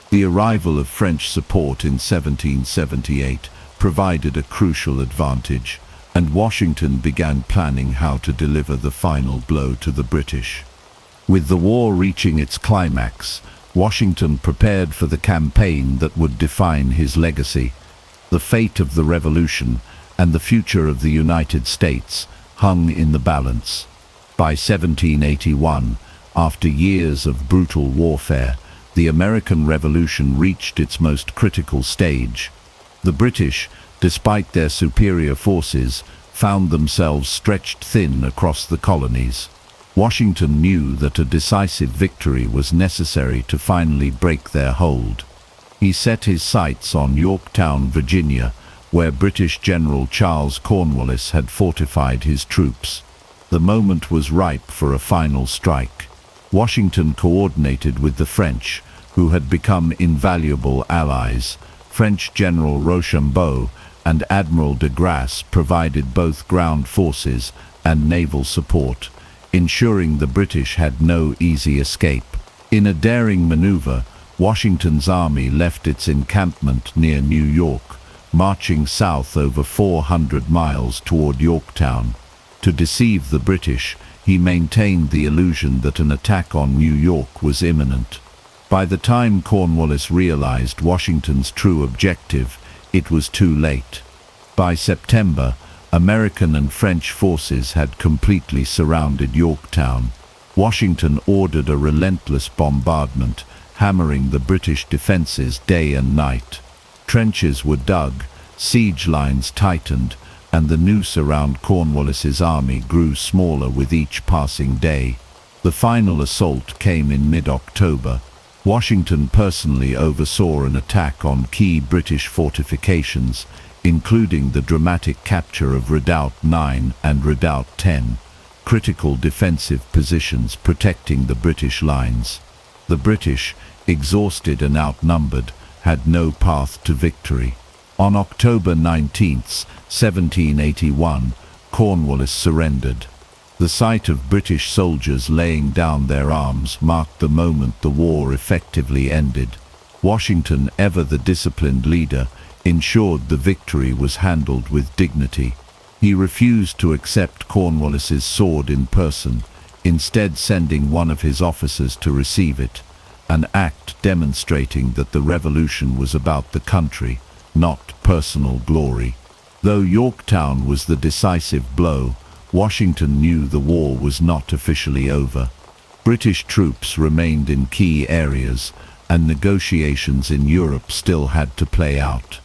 The arrival of French support in 1778 provided a crucial advantage, and Washington began planning how to deliver the final blow to the British. With the war reaching its climax, Washington prepared for the campaign that would define his legacy. The fate of the Revolution and the future of the United States hung in the balance. By 1781, after years of brutal warfare, the American Revolution reached its most critical stage. The British, despite their superior forces, found themselves stretched thin across the colonies. Washington knew that a decisive victory was necessary to finally break their hold. He set his sights on Yorktown, Virginia, where British General Charles Cornwallis had fortified his troops. The moment was ripe for a final strike. Washington coordinated with the French, who had become invaluable allies. French General Rochambeau and Admiral de Grasse provided both ground forces and naval support, ensuring the British had no easy escape. In a daring maneuver, Washington's army left its encampment near New York, marching south over 400 miles toward Yorktown. To deceive the British, he maintained the illusion that an attack on New York was imminent. By the time Cornwallis realized Washington's true objective, it was too late. By September, American and French forces had completely surrounded Yorktown. Washington ordered a relentless bombardment, hammering the British defenses day and night. Trenches were dug, Siege lines tightened, and the noose around Cornwallis's army grew smaller with each passing day. The final assault came in mid-October. Washington personally oversaw an attack on key British fortifications, including the dramatic capture of Redoubt 9 and Redoubt 10, critical defensive positions protecting the British lines. The British, exhausted and outnumbered, had no path to victory. On October 19, 1781, Cornwallis surrendered. The sight of British soldiers laying down their arms marked the moment the war effectively ended. Washington, ever the disciplined leader, ensured the victory was handled with dignity. He refused to accept Cornwallis's sword in person, instead sending one of his officers to receive it, an act demonstrating that the revolution was about the country, not personal glory. Though Yorktown was the decisive blow, Washington knew the war was not officially over. British troops remained in key areas, and negotiations in Europe still had to play out.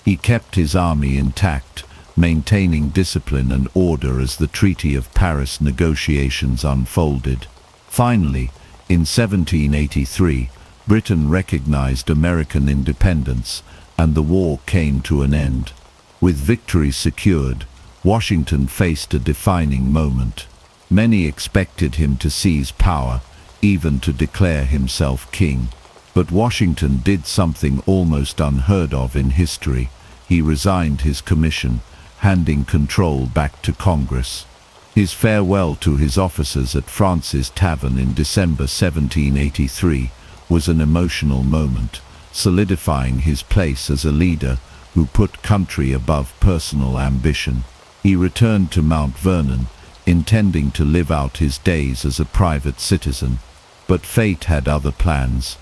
He kept his army intact, maintaining discipline and order as the Treaty of Paris negotiations unfolded. Finally, in 1783, Britain recognized American independence, and the war came to an end. With victory secured, Washington faced a defining moment. Many expected him to seize power, even to declare himself king. But Washington did something almost unheard of in history. He resigned his commission, handing control back to Congress. His farewell to his officers at Francis Tavern in December 1783 was an emotional moment, solidifying his place as a leader who put country above personal ambition. He returned to Mount Vernon, intending to live out his days as a private citizen. But fate had other plans.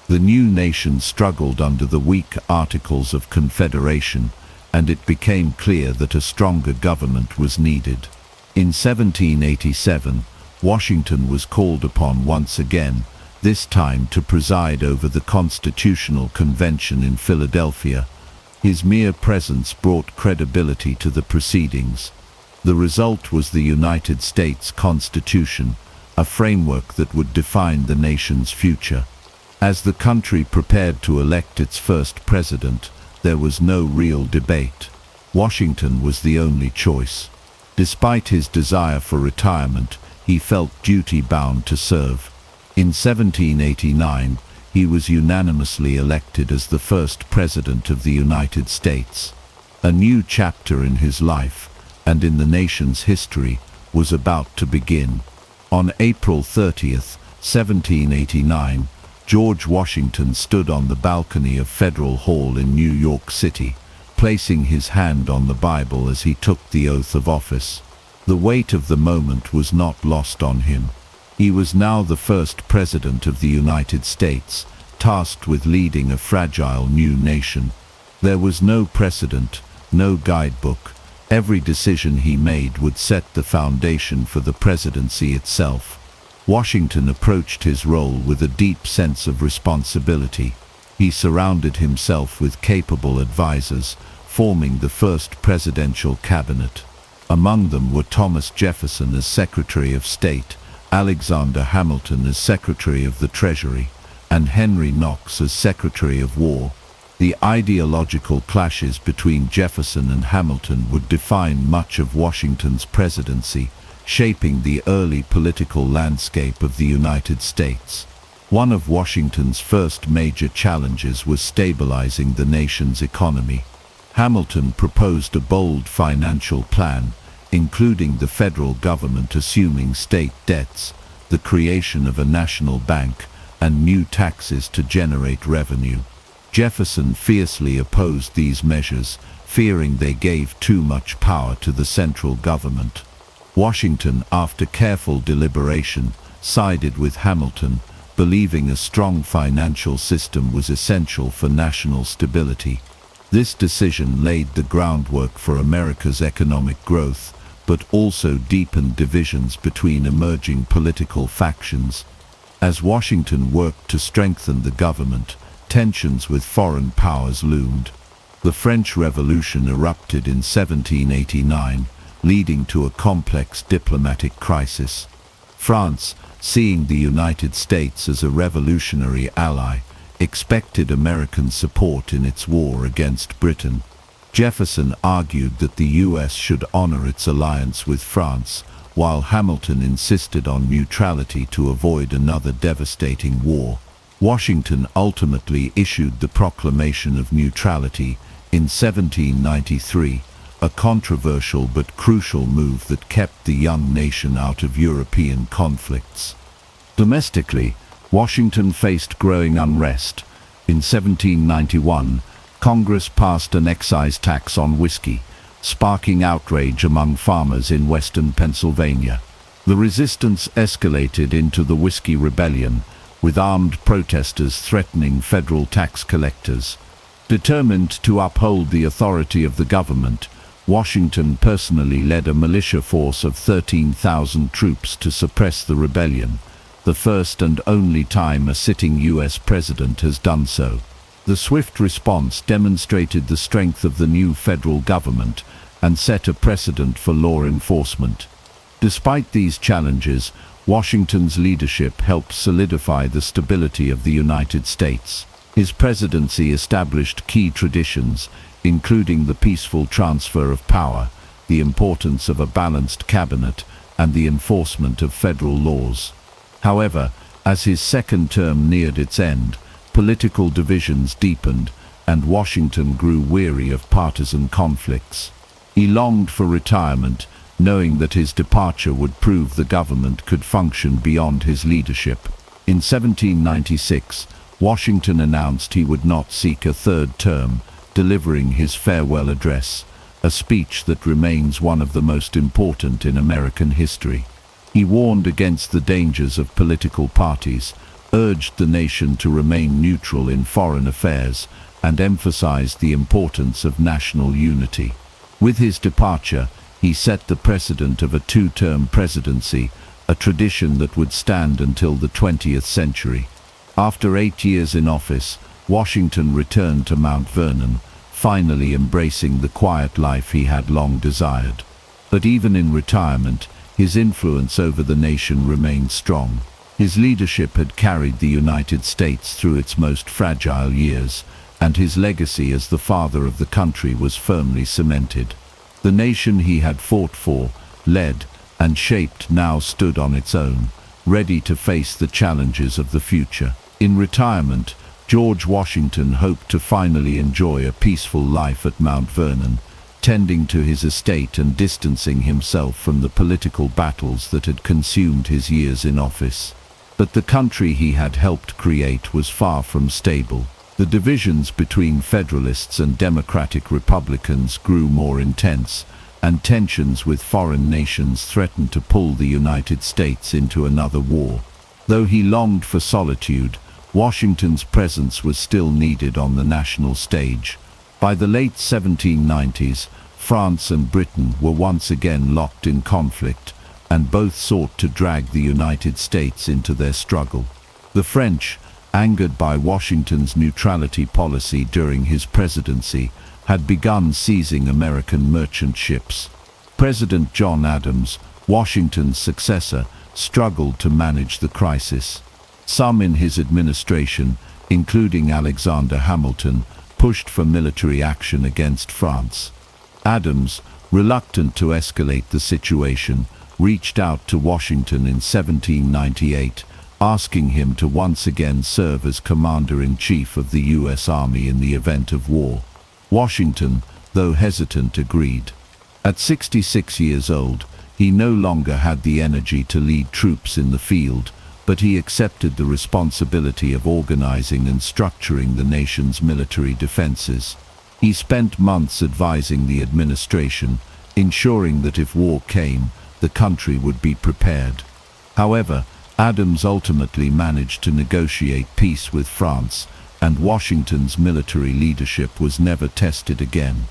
The new nation struggled under the weak Articles of Confederation, and it became clear that a stronger government was needed. In 1787, Washington was called upon once again, this time to preside over the Constitutional Convention in Philadelphia. His mere presence brought credibility to the proceedings. The result was the United States Constitution, a framework that would define the nation's future. As the country prepared to elect its first president, there was no real debate. Washington was the only choice. Despite his desire for retirement, he felt duty-bound to serve. In 1789, he was unanimously elected as the first president of the United States. A new chapter in his life, and in the nation's history, was about to begin. On April 30th, 1789, George Washington stood on the balcony of Federal Hall in New York City, placing his hand on the Bible as he took the oath of office. The weight of the moment was not lost on him. He was now the first president of the United States, tasked with leading a fragile new nation. There was no precedent, no guidebook. Every decision he made would set the foundation for the presidency itself. Washington approached his role with a deep sense of responsibility. He surrounded himself with capable advisors, forming the first presidential cabinet. Among them were Thomas Jefferson as Secretary of State, Alexander Hamilton as Secretary of the Treasury, and Henry Knox as Secretary of War. The ideological clashes between Jefferson and Hamilton would define much of Washington's presidency, shaping the early political landscape of the United States. One of Washington's first major challenges was stabilizing the nation's economy. Hamilton proposed a bold financial plan, including the federal government assuming state debts, the creation of a national bank, and new taxes to generate revenue. Jefferson fiercely opposed these measures, fearing they gave too much power to the central government. Washington, after careful deliberation, sided with Hamilton, believing a strong financial system was essential for national stability. This decision laid the groundwork for America's economic growth, but also deepened divisions between emerging political factions. As Washington worked to strengthen the government, tensions with foreign powers loomed. The French Revolution erupted in 1789, leading to a complex diplomatic crisis. France, seeing the United States as a revolutionary ally, expected American support in its war against Britain. Jefferson argued that the US should honor its alliance with France, while Hamilton insisted on neutrality to avoid another devastating war. Washington ultimately issued the Proclamation of Neutrality in 1793, a controversial but crucial move that kept the young nation out of European conflicts. Domestically, Washington faced growing unrest. In 1791, Congress passed an excise tax on whiskey, sparking outrage among farmers in western Pennsylvania. The resistance escalated into the Whiskey Rebellion, with armed protesters threatening federal tax collectors. Determined to uphold the authority of the government, Washington personally led a militia force of 13,000 troops to suppress the rebellion, the first and only time a sitting U.S. president has done so. The swift response demonstrated the strength of the new federal government and set a precedent for law enforcement. Despite these challenges, Washington's leadership helped solidify the stability of the United States. His presidency established key traditions, including the peaceful transfer of power, the importance of a balanced cabinet, and the enforcement of federal laws. However, as his second term neared its end, political divisions deepened, and Washington grew weary of partisan conflicts. He longed for retirement, knowing that his departure would prove the government could function beyond his leadership. In 1796, Washington announced he would not seek a third term, delivering his farewell address, a speech that remains one of the most important in American history. He warned against the dangers of political parties, urged the nation to remain neutral in foreign affairs, and emphasized the importance of national unity. With his departure, he set the precedent of a two-term presidency, a tradition that would stand until the 20th century. After 8 years in office, Washington returned to Mount Vernon, finally embracing the quiet life he had long desired. But even in retirement, his influence over the nation remained strong. His leadership had carried the United States through its most fragile years, and his legacy as the father of the country was firmly cemented. The nation he had fought for, led, and shaped now stood on its own, ready to face the challenges of the future. In retirement, George Washington hoped to finally enjoy a peaceful life at Mount Vernon, tending to his estate and distancing himself from the political battles that had consumed his years in office. But the country he had helped create was far from stable. The divisions between Federalists and Democratic Republicans grew more intense, and tensions with foreign nations threatened to pull the United States into another war. Though he longed for solitude, Washington's presence was still needed on the national stage. By the late 1790s, France and Britain were once again locked in conflict, and both sought to drag the United States into their struggle. The French, angered by Washington's neutrality policy during his presidency, had begun seizing American merchant ships. President John Adams, Washington's successor, struggled to manage the crisis. Some in his administration, including Alexander Hamilton, pushed for military action against France. Adams, reluctant to escalate the situation, reached out to Washington in 1798, asking him to once again serve as Commander-in-Chief of the U.S. Army in the event of war. Washington, though hesitant, agreed. At 66 years old, he no longer had the energy to lead troops in the field, but he accepted the responsibility of organizing and structuring the nation's military defenses. He spent months advising the administration, ensuring that if war came, the country would be prepared. However, Adams ultimately managed to negotiate peace with France, and Washington's military leadership was never tested again.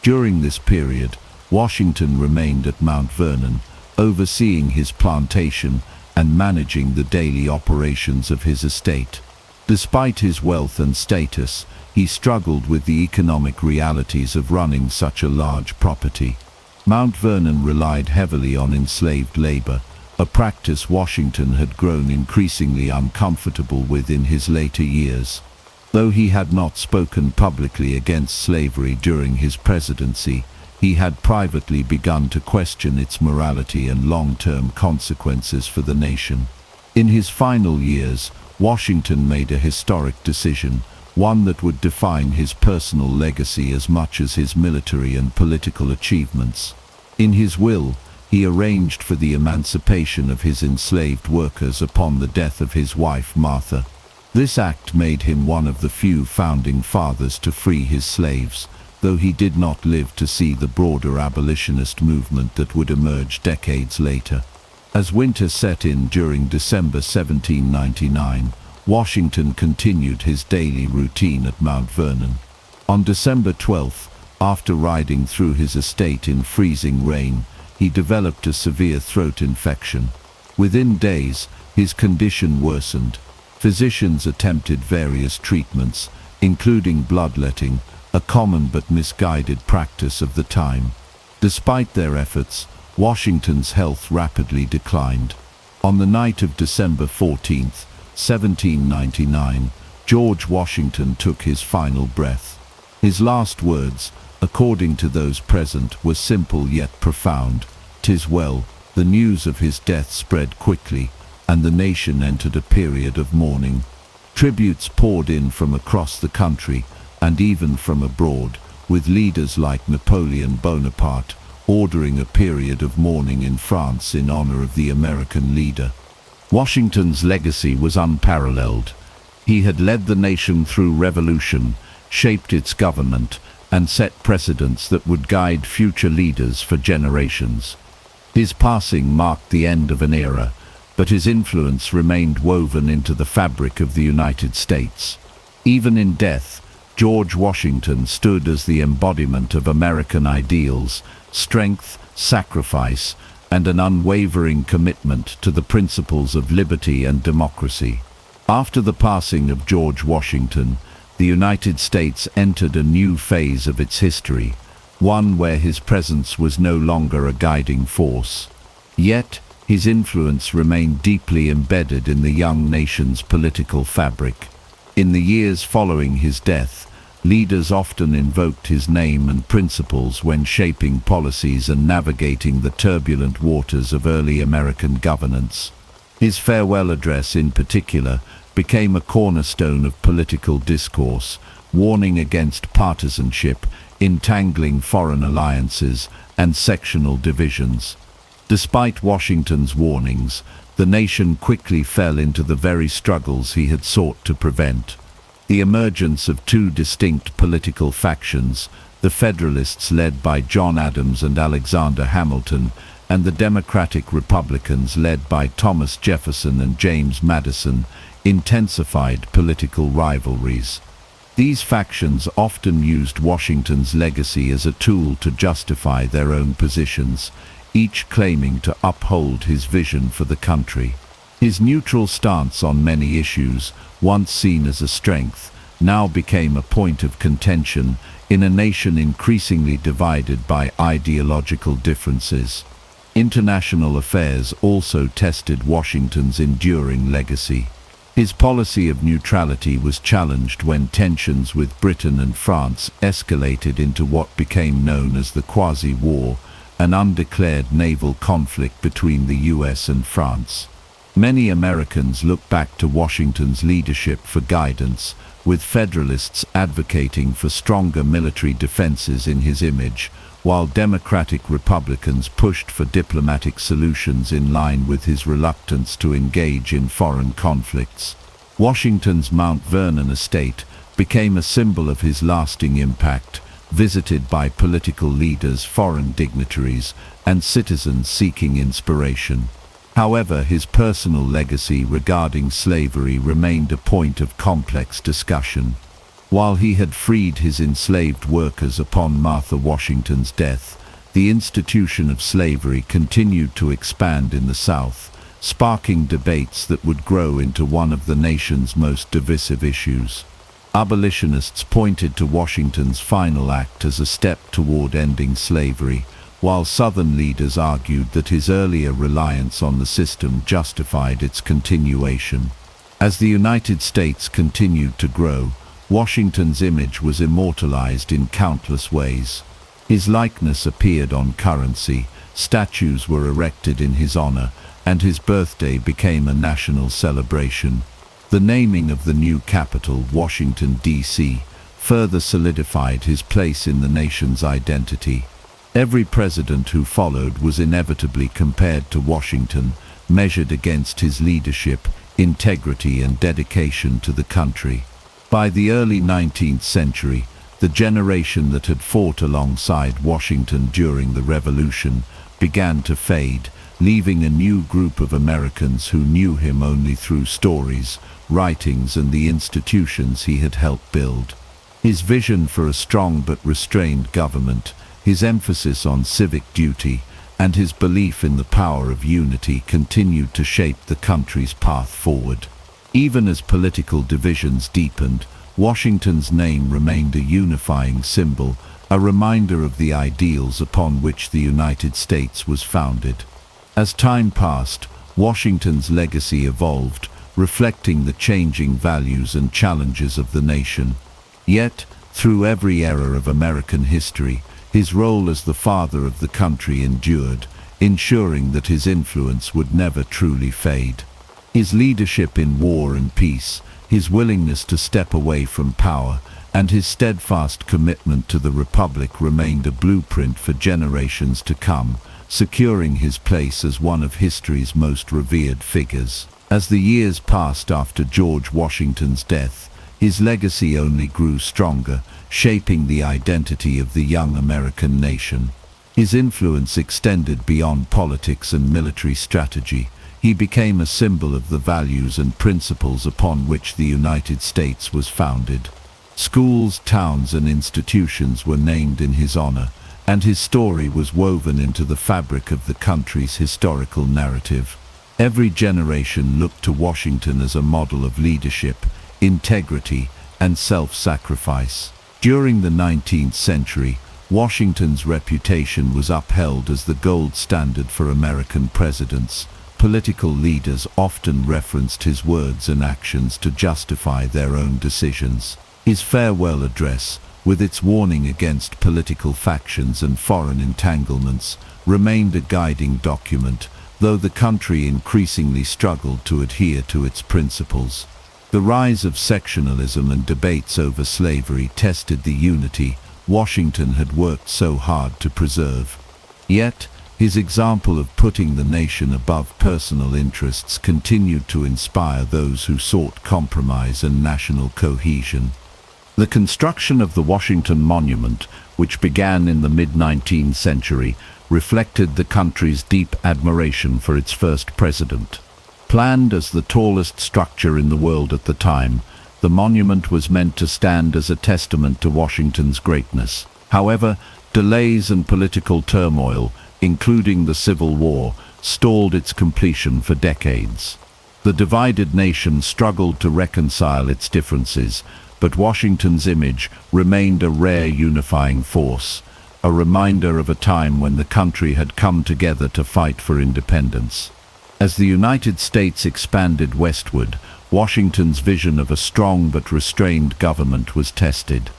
During this period, Washington remained at Mount Vernon, overseeing his plantation and managing the daily operations of his estate. Despite his wealth and status, he struggled with the economic realities of running such a large property. Mount Vernon relied heavily on enslaved labor, a practice Washington had grown increasingly uncomfortable with in his later years. Though he had not spoken publicly against slavery during his presidency, he had privately begun to question its morality and long-term consequences for the nation. In his final years, Washington made a historic decision, one that would define his personal legacy as much as his military and political achievements. In his will, he arranged for the emancipation of his enslaved workers upon the death of his wife Martha. This act made him one of the few founding fathers to free his slaves, though he did not live to see the broader abolitionist movement that would emerge decades later. As winter set in during December 1799, Washington continued his daily routine at Mount Vernon. On December 12th, after riding through his estate in freezing rain, he developed a severe throat infection. Within days, his condition worsened. Physicians attempted various treatments, including bloodletting, a common but misguided practice of the time. Despite their efforts, Washington's health rapidly declined. On the night of December 14, 1799, George Washington took his final breath. His last words, according to those present, were simple yet profound. "'Tis well." The news of his death spread quickly, and the nation entered a period of mourning. Tributes poured in from across the country, and even from abroad, with leaders like Napoleon Bonaparte ordering a period of mourning in France in honor of the American leader. Washington's legacy was unparalleled. He had led the nation through revolution, shaped its government, and set precedents that would guide future leaders for generations. His passing marked the end of an era, but his influence remained woven into the fabric of the United States. Even in death, George Washington stood as the embodiment of American ideals, strength, sacrifice, and an unwavering commitment to the principles of liberty and democracy. After the passing of George Washington, the United States entered a new phase of its history, one where his presence was no longer a guiding force. Yet, his influence remained deeply embedded in the young nation's political fabric. In the years following his death, leaders often invoked his name and principles when shaping policies and navigating the turbulent waters of early American governance. His farewell address, in particular, became a cornerstone of political discourse, warning against partisanship, entangling foreign alliances, and sectional divisions. Despite Washington's warnings, the nation quickly fell into the very struggles he had sought to prevent. The emergence of two distinct political factions, the Federalists led by John Adams and Alexander Hamilton, and the Democratic Republicans led by Thomas Jefferson and James Madison, intensified political rivalries. These factions often used Washington's legacy as a tool to justify their own positions, each claiming to uphold his vision for the country. His neutral stance on many issues, once seen as a strength, now became a point of contention in a nation increasingly divided by ideological differences. International affairs also tested Washington's enduring legacy. His policy of neutrality was challenged when tensions with Britain and France escalated into what became known as the Quasi-War, an undeclared naval conflict between the US and France. Many Americans look back to Washington's leadership for guidance, with Federalists advocating for stronger military defenses in his image, while Democratic Republicans pushed for diplomatic solutions in line with his reluctance to engage in foreign conflicts. Washington's Mount Vernon estate became a symbol of his lasting impact, visited by political leaders, foreign dignitaries, and citizens seeking inspiration. However, his personal legacy regarding slavery remained a point of complex discussion. While he had freed his enslaved workers upon Martha Washington's death, the institution of slavery continued to expand in the South, sparking debates that would grow into one of the nation's most divisive issues. Abolitionists pointed to Washington's final act as a step toward ending slavery, while Southern leaders argued that his earlier reliance on the system justified its continuation. As the United States continued to grow, Washington's image was immortalized in countless ways. His likeness appeared on currency, statues were erected in his honor, and his birthday became a national celebration. The naming of the new capital, Washington, D.C., further solidified his place in the nation's identity. Every president who followed was inevitably compared to Washington, measured against his leadership, integrity, and dedication to the country. By the early 19th century, the generation that had fought alongside Washington during the Revolution began to fade, leaving a new group of Americans who knew him only through stories, writings, and the institutions he had helped build. His vision for a strong but restrained government, his emphasis on civic duty, and his belief in the power of unity continued to shape the country's path forward. Even as political divisions deepened, Washington's name remained a unifying symbol, a reminder of the ideals upon which the United States was founded. As time passed, Washington's legacy evolved, reflecting the changing values and challenges of the nation. Yet, through every era of American history, his role as the father of the country endured, ensuring that his influence would never truly fade. His leadership in war and peace, his willingness to step away from power, and his steadfast commitment to the Republic remained a blueprint for generations to come, securing his place as one of history's most revered figures. As the years passed after George Washington's death, his legacy only grew stronger, shaping the identity of the young American nation. His influence extended beyond politics and military strategy. He became a symbol of the values and principles upon which the United States was founded. Schools, towns, and institutions were named in his honor, and his story was woven into the fabric of the country's historical narrative. Every generation looked to Washington as a model of leadership, integrity, and self-sacrifice. During the 19th century, Washington's reputation was upheld as the gold standard for American presidents. Political leaders often referenced his words and actions to justify their own decisions. His farewell address, with its warning against political factions and foreign entanglements, remained a guiding document, though the country increasingly struggled to adhere to its principles. The rise of sectionalism and debates over slavery tested the unity Washington had worked so hard to preserve. Yet, his example of putting the nation above personal interests continued to inspire those who sought compromise and national cohesion. The construction of the Washington Monument, which began in the mid-19th century, reflected the country's deep admiration for its first president. Planned as the tallest structure in the world at the time, the monument was meant to stand as a testament to Washington's greatness. However, delays and political turmoil, including the Civil War, stalled its completion for decades. The divided nation struggled to reconcile its differences, but Washington's image remained a rare unifying force, a reminder of a time when the country had come together to fight for independence. As the United States expanded westward, Washington's vision of a strong but restrained government was tested.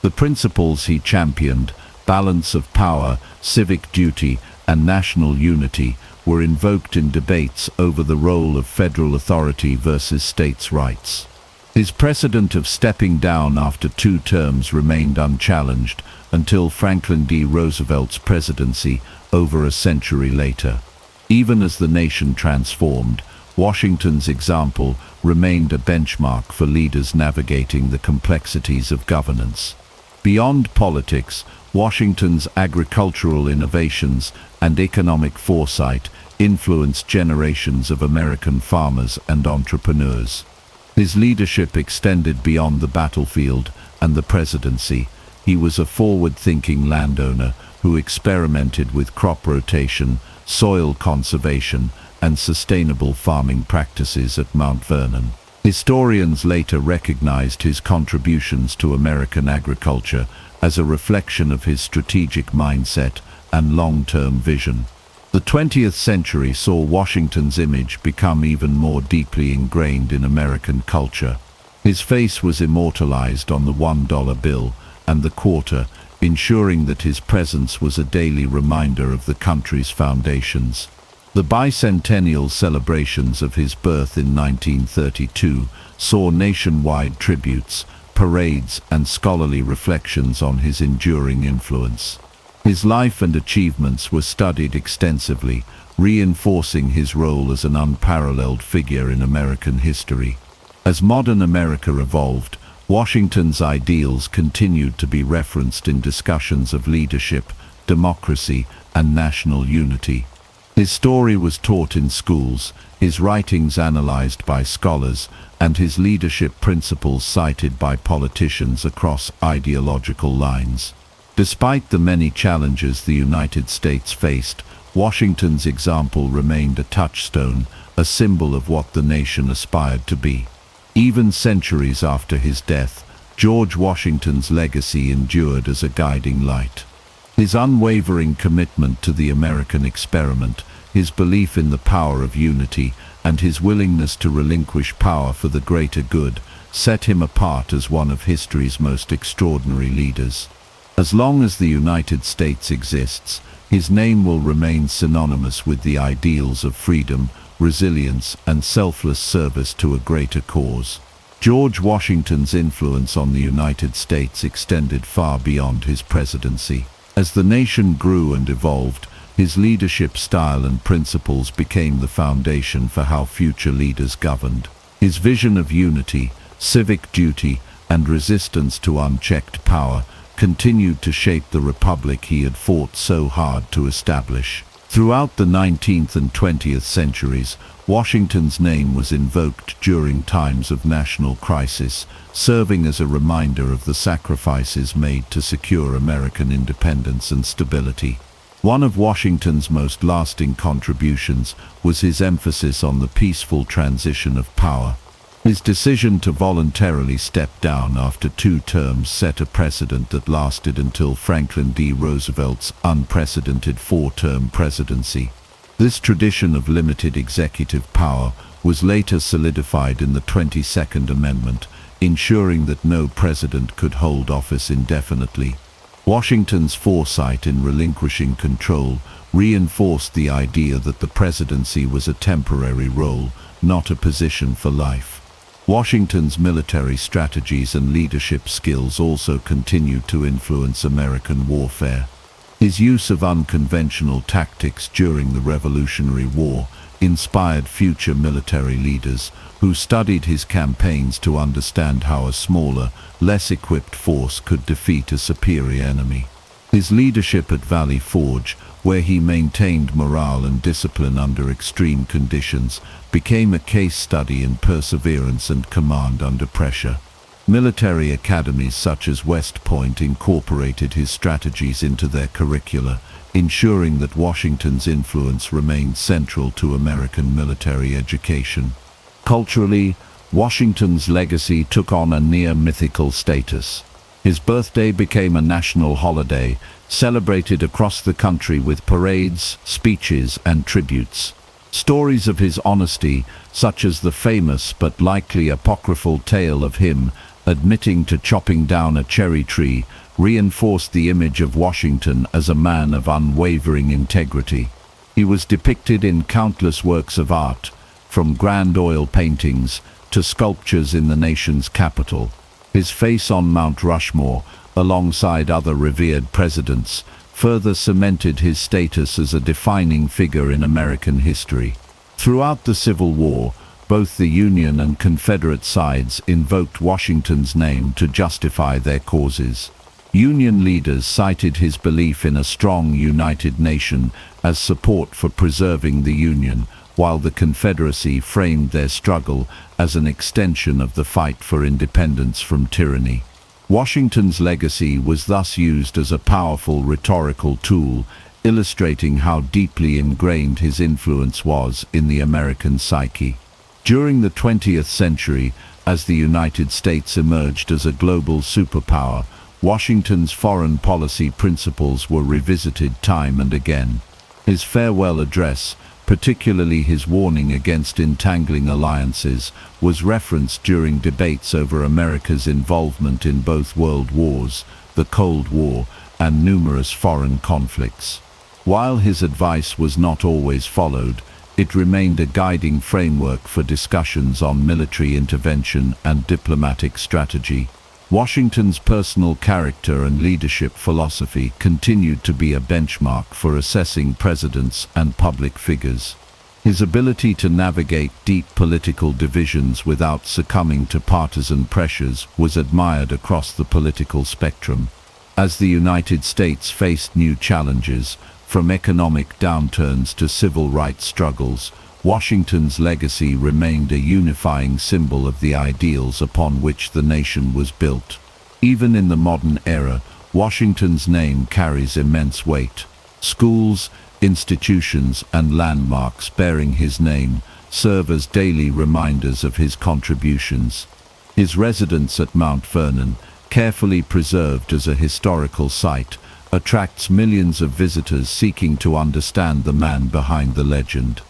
The principles he championed, balance of power, civic duty, and national unity, were invoked in debates over the role of federal authority versus states' rights. His precedent of stepping down after 2 terms remained unchallenged until Franklin D. Roosevelt's presidency over a century later. Even as the nation transformed, Washington's example remained a benchmark for leaders navigating the complexities of governance. Beyond politics, Washington's agricultural innovations and economic foresight influenced generations of American farmers and entrepreneurs. His leadership extended beyond the battlefield and the presidency. He was a forward-thinking landowner who experimented with crop rotation, soil conservation, and sustainable farming practices at Mount Vernon. Historians later recognized his contributions to American agriculture as a reflection of his strategic mindset and long-term vision. The 20th century saw Washington's image become even more deeply ingrained in American culture. His face was immortalized on the $1 bill and the quarter, ensuring that his presence was a daily reminder of the country's foundations. The bicentennial celebrations of his birth in 1932 saw nationwide tributes, parades, and scholarly reflections on his enduring influence. His life and achievements were studied extensively, reinforcing his role as an unparalleled figure in American history. As modern America evolved, Washington's ideals continued to be referenced in discussions of leadership, democracy, and national unity. His story was taught in schools, his writings analyzed by scholars, and his leadership principles cited by politicians across ideological lines. Despite the many challenges the United States faced, Washington's example remained a touchstone, a symbol of what the nation aspired to be. Even centuries after his death, George Washington's legacy endured as a guiding light. His unwavering commitment to the American experiment, his belief in the power of unity, and his willingness to relinquish power for the greater good set him apart as one of history's most extraordinary leaders. As long as the United States exists, his name will remain synonymous with the ideals of freedom, resilience, and selfless service to a greater cause. George Washington's influence on the United States extended far beyond his presidency. As the nation grew and evolved, his leadership style and principles became the foundation for how future leaders governed. His vision of unity, civic duty, and resistance to unchecked power continued to shape the republic he had fought so hard to establish. Throughout the 19th and 20th centuries, Washington's name was invoked during times of national crisis, serving as a reminder of the sacrifices made to secure American independence and stability. One of Washington's most lasting contributions was his emphasis on the peaceful transition of power. His decision to voluntarily step down after 2 terms set a precedent that lasted until Franklin D. Roosevelt's unprecedented 4-term presidency. This tradition of limited executive power was later solidified in the 22nd Amendment, ensuring that no president could hold office indefinitely. Washington's foresight in relinquishing control reinforced the idea that the presidency was a temporary role, not a position for life. Washington's military strategies and leadership skills also continued to influence American warfare. His use of unconventional tactics during the Revolutionary War inspired future military leaders who studied his campaigns to understand how a smaller, less equipped force could defeat a superior enemy. His leadership at Valley Forge, where he maintained morale and discipline under extreme conditions, became a case study in perseverance and command under pressure. Military academies such as West Point incorporated his strategies into their curricula, ensuring that Washington's influence remained central to American military education. Culturally, Washington's legacy took on a near-mythical status. His birthday became a national holiday, celebrated across the country with parades, speeches, and tributes. Stories of his honesty, such as the famous but likely apocryphal tale of him admitting to chopping down a cherry tree, reinforced the image of Washington as a man of unwavering integrity. He was depicted in countless works of art, from grand oil paintings to sculptures in the nation's capital. His face on Mount Rushmore, alongside other revered presidents, further cemented his status as a defining figure in American history. Throughout the Civil War, both the Union and Confederate sides invoked Washington's name to justify their causes. Union leaders cited his belief in a strong, united nation as support for preserving the Union, while the Confederacy framed their struggle as an extension of the fight for independence from tyranny. Washington's legacy was thus used as a powerful rhetorical tool, illustrating how deeply ingrained his influence was in the American psyche. During the 20th century, as the United States emerged as a global superpower, Washington's foreign policy principles were revisited time and again. His farewell address, particularly his warning against entangling alliances, was referenced during debates over America's involvement in both world wars, the Cold War, and numerous foreign conflicts. While his advice was not always followed, it remained a guiding framework for discussions on military intervention and diplomatic strategy. Washington's personal character and leadership philosophy continued to be a benchmark for assessing presidents and public figures. His ability to navigate deep political divisions without succumbing to partisan pressures was admired across the political spectrum. As the United States faced new challenges, from economic downturns to civil rights struggles, Washington's legacy remained a unifying symbol of the ideals upon which the nation was built. Even in the modern era, Washington's name carries immense weight. Schools, institutions, and landmarks bearing his name serve as daily reminders of his contributions. His residence at Mount Vernon, carefully preserved as a historical site, attracts millions of visitors seeking to understand the man behind the legend.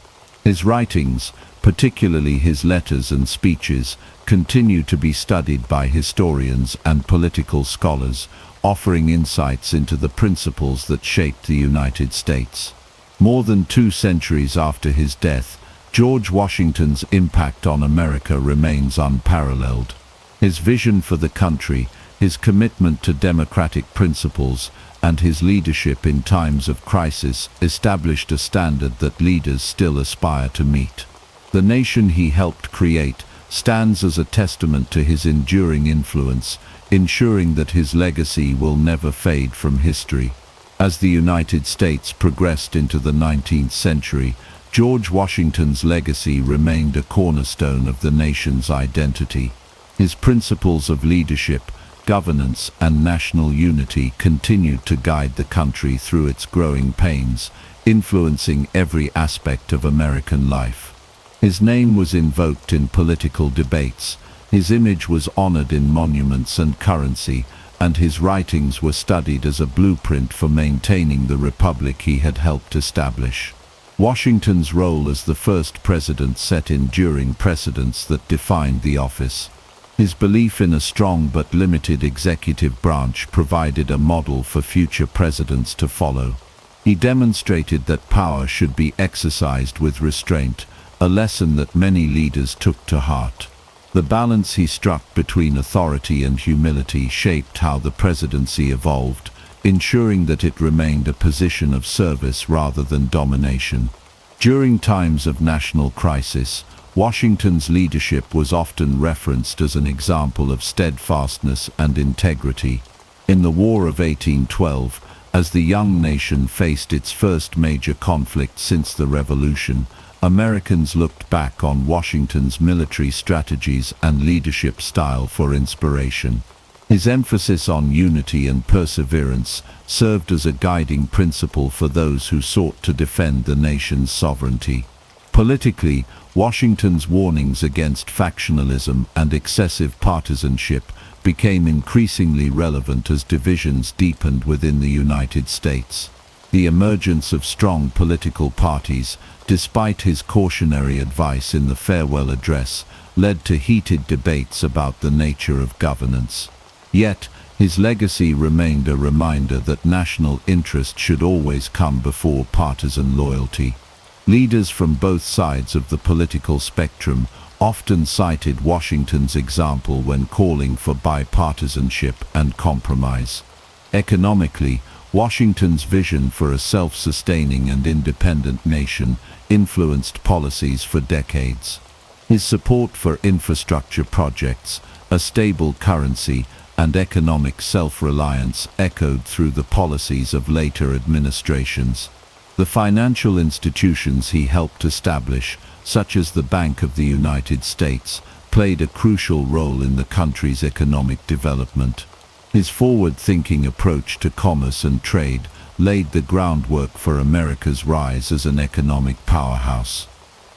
His writings, particularly his letters and speeches, continue to be studied by historians and political scholars, offering insights into the principles that shaped the United States. More than 2 centuries after his death, George Washington's impact on America remains unparalleled. His vision for the country, his commitment to democratic principles, and his leadership in times of crisis established a standard that leaders still aspire to meet. The nation he helped create stands as a testament to his enduring influence, ensuring that his legacy will never fade from history. As the United States progressed into the 19th century, George Washington's legacy remained a cornerstone of the nation's identity. His principles of leadership, governance, and national unity continued to guide the country through its growing pains, influencing every aspect of American life. His name was invoked in political debates, his image was honored in monuments and currency, and his writings were studied as a blueprint for maintaining the republic he had helped establish. Washington's role as the first president set enduring precedents that defined the office. His belief in a strong but limited executive branch provided a model for future presidents to follow. He demonstrated that power should be exercised with restraint, a lesson that many leaders took to heart. The balance he struck between authority and humility shaped how the presidency evolved, ensuring that it remained a position of service rather than domination. During times of national crisis, Washington's leadership was often referenced as an example of steadfastness and integrity. In the War of 1812, as the young nation faced its first major conflict since the Revolution, Americans looked back on Washington's military strategies and leadership style for inspiration. His emphasis on unity and perseverance served as a guiding principle for those who sought to defend the nation's sovereignty. Politically, Washington's warnings against factionalism and excessive partisanship became increasingly relevant as divisions deepened within the United States. The emergence of strong political parties, despite his cautionary advice in the farewell address, led to heated debates about the nature of governance. Yet, his legacy remained a reminder that national interest should always come before partisan loyalty. Leaders from both sides of the political spectrum often cited Washington's example when calling for bipartisanship and compromise. Economically, Washington's vision for a self-sustaining and independent nation influenced policies for decades. His support for infrastructure projects, a stable currency, and economic self-reliance echoed through the policies of later administrations. The financial institutions he helped establish, such as the Bank of the United States, played a crucial role in the country's economic development. His forward-thinking approach to commerce and trade, laid the groundwork for America's rise as an economic powerhouse.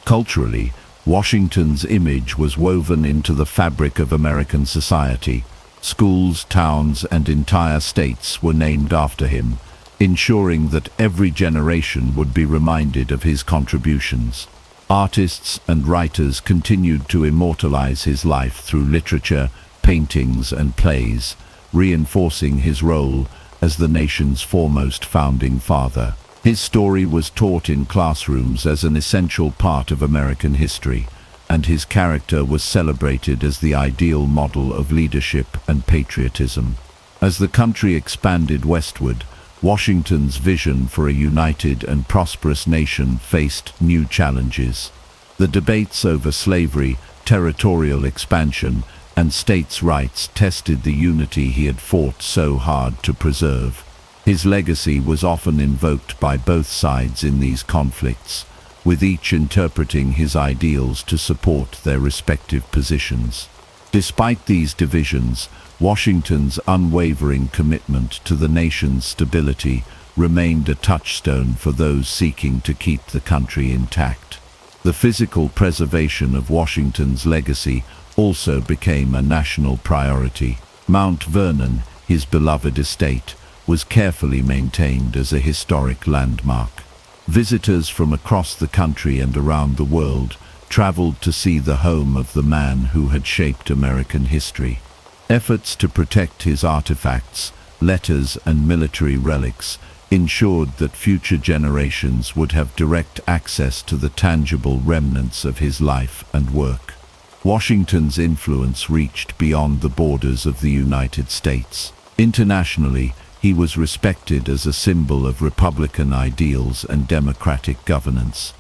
Culturally, Washington's image was woven into the fabric of American society. Schools, towns, and entire states were named after him, ensuring that every generation would be reminded of his contributions. Artists and writers continued to immortalize his life through literature, paintings, and plays, reinforcing his role as the nation's foremost founding father. His story was taught in classrooms as an essential part of American history, and his character was celebrated as the ideal model of leadership and patriotism. As the country expanded westward, Washington's vision for a united and prosperous nation faced new challenges. The debates over slavery, territorial expansion, and states' rights tested the unity he had fought so hard to preserve. His legacy was often invoked by both sides in these conflicts, with each interpreting his ideals to support their respective positions. Despite these divisions, Washington's unwavering commitment to the nation's stability remained a touchstone for those seeking to keep the country intact. The physical preservation of Washington's legacy also became a national priority. Mount Vernon, his beloved estate, was carefully maintained as a historic landmark. Visitors from across the country and around the world traveled to see the home of the man who had shaped American history. Efforts to protect his artifacts, letters, and military relics ensured that future generations would have direct access to the tangible remnants of his life and work. Washington's influence reached beyond the borders of the United States. Internationally, he was respected as a symbol of Republican ideals and democratic governance.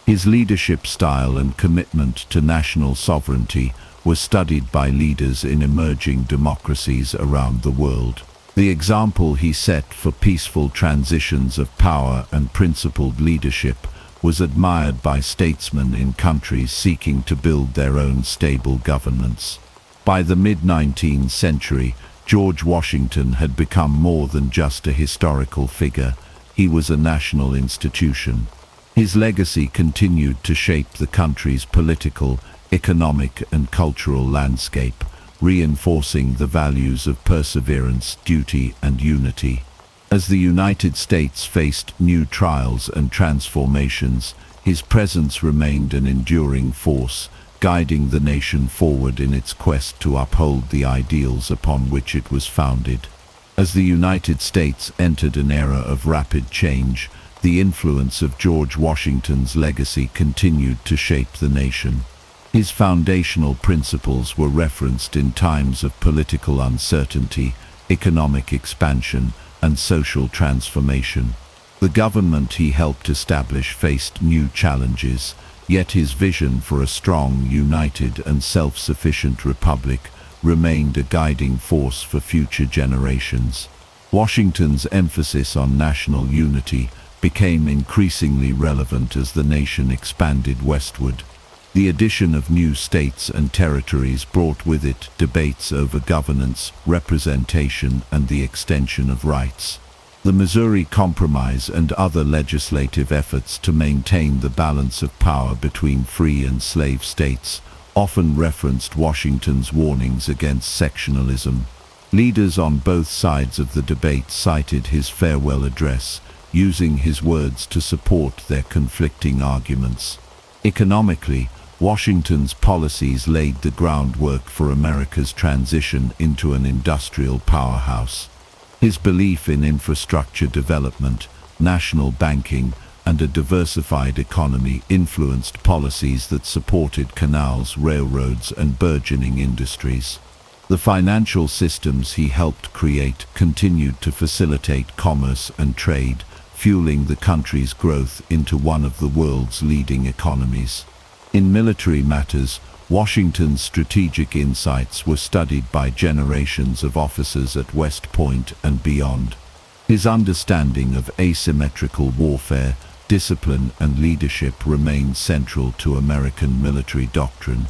His leadership style and commitment to national sovereignty was studied by leaders in emerging democracies around the world. The example he set for peaceful transitions of power and principled leadership was admired by statesmen in countries seeking to build their own stable governments. By the mid-19th century, George Washington had become more than just a historical figure. He was a national institution. His legacy continued to shape the country's political, economic, and cultural landscape, reinforcing the values of perseverance, duty, and unity. As the United States faced new trials and transformations, his presence remained an enduring force, guiding the nation forward in its quest to uphold the ideals upon which it was founded. As the United States entered an era of rapid change, the influence of George Washington's legacy continued to shape the nation. His foundational principles were referenced in times of political uncertainty, economic expansion, and social transformation. The government he helped establish faced new challenges, yet his vision for a strong, united, and self-sufficient republic remained a guiding force for future generations. Washington's emphasis on national unity became increasingly relevant as the nation expanded westward. The addition of new states and territories brought with it debates over governance, representation, and the extension of rights. The Missouri Compromise and other legislative efforts to maintain the balance of power between free and slave states often referenced Washington's warnings against sectionalism. Leaders on both sides of the debate cited his farewell address, using his words to support their conflicting arguments. Economically, Washington's policies laid the groundwork for America's transition into an industrial powerhouse. His belief in infrastructure development, national banking, and a diversified economy influenced policies that supported canals, railroads, and burgeoning industries. The financial systems he helped create continued to facilitate commerce and trade, fueling the country's growth into one of the world's leading economies. In military matters, Washington's strategic insights were studied by generations of officers at West Point and beyond. His understanding of asymmetrical warfare, discipline, and leadership remained central to American military doctrine.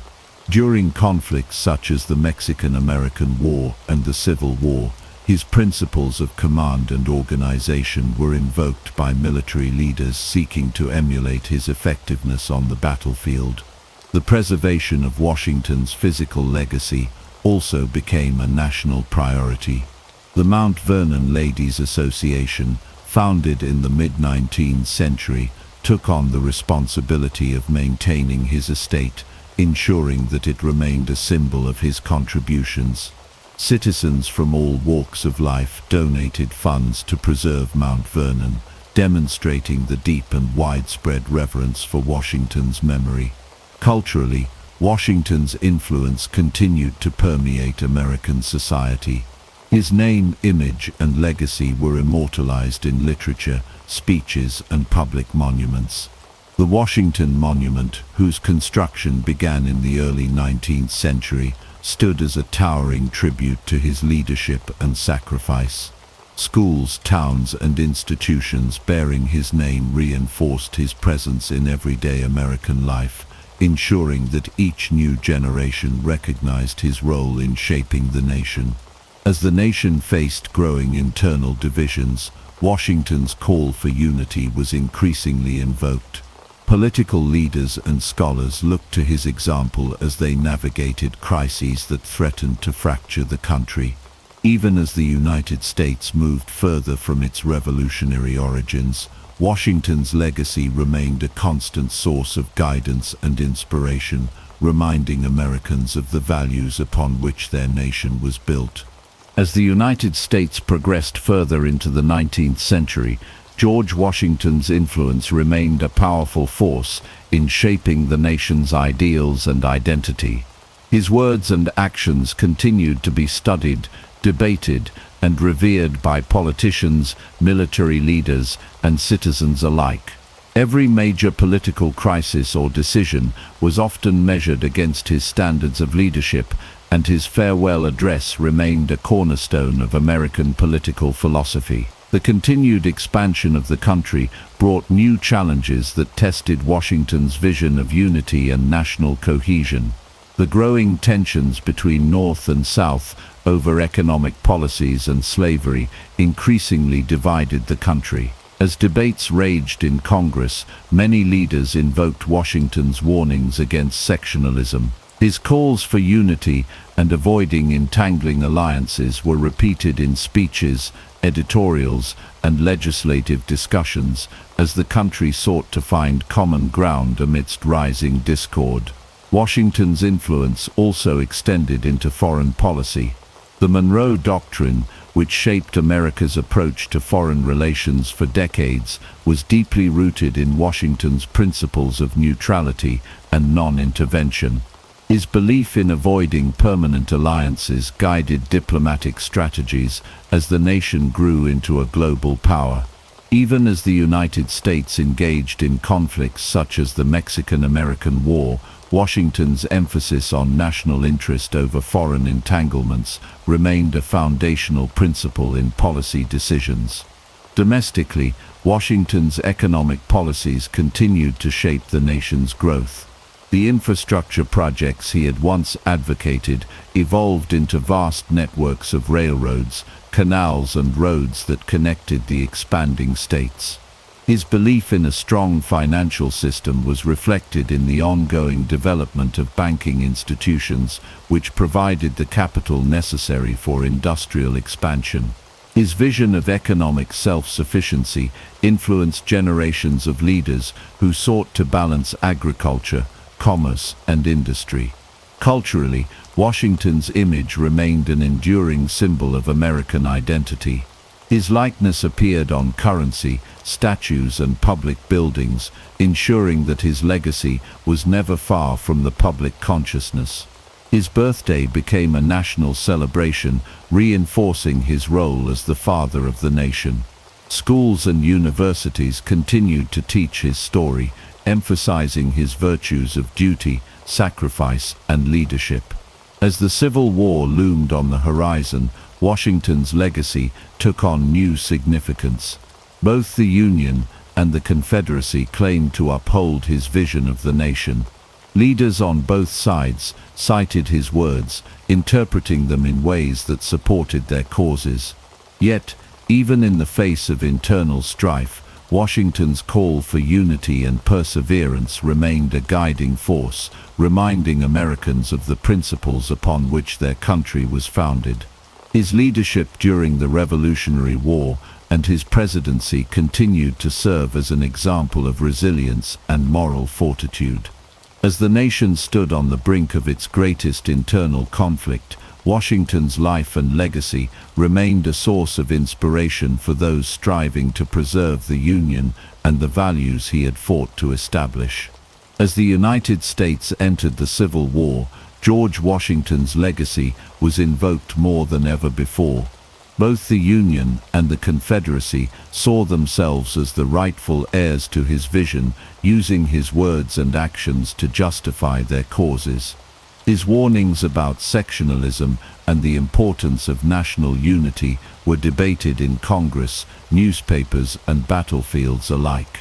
During conflicts such as the Mexican-American War and the Civil War, His principles of command and organization were invoked by military leaders seeking to emulate his effectiveness on the battlefield. The preservation of Washington's physical legacy also became a national priority. The Mount Vernon Ladies Association, founded in the mid-19th century, took on the responsibility of maintaining his estate, ensuring that it remained a symbol of his contributions. Citizens from all walks of life donated funds to preserve Mount Vernon, demonstrating the deep and widespread reverence for Washington's memory. Culturally, Washington's influence continued to permeate American society. His name, image, and legacy were immortalized in literature, speeches, and public monuments. The Washington Monument, whose construction began in the early 19th century, stood as a towering tribute to his leadership and sacrifice. Schools, towns, and institutions bearing his name reinforced his presence in everyday American life, ensuring that each new generation recognized his role in shaping the nation. As the nation faced growing internal divisions, Washington's call for unity was increasingly invoked. Political leaders and scholars looked to his example as they navigated crises that threatened to fracture the country. Even as the United States moved further from its revolutionary origins, Washington's legacy remained a constant source of guidance and inspiration, reminding Americans of the values upon which their nation was built. As the United States progressed further into the 19th century, George Washington's influence remained a powerful force in shaping the nation's ideals and identity. His words and actions continued to be studied, debated, and revered by politicians, military leaders, and citizens alike. Every major political crisis or decision was often measured against his standards of leadership, and his farewell address remained a cornerstone of American political philosophy. The continued expansion of the country brought new challenges that tested Washington's vision of unity and national cohesion. The growing tensions between North and South over economic policies and slavery increasingly divided the country. As debates raged in Congress, many leaders invoked Washington's warnings against sectionalism. His calls for unity and avoiding entangling alliances were repeated in speeches, editorials, and legislative discussions as the country sought to find common ground amidst rising discord. Washington's influence also extended into foreign policy. The Monroe Doctrine, which shaped America's approach to foreign relations for decades, was deeply rooted in Washington's principles of neutrality and non-intervention. His belief in avoiding permanent alliances guided diplomatic strategies as the nation grew into a global power. Even as the United States engaged in conflicts such as the Mexican-American War, Washington's emphasis on national interest over foreign entanglements remained a foundational principle in policy decisions. Domestically, Washington's economic policies continued to shape the nation's growth. The infrastructure projects he had once advocated evolved into vast networks of railroads, canals, and roads that connected the expanding states. His belief in a strong financial system was reflected in the ongoing development of banking institutions, which provided the capital necessary for industrial expansion. His vision of economic self-sufficiency influenced generations of leaders who sought to balance agriculture, commerce, and industry. Culturally, Washington's image remained an enduring symbol of American identity. His likeness appeared on currency, statues, and public buildings, ensuring that his legacy was never far from the public consciousness. His birthday became a national celebration, reinforcing his role as the father of the nation. Schools and universities continued to teach his story, emphasizing his virtues of duty, sacrifice, and leadership. As the Civil War loomed on the horizon, Washington's legacy took on new significance. Both the Union and the Confederacy claimed to uphold his vision of the nation. Leaders on both sides cited his words, interpreting them in ways that supported their causes. Yet, even in the face of internal strife, Washington's call for unity and perseverance remained a guiding force, reminding Americans of the principles upon which their country was founded. His leadership during the Revolutionary War and his presidency continued to serve as an example of resilience and moral fortitude. As the nation stood on the brink of its greatest internal conflict, Washington's life and legacy remained a source of inspiration for those striving to preserve the Union and the values he had fought to establish. As the United States entered the Civil War, George Washington's legacy was invoked more than ever before. Both the Union and the Confederacy saw themselves as the rightful heirs to his vision, using his words and actions to justify their causes. His warnings about sectionalism and the importance of national unity were debated in Congress, newspapers, and battlefields alike.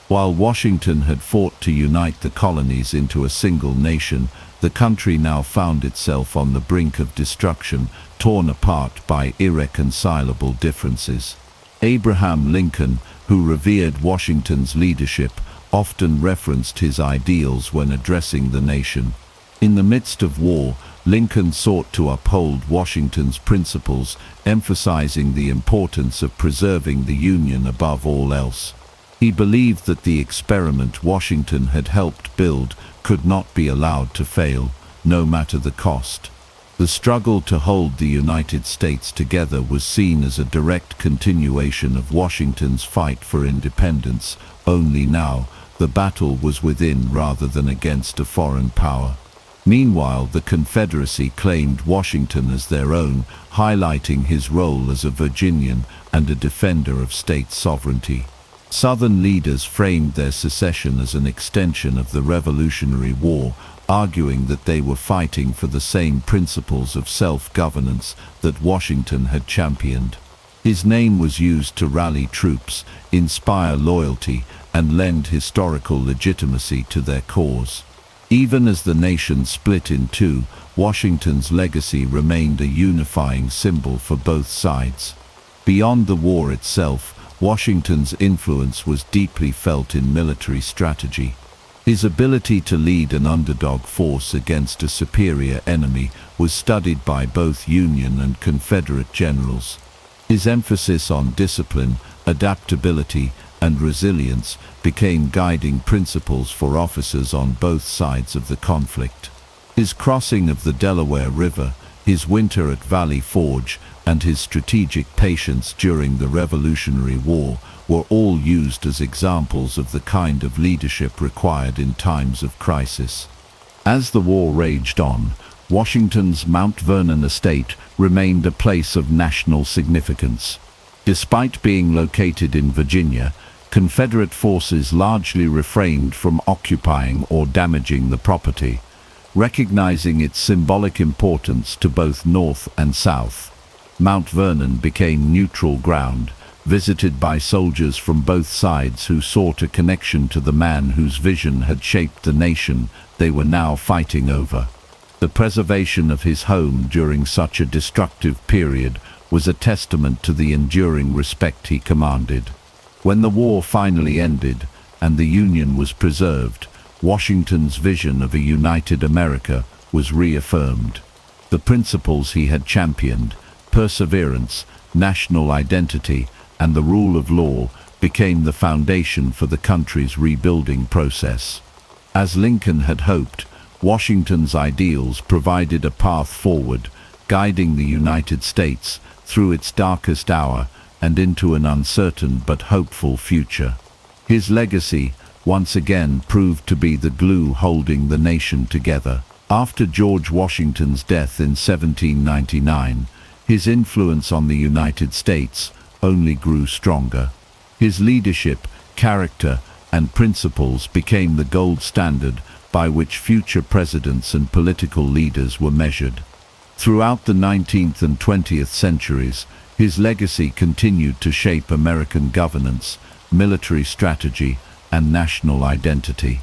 While Washington had fought to unite the colonies into a single nation, the country now found itself on the brink of destruction, torn apart by irreconcilable differences. Abraham Lincoln, who revered Washington's leadership, often referenced his ideals when addressing the nation. In the midst of war, Lincoln sought to uphold Washington's principles, emphasizing the importance of preserving the Union above all else. He believed that the experiment Washington had helped build could not be allowed to fail, no matter the cost. The struggle to hold the United States together was seen as a direct continuation of Washington's fight for independence, only now the battle was within rather than against a foreign power. Meanwhile, the Confederacy claimed Washington as their own, highlighting his role as a Virginian and a defender of state sovereignty. Southern leaders framed their secession as an extension of the Revolutionary War, arguing that they were fighting for the same principles of self-governance that Washington had championed. His name was used to rally troops, inspire loyalty, and lend historical legitimacy to their cause. Even as the nation split in two, Washington's legacy remained a unifying symbol for both sides. Beyond the war itself, Washington's influence was deeply felt in military strategy. His ability to lead an underdog force against a superior enemy was studied by both Union and Confederate generals. His emphasis on discipline, adaptability, and resilience became guiding principles for officers on both sides of the conflict. His crossing of the Delaware River, his winter at Valley Forge, and his strategic patience during the Revolutionary War were all used as examples of the kind of leadership required in times of crisis. As the war raged on, Washington's Mount Vernon estate remained a place of national significance. Despite being located in Virginia, Confederate forces largely refrained from occupying or damaging the property, recognizing its symbolic importance to both North and South. Mount Vernon became neutral ground, visited by soldiers from both sides who sought a connection to the man whose vision had shaped the nation they were now fighting over. The preservation of his home during such a destructive period was a testament to the enduring respect he commanded. When the war finally ended and the Union was preserved, Washington's vision of a united America was reaffirmed. The principles he had championed, perseverance, national identity, and the rule of law, became the foundation for the country's rebuilding process. As Lincoln had hoped, Washington's ideals provided a path forward, guiding the United States through its darkest hour and into an uncertain but hopeful future. His legacy once again proved to be the glue holding the nation together. After George Washington's death in 1799, his influence on the United States only grew stronger. His leadership, character, and principles became the gold standard by which future presidents and political leaders were measured. Throughout the 19th and 20th centuries, his legacy continued to shape American governance, military strategy, and national identity.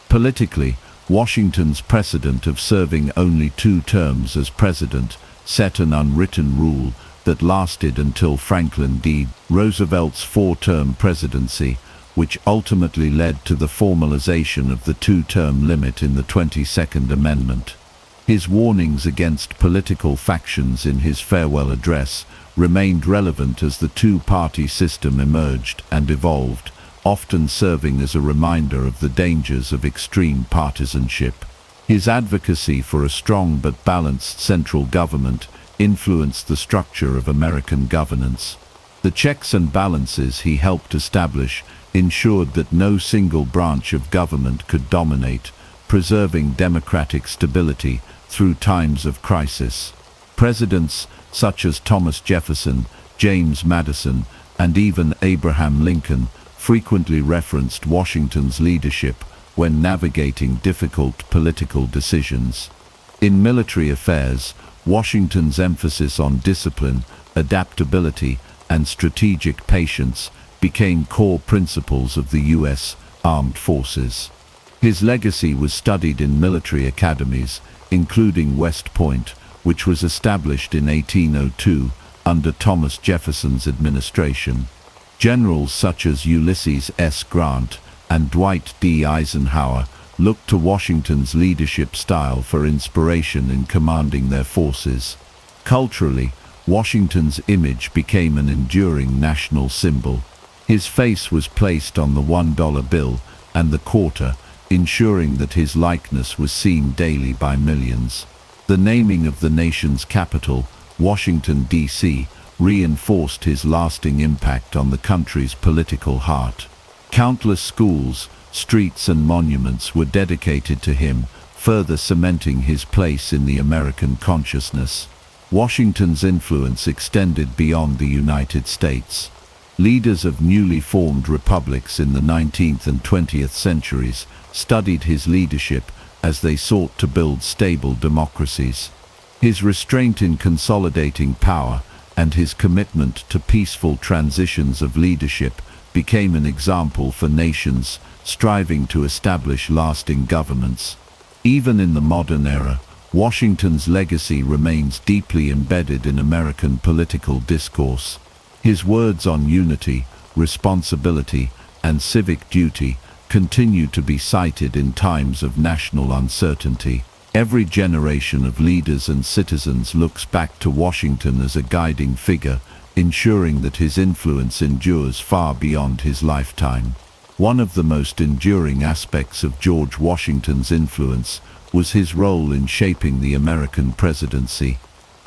Politically, Washington's precedent of serving only 2 terms as president set an unwritten rule, that lasted until Franklin D. Roosevelt's four-term presidency, which ultimately led to the formalization of the two-term limit in the 22nd Amendment. His warnings against political factions in his farewell address remained relevant as the two-party system emerged and evolved, often serving as a reminder of the dangers of extreme partisanship. His advocacy for a strong but balanced central government influenced the structure of American governance. The checks and balances he helped establish ensured that no single branch of government could dominate, preserving democratic stability through times of crisis. Presidents such as Thomas Jefferson, James Madison, and even Abraham Lincoln frequently referenced Washington's leadership when navigating difficult political decisions. In military affairs, Washington's emphasis on discipline, adaptability, and strategic patience became core principles of the U.S. Armed Forces. His legacy was studied in military academies, including West Point, which was established in 1802 under Thomas Jefferson's administration. Generals such as Ulysses S. Grant and Dwight D. Eisenhower looked to Washington's leadership style for inspiration in commanding their forces. Culturally, Washington's image became an enduring national symbol. His face was placed on the $1 bill and the quarter, ensuring that his likeness was seen daily by millions. The naming of the nation's capital, Washington, D.C., reinforced his lasting impact on the country's political heart. Countless schools, streets, and monuments were dedicated to him, further cementing his place in the American consciousness. Washington's influence extended beyond the United States. Leaders of newly formed republics in the 19th and 20th centuries studied his leadership as they sought to build stable democracies. His restraint in consolidating power and his commitment to peaceful transitions of leadership became an example for nations striving to establish lasting governments. Even in the modern era, Washington's legacy remains deeply embedded in American political discourse. His words on unity, responsibility, and civic duty continue to be cited in times of national uncertainty. Every generation of leaders and citizens looks back to Washington as a guiding figure, ensuring that his influence endures far beyond his lifetime. One of the most enduring aspects of George Washington's influence was his role in shaping the American presidency.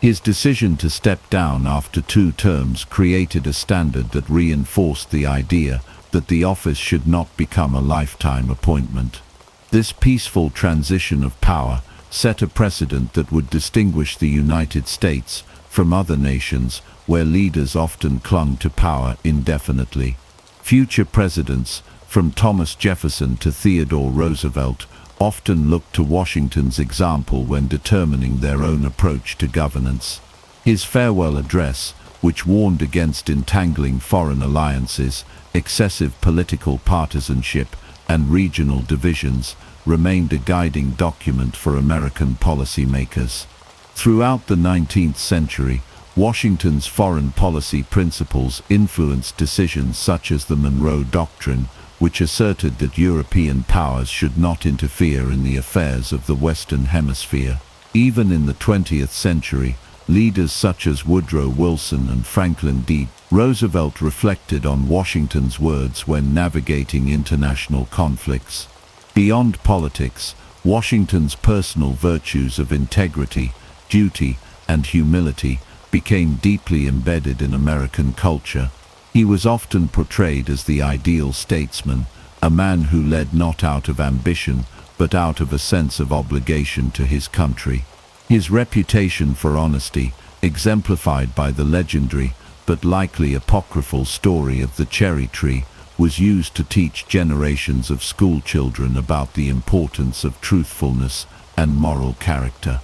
His decision to step down after 2 terms created a standard that reinforced the idea that the office should not become a lifetime appointment. This peaceful transition of power set a precedent that would distinguish the United States from other nations where leaders often clung to power indefinitely. Future presidents, from Thomas Jefferson to Theodore Roosevelt, often looked to Washington's example when determining their own approach to governance. His farewell address, which warned against entangling foreign alliances, excessive political partisanship, and regional divisions, remained a guiding document for American policymakers. Throughout the 19th century, Washington's foreign policy principles influenced decisions such as the Monroe Doctrine, which asserted that European powers should not interfere in the affairs of the Western Hemisphere. Even in the 20th century, leaders such as Woodrow Wilson and Franklin D. Roosevelt reflected on Washington's words when navigating international conflicts. Beyond politics, Washington's personal virtues of integrity, duty, and humility became deeply embedded in American culture. He was often portrayed as the ideal statesman, a man who led not out of ambition, but out of a sense of obligation to his country. His reputation for honesty, exemplified by the legendary, but likely apocryphal story of the cherry tree, was used to teach generations of school children about the importance of truthfulness and moral character.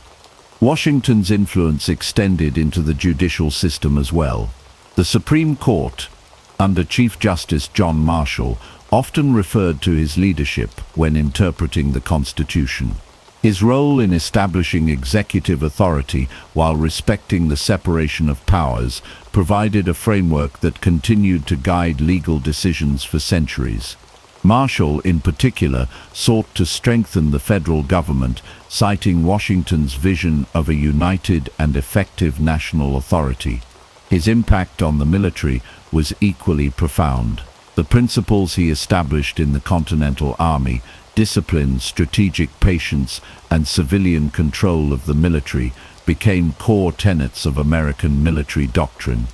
Washington's influence extended into the judicial system as well. The Supreme Court, under Chief Justice John Marshall, often referred to his leadership when interpreting the Constitution. His role in establishing executive authority while respecting the separation of powers provided a framework that continued to guide legal decisions for centuries. Marshall, in particular, sought to strengthen the federal government, citing Washington's vision of a united and effective national authority. His impact on the military was equally profound. The principles he established in the Continental Army, discipline, strategic patience, and civilian control of the military, became core tenets of American military doctrine.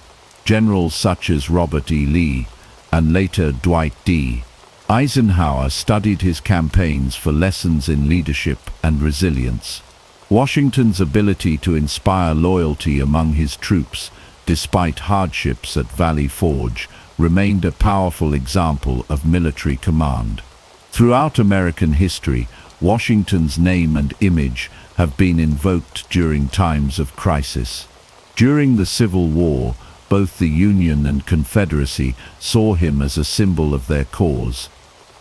Generals such as Robert E. Lee, and later Dwight D. Eisenhower studied his campaigns for lessons in leadership and resilience. Washington's ability to inspire loyalty among his troops, despite hardships at Valley Forge, remained a powerful example of military command. Throughout American history, Washington's name and image have been invoked during times of crisis. During the Civil War, both the Union and Confederacy saw him as a symbol of their cause.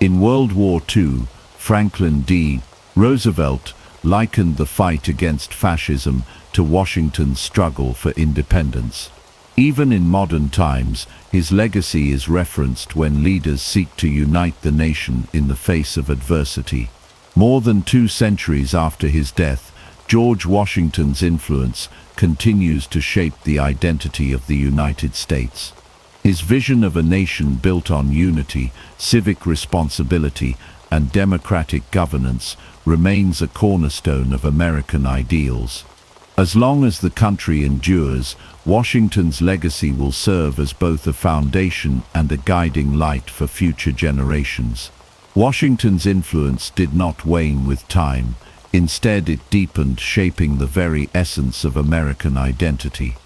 In World War II, Franklin D. Roosevelt likened the fight against fascism to Washington's struggle for independence. Even in modern times, his legacy is referenced when leaders seek to unite the nation in the face of adversity. More than 2 centuries after his death, George Washington's influence continues to shape the identity of the United States. His vision of a nation built on unity, civic responsibility, and democratic governance remains a cornerstone of American ideals. As long as the country endures, Washington's legacy will serve as both a foundation and a guiding light for future generations. Washington's influence did not wane with time. Instead, it deepened, shaping the very essence of American identity.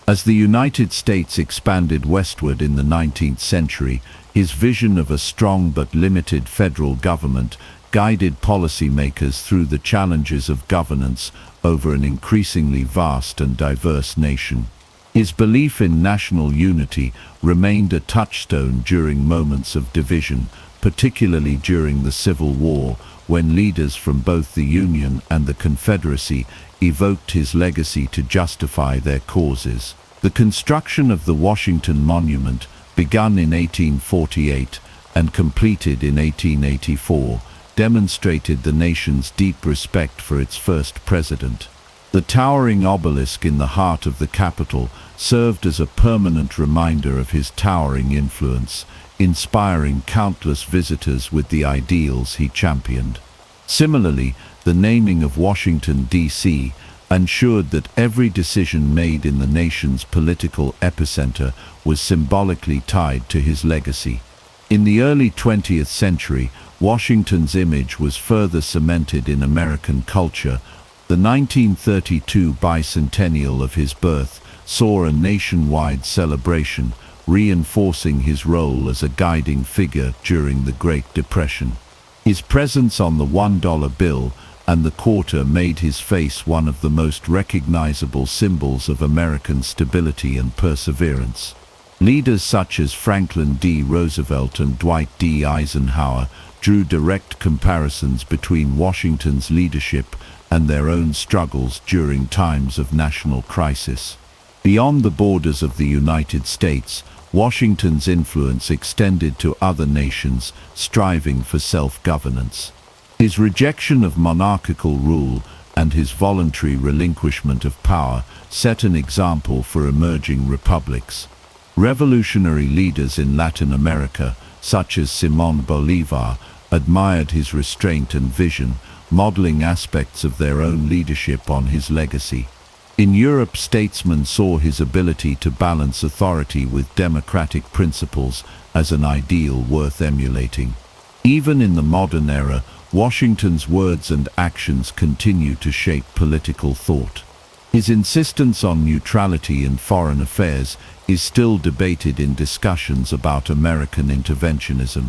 As the United States expanded westward in the 19th century, his vision of a strong but limited federal government guided policymakers through the challenges of governance over an increasingly vast and diverse nation. His belief in national unity remained a touchstone during moments of division, particularly during the Civil War, when leaders from both the Union and the Confederacy evoked his legacy to justify their causes. The construction of the Washington Monument, begun in 1848 and completed in 1884, demonstrated the nation's deep respect for its first president. The towering obelisk in the heart of the Capitol served as a permanent reminder of his towering influence, inspiring countless visitors with the ideals he championed. Similarly, the naming of Washington, D.C., ensured that every decision made in the nation's political epicenter was symbolically tied to his legacy. In the early 20th century, Washington's image was further cemented in American culture. The 1932 bicentennial of his birth saw a nationwide celebration, reinforcing his role as a guiding figure during the Great Depression. His presence on the $1 bill and the quarter made his face one of the most recognizable symbols of American stability and perseverance. Leaders such as Franklin D. Roosevelt and Dwight D. Eisenhower drew direct comparisons between Washington's leadership and their own struggles during times of national crisis. Beyond the borders of the United States, Washington's influence extended to other nations striving for self-governance. His rejection of monarchical rule and his voluntary relinquishment of power set an example for emerging republics. Revolutionary leaders in Latin America, such as Simón Bolívar, admired his restraint and vision, modeling aspects of their own leadership on his legacy. In Europe, statesmen saw his ability to balance authority with democratic principles as an ideal worth emulating. Even in the modern era, Washington's words and actions continue to shape political thought. His insistence on neutrality in foreign affairs is still debated in discussions about American interventionism.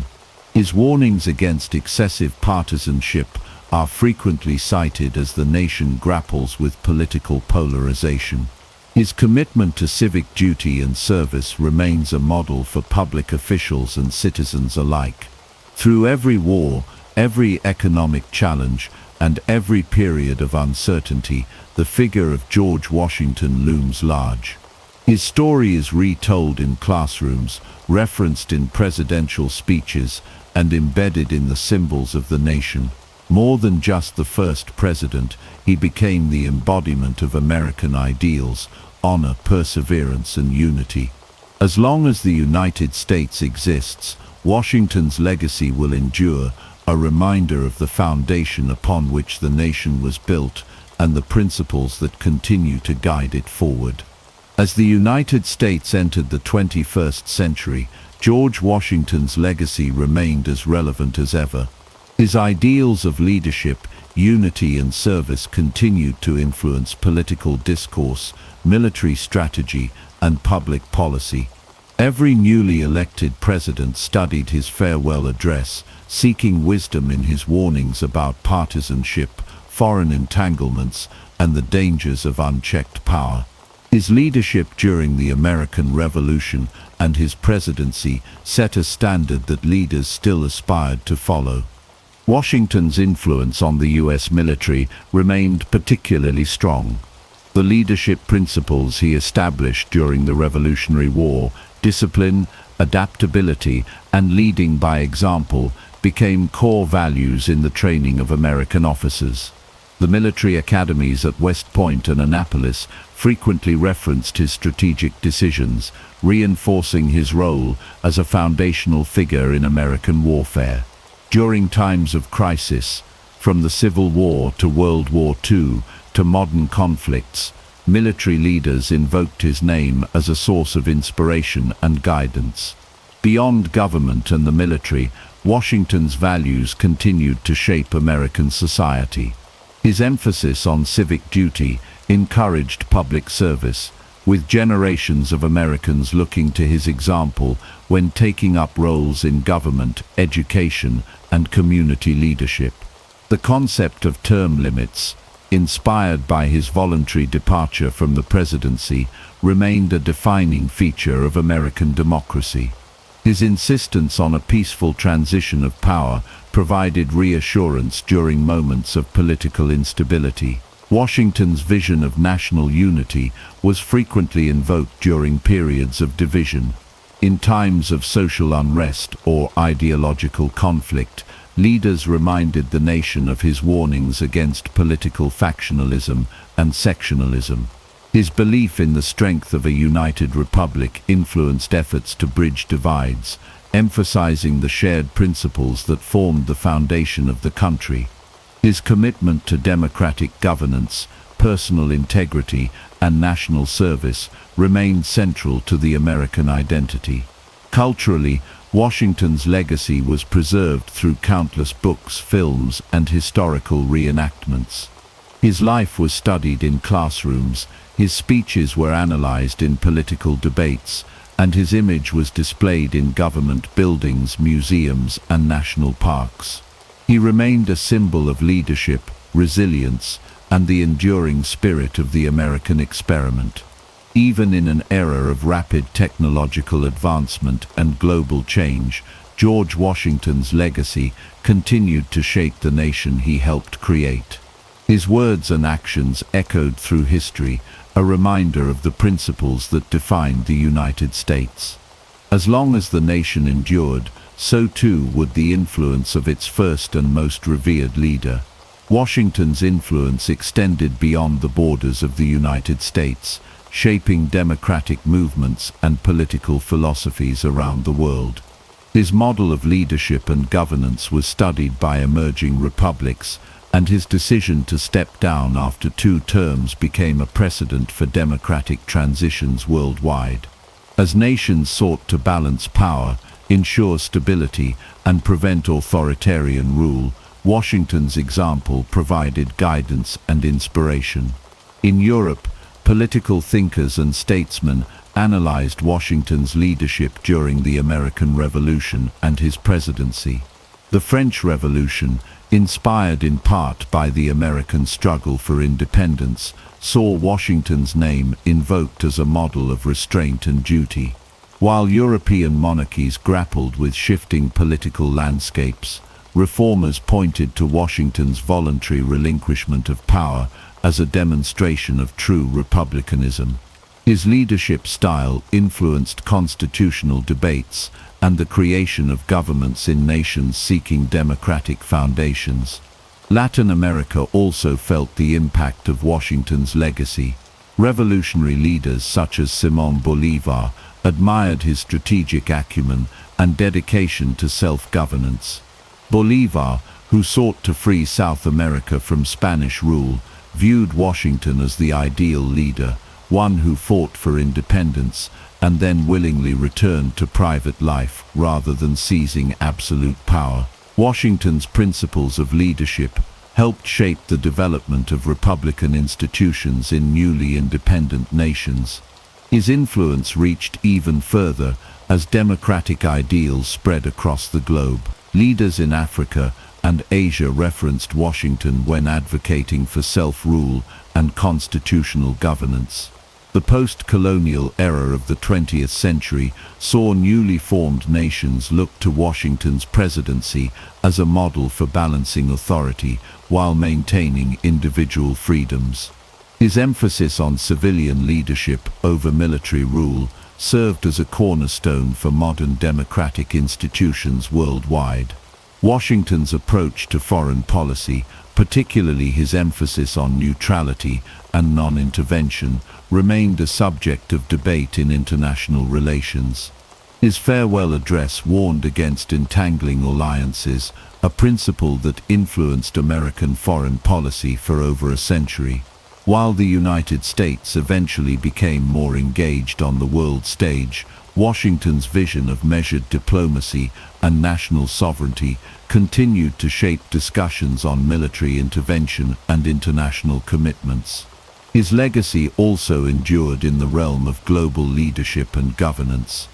His warnings against excessive partisanship are frequently cited as the nation grapples with political polarization. His commitment to civic duty and service remains a model for public officials and citizens alike. Through every war, every economic challenge, and every period of uncertainty, the figure of George Washington looms large. His story is retold in classrooms, referenced in presidential speeches, and embedded in the symbols of the nation. More than just the first president, he became the embodiment of American ideals, honor, perseverance, and unity. As long as the United States exists, Washington's legacy will endure, a reminder of the foundation upon which the nation was built and the principles that continue to guide it forward. As the United States entered the 21st century, George Washington's legacy remained as relevant as ever. His ideals of leadership, unity, and service continued to influence political discourse, military strategy, and public policy. Every newly elected president studied his farewell address, seeking wisdom in his warnings about partisanship, foreign entanglements, and the dangers of unchecked power. His leadership during the American Revolution and his presidency set a standard that leaders still aspired to follow. Washington's influence on the U.S. military remained particularly strong. The leadership principles he established during the Revolutionary War, discipline, adaptability, and leading by example, became core values in the training of American officers. The military academies at West Point and Annapolis frequently referenced his strategic decisions, reinforcing his role as a foundational figure in American warfare. During times of crisis, from the Civil War to World War II to modern conflicts, military leaders invoked his name as a source of inspiration and guidance. Beyond government and the military, Washington's values continued to shape American society. His emphasis on civic duty encouraged public service, with generations of Americans looking to his example when taking up roles in government, education, and community leadership. The concept of term limits, inspired by his voluntary departure from the presidency, remained a defining feature of American democracy. His insistence on a peaceful transition of power provided reassurance during moments of political instability. Washington's vision of national unity was frequently invoked during periods of division. In times of social unrest or ideological conflict, leaders reminded the nation of his warnings against political factionalism and sectionalism. His belief in the strength of a united republic influenced efforts to bridge divides, emphasizing the shared principles that formed the foundation of the country. His commitment to democratic governance, personal integrity, and national service remained central to the American identity. Culturally, Washington's legacy was preserved through countless books, films, and historical reenactments. His life was studied in classrooms, his speeches were analyzed in political debates, and his image was displayed in government buildings, museums, and national parks. He remained a symbol of leadership, resilience, and the enduring spirit of the American experiment. Even in an era of rapid technological advancement and global change, George Washington's legacy continued to shape the nation he helped create. His words and actions echoed through history, a reminder of the principles that defined the United States. As long as the nation endured, so too would the influence of its first and most revered leader. Washington's influence extended beyond the borders of the United States, shaping democratic movements and political philosophies around the world. His model of leadership and governance was studied by emerging republics, and his decision to step down after 2 terms became a precedent for democratic transitions worldwide. As nations sought to balance power, ensure stability, and prevent authoritarian rule, Washington's example provided guidance and inspiration. In Europe, political thinkers and statesmen analyzed Washington's leadership during the American Revolution and his presidency. The French Revolution, inspired in part by the American struggle for independence, saw Washington's name invoked as a model of restraint and duty. While European monarchies grappled with shifting political landscapes, Reformers pointed to Washington's voluntary relinquishment of power as a demonstration of true republicanism. His leadership style influenced constitutional debates and the creation of governments in nations seeking democratic foundations. Latin America also felt the impact of Washington's legacy. Revolutionary leaders such as Simón Bolívar admired his strategic acumen and dedication to self-governance. Bolívar, who sought to free South America from Spanish rule, viewed Washington as the ideal leader, one who fought for independence and then willingly returned to private life rather than seizing absolute power. Washington's principles of leadership helped shape the development of republican institutions in newly independent nations. His influence reached even further as democratic ideals spread across the globe. Leaders in Africa and Asia referenced Washington when advocating for self-rule and constitutional governance. The post-colonial era of the 20th century saw newly formed nations look to Washington's presidency as a model for balancing authority while maintaining individual freedoms. His emphasis on civilian leadership over military rule served as a cornerstone for modern democratic institutions worldwide. Washington's approach to foreign policy, particularly his emphasis on neutrality and non-intervention, remained a subject of debate in international relations. His farewell address warned against entangling alliances, a principle that influenced American foreign policy for over a century. While the United States eventually became more engaged on the world stage, Washington's vision of measured diplomacy and national sovereignty continued to shape discussions on military intervention and international commitments. His legacy also endured in the realm of global leadership and governance.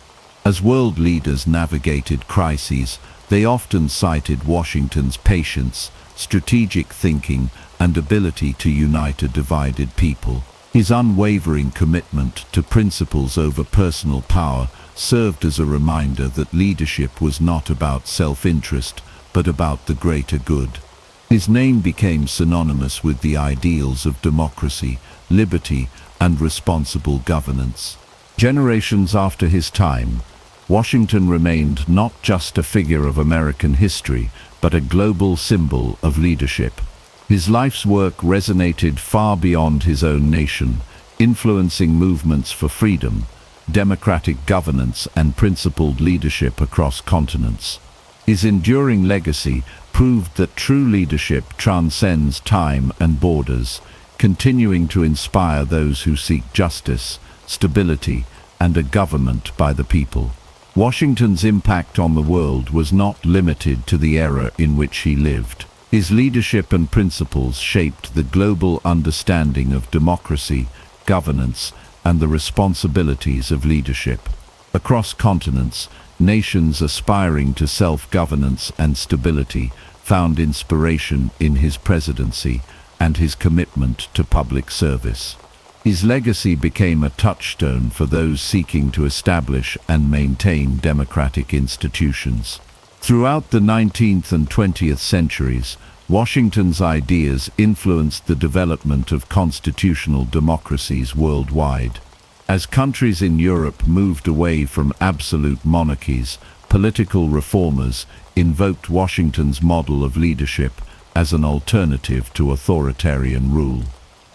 As world leaders navigated crises, they often cited Washington's patience, strategic thinking, and ability to unite a divided people. His unwavering commitment to principles over personal power served as a reminder that leadership was not about self-interest, but about the greater good. His name became synonymous with the ideals of democracy, liberty, and responsible governance. Generations after his time, Washington remained not just a figure of American history, but a global symbol of leadership. His life's work resonated far beyond his own nation, influencing movements for freedom, democratic governance, and principled leadership across continents. His enduring legacy proved that true leadership transcends time and borders, continuing to inspire those who seek justice, stability, and a government by the people. Washington's impact on the world was not limited to the era in which he lived. His leadership and principles shaped the global understanding of democracy, governance, and the responsibilities of leadership. Across continents, nations aspiring to self-governance and stability found inspiration in his presidency and his commitment to public service. His legacy became a touchstone for those seeking to establish and maintain democratic institutions. Throughout the 19th and 20th centuries, Washington's ideas influenced the development of constitutional democracies worldwide. As countries in Europe moved away from absolute monarchies, political reformers invoked Washington's model of leadership as an alternative to authoritarian rule.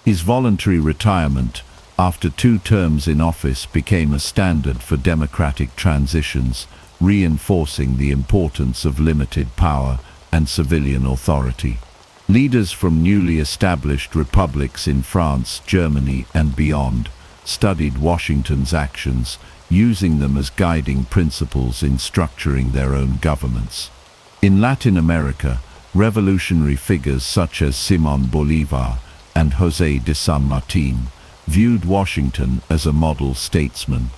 His voluntary retirement after 2 terms in office became a standard for democratic transitions, reinforcing the importance of limited power and civilian authority. Leaders from newly established republics in France, Germany, and beyond studied Washington's actions, using them as guiding principles in structuring their own governments. In Latin America, revolutionary figures such as Simón Bolívar and José de San Martín viewed Washington as a model statesman.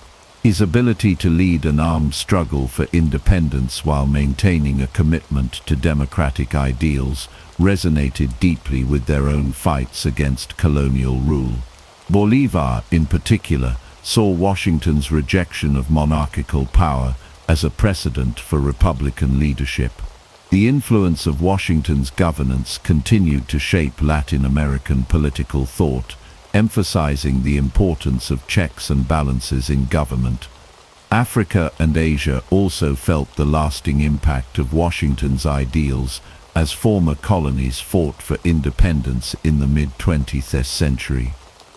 His ability to lead an armed struggle for independence while maintaining a commitment to democratic ideals resonated deeply with their own fights against colonial rule. Bolívar, in particular, saw Washington's rejection of monarchical power as a precedent for republican leadership. The influence of Washington's governance continued to shape Latin American political thought, emphasizing the importance of checks and balances in government. Africa and Asia also felt the lasting impact of Washington's ideals as former colonies fought for independence in the mid-20th century.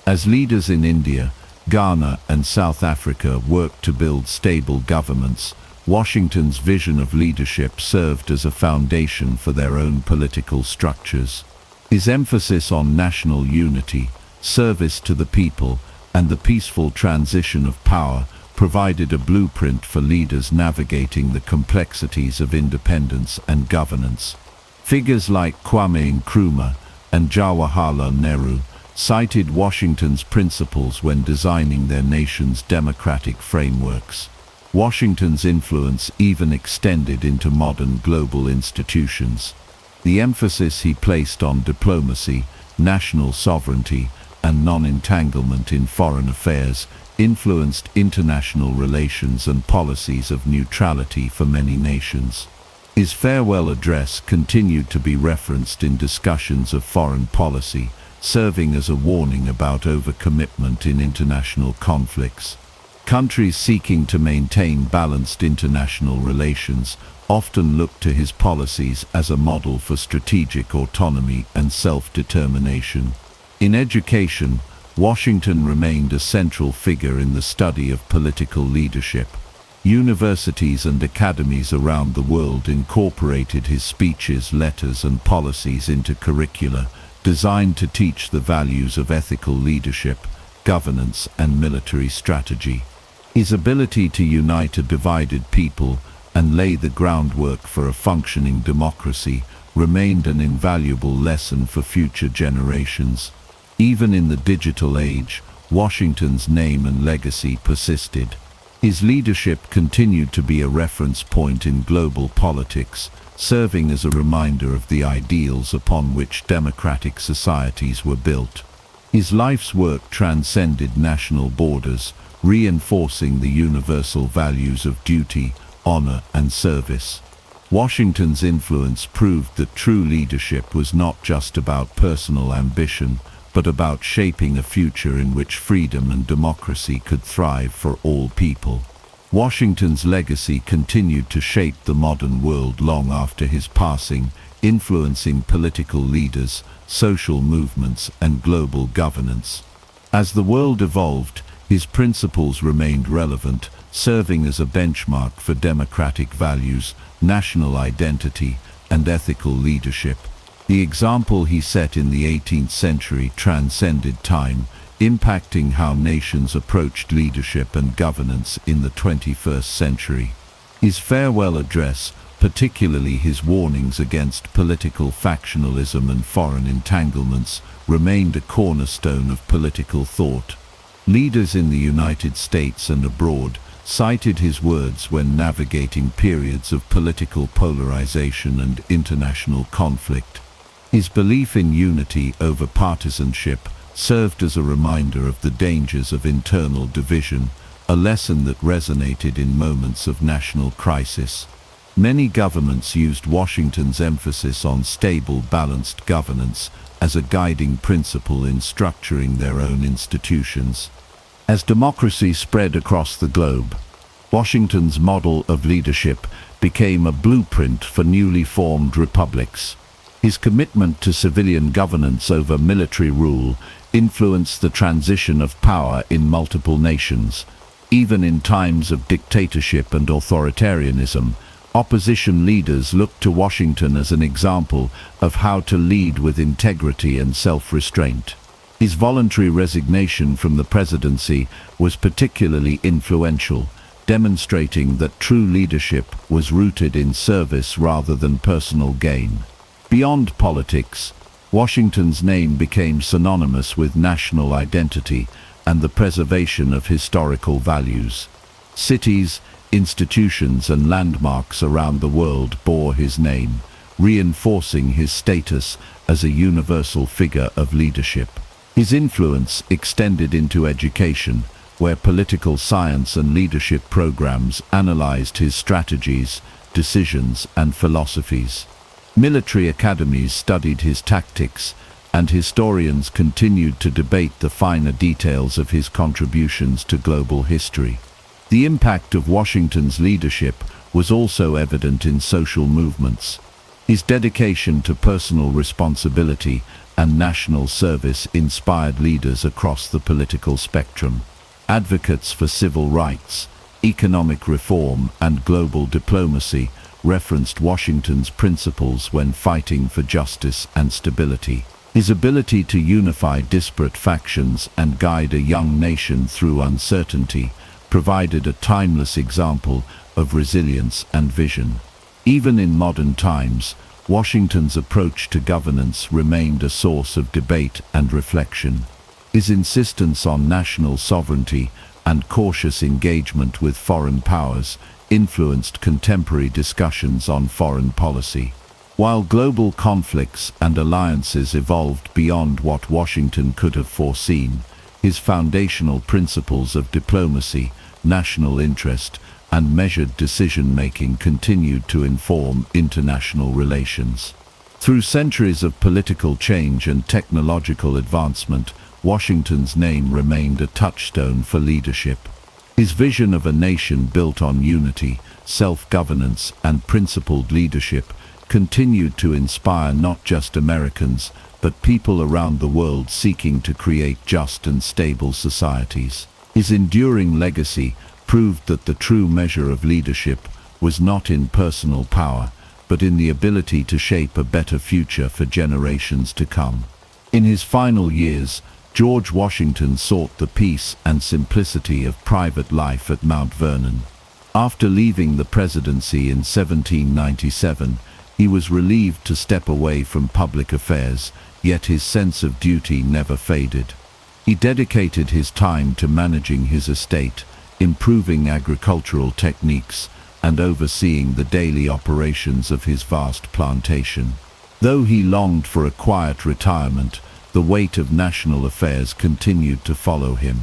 As leaders in India, Ghana and South Africa worked to build stable governments, Washington's vision of leadership served as a foundation for their own political structures. His emphasis on national unity, service to the people, and the peaceful transition of power provided a blueprint for leaders navigating the complexities of independence and governance. Figures like Kwame Nkrumah and Jawaharlal Nehru cited Washington's principles when designing their nation's democratic frameworks. Washington's influence even extended into modern global institutions. The emphasis he placed on diplomacy, national sovereignty, and non-entanglement in foreign affairs influenced international relations and policies of neutrality for many nations. His farewell address continued to be referenced in discussions of foreign policy, serving as a warning about overcommitment in international conflicts. Countries seeking to maintain balanced international relations often look to his policies as a model for strategic autonomy and self-determination. In education, Washington remained a central figure in the study of political leadership. Universities and academies around the world incorporated his speeches, letters, and policies into curricula designed to teach the values of ethical leadership, governance, and military strategy. His ability to unite a divided people and lay the groundwork for a functioning democracy remained an invaluable lesson for future generations. Even in the digital age, Washington's name and legacy persisted. His leadership continued to be a reference point in global politics, serving as a reminder of the ideals upon which democratic societies were built. His life's work transcended national borders, reinforcing the universal values of duty, honor, and service. Washington's influence proved that true leadership was not just about personal ambition, but about shaping a future in which freedom and democracy could thrive for all people. Washington's legacy continued to shape the modern world long after his passing, influencing political leaders, social movements, and global governance. As the world evolved, his principles remained relevant, serving as a benchmark for democratic values, national identity, and ethical leadership. The example he set in the 18th century transcended time, impacting how nations approached leadership and governance in the 21st century. His farewell address, particularly his warnings against political factionalism and foreign entanglements, remained a cornerstone of political thought. Leaders in the United States and abroad cited his words when navigating periods of political polarization and international conflict. His belief in unity over partisanship served as a reminder of the dangers of internal division, a lesson that resonated in moments of national crisis. Many governments used Washington's emphasis on stable, balanced governance as a guiding principle in structuring their own institutions. As democracy spread across the globe, Washington's model of leadership became a blueprint for newly formed republics. His commitment to civilian governance over military rule influenced the transition of power in multiple nations. Even in times of dictatorship and authoritarianism, opposition leaders looked to Washington as an example of how to lead with integrity and self-restraint. His voluntary resignation from the presidency was particularly influential, demonstrating that true leadership was rooted in service rather than personal gain. Beyond politics, Washington's name became synonymous with national identity and the preservation of historical values. Cities, institutions, and landmarks around the world bore his name, reinforcing his status as a universal figure of leadership. His influence extended into education, where political science and leadership programs analyzed his strategies, decisions, and philosophies. Military academies studied his tactics, and historians continued to debate the finer details of his contributions to global history. The impact of Washington's leadership was also evident in social movements. His dedication to personal responsibility and national service inspired leaders across the political spectrum. Advocates for civil rights, economic reform, and global diplomacy referenced Washington's principles when fighting for justice and stability. His ability to unify disparate factions and guide a young nation through uncertainty provided a timeless example of resilience and vision. Even in modern times, Washington's approach to governance remained a source of debate and reflection. His insistence on national sovereignty and cautious engagement with foreign powers influenced contemporary discussions on foreign policy. While global conflicts and alliances evolved beyond what Washington could have foreseen, his foundational principles of diplomacy, national interest, and measured decision-making continued to inform international relations. Through centuries of political change and technological advancement, Washington's name remained a touchstone for leadership. His vision of a nation built on unity, self-governance, and principled leadership continued to inspire not just Americans, but people around the world seeking to create just and stable societies. His enduring legacy proved that the true measure of leadership was not in personal power, but in the ability to shape a better future for generations to come. In his final years, George Washington sought the peace and simplicity of private life at Mount Vernon. After leaving the presidency in 1797, he was relieved to step away from public affairs, yet his sense of duty never faded. He dedicated his time to managing his estate, improving agricultural techniques, and overseeing the daily operations of his vast plantation. Though he longed for a quiet retirement, the weight of national affairs continued to follow him.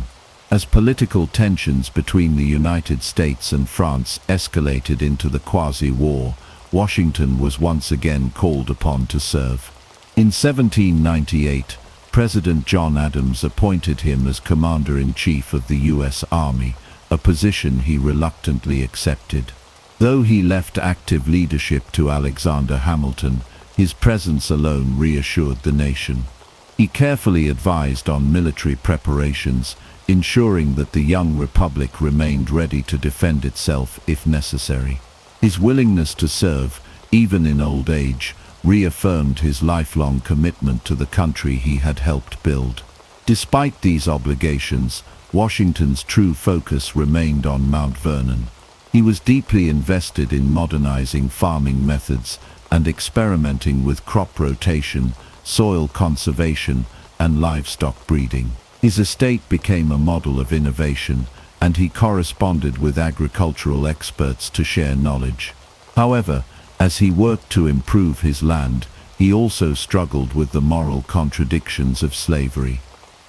As political tensions between the United States and France escalated into the quasi-war, Washington was once again called upon to serve. In 1798, President John Adams appointed him as Commander-in-Chief of the U.S. Army, a position he reluctantly accepted. Though he left active leadership to Alexander Hamilton, his presence alone reassured the nation. He carefully advised on military preparations, ensuring that the young republic remained ready to defend itself if necessary. His willingness to serve, even in old age, reaffirmed his lifelong commitment to the country he had helped build. Despite these obligations, Washington's true focus remained on Mount Vernon. He was deeply invested in modernizing farming methods and experimenting with crop rotation, soil conservation, and livestock breeding. His estate became a model of innovation, and he corresponded with agricultural experts to share knowledge. However, as he worked to improve his land, he also struggled with the moral contradictions of slavery.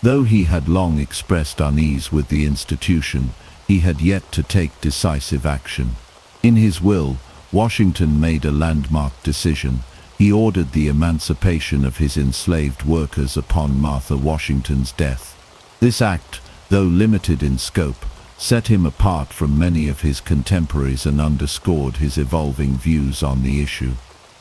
Though he had long expressed unease with the institution, he had yet to take decisive action. In his will, Washington made a landmark decision. He ordered the emancipation of his enslaved workers upon Martha Washington's death. This act, though limited in scope, set him apart from many of his contemporaries and underscored his evolving views on the issue.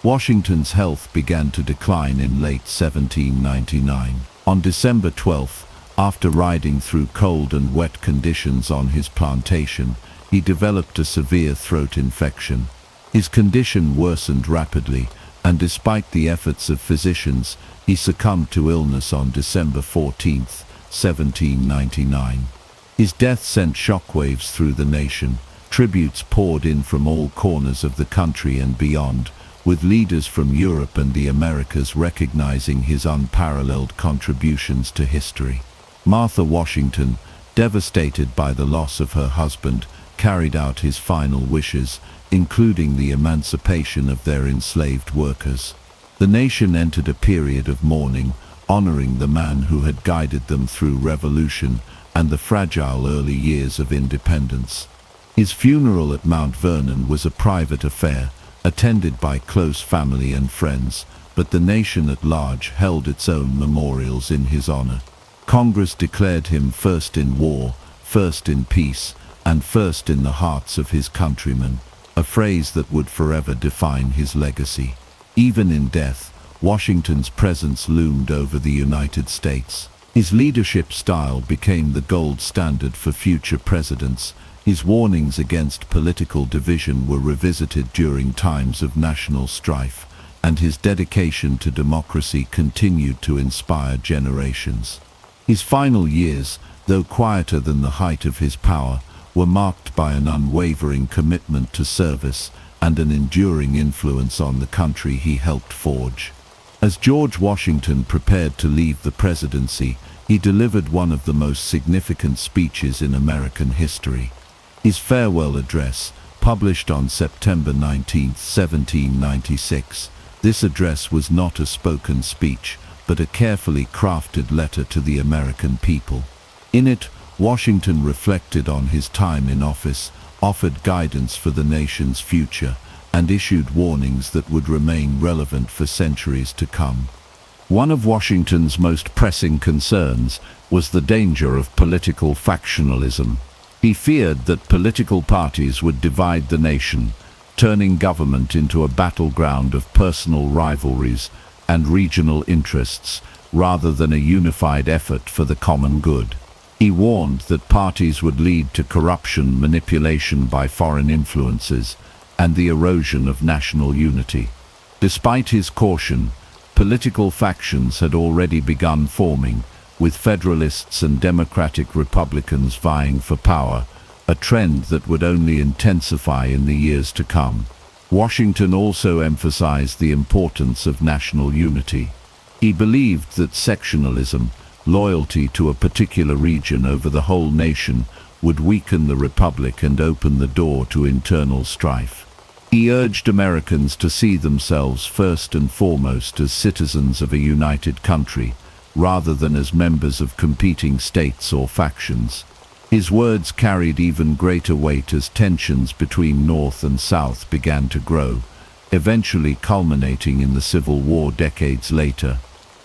Washington's health began to decline in late 1799. On December 12, after riding through cold and wet conditions on his plantation, he developed a severe throat infection. His condition worsened rapidly, and despite the efforts of physicians, he succumbed to illness on December 14, 1799. His death sent shockwaves through the nation. Tributes poured in from all corners of the country and beyond, with leaders from Europe and the Americas recognizing his unparalleled contributions to history. Martha Washington, devastated by the loss of her husband, carried out his final wishes, including the emancipation of their enslaved workers. The nation entered a period of mourning, honoring the man who had guided them through revolution and the fragile early years of independence. His funeral at Mount Vernon was a private affair, attended by close family and friends, but the nation at large held its own memorials in his honor. Congress declared him first in war, first in peace, and first in the hearts of his countrymen, a phrase that would forever define his legacy. Even in death, Washington's presence loomed over the United States. His leadership style became the gold standard for future presidents. His warnings against political division were revisited during times of national strife, and his dedication to democracy continued to inspire generations. His final years, though quieter than the height of his power, were marked by an unwavering commitment to service and an enduring influence on the country he helped forge. As George Washington prepared to leave the presidency, he delivered one of the most significant speeches in American history. His farewell address, published on September 19, 1796, this address was not a spoken speech, but a carefully crafted letter to the American people. In it, Washington reflected on his time in office, offered guidance for the nation's future, and issued warnings that would remain relevant for centuries to come. One of Washington's most pressing concerns was the danger of political factionalism. He feared that political parties would divide the nation, turning government into a battleground of personal rivalries and regional interests rather than a unified effort for the common good. He warned that parties would lead to corruption, manipulation by foreign influences, and the erosion of national unity. Despite his caution, political factions had already begun forming, with Federalists and Democratic Republicans vying for power, a trend that would only intensify in the years to come. Washington also emphasized the importance of national unity. He believed that sectionalism, loyalty to a particular region over the whole nation, would weaken the republic and open the door to internal strife. He urged Americans to see themselves first and foremost as citizens of a united country, rather than as members of competing states or factions. His words carried even greater weight as tensions between North and South began to grow, eventually culminating in the Civil War decades later.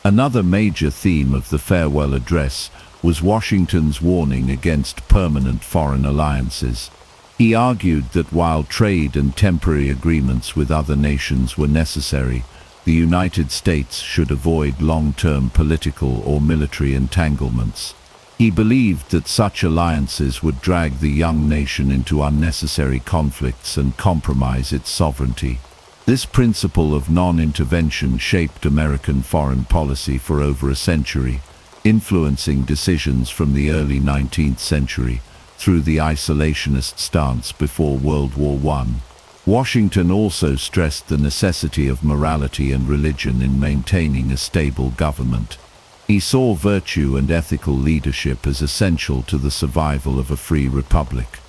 Another major theme of the farewell address was Washington's warning against permanent foreign alliances. He argued that while trade and temporary agreements with other nations were necessary, the United States should avoid long-term political or military entanglements. He believed that such alliances would drag the young nation into unnecessary conflicts and compromise its sovereignty. This principle of non-intervention shaped American foreign policy for over a century, influencing decisions from the early 19th century through the isolationist stance before World War I. Washington also stressed the necessity of morality and religion in maintaining a stable government. He saw virtue and ethical leadership as essential to the survival of a free republic.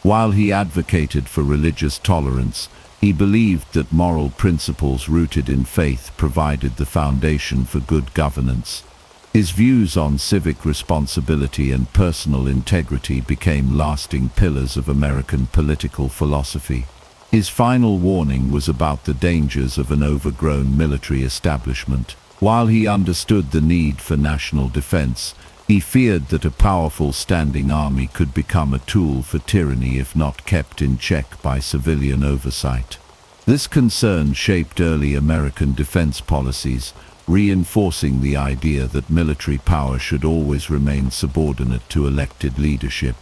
While he advocated for religious tolerance, he believed that moral principles rooted in faith provided the foundation for good governance. His views on civic responsibility and personal integrity became lasting pillars of American political philosophy. His final warning was about the dangers of an overgrown military establishment. While he understood the need for national defense, he feared that a powerful standing army could become a tool for tyranny if not kept in check by civilian oversight. This concern shaped early American defense policies, reinforcing the idea that military power should always remain subordinate to elected leadership.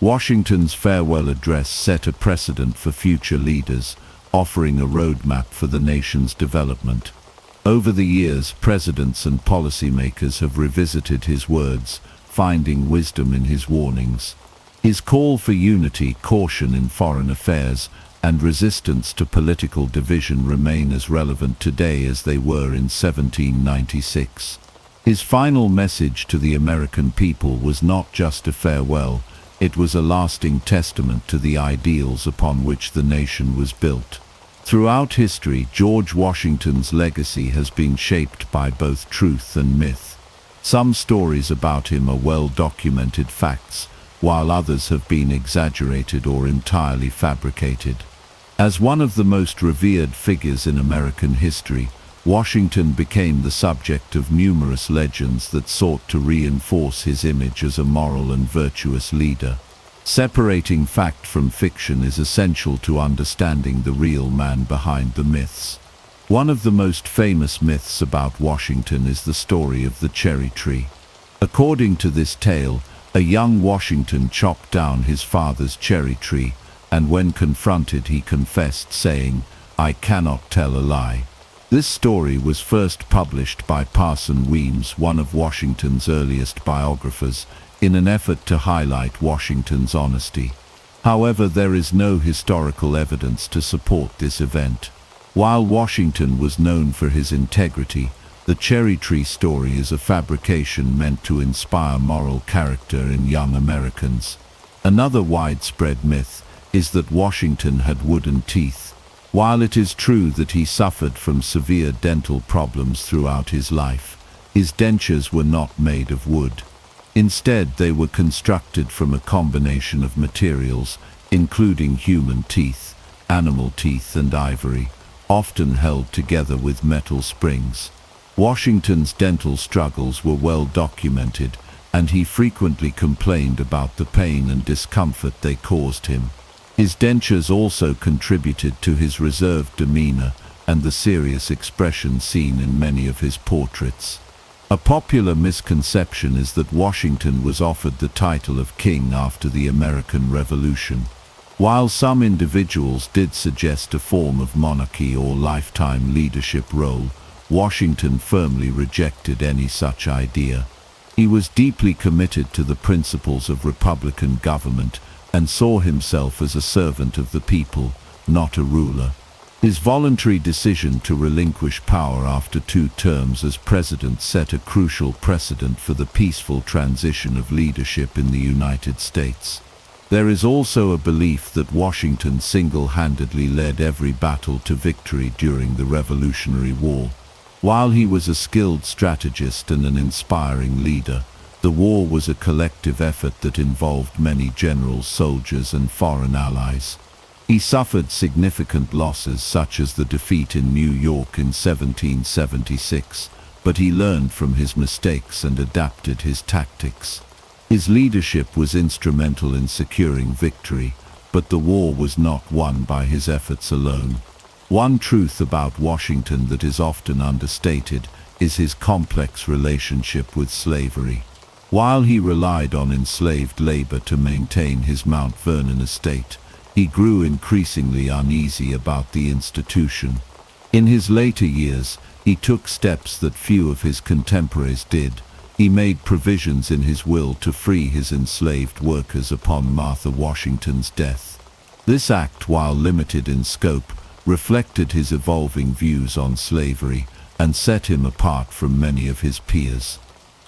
Washington's farewell address set a precedent for future leaders, offering a roadmap for the nation's development. Over the years, presidents and policymakers have revisited his words, finding wisdom in his warnings. His call for unity, caution in foreign affairs, and resistance to political division remain as relevant today as they were in 1796. His final message to the American people was not just a farewell, it was a lasting testament to the ideals upon which the nation was built. Throughout history, George Washington's legacy has been shaped by both truth and myth. Some stories about him are well-documented facts, while others have been exaggerated or entirely fabricated. As one of the most revered figures in American history, Washington became the subject of numerous legends that sought to reinforce his image as a moral and virtuous leader. Separating fact from fiction is essential to understanding the real man behind the myths. One of the most famous myths about Washington is the story of the cherry tree. According to this tale, a young Washington chopped down his father's cherry tree, and when confronted he confessed, saying, "I cannot tell a lie." This story was first published by Parson Weems, one of Washington's earliest biographers, in an effort to highlight Washington's honesty. However, there is no historical evidence to support this event. While Washington was known for his integrity, the cherry tree story is a fabrication meant to inspire moral character in young Americans. Another widespread myth is that Washington had wooden teeth. While it is true that he suffered from severe dental problems throughout his life, his dentures were not made of wood. Instead, they were constructed from a combination of materials, including human teeth, animal teeth, and ivory, often held together with metal springs. Washington's dental struggles were well documented, and he frequently complained about the pain and discomfort they caused him. His dentures also contributed to his reserved demeanor and the serious expression seen in many of his portraits. A popular misconception is that Washington was offered the title of king after the American Revolution. While some individuals did suggest a form of monarchy or lifetime leadership role, Washington firmly rejected any such idea. He was deeply committed to the principles of republican government and saw himself as a servant of the people, not a ruler. His voluntary decision to relinquish power after 2 terms as president set a crucial precedent for the peaceful transition of leadership in the United States. There is also a belief that Washington single-handedly led every battle to victory during the Revolutionary War. While he was a skilled strategist and an inspiring leader, the war was a collective effort that involved many generals, soldiers, and foreign allies. He suffered significant losses, such as the defeat in New York in 1776, but he learned from his mistakes and adapted his tactics. His leadership was instrumental in securing victory, but the war was not won by his efforts alone. One truth about Washington that is often understated is his complex relationship with slavery. While he relied on enslaved labor to maintain his Mount Vernon estate, he grew increasingly uneasy about the institution. In his later years, he took steps that few of his contemporaries did. He made provisions in his will to free his enslaved workers upon Martha Washington's death. This act, while limited in scope, reflected his evolving views on slavery and set him apart from many of his peers.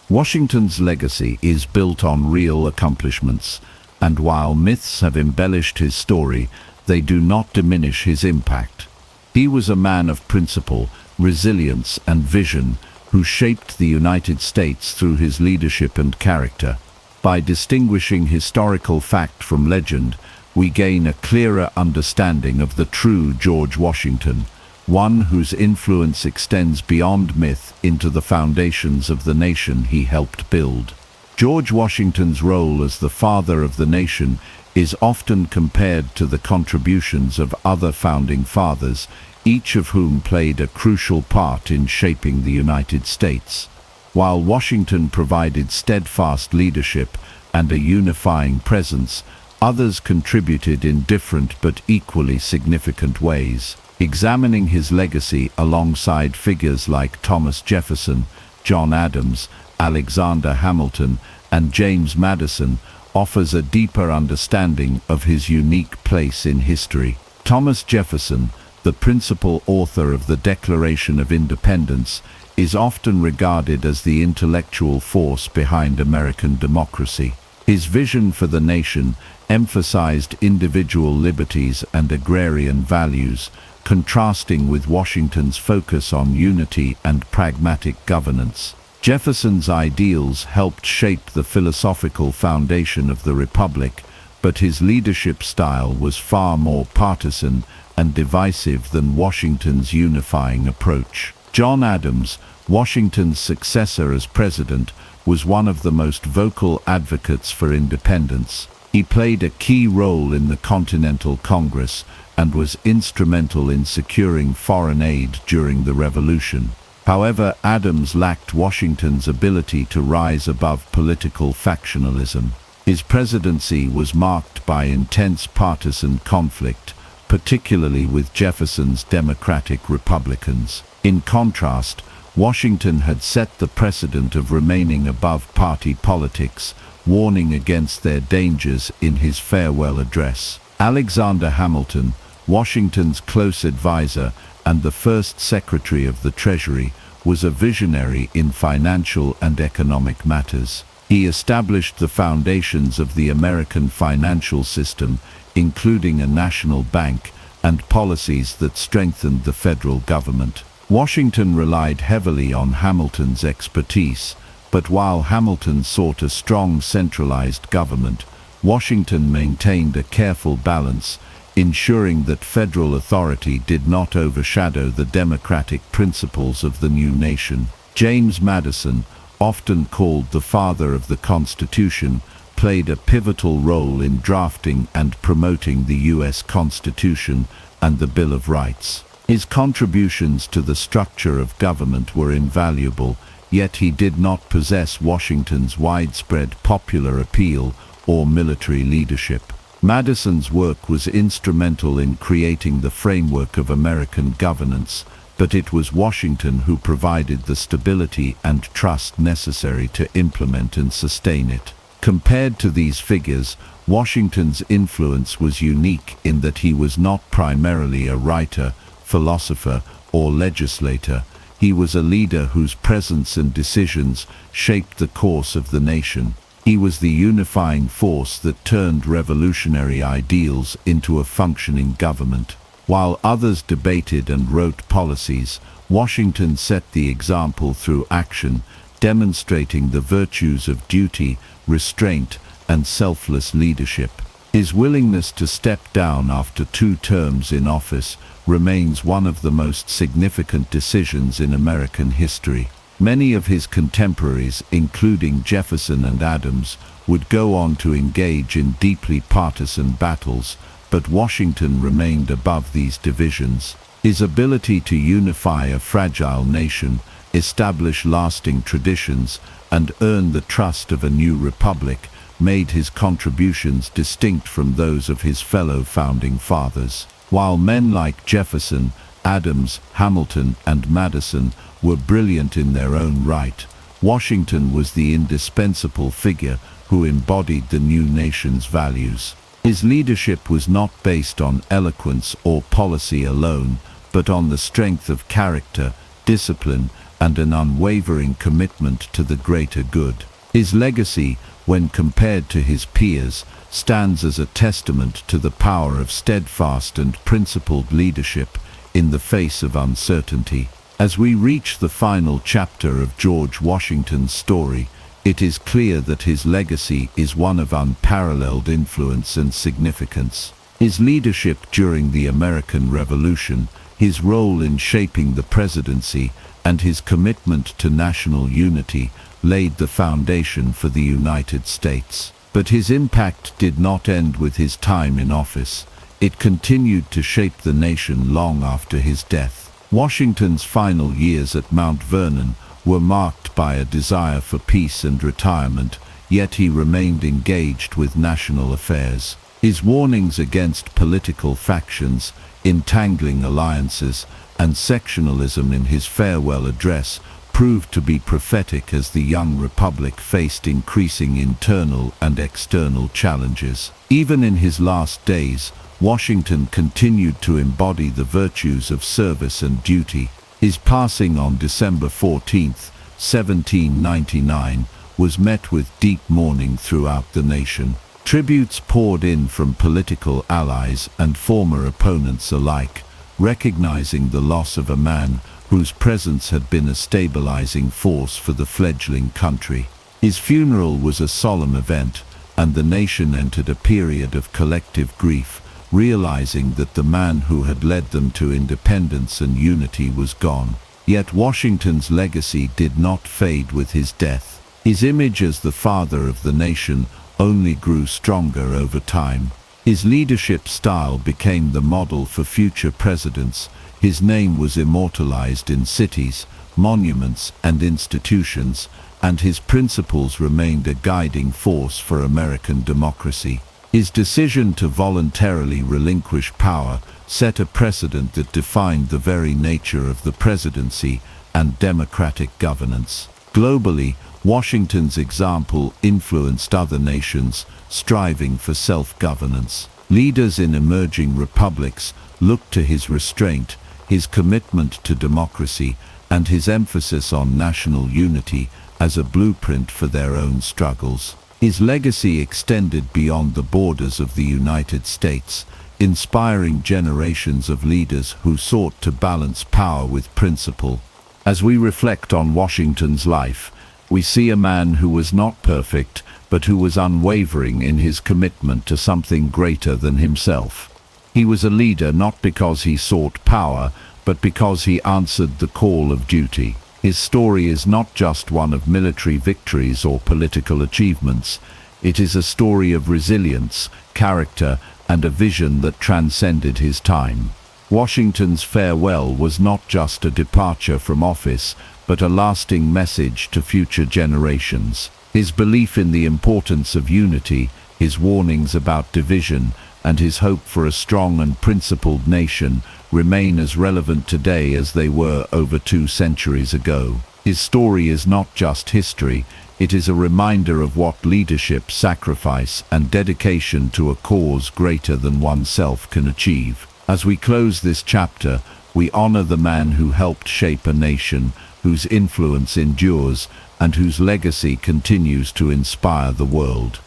Washington's legacy is built on real accomplishments, and while myths have embellished his story, they do not diminish his impact. He was a man of principle, resilience, and vision who shaped the United States through his leadership and character. By distinguishing historical fact from legend, we gain a clearer understanding of the true George Washington, one whose influence extends beyond myth into the foundations of the nation he helped build. George Washington's role as the father of the nation is often compared to the contributions of other founding fathers, each of whom played a crucial part in shaping the United States. While Washington provided steadfast leadership and a unifying presence, others contributed in different but equally significant ways. Examining his legacy alongside figures like Thomas Jefferson, John Adams, Alexander Hamilton, and James Madison offers a deeper understanding of his unique place in history. Thomas Jefferson, the principal author of the Declaration of Independence, is often regarded as the intellectual force behind American democracy. His vision for the nation emphasized individual liberties and agrarian values, contrasting with Washington's focus on unity and pragmatic governance. Jefferson's ideals helped shape the philosophical foundation of the Republic, but his leadership style was far more partisan and divisive than Washington's unifying approach. John Adams, Washington's successor as president, was one of the most vocal advocates for independence. He played a key role in the Continental Congress and was instrumental in securing foreign aid during the Revolution. However, Adams lacked Washington's ability to rise above political factionalism. His presidency was marked by intense partisan conflict, particularly with Jefferson's Democratic Republicans. In contrast, Washington had set the precedent of remaining above party politics, warning against their dangers in his farewell address. Alexander Hamilton, Washington's close advisor and the first Secretary of the Treasury, was a visionary in financial and economic matters. He established the foundations of the American financial system, including a national bank and policies that strengthened the federal government. Washington relied heavily on Hamilton's expertise, but while Hamilton sought a strong centralized government, Washington maintained a careful balance, ensuring that federal authority did not overshadow the democratic principles of the new nation. James Madison, often called the father of the Constitution, played a pivotal role in drafting and promoting the U.S. Constitution and the Bill of Rights. His contributions to the structure of government were invaluable, yet he did not possess Washington's widespread popular appeal or military leadership. Madison's work was instrumental in creating the framework of American governance, but it was Washington who provided the stability and trust necessary to implement and sustain it. Compared to these figures, Washington's influence was unique in that he was not primarily a writer, philosopher, or legislator. He was a leader whose presence and decisions shaped the course of the nation. He was the unifying force that turned revolutionary ideals into a functioning government. While others debated and wrote policies, Washington set the example through action, demonstrating the virtues of duty, restraint, and selfless leadership. His willingness to step down after 2 terms in office remains one of the most significant decisions in American history. Many of his contemporaries, including Jefferson and Adams, would go on to engage in deeply partisan battles, but Washington remained above these divisions. His ability to unify a fragile nation, establish lasting traditions, and earn the trust of a new republic made his contributions distinct from those of his fellow founding fathers. While men like Jefferson, Adams, Hamilton, and Madison were brilliant in their own right, Washington was the indispensable figure who embodied the new nation's values. His leadership was not based on eloquence or policy alone, but on the strength of character, discipline, and an unwavering commitment to the greater good. His legacy, when compared to his peers, stands as a testament to the power of steadfast and principled leadership in the face of uncertainty. As we reach the final chapter of George Washington's story, it is clear that his legacy is one of unparalleled influence and significance. His leadership during the American Revolution, his role in shaping the presidency, and his commitment to national unity laid the foundation for the United States. But his impact did not end with his time in office. It continued to shape the nation long after his death. Washington's final years at Mount Vernon were marked by a desire for peace and retirement, yet he remained engaged with national affairs. His warnings against political factions, entangling alliances, and sectionalism in his farewell address proved to be prophetic as the young republic faced increasing internal and external challenges. Even in his last days, Washington continued to embody the virtues of service and duty. His passing on December 14, 1799, was met with deep mourning throughout the nation. Tributes poured in from political allies and former opponents alike, recognizing the loss of a man whose presence had been a stabilizing force for the fledgling country. His funeral was a solemn event, and the nation entered a period of collective grief, realizing that the man who had led them to independence and unity was gone. Yet Washington's legacy did not fade with his death. His image as the father of the nation only grew stronger over time. His leadership style became the model for future presidents. His name was immortalized in cities, monuments, and institutions, and his principles remained a guiding force for American democracy. His decision to voluntarily relinquish power set a precedent that defined the very nature of the presidency and democratic governance. Globally, Washington's example influenced other nations striving for self-governance. Leaders in emerging republics looked to his restraint, his commitment to democracy, and his emphasis on national unity as a blueprint for their own struggles. His legacy extended beyond the borders of the United States, inspiring generations of leaders who sought to balance power with principle. As we reflect on Washington's life, we see a man who was not perfect, but who was unwavering in his commitment to something greater than himself. He was a leader not because he sought power, but because he answered the call of duty. His story is not just one of military victories or political achievements. It is a story of resilience, character, and a vision that transcended his time. Washington's farewell was not just a departure from office, but a lasting message to future generations. His belief in the importance of unity, his warnings about division, and his hope for a strong and principled nation remain as relevant today as they were over 2 centuries ago. His story is not just history, it is a reminder of what leadership, sacrifice, and dedication to a cause greater than oneself can achieve. As we close this chapter, we honor the man who helped shape a nation, whose influence endures, and whose legacy continues to inspire the world.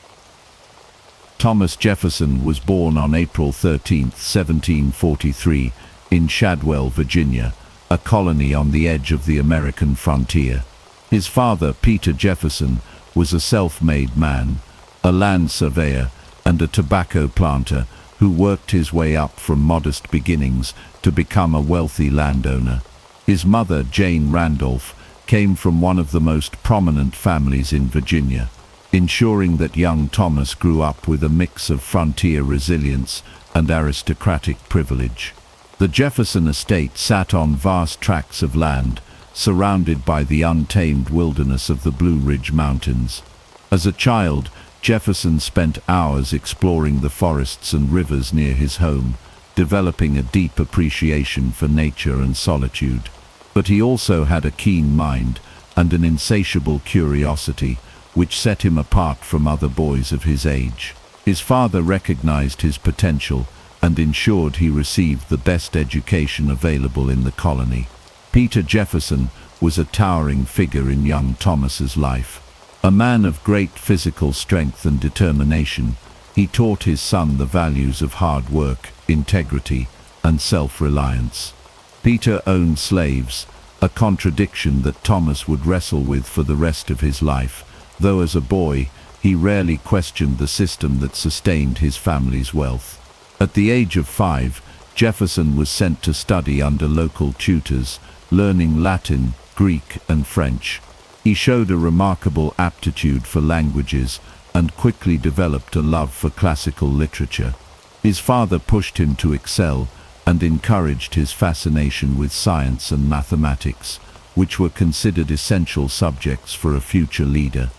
Thomas Jefferson was born on April 13, 1743, in Shadwell, Virginia, a colony on the edge of the American frontier. His father, Peter Jefferson, was a self-made man, a land surveyor and a tobacco planter who worked his way up from modest beginnings to become a wealthy landowner. His mother, Jane Randolph, came from one of the most prominent families in Virginia, ensuring that young Thomas grew up with a mix of frontier resilience and aristocratic privilege. The Jefferson estate sat on vast tracts of land, surrounded by the untamed wilderness of the Blue Ridge Mountains. As a child, Jefferson spent hours exploring the forests and rivers near his home, developing a deep appreciation for nature and solitude. But he also had a keen mind and an insatiable curiosity, which set him apart from other boys of his age. His father recognized his potential and ensured he received the best education available in the colony. Peter Jefferson was a towering figure in young Thomas's life. A man of great physical strength and determination, he taught his son the values of hard work, integrity, and self-reliance. Peter owned slaves, a contradiction that Thomas would wrestle with for the rest of his life, though as a boy, he rarely questioned the system that sustained his family's wealth. At the age of 5, Jefferson was sent to study under local tutors, learning Latin, Greek, and French. He showed a remarkable aptitude for languages and quickly developed a love for classical literature. His father pushed him to excel and encouraged his fascination with science and mathematics, which were considered essential subjects for a future leader.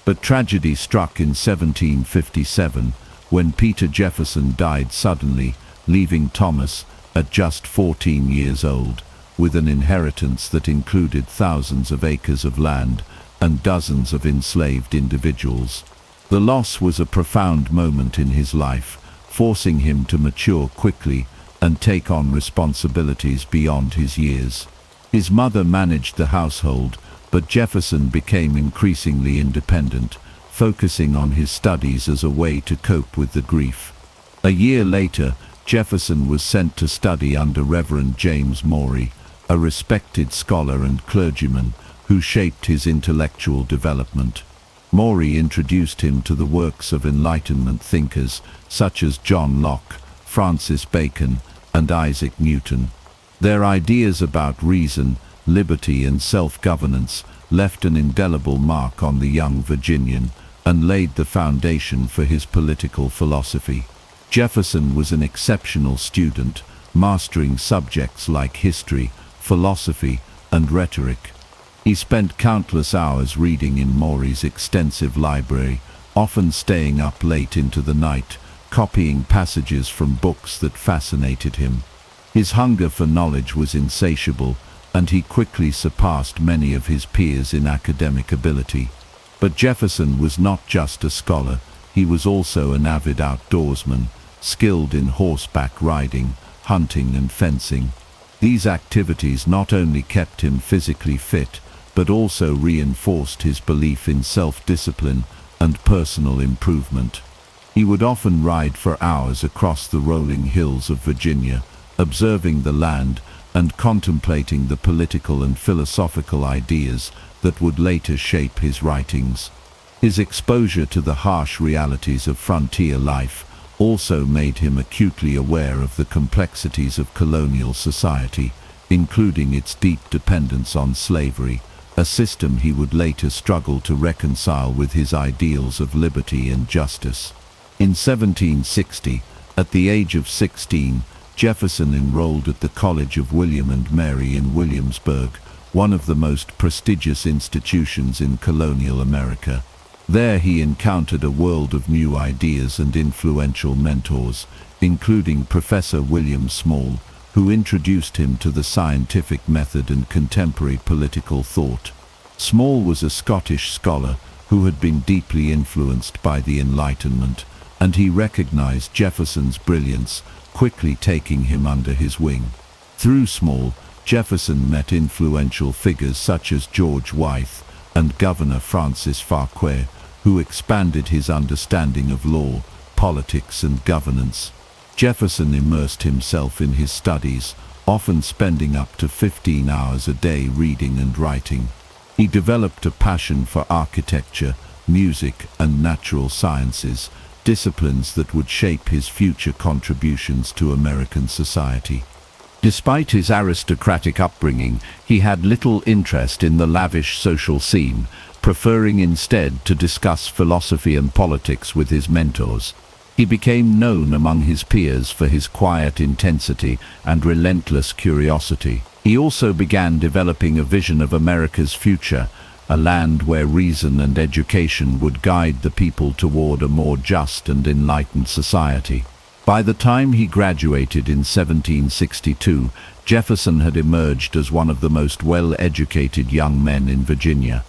But tragedy struck in 1757, when Peter Jefferson died suddenly, leaving Thomas, at just 14 years old, with an inheritance that included thousands of acres of land and dozens of enslaved individuals. The loss was a profound moment in his life, forcing him to mature quickly and take on responsibilities beyond his years. His mother managed the household, but Jefferson became increasingly independent, focusing on his studies as a way to cope with the grief. A year later, Jefferson was sent to study under Reverend James Morey, a respected scholar and clergyman who shaped his intellectual development. Maury introduced him to the works of Enlightenment thinkers such as John Locke, Francis Bacon, and Isaac Newton. Their ideas about reason, liberty, and self-governance left an indelible mark on the young Virginian and laid the foundation for his political philosophy. Jefferson was an exceptional student, mastering subjects like history, philosophy, and rhetoric. He spent countless hours reading in Maury's extensive library, often staying up late into the night, copying passages from books that fascinated him. His hunger for knowledge was insatiable, and he quickly surpassed many of his peers in academic ability. But Jefferson was not just a scholar, he was also an avid outdoorsman, skilled in horseback riding, hunting, and fencing. These activities not only kept him physically fit, but also reinforced his belief in self-discipline and personal improvement. He would often ride for hours across the rolling hills of Virginia, observing the land and contemplating the political and philosophical ideas that would later shape his writings. His exposure to the harsh realities of frontier life also made him acutely aware of the complexities of colonial society, including its deep dependence on slavery, a system he would later struggle to reconcile with his ideals of liberty and justice. In 1760, at the age of 16, Jefferson enrolled at the College of William and Mary in Williamsburg, one of the most prestigious institutions in colonial America. There he encountered a world of new ideas and influential mentors, including Professor William Small, who introduced him to the scientific method and contemporary political thought. Small was a Scottish scholar who had been deeply influenced by the Enlightenment, and he recognized Jefferson's brilliance, quickly taking him under his wing. Through Small, Jefferson met influential figures such as George Wythe and Governor Francis Farquhar, who expanded his understanding of law, politics, and governance. Jefferson immersed himself in his studies, often spending up to 15 hours a day reading and writing. He developed a passion for architecture, music, and natural sciences, disciplines that would shape his future contributions to American society. Despite his aristocratic upbringing, he had little interest in the lavish social scene, preferring instead to discuss philosophy and politics with his mentors. He became known among his peers for his quiet intensity and relentless curiosity. He also began developing a vision of America's future, a land where reason and education would guide the people toward a more just and enlightened society. By the time he graduated in 1762, Jefferson had emerged as one of the most well-educated young men in Virginia.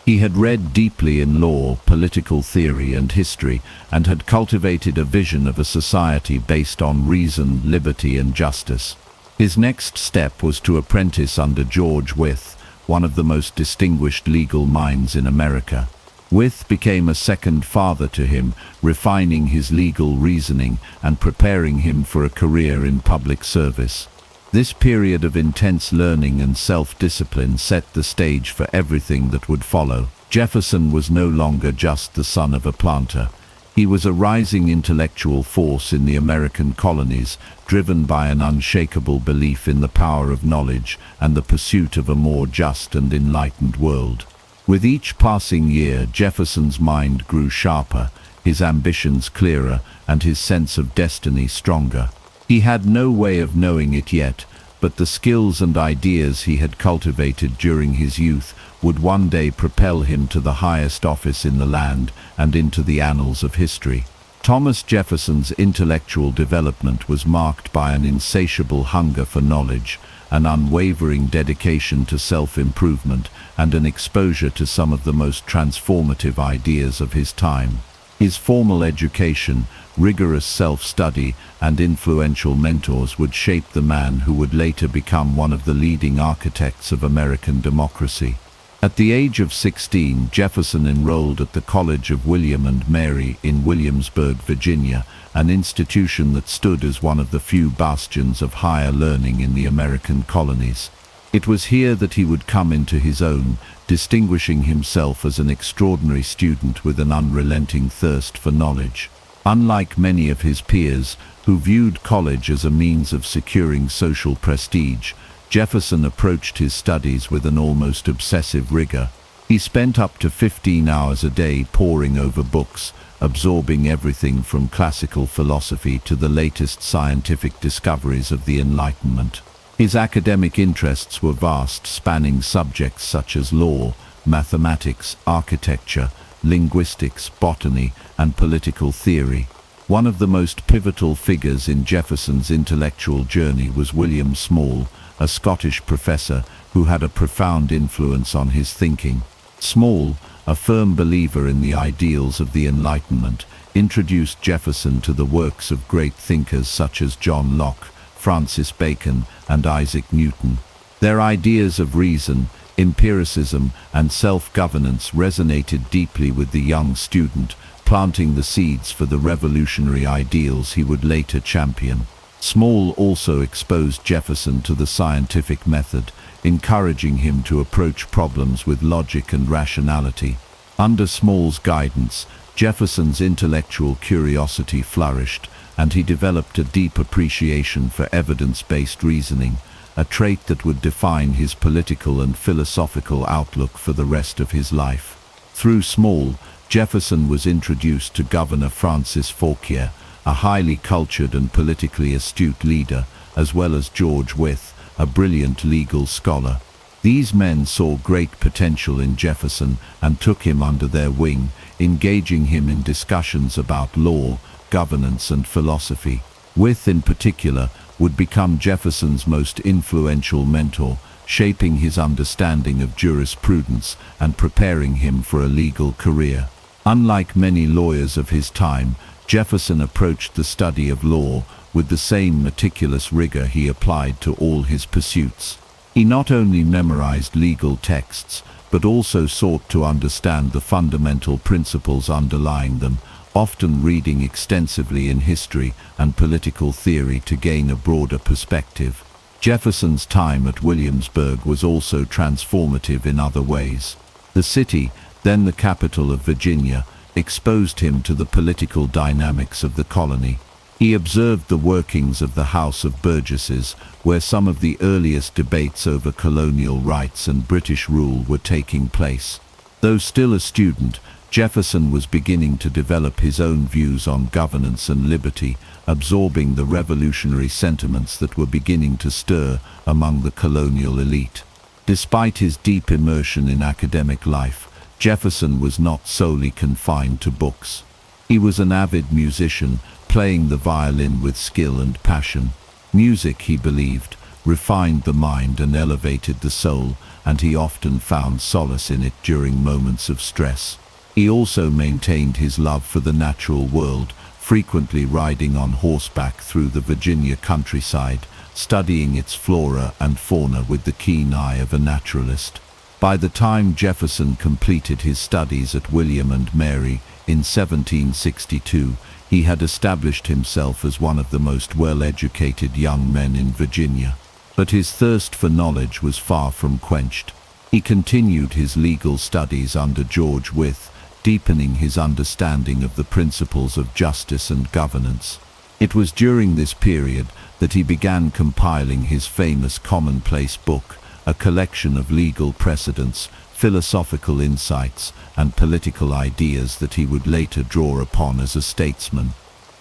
He had read deeply in law, political theory, and history, and had cultivated a vision of a society based on reason, liberty, and justice. His next step was to apprentice under George Wythe, one of the most distinguished legal minds in America. Wythe became a second father to him, refining his legal reasoning and preparing him for a career in public service. This period of intense learning and self-discipline set the stage for everything that would follow. Jefferson was no longer just the son of a planter. He was a rising intellectual force in the American colonies, driven by an unshakable belief in the power of knowledge and the pursuit of a more just and enlightened world. With each passing year, Jefferson's mind grew sharper, his ambitions clearer, and his sense of destiny stronger. He had no way of knowing it yet, but the skills and ideas he had cultivated during his youth would one day propel him to the highest office in the land and into the annals of history. Thomas Jefferson's intellectual development was marked by an insatiable hunger for knowledge, an unwavering dedication to self-improvement, and an exposure to some of the most transformative ideas of his time. His formal education, rigorous self-study, and influential mentors would shape the man who would later become one of the leading architects of American democracy. At the age of 16, Jefferson enrolled at the College of William and Mary in Williamsburg, Virginia, an institution that stood as one of the few bastions of higher learning in the American colonies. It was here that he would come into his own, distinguishing himself as an extraordinary student with an unrelenting thirst for knowledge. Unlike many of his peers, who viewed college as a means of securing social prestige, Jefferson approached his studies with an almost obsessive rigor. He spent up to 15 hours a day poring over books, absorbing everything from classical philosophy to the latest scientific discoveries of the Enlightenment. His academic interests were vast, spanning subjects such as law, mathematics, architecture, linguistics, botany, and political theory. One of the most pivotal figures in Jefferson's intellectual journey was William Small, a Scottish professor who had a profound influence on his thinking. Small, a firm believer in the ideals of the Enlightenment, introduced Jefferson to the works of great thinkers such as John Locke, Francis Bacon, and Isaac Newton. Their ideas of reason, empiricism, and self-governance resonated deeply with the young student, planting the seeds for the revolutionary ideals he would later champion. Small also exposed Jefferson to the scientific method, encouraging him to approach problems with logic and rationality. Under Small's guidance, Jefferson's intellectual curiosity flourished, and he developed a deep appreciation for evidence-based reasoning, a trait that would define his political and philosophical outlook for the rest of his life. Through Small, Jefferson was introduced to Governor Francis Fauquier, a highly cultured and politically astute leader, as well as George Wythe, a brilliant legal scholar. These men saw great potential in Jefferson and took him under their wing, engaging him in discussions about law, governance, and philosophy. Wythe, in particular, would become Jefferson's most influential mentor, shaping his understanding of jurisprudence and preparing him for a legal career. Unlike many lawyers of his time, Jefferson approached the study of law with the same meticulous rigor he applied to all his pursuits. He not only memorized legal texts, but also sought to understand the fundamental principles underlying them, often reading extensively in history and political theory to gain a broader perspective. Jefferson's time at Williamsburg was also transformative in other ways. The city, then the capital of Virginia, exposed him to the political dynamics of the colony. He observed the workings of the House of Burgesses, where some of the earliest debates over colonial rights and British rule were taking place. Though still a student, Jefferson was beginning to develop his own views on governance and liberty, absorbing the revolutionary sentiments that were beginning to stir among the colonial elite. Despite his deep immersion in academic life, Jefferson was not solely confined to books. He was an avid musician, playing the violin with skill and passion. Music, he believed, refined the mind and elevated the soul, and he often found solace in it during moments of stress. He also maintained his love for the natural world, frequently riding on horseback through the Virginia countryside, studying its flora and fauna with the keen eye of a naturalist. By the time Jefferson completed his studies at William and Mary in 1762, he had established himself as one of the most well-educated young men in Virginia. But his thirst for knowledge was far from quenched. He continued his legal studies under George Wythe, deepening his understanding of the principles of justice and governance. It was during this period that he began compiling his famous commonplace book, a collection of legal precedents, philosophical insights, and political ideas that he would later draw upon as a statesman.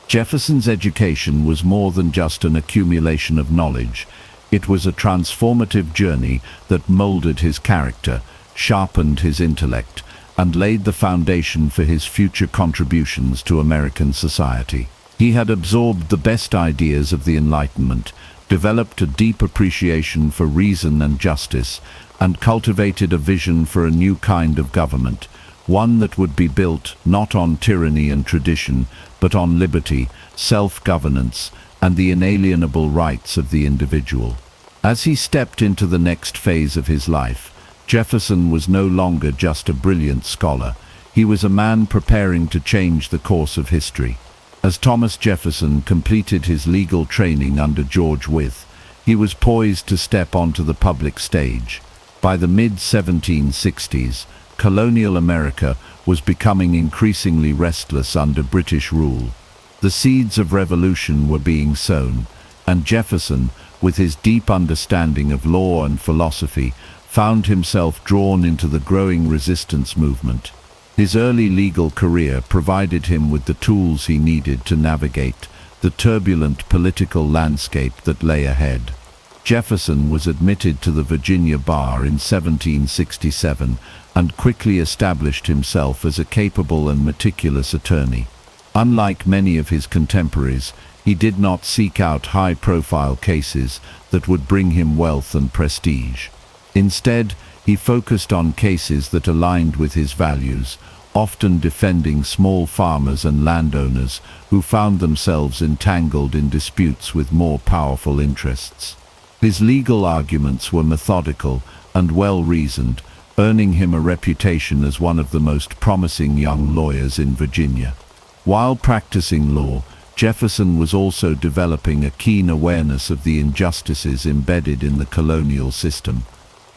Jefferson's education was more than just an accumulation of knowledge. It was a transformative journey that molded his character, sharpened his intellect, and laid the foundation for his future contributions to American society. He had absorbed the best ideas of the Enlightenment, developed a deep appreciation for reason and justice, and cultivated a vision for a new kind of government, one that would be built not on tyranny and tradition, but on liberty, self-governance, and the inalienable rights of the individual. As he stepped into the next phase of his life, Jefferson was no longer just a brilliant scholar. He was a man preparing to change the course of history. As Thomas Jefferson completed his legal training under George Wythe, He was poised to step onto the public stage. By the mid-1760s, colonial America was becoming increasingly restless under British rule. The seeds of revolution were being sown, and Jefferson, with his deep understanding of law and philosophy, found himself drawn into the growing resistance movement. His early legal career provided him with the tools he needed to navigate the turbulent political landscape that lay ahead. Jefferson was admitted to the Virginia bar in 1767 and quickly established himself as a capable and meticulous attorney. Unlike many of his contemporaries, he did not seek out high-profile cases that would bring him wealth and prestige. Instead, he focused on cases that aligned with his values, often defending small farmers and landowners who found themselves entangled in disputes with more powerful interests. His legal arguments were methodical and well-reasoned, earning him a reputation as one of the most promising young lawyers in Virginia. While practicing law, Jefferson was also developing a keen awareness of the injustices embedded in the colonial system.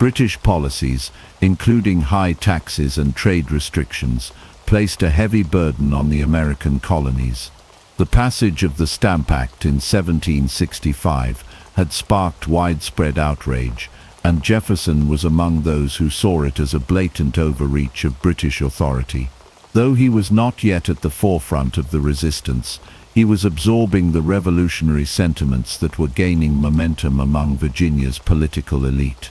British policies, including high taxes and trade restrictions, placed a heavy burden on the American colonies. The passage of the Stamp Act in 1765 had sparked widespread outrage, and Jefferson was among those who saw it as a blatant overreach of British authority. Though he was not yet at the forefront of the resistance, he was absorbing the revolutionary sentiments that were gaining momentum among Virginia's political elite.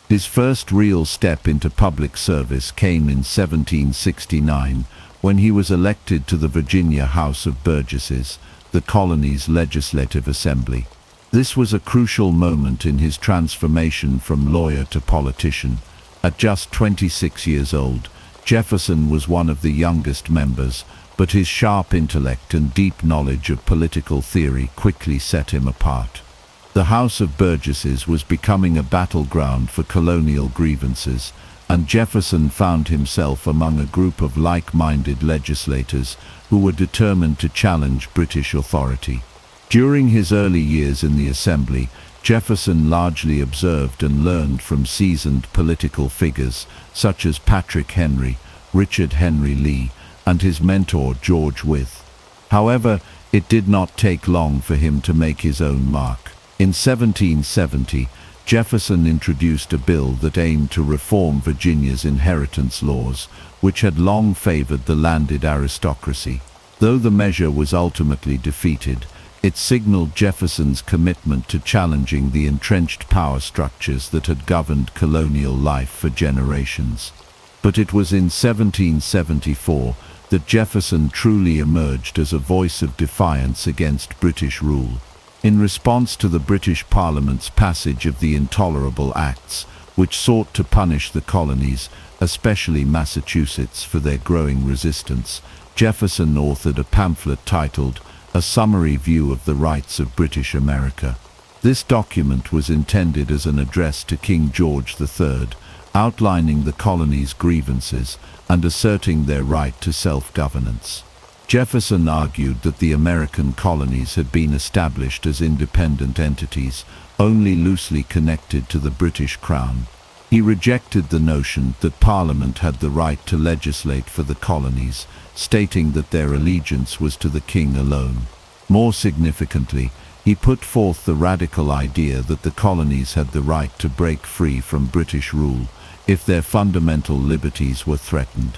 His first real step into public service came in 1769, when he was elected to the Virginia House of Burgesses, the colony's legislative assembly. This was a crucial moment in his transformation from lawyer to politician. At just 26 years old, Jefferson was one of the youngest members, but his sharp intellect and deep knowledge of political theory quickly set him apart. The House of Burgesses was becoming a battleground for colonial grievances, and Jefferson found himself among a group of like-minded legislators who were determined to challenge British authority. During his early years in the Assembly, Jefferson largely observed and learned from seasoned political figures such as Patrick Henry, Richard Henry Lee, and his mentor George Wythe. However, it did not take long for him to make his own mark. In 1770, Jefferson introduced a bill that aimed to reform Virginia's inheritance laws, which had long favored the landed aristocracy. Though the measure was ultimately defeated, it signaled Jefferson's commitment to challenging the entrenched power structures that had governed colonial life for generations. But it was in 1774 that Jefferson truly emerged as a voice of defiance against British rule. In response to the British Parliament's passage of the Intolerable Acts, which sought to punish the colonies, especially Massachusetts, for their growing resistance, Jefferson authored a pamphlet titled A Summary View of the Rights of British America. This document was intended as an address to King George III, outlining the colonies' grievances and asserting their right to self-governance. Jefferson argued that the American colonies had been established as independent entities, only loosely connected to the British Crown. He rejected the notion that Parliament had the right to legislate for the colonies, stating that their allegiance was to the king alone. More significantly, he put forth the radical idea that the colonies had the right to break free from British rule if their fundamental liberties were threatened.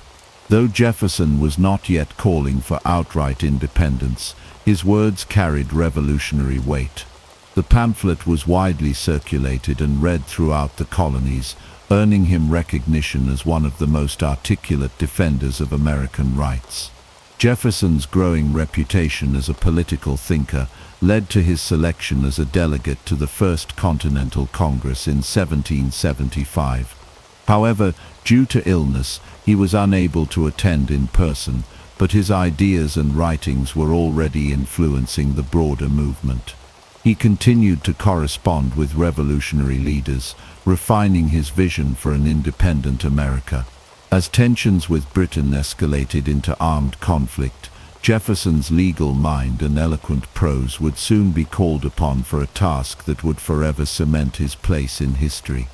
Though Jefferson was not yet calling for outright independence, his words carried revolutionary weight. The pamphlet was widely circulated and read throughout the colonies, earning him recognition as one of the most articulate defenders of American rights. Jefferson's growing reputation as a political thinker led to his selection as a delegate to the First Continental Congress in 1775. However, due to illness, he was unable to attend in person, but his ideas and writings were already influencing the broader movement. He continued to correspond with revolutionary leaders, refining his vision for an independent America. As tensions with Britain escalated into armed conflict, Jefferson's legal mind and eloquent prose would soon be called upon for a task that would forever cement his place in history.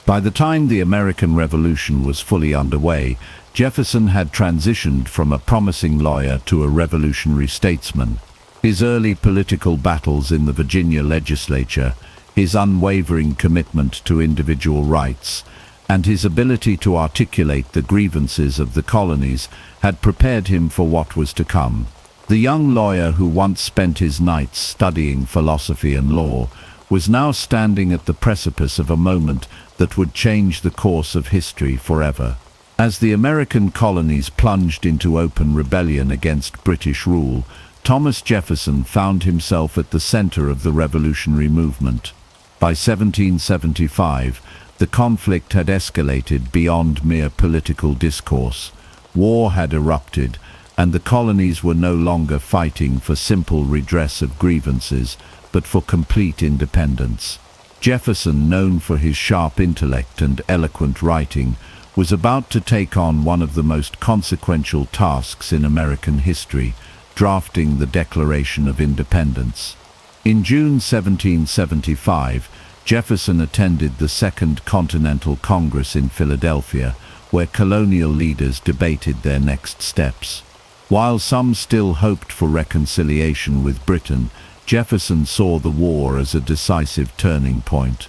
By the time the American Revolution was fully underway, Jefferson had transitioned from a promising lawyer to a revolutionary statesman. His early political battles in the Virginia legislature, his unwavering commitment to individual rights, and his ability to articulate the grievances of the colonies had prepared him for what was to come. The young lawyer who once spent his nights studying philosophy and law was now standing at the precipice of a moment that would change the course of history forever. As the American colonies plunged into open rebellion against British rule, Thomas Jefferson found himself at the center of the revolutionary movement. By 1775, the conflict had escalated beyond mere political discourse. War had erupted, and the colonies were no longer fighting for simple redress of grievances, but for complete independence. Jefferson, known for his sharp intellect and eloquent writing, was about to take on one of the most consequential tasks in American history, drafting the Declaration of Independence. In June 1775, Jefferson attended the Second Continental Congress in Philadelphia, where colonial leaders debated their next steps. While some still hoped for reconciliation with Britain, Jefferson saw the war as a decisive turning point.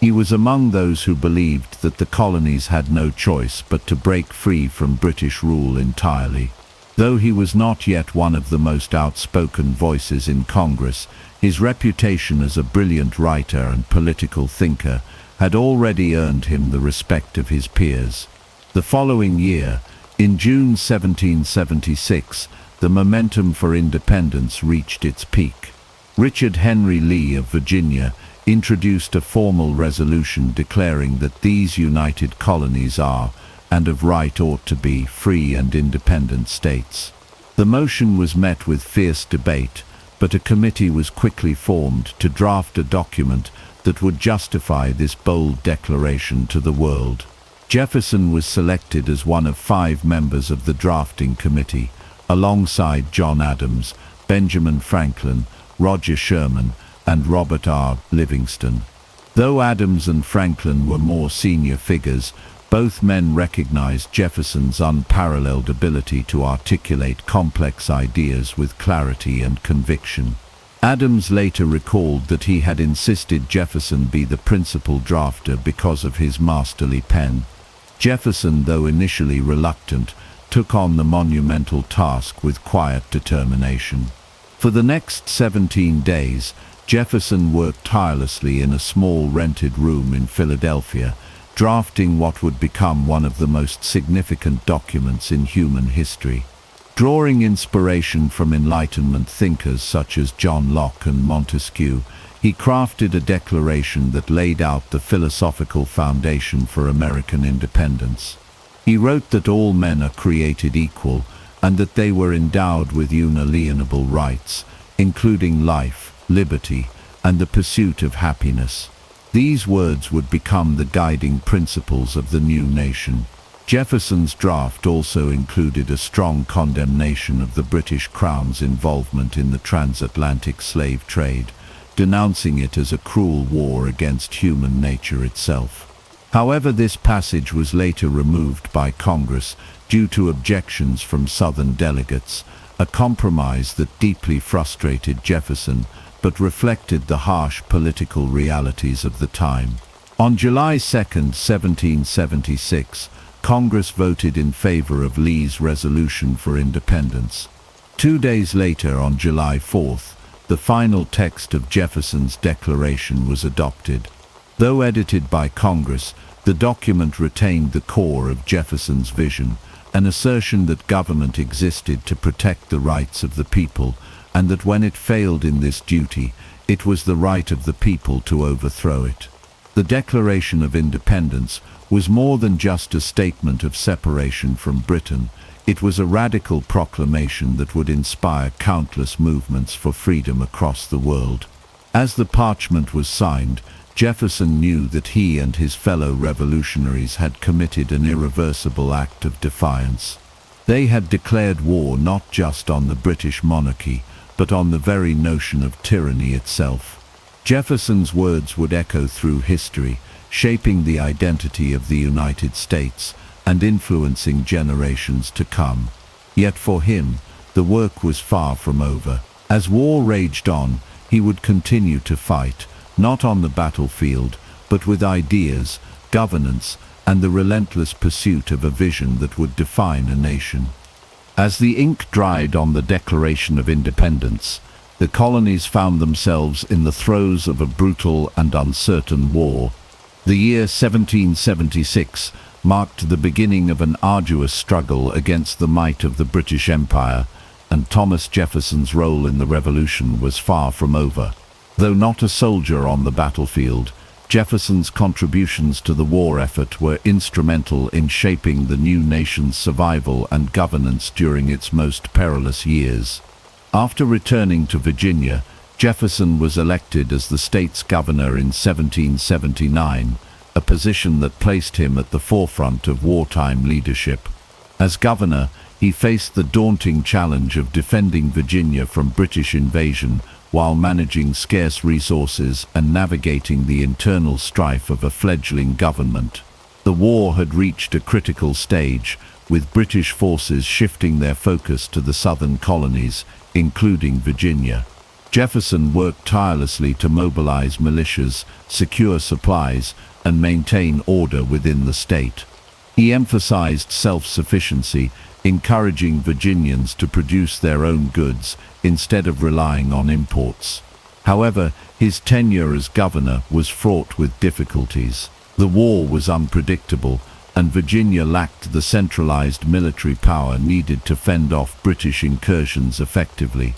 He was among those who believed that the colonies had no choice but to break free from British rule entirely. Though he was not yet one of the most outspoken voices in Congress, his reputation as a brilliant writer and political thinker had already earned him the respect of his peers. The following year, in June 1776, the momentum for independence reached its peak. Richard Henry Lee of Virginia introduced a formal resolution declaring that these united colonies are, and of right ought to be, free and independent states. The motion was met with fierce debate, but a committee was quickly formed to draft a document that would justify this bold declaration to the world. Jefferson was selected as one of 5 members of the drafting committee, alongside John Adams, Benjamin Franklin, Roger Sherman, and Robert R. Livingston. Though Adams and Franklin were more senior figures, both men recognized Jefferson's unparalleled ability to articulate complex ideas with clarity and conviction. Adams later recalled that he had insisted Jefferson be the principal drafter because of his masterly pen. Jefferson, though initially reluctant, took on the monumental task with quiet determination. For the next 17 days, Jefferson worked tirelessly in a small rented room in Philadelphia, drafting what would become one of the most significant documents in human history. Drawing inspiration from Enlightenment thinkers such as John Locke and Montesquieu, he crafted a declaration that laid out the philosophical foundation for American independence. He wrote that all men are created equal and that they were endowed with inalienable rights, including life, liberty, and the pursuit of happiness. These words would become the guiding principles of the new nation. Jefferson's draft also included a strong condemnation of the British Crown's involvement in the transatlantic slave trade, denouncing it as a cruel war against human nature itself. However, this passage was later removed by Congress due to objections from Southern delegates, a compromise that deeply frustrated Jefferson but reflected the harsh political realities of the time. On July 2, 1776, Congress voted in favor of Lee's resolution for independence. 2 days later, on July 4th, the final text of Jefferson's declaration was adopted. Though edited by Congress, the document retained the core of Jefferson's vision, an assertion that government existed to protect the rights of the people, and that when it failed in this duty, it was the right of the people to overthrow it. The Declaration of Independence was more than just a statement of separation from Britain. It was a radical proclamation that would inspire countless movements for freedom across the world. As the parchment was signed, Jefferson knew that he and his fellow revolutionaries had committed an irreversible act of defiance. They had declared war not just on the British monarchy, but on the very notion of tyranny itself. Jefferson's words would echo through history, shaping the identity of the United States and influencing generations to come. Yet for him, the work was far from over. As war raged on, he would continue to fight, not on the battlefield, but with ideas, governance, and the relentless pursuit of a vision that would define a nation. As the ink dried on the Declaration of Independence, the colonies found themselves in the throes of a brutal and uncertain war. The year 1776 marked the beginning of an arduous struggle against the might of the British Empire, and Thomas Jefferson's role in the Revolution was far from over. Though not a soldier on the battlefield, Jefferson's contributions to the war effort were instrumental in shaping the new nation's survival and governance during its most perilous years. After returning to Virginia, Jefferson was elected as the state's governor in 1779, a position that placed him at the forefront of wartime leadership. As governor, he faced the daunting challenge of defending Virginia from British invasion while managing scarce resources and navigating the internal strife of a fledgling government. The war had reached a critical stage, with British forces shifting their focus to the southern colonies, including Virginia. Jefferson worked tirelessly to mobilize militias, secure supplies, and maintain order within the state. He emphasized self-sufficiency, encouraging Virginians to produce their own goods instead of relying on imports. However, his tenure as governor was fraught with difficulties. The war was unpredictable, and Virginia lacked the centralized military power needed to fend off British incursions effectively.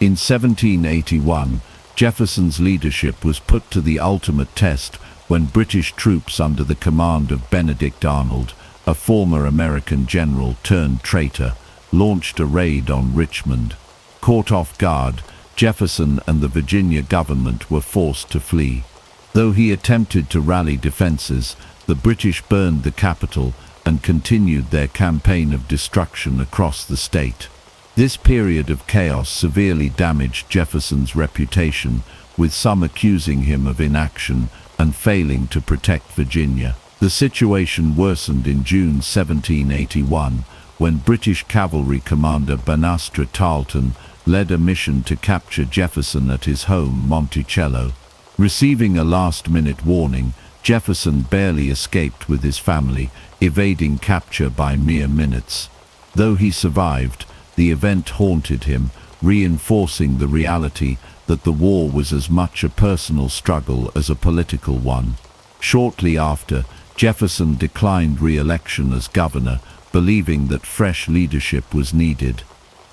In 1781, Jefferson's leadership was put to the ultimate test when British troops under the command of Benedict Arnold, a former American general turned traitor, launched a raid on Richmond. Caught off guard, Jefferson and the Virginia government were forced to flee. Though he attempted to rally defenses, the British burned the capital and continued their campaign of destruction across the state. This period of chaos severely damaged Jefferson's reputation, with some accusing him of inaction and failing to protect Virginia. The situation worsened in June 1781, when British cavalry commander Banastre Tarleton led a mission to capture Jefferson at his home, Monticello. Receiving a last-minute warning, Jefferson barely escaped with his family, evading capture by mere minutes. Though he survived, the event haunted him, reinforcing the reality that the war was as much a personal struggle as a political one. Shortly after, Jefferson declined re-election as governor, believing that fresh leadership was needed.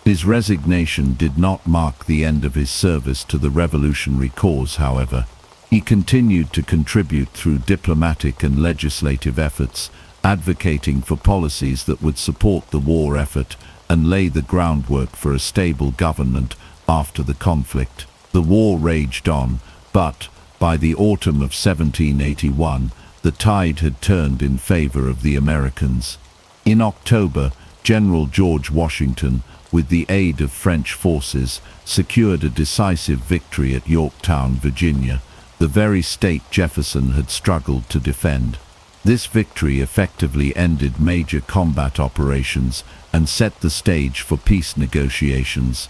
His resignation did not mark the end of his service to the revolutionary cause, however. He continued to contribute through diplomatic and legislative efforts, advocating for policies that would support the war effort and lay the groundwork for a stable government after the conflict. The war raged on, but by the autumn of 1781, the tide had turned in favor of the Americans. In October, General George Washington, with the aid of French forces, secured a decisive victory at Yorktown, Virginia, the very state Jefferson had struggled to defend. This victory effectively ended major combat operations and set the stage for peace negotiations.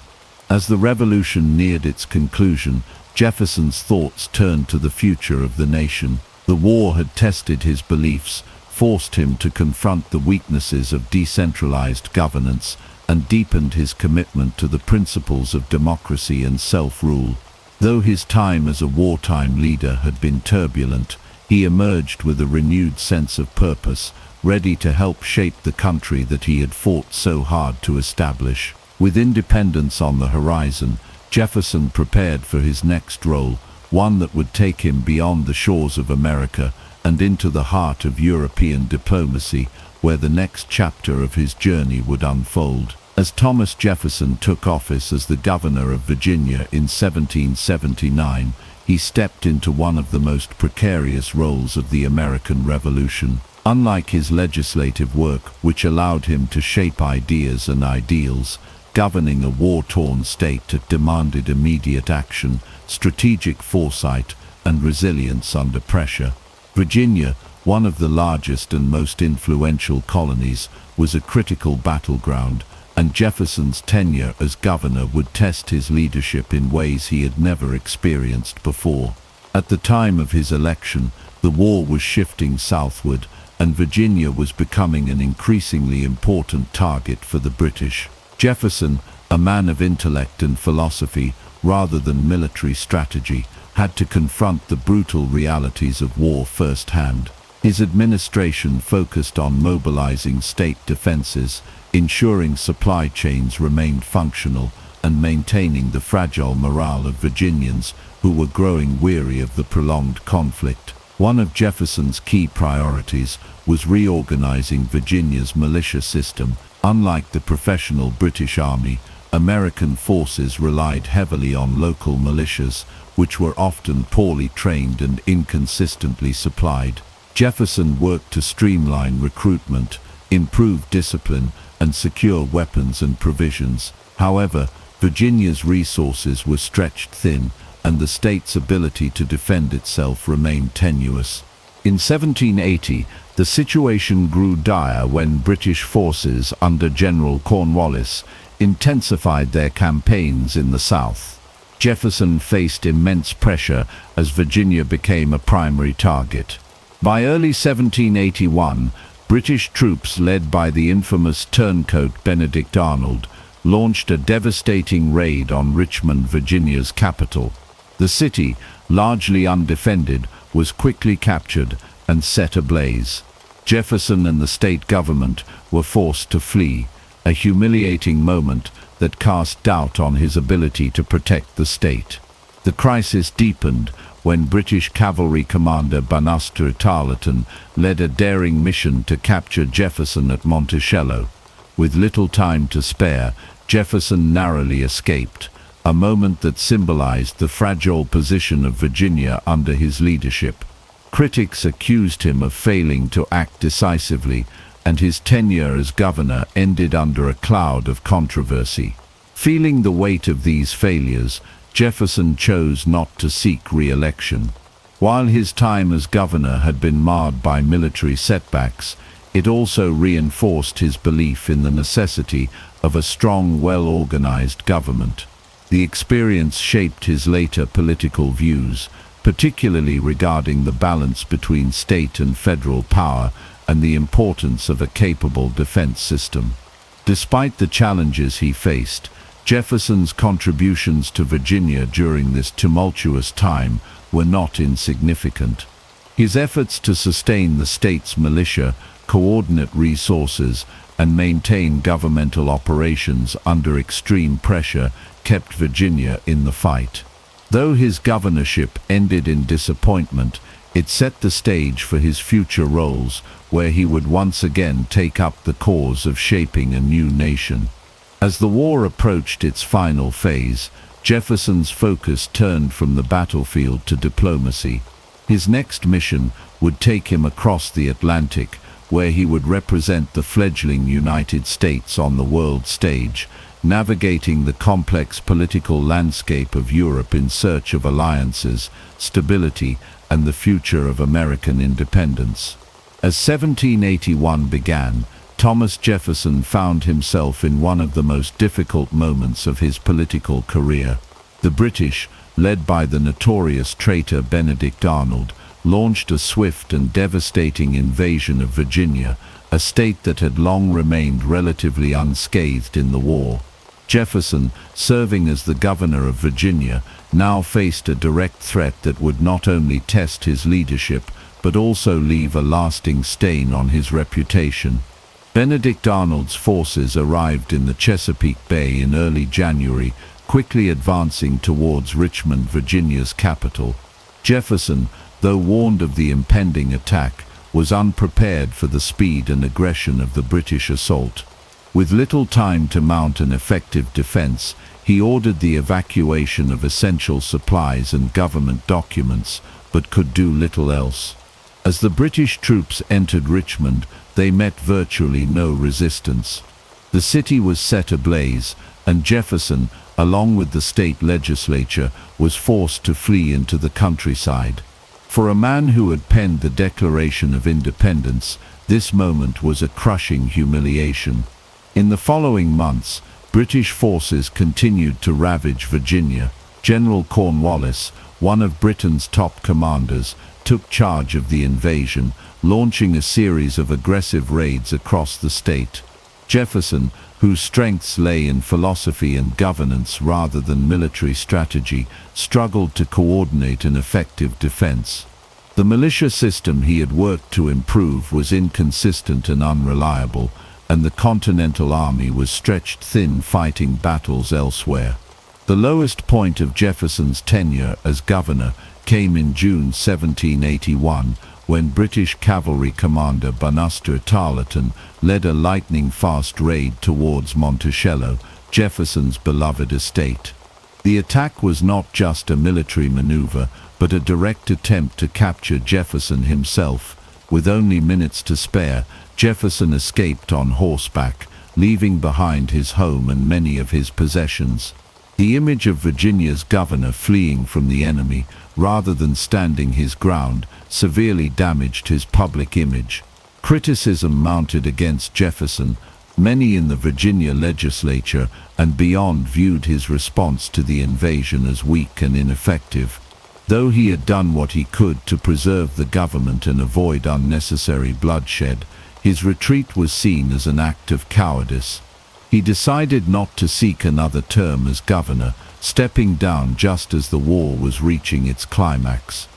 As the revolution neared its conclusion, Jefferson's thoughts turned to the future of the nation. The war had tested his beliefs, forced him to confront the weaknesses of decentralized governance, and deepened his commitment to the principles of democracy and self-rule. Though his time as a wartime leader had been turbulent, he emerged with a renewed sense of purpose, ready to help shape the country that he had fought so hard to establish. With independence on the horizon, Jefferson prepared for his next role, one that would take him beyond the shores of America and into the heart of European diplomacy, where the next chapter of his journey would unfold. As Thomas Jefferson took office as the governor of Virginia in 1779, he stepped into one of the most precarious roles of the American Revolution. Unlike his legislative work, which allowed him to shape ideas and ideals, governing a war-torn state that demanded immediate action, strategic foresight, and resilience under pressure. Virginia, one of the largest and most influential colonies, was a critical battleground, and Jefferson's tenure as governor would test his leadership in ways he had never experienced before. At the time of his election, the war was shifting southward, and Virginia was becoming an increasingly important target for the British. Jefferson, a man of intellect and philosophy rather than military strategy, had to confront the brutal realities of war firsthand. His administration focused on mobilizing state defenses, ensuring supply chains remained functional, and maintaining the fragile morale of Virginians who were growing weary of the prolonged conflict. One of Jefferson's key priorities was reorganizing Virginia's militia system. Unlike the professional British Army, American forces relied heavily on local militias, which were often poorly trained and inconsistently supplied. Jefferson worked to streamline recruitment, improve discipline, and secure weapons and provisions. However, Virginia's resources were stretched thin, and the state's ability to defend itself remained tenuous. In 1780, the situation grew dire when British forces under General Cornwallis intensified their campaigns in the south. Jefferson faced immense pressure as Virginia became a primary target. By early 1781, British troops led by the infamous turncoat Benedict Arnold launched a devastating raid on Richmond, Virginia's capital. The city, largely undefended, was quickly captured and set ablaze. Jefferson and the state government were forced to flee, a humiliating moment that cast doubt on his ability to protect the state. The crisis deepened when British cavalry commander Banastre Tarleton led a daring mission to capture Jefferson at Monticello. With little time to spare, Jefferson narrowly escaped, a moment that symbolized the fragile position of Virginia under his leadership. Critics accused him of failing to act decisively, and his tenure as governor ended under a cloud of controversy. Feeling the weight of these failures, Jefferson chose not to seek re-election. While his time as governor had been marred by military setbacks, it also reinforced his belief in the necessity of a strong, well-organized government. The experience shaped his later political views, particularly regarding the balance between state and federal power and the importance of a capable defense system. Despite the challenges he faced, Jefferson's contributions to Virginia during this tumultuous time were not insignificant. His efforts to sustain the state's militia, coordinate resources, and maintain governmental operations under extreme pressure kept Virginia in the fight. Though his governorship ended in disappointment, it set the stage for his future roles, where he would once again take up the cause of shaping a new nation. As the war approached its final phase, Jefferson's focus turned from the battlefield to diplomacy. His next mission would take him across the Atlantic, where he would represent the fledgling United States on the world stage, navigating the complex political landscape of Europe in search of alliances, stability, and the future of American independence. As 1781 began, Thomas Jefferson found himself in one of the most difficult moments of his political career. The British, led by the notorious traitor Benedict Arnold, launched a swift and devastating invasion of Virginia, a state that had long remained relatively unscathed in the war. Jefferson, serving as the governor of Virginia, now faced a direct threat that would not only test his leadership, but also leave a lasting stain on his reputation. Benedict Arnold's forces arrived in the Chesapeake Bay in early January, quickly advancing towards Richmond, Virginia's capital. Jefferson, though warned of the impending attack, was unprepared for the speed and aggression of the British assault. With little time to mount an effective defense, he ordered the evacuation of essential supplies and government documents, but could do little else. As the British troops entered Richmond, they met virtually no resistance. The city was set ablaze, and Jefferson, along with the state legislature, was forced to flee into the countryside. For a man who had penned the Declaration of Independence, this moment was a crushing humiliation. In the following months, British forces continued to ravage Virginia. General Cornwallis, one of Britain's top commanders, took charge of the invasion, launching a series of aggressive raids across the state. Jefferson, whose strengths lay in philosophy and governance rather than military strategy, struggled to coordinate an effective defense. The militia system he had worked to improve was inconsistent and unreliable, and the Continental Army was stretched thin fighting battles elsewhere. The lowest point of Jefferson's tenure as governor came in June 1781, when British cavalry commander Buster Tarleton led a lightning-fast raid towards Monticello, Jefferson's beloved estate. The attack was not just a military maneuver, but a direct attempt to capture Jefferson himself. With only minutes to spare, Jefferson escaped on horseback, leaving behind his home and many of his possessions. The image of Virginia's governor fleeing from the enemy, rather than standing his ground, severely damaged his public image. Criticism mounted against Jefferson. Many in the Virginia legislature and beyond viewed his response to the invasion as weak and ineffective. Though he had done what he could to preserve the government and avoid unnecessary bloodshed, his retreat was seen as an act of cowardice. He decided not to seek another term as governor, stepping down just as the war was reaching its climax.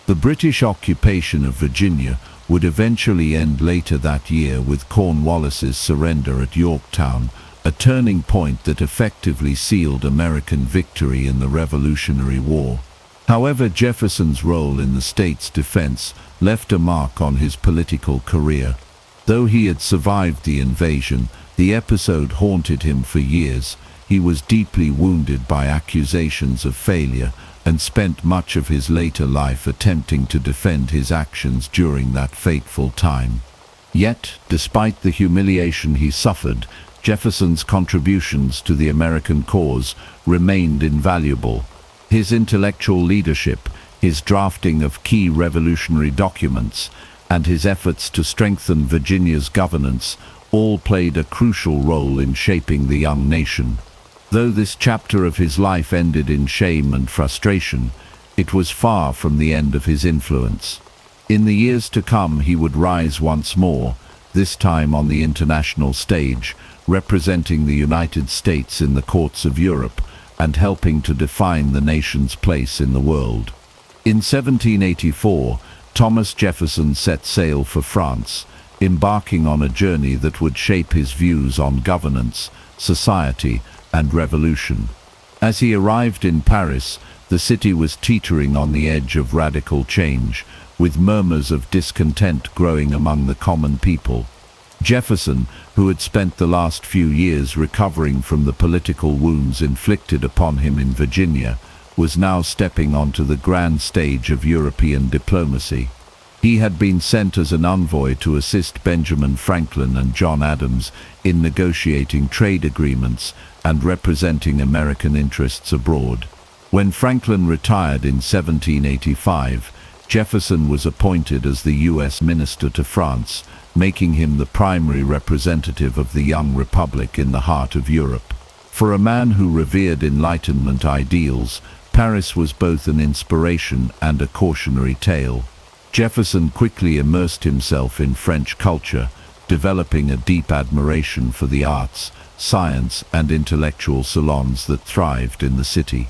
The British occupation of Virginia would eventually end later that year with Cornwallis's surrender at Yorktown, a turning point that effectively sealed American victory in the Revolutionary War. However, Jefferson's role in the state's defense left a mark on his political career. Though he had survived the invasion, the episode haunted him for years. He was deeply wounded by accusations of failure and spent much of his later life attempting to defend his actions during that fateful time. Yet, despite the humiliation he suffered, Jefferson's contributions to the American cause remained invaluable. His intellectual leadership, his drafting of key revolutionary documents, and his efforts to strengthen Virginia's governance all played a crucial role in shaping the young nation. Though this chapter of his life ended in shame and frustration, it was far from the end of his influence. In the years to come he would rise once more, this time on the international stage, representing the United States in the courts of Europe and helping to define the nation's place in the world. In 1784, Thomas Jefferson set sail for France, embarking on a journey that would shape his views on governance, society, and revolution. As he arrived in Paris, the city was teetering on the edge of radical change, with murmurs of discontent growing among the common people. Jefferson, who had spent the last few years recovering from the political wounds inflicted upon him in Virginia, was now stepping onto the grand stage of European diplomacy. He had been sent as an envoy to assist Benjamin Franklin and John Adams in negotiating trade agreements and representing American interests abroad. When Franklin retired in 1785, Jefferson was appointed as the U.S. Minister to France, making him the primary representative of the young republic in the heart of Europe. For a man who revered Enlightenment ideals, Paris was both an inspiration and a cautionary tale. Jefferson quickly immersed himself in French culture, developing a deep admiration for the arts, science, and intellectual salons that thrived in the city.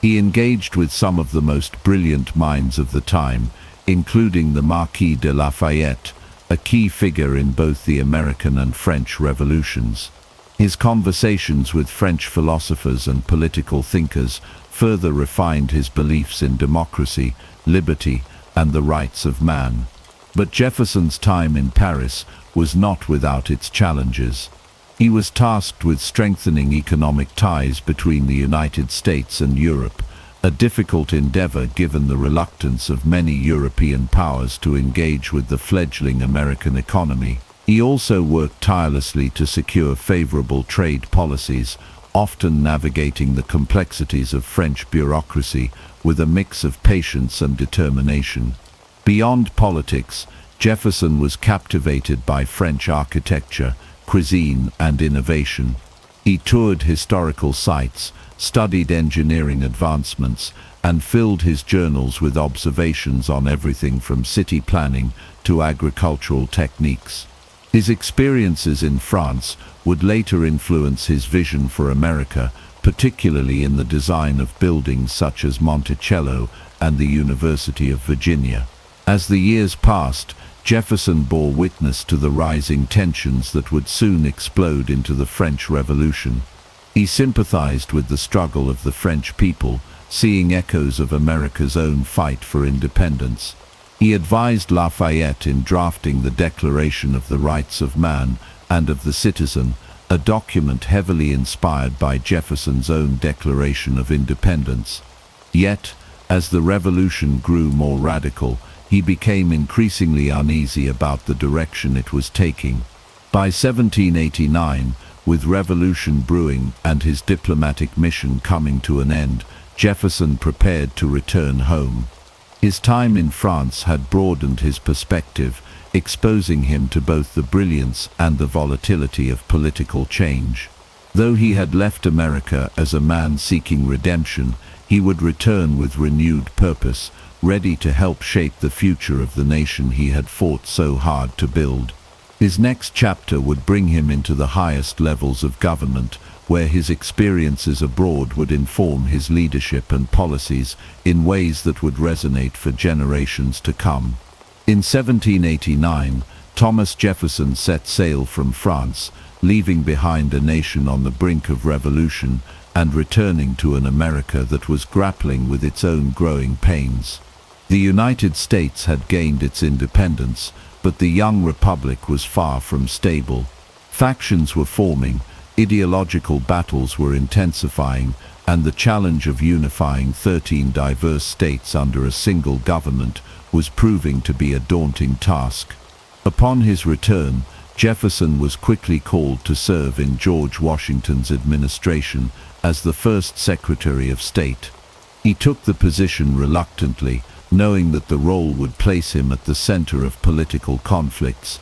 He engaged with some of the most brilliant minds of the time, including the Marquis de Lafayette, a key figure in both the American and French revolutions. His conversations with French philosophers and political thinkers further refined his beliefs in democracy, liberty, and the rights of man. But Jefferson's time in Paris was not without its challenges. He was tasked with strengthening economic ties between the United States and Europe, a difficult endeavor given the reluctance of many European powers to engage with the fledgling American economy. He also worked tirelessly to secure favorable trade policies, often navigating the complexities of French bureaucracy with a mix of patience and determination. Beyond politics, Jefferson was captivated by French architecture, cuisine, and innovation. He toured historical sites, studied engineering advancements, and filled his journals with observations on everything from city planning to agricultural techniques. His experiences in France would later influence his vision for America, particularly in the design of buildings such as Monticello and the University of Virginia. As the years passed, Jefferson bore witness to the rising tensions that would soon explode into the French Revolution. He sympathized with the struggle of the French people, seeing echoes of America's own fight for independence. He advised Lafayette in drafting the Declaration of the Rights of Man and of the Citizen, a document heavily inspired by Jefferson's own Declaration of Independence. Yet, as the revolution grew more radical, he became increasingly uneasy about the direction it was taking. By 1789, with revolution brewing and his diplomatic mission coming to an end, Jefferson prepared to return home. His time in France had broadened his perspective, exposing him to both the brilliance and the volatility of political change. Though he had left America as a man seeking redemption, he would return with renewed purpose, ready to help shape the future of the nation he had fought so hard to build. His next chapter would bring him into the highest levels of government, where his experiences abroad would inform his leadership and policies in ways that would resonate for generations to come. In 1789, Thomas Jefferson set sail from France, leaving behind a nation on the brink of revolution and returning to an America that was grappling with its own growing pains. The United States had gained its independence, but the young republic was far from stable. Factions were forming, ideological battles were intensifying, and the challenge of unifying 13 diverse states under a single government was proving to be a daunting task. Upon his return, Jefferson was quickly called to serve in George Washington's administration as the first Secretary of State. He took the position reluctantly, knowing that the role would place him at the center of political conflicts.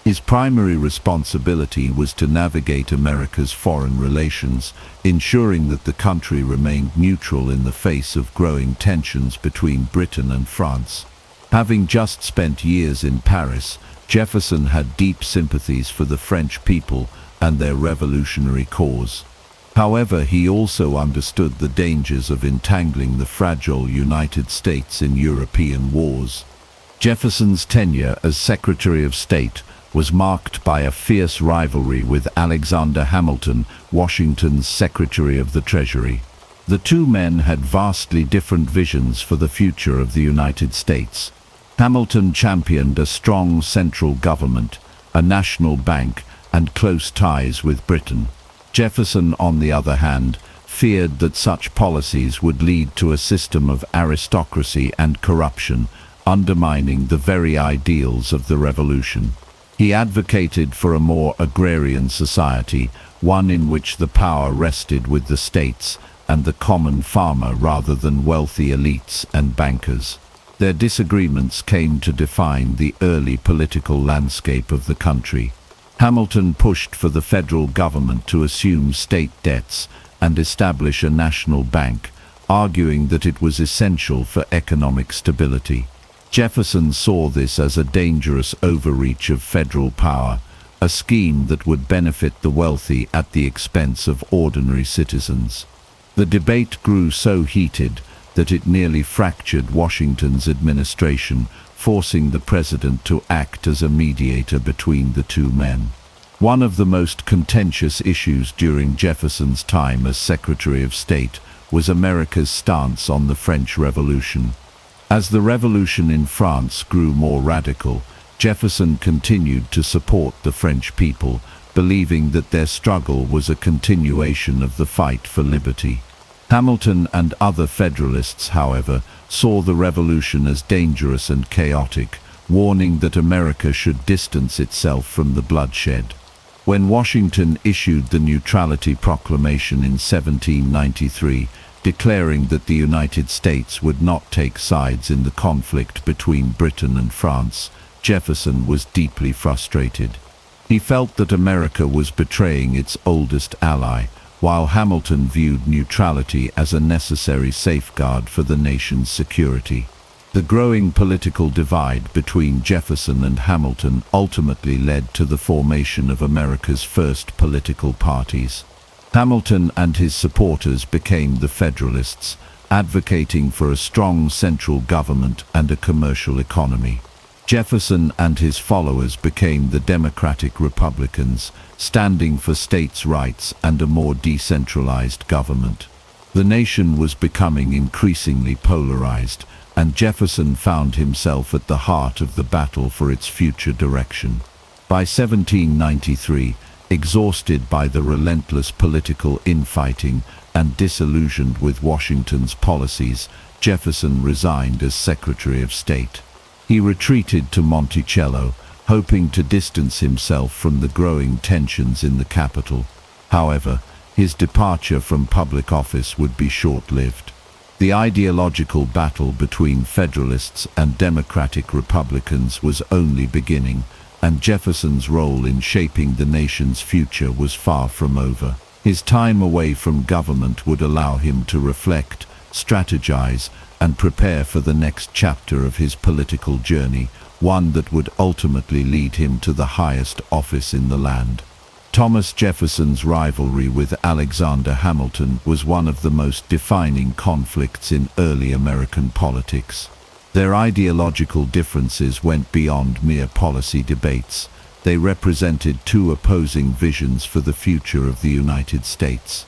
His primary responsibility was to navigate America's foreign relations, ensuring that the country remained neutral in the face of growing tensions between Britain and France. Having just spent years in Paris, Jefferson had deep sympathies for the French people and their revolutionary cause. However, he also understood the dangers of entangling the fragile United States in European wars. Jefferson's tenure as Secretary of State was marked by a fierce rivalry with Alexander Hamilton, Washington's Secretary of the Treasury. The two men had vastly different visions for the future of the United States. Hamilton championed a strong central government, a national bank, and close ties with Britain. Jefferson, on the other hand, feared that such policies would lead to a system of aristocracy and corruption, undermining the very ideals of the Revolution. He advocated for a more agrarian society, one in which the power rested with the states and the common farmer rather than wealthy elites and bankers. Their disagreements came to define the early political landscape of the country. Hamilton pushed for the federal government to assume state debts and establish a national bank, arguing that it was essential for economic stability. Jefferson saw this as a dangerous overreach of federal power, a scheme that would benefit the wealthy at the expense of ordinary citizens. The debate grew so heated that it nearly fractured Washington's administration, forcing the president to act as a mediator between the two men. One of the most contentious issues during Jefferson's time as Secretary of State was America's stance on the French Revolution. As the revolution in France grew more radical, Jefferson continued to support the French people, believing that their struggle was a continuation of the fight for liberty. Hamilton and other Federalists, however, saw the revolution as dangerous and chaotic, warning that America should distance itself from the bloodshed. When Washington issued the Neutrality Proclamation in 1793, declaring that the United States would not take sides in the conflict between Britain and France, Jefferson was deeply frustrated. He felt that America was betraying its oldest ally, while Hamilton viewed neutrality as a necessary safeguard for the nation's security. The growing political divide between Jefferson and Hamilton ultimately led to the formation of America's first political parties. Hamilton and his supporters became the Federalists, advocating for a strong central government and a commercial economy. Jefferson and his followers became the Democratic Republicans, standing for states' rights and a more decentralized government. The nation was becoming increasingly polarized, and Jefferson found himself at the heart of the battle for its future direction. By 1793, exhausted by the relentless political infighting and disillusioned with Washington's policies, Jefferson resigned as Secretary of State. He retreated to Monticello, hoping to distance himself from the growing tensions in the capital. However, his departure from public office would be short-lived. The ideological battle between Federalists and Democratic Republicans was only beginning, and Jefferson's role in shaping the nation's future was far from over. His time away from government would allow him to reflect, strategize, and prepare for the next chapter of his political journey, one that would ultimately lead him to the highest office in the land. Thomas Jefferson's rivalry with Alexander Hamilton was one of the most defining conflicts in early American politics. Their ideological differences went beyond mere policy debates. They represented two opposing visions for the future of the United States.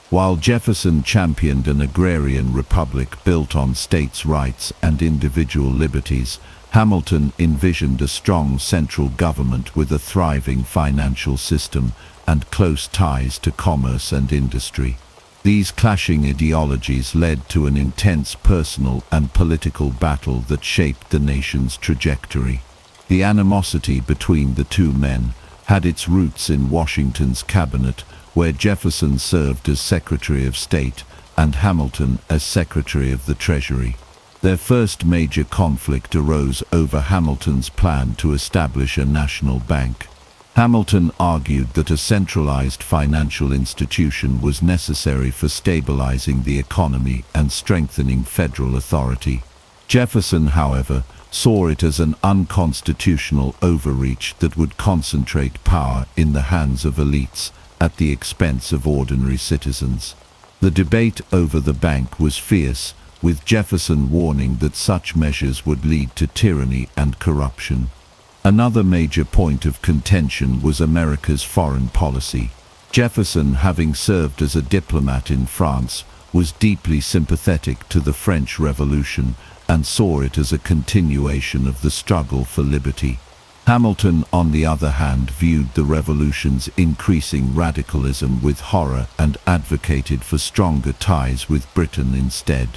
While Jefferson championed an agrarian republic built on states' rights and individual liberties, Hamilton envisioned a strong central government with a thriving financial system and close ties to commerce and industry. These clashing ideologies led to an intense personal and political battle that shaped the nation's trajectory. The animosity between the two men had its roots in Washington's cabinet, where Jefferson served as Secretary of State and Hamilton as Secretary of the Treasury. Their first major conflict arose over Hamilton's plan to establish a national bank. Hamilton argued that a centralized financial institution was necessary for stabilizing the economy and strengthening federal authority. Jefferson, however, saw it as an unconstitutional overreach that would concentrate power in the hands of elites at the expense of ordinary citizens. The debate over the bank was fierce, with Jefferson warning that such measures would lead to tyranny and corruption. Another major point of contention was America's foreign policy. Jefferson, having served as a diplomat in France, was deeply sympathetic to the French Revolution and saw it as a continuation of the struggle for liberty. Hamilton, on the other hand, viewed the revolution's increasing radicalism with horror and advocated for stronger ties with Britain instead.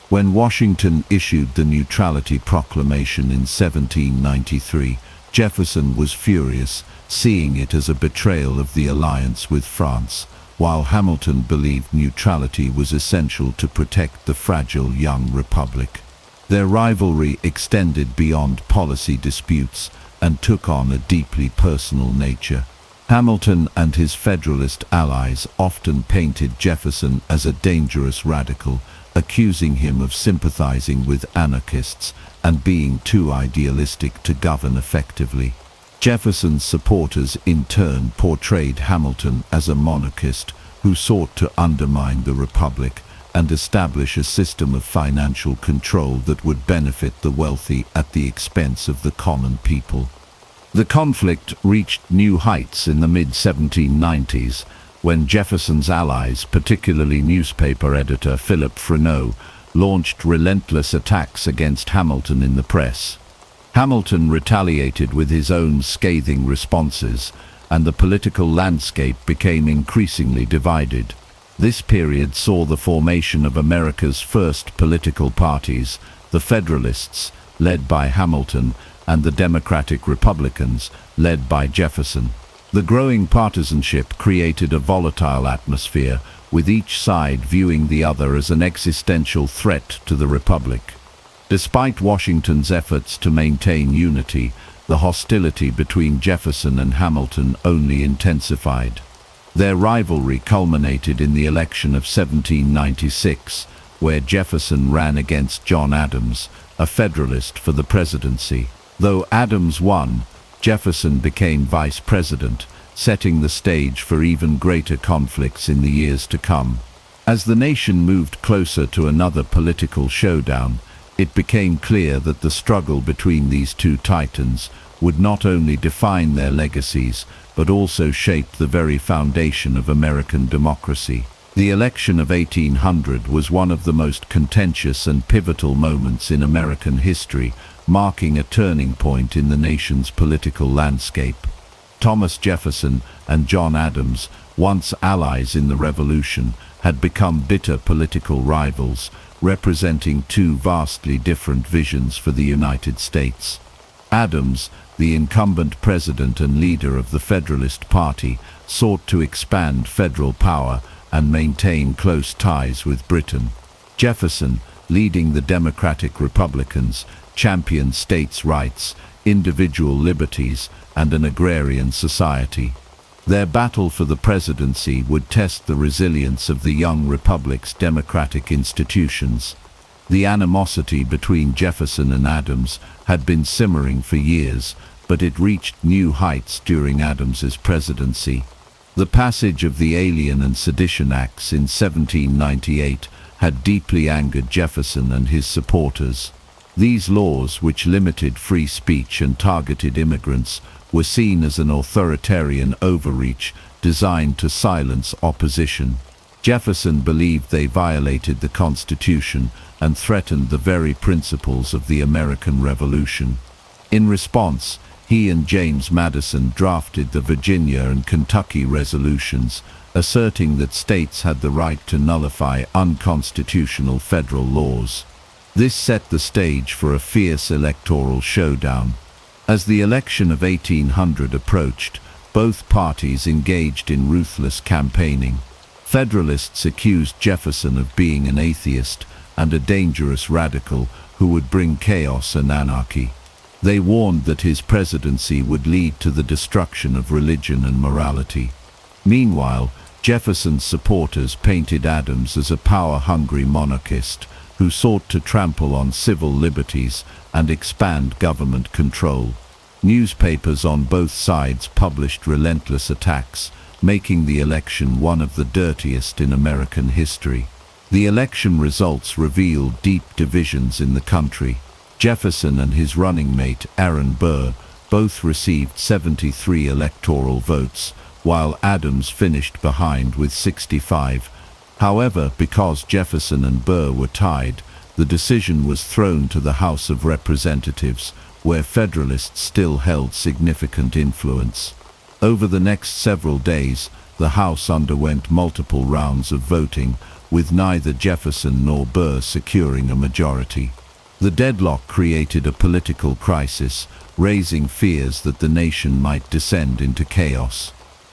When Washington issued the Neutrality Proclamation in 1793, Jefferson was furious, seeing it as a betrayal of the alliance with France, while Hamilton believed neutrality was essential to protect the fragile young republic. Their rivalry extended beyond policy disputes and took on a deeply personal nature. Hamilton and his Federalist allies often painted Jefferson as a dangerous radical, accusing him of sympathizing with anarchists and being too idealistic to govern effectively. Jefferson's supporters in turn portrayed Hamilton as a monarchist who sought to undermine the republic and establish a system of financial control that would benefit the wealthy at the expense of the common people. The conflict reached new heights in the mid-1790s when Jefferson's allies, particularly newspaper editor Philip Freneau, launched relentless attacks against Hamilton in the press. Hamilton retaliated with his own scathing responses, and the political landscape became increasingly divided. This period saw the formation of America's first political parties, the Federalists, led by Hamilton, and the Democratic Republicans, led by Jefferson. The growing partisanship created a volatile atmosphere, with each side viewing the other as an existential threat to the Republic. Despite Washington's efforts to maintain unity, the hostility between Jefferson and Hamilton only intensified. Their rivalry culminated in the election of 1796, where Jefferson ran against John Adams, a Federalist, for the presidency. Though Adams won, Jefferson became vice president, setting the stage for even greater conflicts in the years to come. As the nation moved closer to another political showdown, it became clear that the struggle between these two titans would not only define their legacies, but also shape the very foundation of American democracy. The election of 1800 was one of the most contentious and pivotal moments in American history, marking a turning point in the nation's political landscape. Thomas Jefferson and John Adams, once allies in the Revolution, had become bitter political rivals, representing two vastly different visions for the United States. Adams, the incumbent president and leader of the Federalist Party, sought to expand federal power and maintain close ties with Britain. Jefferson, leading the Democratic Republicans, championed states' rights, individual liberties, and an agrarian society. Their battle for the presidency would test the resilience of the young republic's democratic institutions. The animosity between Jefferson and Adams had been simmering for years, but it reached new heights during Adams's presidency. The passage of the Alien and Sedition Acts in 1798 had deeply angered Jefferson and his supporters. These laws, which limited free speech and targeted immigrants, were seen as an authoritarian overreach designed to silence opposition. Jefferson believed they violated the Constitution and threatened the very principles of the American Revolution. In response, he and James Madison drafted the Virginia and Kentucky resolutions, asserting that states had the right to nullify unconstitutional federal laws. This set the stage for a fierce electoral showdown. As the election of 1800 approached, both parties engaged in ruthless campaigning. Federalists accused Jefferson of being an atheist and a dangerous radical who would bring chaos and anarchy. They warned that his presidency would lead to the destruction of religion and morality. Meanwhile, Jefferson's supporters painted Adams as a power-hungry monarchist who sought to trample on civil liberties and expand government control. Newspapers on both sides published relentless attacks, making the election one of the dirtiest in American history. The election results revealed deep divisions in the country. Jefferson and his running mate, Aaron Burr, both received 73 electoral votes, while Adams finished behind with 65. However, because Jefferson and Burr were tied, the decision was thrown to the House of Representatives, where Federalists still held significant influence. Over the next several days, the House underwent multiple rounds of voting, with neither Jefferson nor Burr securing a majority. The deadlock created a political crisis, raising fears that the nation might descend into chaos.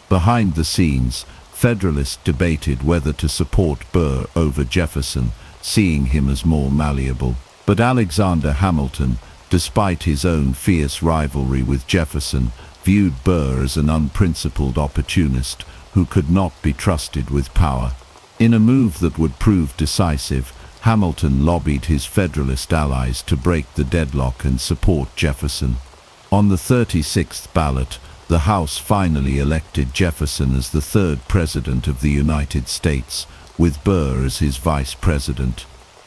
Behind the scenes, Federalists debated whether to support Burr over Jefferson, seeing him as more malleable. But Alexander Hamilton, despite his own fierce rivalry with Jefferson, viewed Burr as an unprincipled opportunist who could not be trusted with power. In a move that would prove decisive, Hamilton lobbied his Federalist allies to break the deadlock and support Jefferson. On the 36th ballot, the House finally elected Jefferson as the third President of the United States, with Burr as his vice president.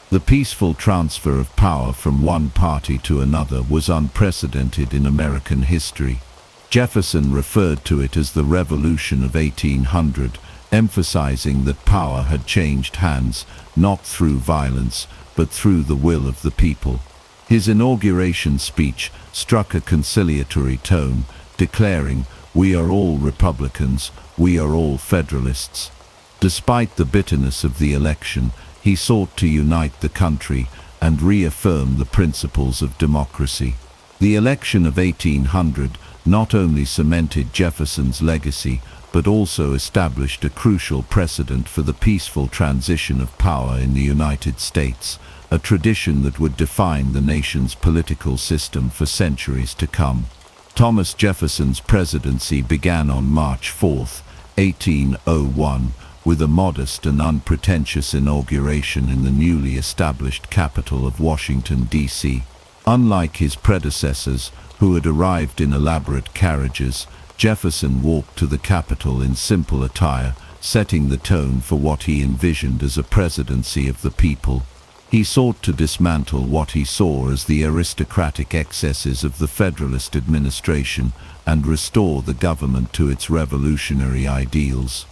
The peaceful transfer of power from one party to another was unprecedented in American history. Jefferson referred to it as the Revolution of 1800, emphasizing that power had changed hands, not through violence, but through the will of the people. His inauguration speech struck a conciliatory tone, declaring, "We are all Republicans, we are all Federalists." Despite the bitterness of the election, he sought to unite the country and reaffirm the principles of democracy. The election of 1800 not only cemented Jefferson's legacy, but also established a crucial precedent for the peaceful transition of power in the United States, a tradition that would define the nation's political system for centuries to come. Thomas Jefferson's presidency began on March 4, 1801, with a modest and unpretentious inauguration in the newly established capital of Washington, D.C. Unlike his predecessors, who had arrived in elaborate carriages, Jefferson walked to the Capitol in simple attire, setting the tone for what he envisioned as a presidency of the people. He sought to dismantle what he saw as the aristocratic excesses of the Federalist administration and restore the government to its revolutionary ideals.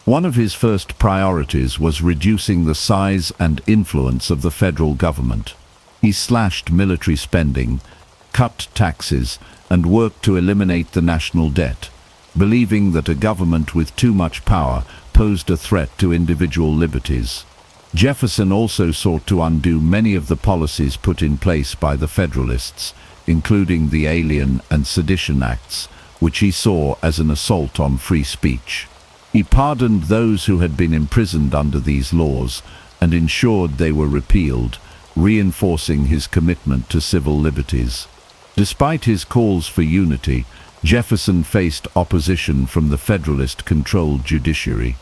One of his first priorities was reducing the size and influence of the federal government. He slashed military spending, cut taxes, and worked to eliminate the national debt, believing that a government with too much power posed a threat to individual liberties. Jefferson also sought to undo many of the policies put in place by the Federalists, including the Alien and Sedition Acts, which he saw as an assault on free speech. He pardoned those who had been imprisoned under these laws and ensured they were repealed, reinforcing his commitment to civil liberties. Despite his calls for unity, Jefferson faced opposition from the Federalist-controlled judiciary.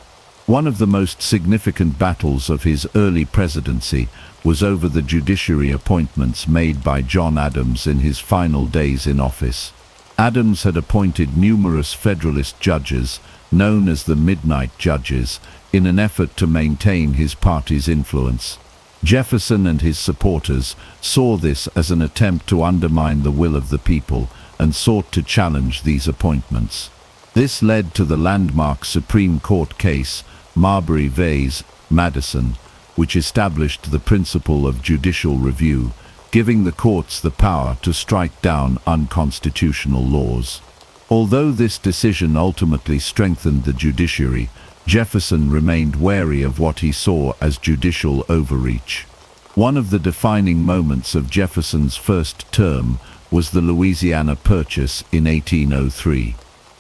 One of the most significant battles of his early presidency was over the judiciary appointments made by John Adams in his final days in office. Adams had appointed numerous Federalist judges, known as the Midnight Judges, in an effort to maintain his party's influence. Jefferson and his supporters saw this as an attempt to undermine the will of the people and sought to challenge these appointments. This led to the landmark Supreme Court case, Marbury vs. Madison, which established the principle of judicial review, giving the courts the power to strike down unconstitutional laws. Although this decision ultimately strengthened the judiciary, Jefferson remained wary of what he saw as judicial overreach. One of the defining moments of Jefferson's first term was the Louisiana Purchase in 1803.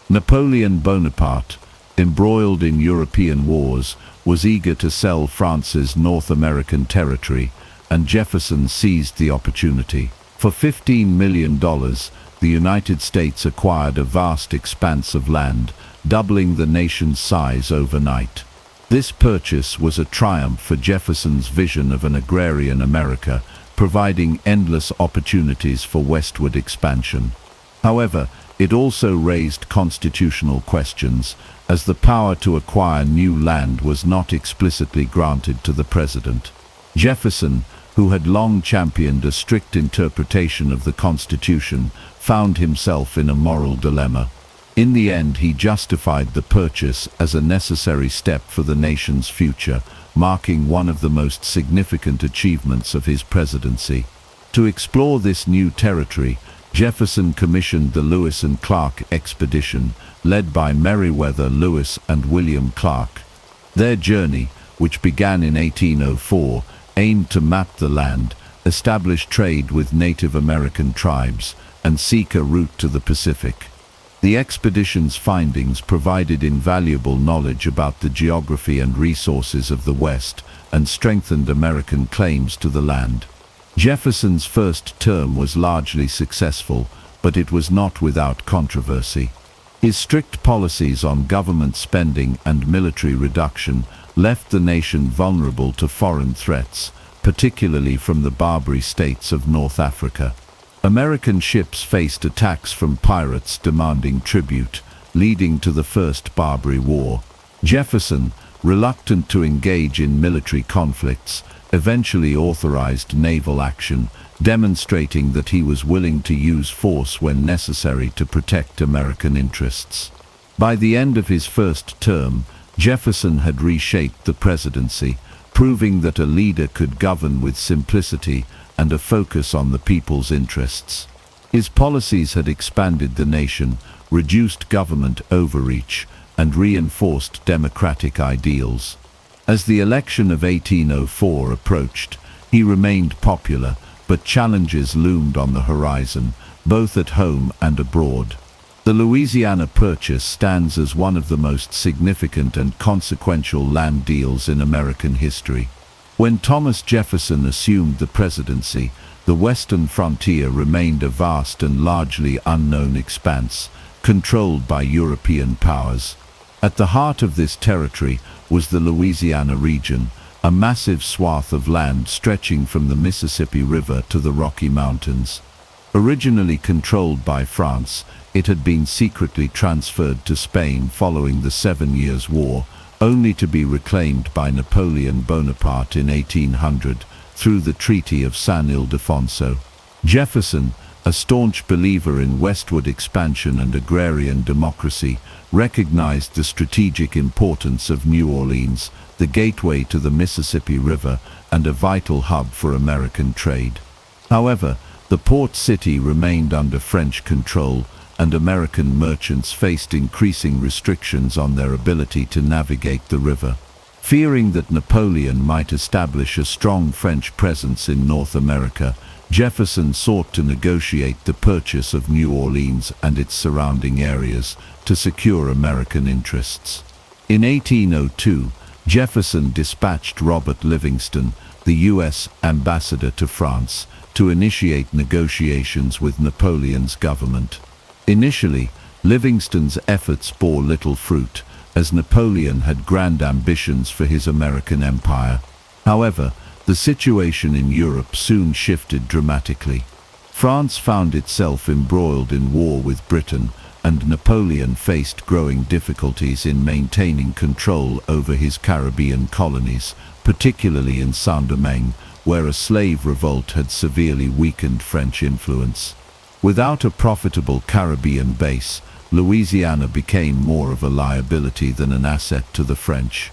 Napoleon Bonaparte, embroiled in European wars, was eager to sell France's North American territory, and Jefferson seized the opportunity. For $15 million, the United States acquired a vast expanse of land, doubling the nation's size overnight. This purchase was a triumph for Jefferson's vision of an agrarian America, providing endless opportunities for westward expansion. However, it also raised constitutional questions, as the power to acquire new land was not explicitly granted to the president. Jefferson, who had long championed a strict interpretation of the Constitution, found himself in a moral dilemma. In the end, he justified the purchase as a necessary step for the nation's future, marking one of the most significant achievements of his presidency. To explore this new territory, Jefferson commissioned the Lewis and Clark expedition, led by Meriwether Lewis and William Clark. Their journey, which began in 1804, aimed to map the land, establish trade with Native American tribes, and seek a route to the Pacific. The expedition's findings provided invaluable knowledge about the geography and resources of the West and strengthened American claims to the land. Jefferson's first term was largely successful, but it was not without controversy. His strict policies on government spending and military reduction left the nation vulnerable to foreign threats, particularly from the Barbary states of North Africa. American ships faced attacks from pirates demanding tribute, leading to the First Barbary War. Jefferson, reluctant to engage in military conflicts, eventually authorized naval action, demonstrating that he was willing to use force when necessary to protect American interests. By the end of his first term, Jefferson had reshaped the presidency, proving that a leader could govern with simplicity and a focus on the people's interests. His policies had expanded the nation, reduced government overreach, and reinforced democratic ideals. As the election of 1804 approached, he remained popular, but challenges loomed on the horizon, both at home and abroad. The Louisiana Purchase stands as one of the most significant and consequential land deals in American history. When Thomas Jefferson assumed the presidency, the western frontier remained a vast and largely unknown expanse, controlled by European powers. At the heart of this territory was the Louisiana region, a massive swath of land stretching from the Mississippi River to the Rocky Mountains. Originally controlled by France, it had been secretly transferred to Spain following the 7 Years' War, only to be reclaimed by Napoleon Bonaparte in 1800 through the Treaty of San Ildefonso. Jefferson, a staunch believer in westward expansion and agrarian democracy, recognized the strategic importance of New Orleans, the gateway to the Mississippi River and a vital hub for American trade. However, the port city remained under French control, and American merchants faced increasing restrictions on their ability to navigate the river. Fearing that Napoleon might establish a strong French presence in North America, Jefferson sought to negotiate the purchase of New Orleans and its surrounding areas to secure American interests. In 1802, Jefferson dispatched Robert Livingston, the U.S. ambassador to France, to initiate negotiations with Napoleon's government. Initially, Livingston's efforts bore little fruit, as Napoleon had grand ambitions for his American empire. However, the situation in Europe soon shifted dramatically. France found itself embroiled in war with Britain, and Napoleon faced growing difficulties in maintaining control over his Caribbean colonies, particularly in Saint-Domingue, where a slave revolt had severely weakened French influence. Without a profitable Caribbean base, Louisiana became more of a liability than an asset to the French.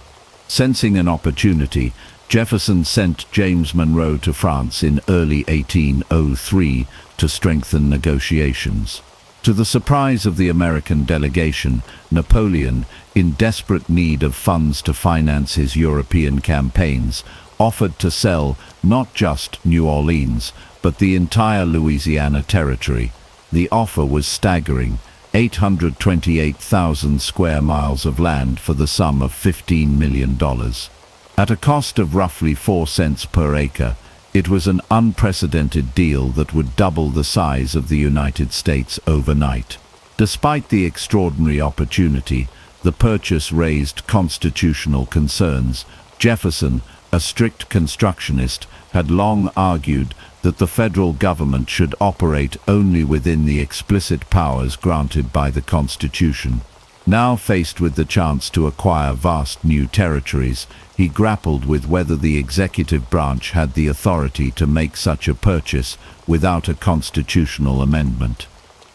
Sensing an opportunity, Jefferson sent James Monroe to France in early 1803 to strengthen negotiations. To the surprise of the American delegation, Napoleon, in desperate need of funds to finance his European campaigns, offered to sell not just New Orleans, but the entire Louisiana territory. The offer was staggering: 828,000 square miles of land for the sum of $15 million. At a cost of roughly 4 cents per acre, it was an unprecedented deal that would double the size of the United States overnight. Despite the extraordinary opportunity, the purchase raised constitutional concerns. Jefferson, a strict constructionist, had long argued that the federal government should operate only within the explicit powers granted by the Constitution. Now faced with the chance to acquire vast new territories, he grappled with whether the executive branch had the authority to make such a purchase without a constitutional amendment.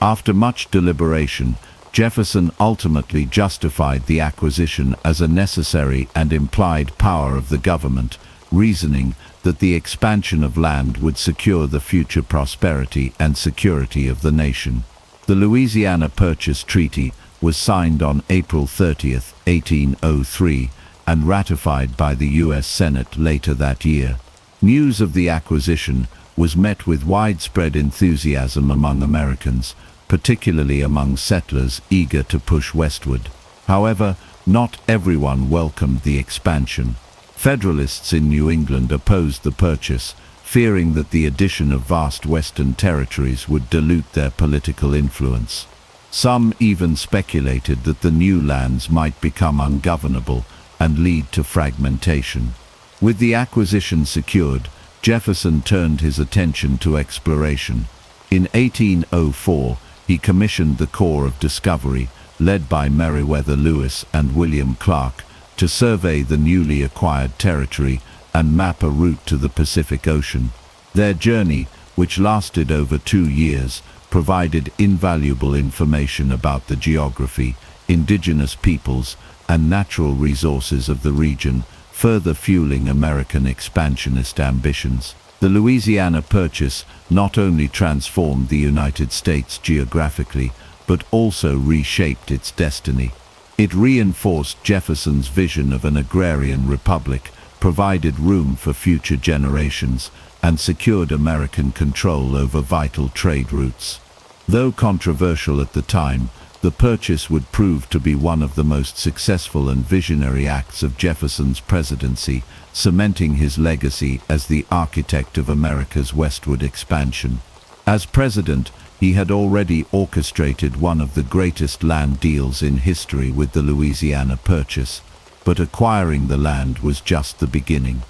After much deliberation, Jefferson ultimately justified the acquisition as a necessary and implied power of the government, reasoning that the expansion of land would secure the future prosperity and security of the nation. The Louisiana Purchase Treaty was signed on April 30, 1803, and ratified by the U.S. Senate later that year. News of the acquisition was met with widespread enthusiasm among Americans, particularly among settlers eager to push westward. However, not everyone welcomed the expansion. Federalists in New England opposed the purchase, fearing that the addition of vast western territories would dilute their political influence. Some even speculated that the new lands might become ungovernable and lead to fragmentation. With the acquisition secured, Jefferson turned his attention to exploration. In 1804, he commissioned the Corps of Discovery, led by Meriwether Lewis and William Clark, to survey the newly acquired territory and map a route to the Pacific Ocean. Their journey, which lasted over 2 years, provided invaluable information about the geography, indigenous peoples, and natural resources of the region, further fueling American expansionist ambitions. The Louisiana Purchase not only transformed the United States geographically, but also reshaped its destiny. It reinforced Jefferson's vision of an agrarian republic, provided room for future generations, and secured American control over vital trade routes. Though controversial at the time, the purchase would prove to be one of the most successful and visionary acts of Jefferson's presidency, cementing his legacy as the architect of America's westward expansion. As president, he had already orchestrated one of the greatest land deals in history with the Louisiana Purchase, but acquiring the land was just the beginning.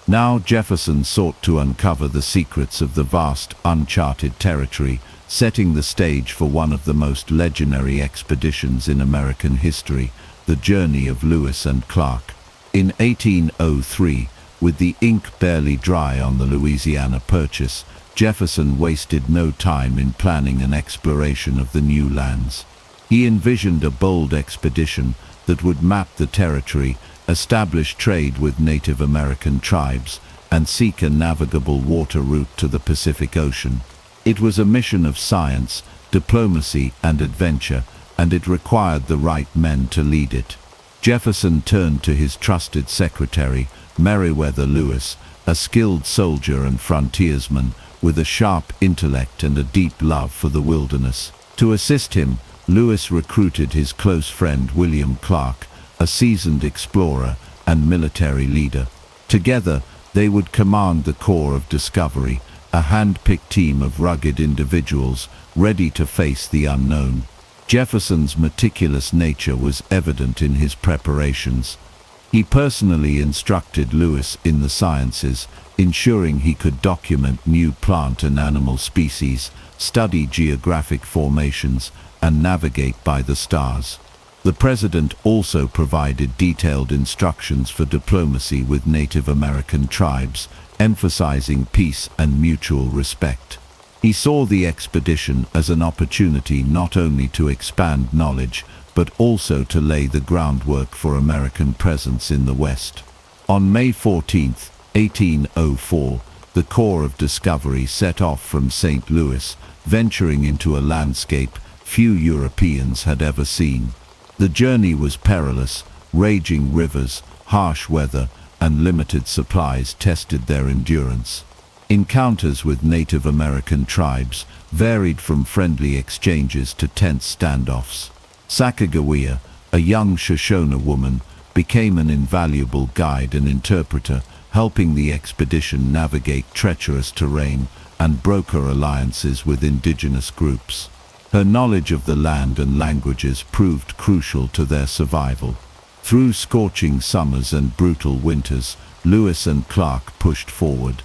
Now Jefferson sought to uncover the secrets of the vast, uncharted territory, setting the stage for one of the most legendary expeditions in American history, the journey of Lewis and Clark. In 1803, with the ink barely dry on the Louisiana Purchase, Jefferson wasted no time in planning an exploration of the new lands. He envisioned a bold expedition that would map the territory, establish trade with Native American tribes, and seek a navigable water route to the Pacific Ocean. It was a mission of science, diplomacy, and adventure, and it required the right men to lead it. Jefferson turned to his trusted secretary, Meriwether Lewis, a skilled soldier and frontiersman with a sharp intellect and a deep love for the wilderness. To assist him, Lewis recruited his close friend William Clark, a seasoned explorer and military leader. Together, they would command the Corps of Discovery, a hand-picked team of rugged individuals ready to face the unknown. Jefferson's meticulous nature was evident in his preparations. He personally instructed Lewis in the sciences, ensuring he could document new plant and animal species, study geographic formations, and navigate by the stars. The president also provided detailed instructions for diplomacy with Native American tribes, emphasizing peace and mutual respect. He saw the expedition as an opportunity not only to expand knowledge, but also to lay the groundwork for American presence in the West. On May 14, 1804, the Corps of Discovery set off from St. Louis, venturing into a landscape few Europeans had ever seen. The journey was perilous. Raging rivers, harsh weather, and limited supplies tested their endurance. Encounters with Native American tribes varied from friendly exchanges to tense standoffs. Sacagawea, a young Shoshone woman, became an invaluable guide and interpreter, helping the expedition navigate treacherous terrain and broker alliances with indigenous groups. Her knowledge of the land and languages proved crucial to their survival. Through scorching summers and brutal winters, Lewis and Clark pushed forward.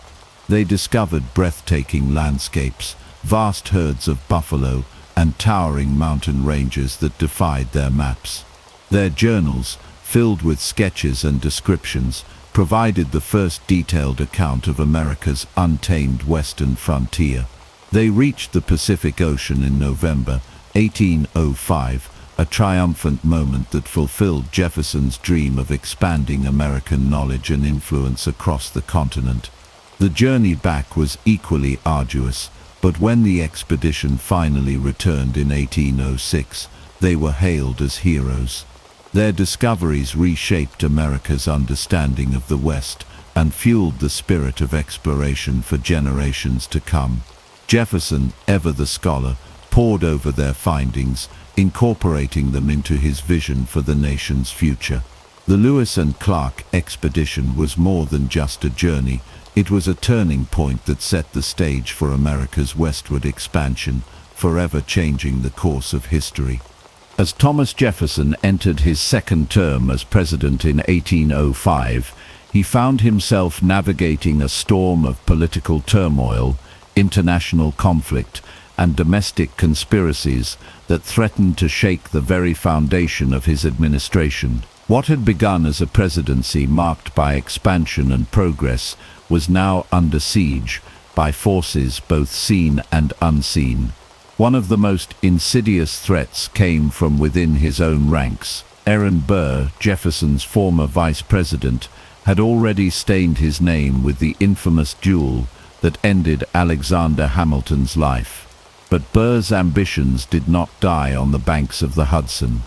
They discovered breathtaking landscapes, vast herds of buffalo, and towering mountain ranges that defied their maps. Their journals, filled with sketches and descriptions, provided the first detailed account of America's untamed western frontier. They reached the Pacific Ocean in November 1805, a triumphant moment that fulfilled Jefferson's dream of expanding American knowledge and influence across the continent. The journey back was equally arduous, but when the expedition finally returned in 1806, they were hailed as heroes. Their discoveries reshaped America's understanding of the West and fueled the spirit of exploration for generations to come. Jefferson, ever the scholar, pored over their findings, incorporating them into his vision for the nation's future. The Lewis and Clark expedition was more than just a journey. It was a turning point that set the stage for America's westward expansion, forever changing the course of history. As Thomas Jefferson entered his second term as president in 1805, he found himself navigating a storm of political turmoil, international conflict, and domestic conspiracies that threatened to shake the very foundation of his administration. What had begun as a presidency marked by expansion and progress was now under siege by forces both seen and unseen. One of the most insidious threats came from within his own ranks. Aaron Burr, Jefferson's former vice president, had already stained his name with the infamous duel that ended Alexander Hamilton's life. But Burr's ambitions did not die on the banks of the Hudson.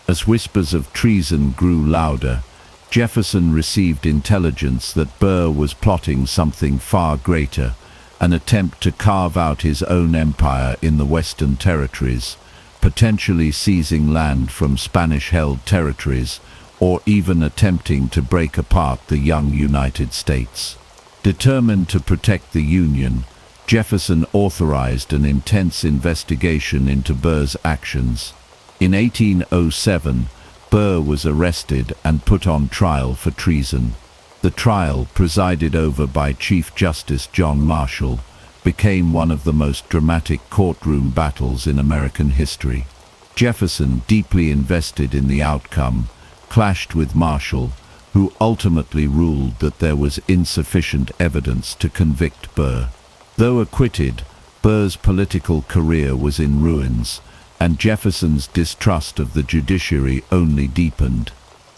As whispers of treason grew louder, Jefferson received intelligence that Burr was plotting something far greater, an attempt to carve out his own empire in the Western Territories, potentially seizing land from Spanish-held territories, or even attempting to break apart the young United States. Determined to protect the Union, Jefferson authorized an intense investigation into Burr's actions. In 1807, Burr was arrested and put on trial for treason. The trial, presided over by Chief Justice John Marshall, became one of the most dramatic courtroom battles in American history. Jefferson, deeply invested in the outcome, clashed with Marshall, who ultimately ruled that there was insufficient evidence to convict Burr. Though acquitted, Burr's political career was in ruins, and Jefferson's distrust of the judiciary only deepened.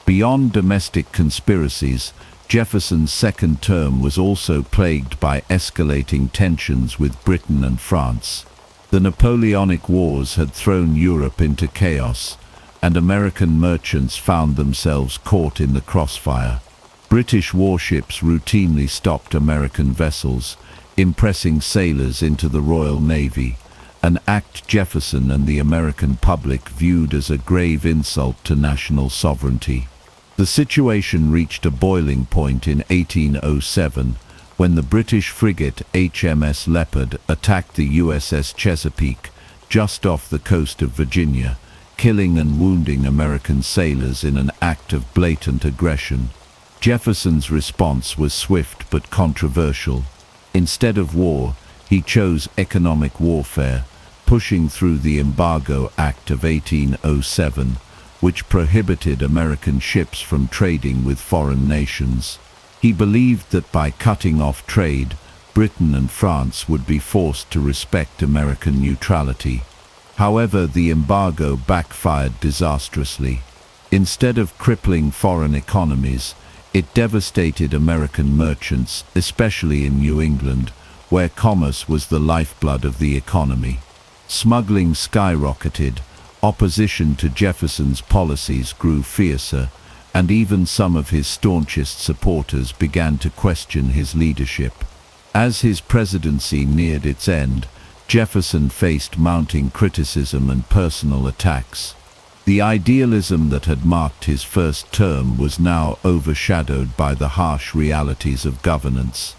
Beyond domestic conspiracies, Jefferson's second term was also plagued by escalating tensions with Britain and France. The Napoleonic Wars had thrown Europe into chaos, and American merchants found themselves caught in the crossfire. British warships routinely stopped American vessels, impressing sailors into the Royal Navy, an act Jefferson and the American public viewed as a grave insult to national sovereignty. The situation reached a boiling point in 1807 when the British frigate HMS Leopard attacked the USS Chesapeake just off the coast of Virginia, killing and wounding American sailors in an act of blatant aggression. Jefferson's response was swift but controversial. Instead of war, he chose economic warfare, pushing through the Embargo Act of 1807, which prohibited American ships from trading with foreign nations. He believed that by cutting off trade, Britain and France would be forced to respect American neutrality. However, the embargo backfired disastrously. Instead of crippling foreign economies, it devastated American merchants, especially in New England, where commerce was the lifeblood of the economy. Smuggling skyrocketed, opposition to Jefferson's policies grew fiercer, and even some of his staunchest supporters began to question his leadership. As his presidency neared its end, Jefferson faced mounting criticism and personal attacks. The idealism that had marked his first term was now overshadowed by the harsh realities of governance.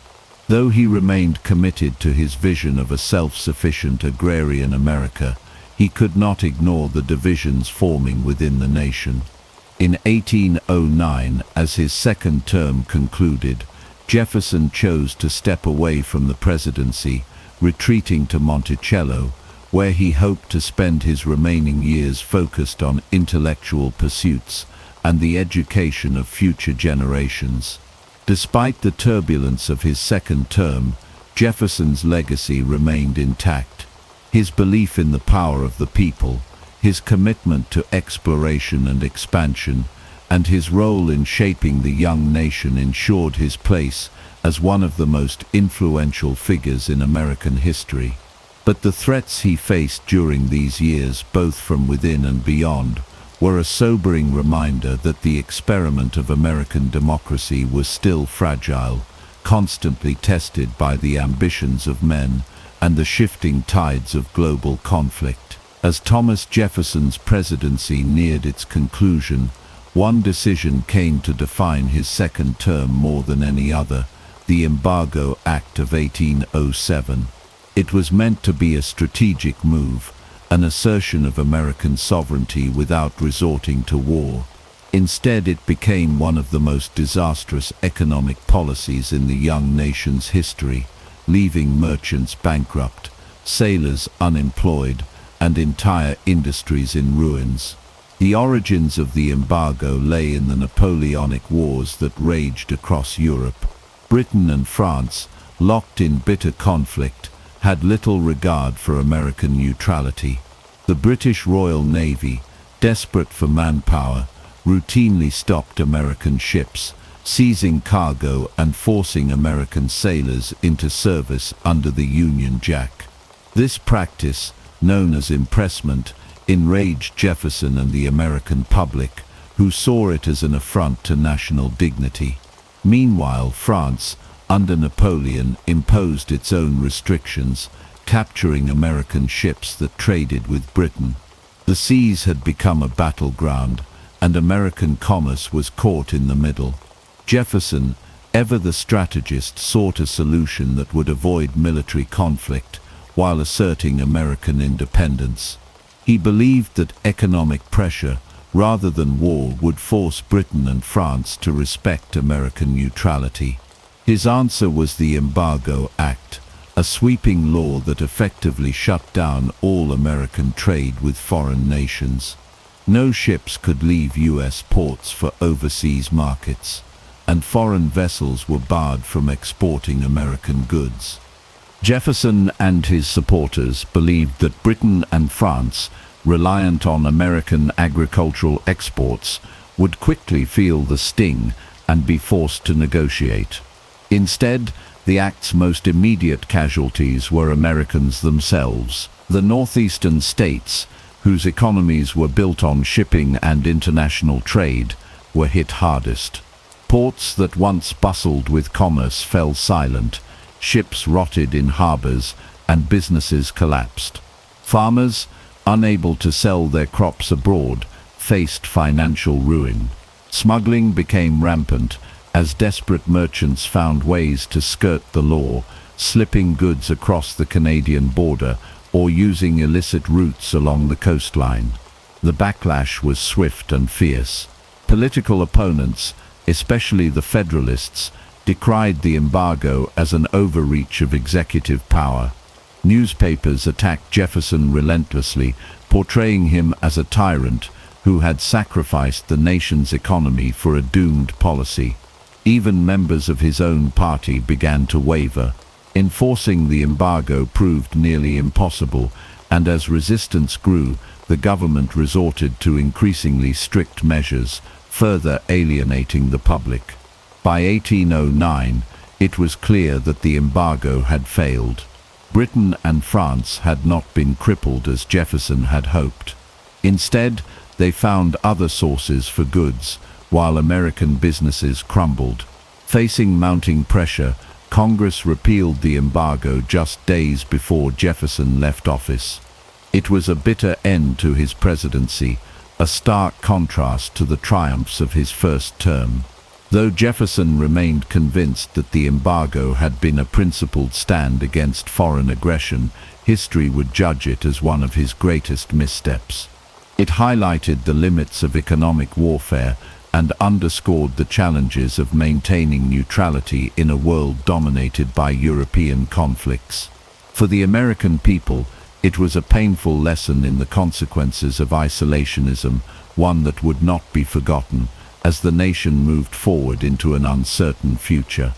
Though he remained committed to his vision of a self-sufficient agrarian America, he could not ignore the divisions forming within the nation. In 1809, as his second term concluded, Jefferson chose to step away from the presidency, retreating to Monticello, where he hoped to spend his remaining years focused on intellectual pursuits and the education of future generations. Despite the turbulence of his second term, Jefferson's legacy remained intact. His belief in the power of the people, his commitment to exploration and expansion, and his role in shaping the young nation ensured his place as one of the most influential figures in American history. But the threats he faced during these years, both from within and beyond, were a sobering reminder that the experiment of American democracy was still fragile, constantly tested by the ambitions of men and the shifting tides of global conflict. As Thomas Jefferson's presidency neared its conclusion, one decision came to define his second term more than any other: the Embargo Act of 1807. It was meant to be a strategic move, an assertion of American sovereignty without resorting to war. Instead, it became one of the most disastrous economic policies in the young nation's history, leaving merchants bankrupt, sailors unemployed, and entire industries in ruins. The origins of the embargo lay in the Napoleonic Wars that raged across Europe. Britain and France, locked in bitter conflict, had little regard for American neutrality. The British Royal Navy, desperate for manpower, routinely stopped American ships, seizing cargo and forcing American sailors into service under the Union Jack. This practice, known as impressment, enraged Jefferson and the American public, who saw it as an affront to national dignity. Meanwhile, France, under Napoleon, imposed its own restrictions, capturing American ships that traded with Britain. The seas had become a battleground, and American commerce was caught in the middle. Jefferson, ever the strategist, sought a solution that would avoid military conflict while asserting American independence. He believed that economic pressure, rather than war, would force Britain and France to respect American neutrality. His answer was the Embargo Act, a sweeping law that effectively shut down all American trade with foreign nations. No ships could leave U.S. ports for overseas markets, and foreign vessels were barred from exporting American goods. Jefferson and his supporters believed that Britain and France, reliant on American agricultural exports, would quickly feel the sting and be forced to negotiate. Instead, the act's most immediate casualties were Americans themselves. The northeastern states, whose economies were built on shipping and international trade, were hit hardest. Ports that once bustled with commerce fell silent, ships rotted in harbors, and businesses collapsed. Farmers, unable to sell their crops abroad, faced financial ruin. Smuggling became rampant as desperate merchants found ways to skirt the law, slipping goods across the Canadian border or using illicit routes along the coastline. The backlash was swift and fierce. Political opponents, especially the Federalists, decried the embargo as an overreach of executive power. Newspapers attacked Jefferson relentlessly, portraying him as a tyrant who had sacrificed the nation's economy for a doomed policy. Even members of his own party began to waver. Enforcing the embargo proved nearly impossible, and as resistance grew, the government resorted to increasingly strict measures, further alienating the public. By 1809, it was clear that the embargo had failed. Britain and France had not been crippled as Jefferson had hoped. Instead, they found other sources for goods, while American businesses crumbled. Facing mounting pressure, Congress repealed the embargo just days before Jefferson left office. It was a bitter end to his presidency, a stark contrast to the triumphs of his first term. Though Jefferson remained convinced that the embargo had been a principled stand against foreign aggression, history would judge it as one of his greatest missteps. It highlighted the limits of economic warfare and underscored the challenges of maintaining neutrality in a world dominated by European conflicts. For the American people, it was a painful lesson in the consequences of isolationism, one that would not be forgotten as the nation moved forward into an uncertain future.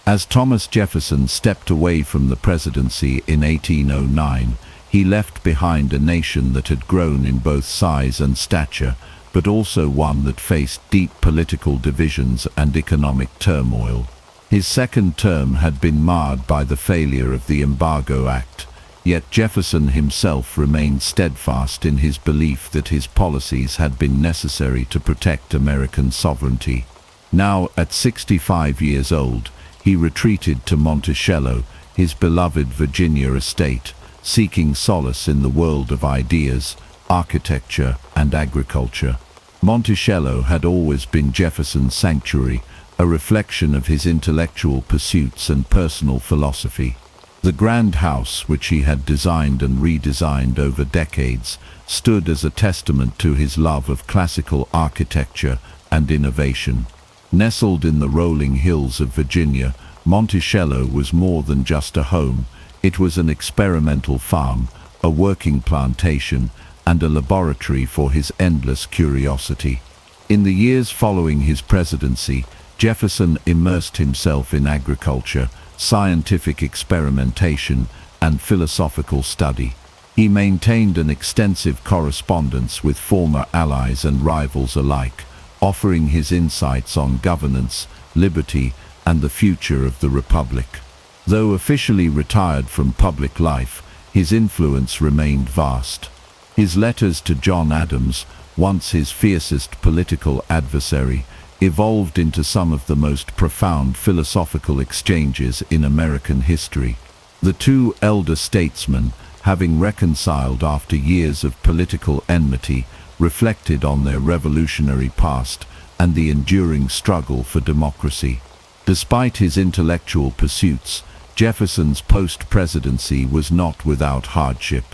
As Thomas Jefferson stepped away from the presidency in 1809, he left behind a nation that had grown in both size and stature, but also one that faced deep political divisions and economic turmoil. His second term had been marred by the failure of the Embargo Act, yet Jefferson himself remained steadfast in his belief that his policies had been necessary to protect American sovereignty. Now, at 65 years old, he retreated to Monticello, his beloved Virginia estate, seeking solace in the world of ideas, architecture, and agriculture. Monticello had always been Jefferson's sanctuary, a reflection of his intellectual pursuits and personal philosophy. The grand house, which he had designed and redesigned over decades, stood as a testament to his love of classical architecture and innovation. Nestled in the rolling hills of Virginia, Monticello was more than just a home. It was an experimental farm, a working plantation, and a laboratory for his endless curiosity. In the years following his presidency, Jefferson immersed himself in agriculture, scientific experimentation, and philosophical study. He maintained an extensive correspondence with former allies and rivals alike, offering his insights on governance, liberty, and the future of the Republic. Though officially retired from public life, his influence remained vast. His letters to John Adams, once his fiercest political adversary, evolved into some of the most profound philosophical exchanges in American history. The two elder statesmen, having reconciled after years of political enmity, reflected on their revolutionary past and the enduring struggle for democracy. Despite his intellectual pursuits, Jefferson's post-presidency was not without hardship.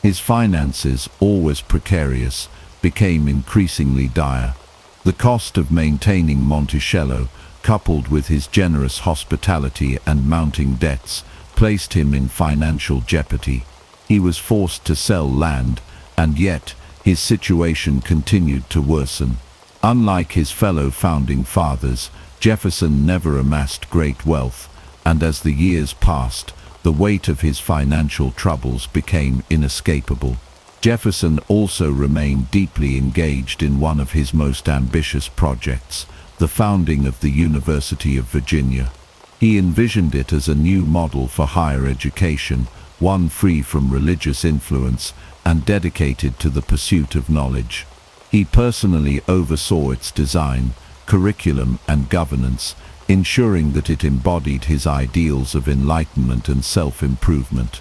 His finances, always precarious, became increasingly dire. The cost of maintaining Monticello, coupled with his generous hospitality and mounting debts, placed him in financial jeopardy. He was forced to sell land, and yet his situation continued to worsen. Unlike his fellow founding fathers, Jefferson never amassed great wealth, and as the years passed, the weight of his financial troubles became inescapable. Jefferson also remained deeply engaged in one of his most ambitious projects, the founding of the University of Virginia. He envisioned it as a new model for higher education, one free from religious influence and dedicated to the pursuit of knowledge. He personally oversaw its design, curriculum, and governance, ensuring that it embodied his ideals of enlightenment and self-improvement.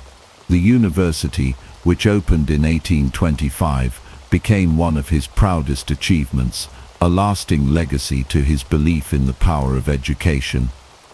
The university, which opened in 1825, became one of his proudest achievements, a lasting legacy to his belief in the power of education.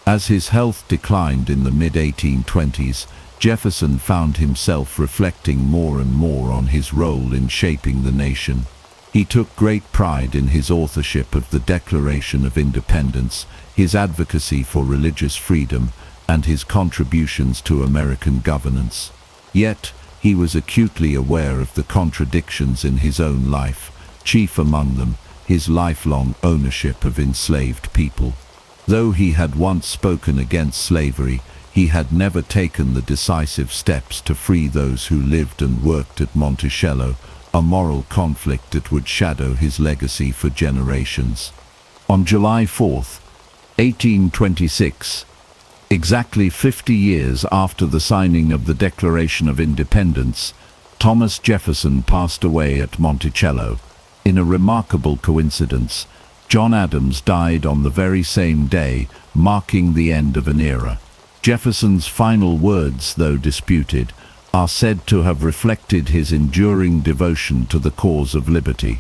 As his health declined in the mid-1820s, Jefferson found himself reflecting more and more on his role in shaping the nation. He took great pride in his authorship of the Declaration of Independence, his advocacy for religious freedom, and his contributions to American governance. Yet, he was acutely aware of the contradictions in his own life, chief among them his lifelong ownership of enslaved people. Though he had once spoken against slavery, he had never taken the decisive steps to free those who lived and worked at Monticello, a moral conflict that would shadow his legacy for generations. On July 4, 1826, exactly 50 years after the signing of the Declaration of Independence, Thomas Jefferson passed away at Monticello. In a remarkable coincidence, John Adams died on the very same day, marking the end of an era. Jefferson's final words, though disputed, are said to have reflected his enduring devotion to the cause of liberty.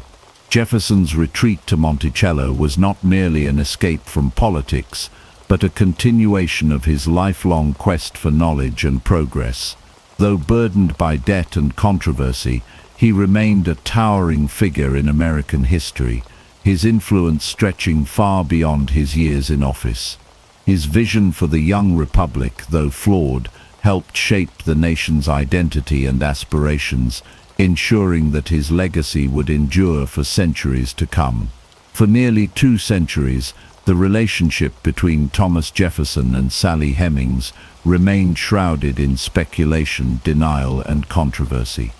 Jefferson's retreat to Monticello was not merely an escape from politics, but a continuation of his lifelong quest for knowledge and progress. Though burdened by debt and controversy, he remained a towering figure in American history, his influence stretching far beyond his years in office. His vision for the young republic, though flawed, helped shape the nation's identity and aspirations, ensuring that his legacy would endure for centuries to come. For nearly 2 centuries, the relationship between Thomas Jefferson and Sally Hemings remained shrouded in speculation, denial, and controversy.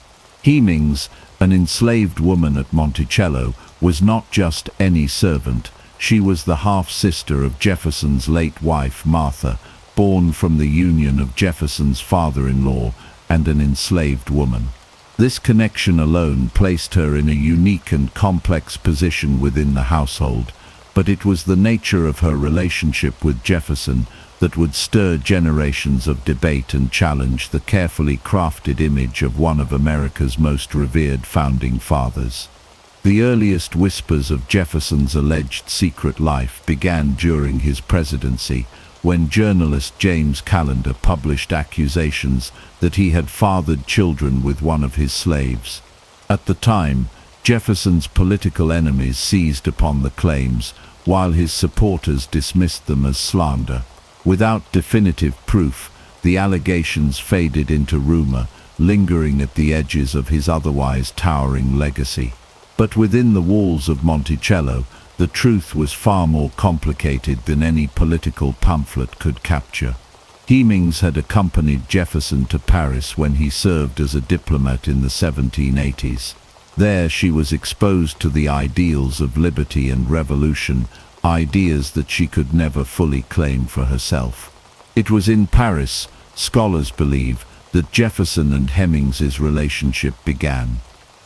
Hemings, an enslaved woman at Monticello, was not just any servant. She was the half-sister of Jefferson's late wife, Martha, born from the union of Jefferson's father-in-law and an enslaved woman. This connection alone placed her in a unique and complex position within the household, but it was the nature of her relationship with Jefferson that would stir generations of debate and challenge the carefully crafted image of one of America's most revered founding fathers. The earliest whispers of Jefferson's alleged secret life began during his presidency, when journalist James Callender published accusations that he had fathered children with one of his slaves. At the time, Jefferson's political enemies seized upon the claims, while his supporters dismissed them as slander. Without definitive proof, the allegations faded into rumor, lingering at the edges of his otherwise towering legacy. But within the walls of Monticello, the truth was far more complicated than any political pamphlet could capture. Hemings had accompanied Jefferson to Paris when he served as a diplomat in the 1780s. There she was exposed to the ideals of liberty and revolution, ideas that she could never fully claim for herself. It was in Paris, scholars believe, that Jefferson and Hemings's relationship began.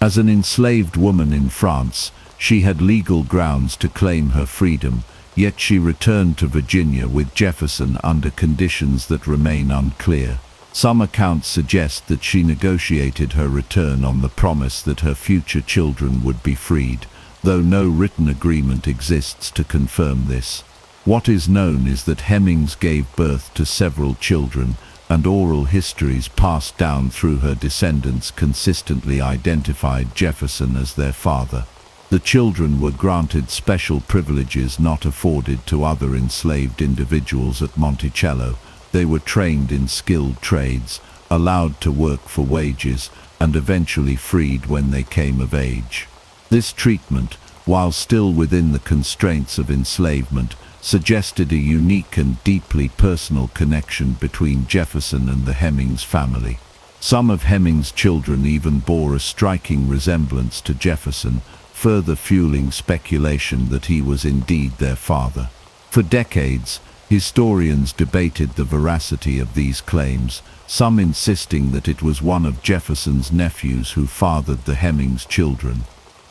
As an enslaved woman in France, she had legal grounds to claim her freedom, yet she returned to Virginia with Jefferson under conditions that remain unclear. Some accounts suggest that she negotiated her return on the promise that her future children would be freed, though no written agreement exists to confirm this. What is known is that Hemings gave birth to several children, and oral histories passed down through her descendants consistently identified Jefferson as their father. The children were granted special privileges not afforded to other enslaved individuals at Monticello. They were trained in skilled trades, allowed to work for wages, and eventually freed when they came of age. This treatment, while still within the constraints of enslavement, suggested a unique and deeply personal connection between Jefferson and the Hemings family. Some of Hemings' children even bore a striking resemblance to Jefferson, further fueling speculation that he was indeed their father. For decades, historians debated the veracity of these claims, some insisting that it was one of Jefferson's nephews who fathered the Hemings' children.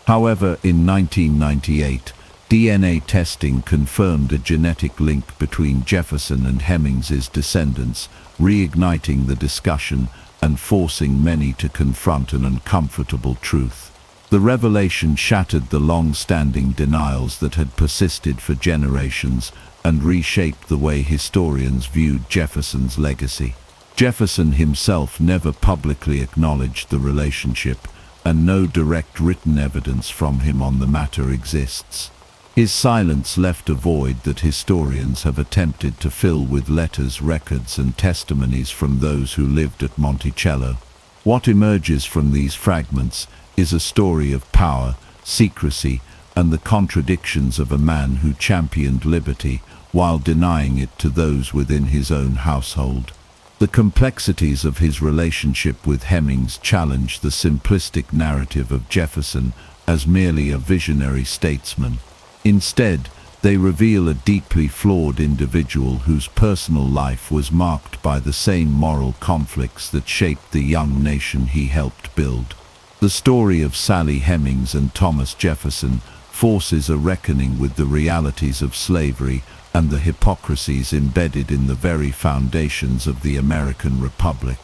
However, in 1998, DNA testing confirmed a genetic link between Jefferson and Hemings' descendants, reigniting the discussion and forcing many to confront an uncomfortable truth. The revelation shattered the long-standing denials that had persisted for generations and reshaped the way historians viewed Jefferson's legacy. Jefferson himself never publicly acknowledged the relationship, and no direct written evidence from him on the matter exists. His silence left a void that historians have attempted to fill with letters, records, and testimonies from those who lived at Monticello. What emerges from these fragments is a story of power, secrecy, and the contradictions of a man who championed liberty while denying it to those within his own household. The complexities of his relationship with Hemings challenge the simplistic narrative of Jefferson as merely a visionary statesman. Instead, they reveal a deeply flawed individual whose personal life was marked by the same moral conflicts that shaped the young nation he helped build. The story of Sally Hemings and Thomas Jefferson forces a reckoning with the realities of slavery and the hypocrisies embedded in the very foundations of the American Republic.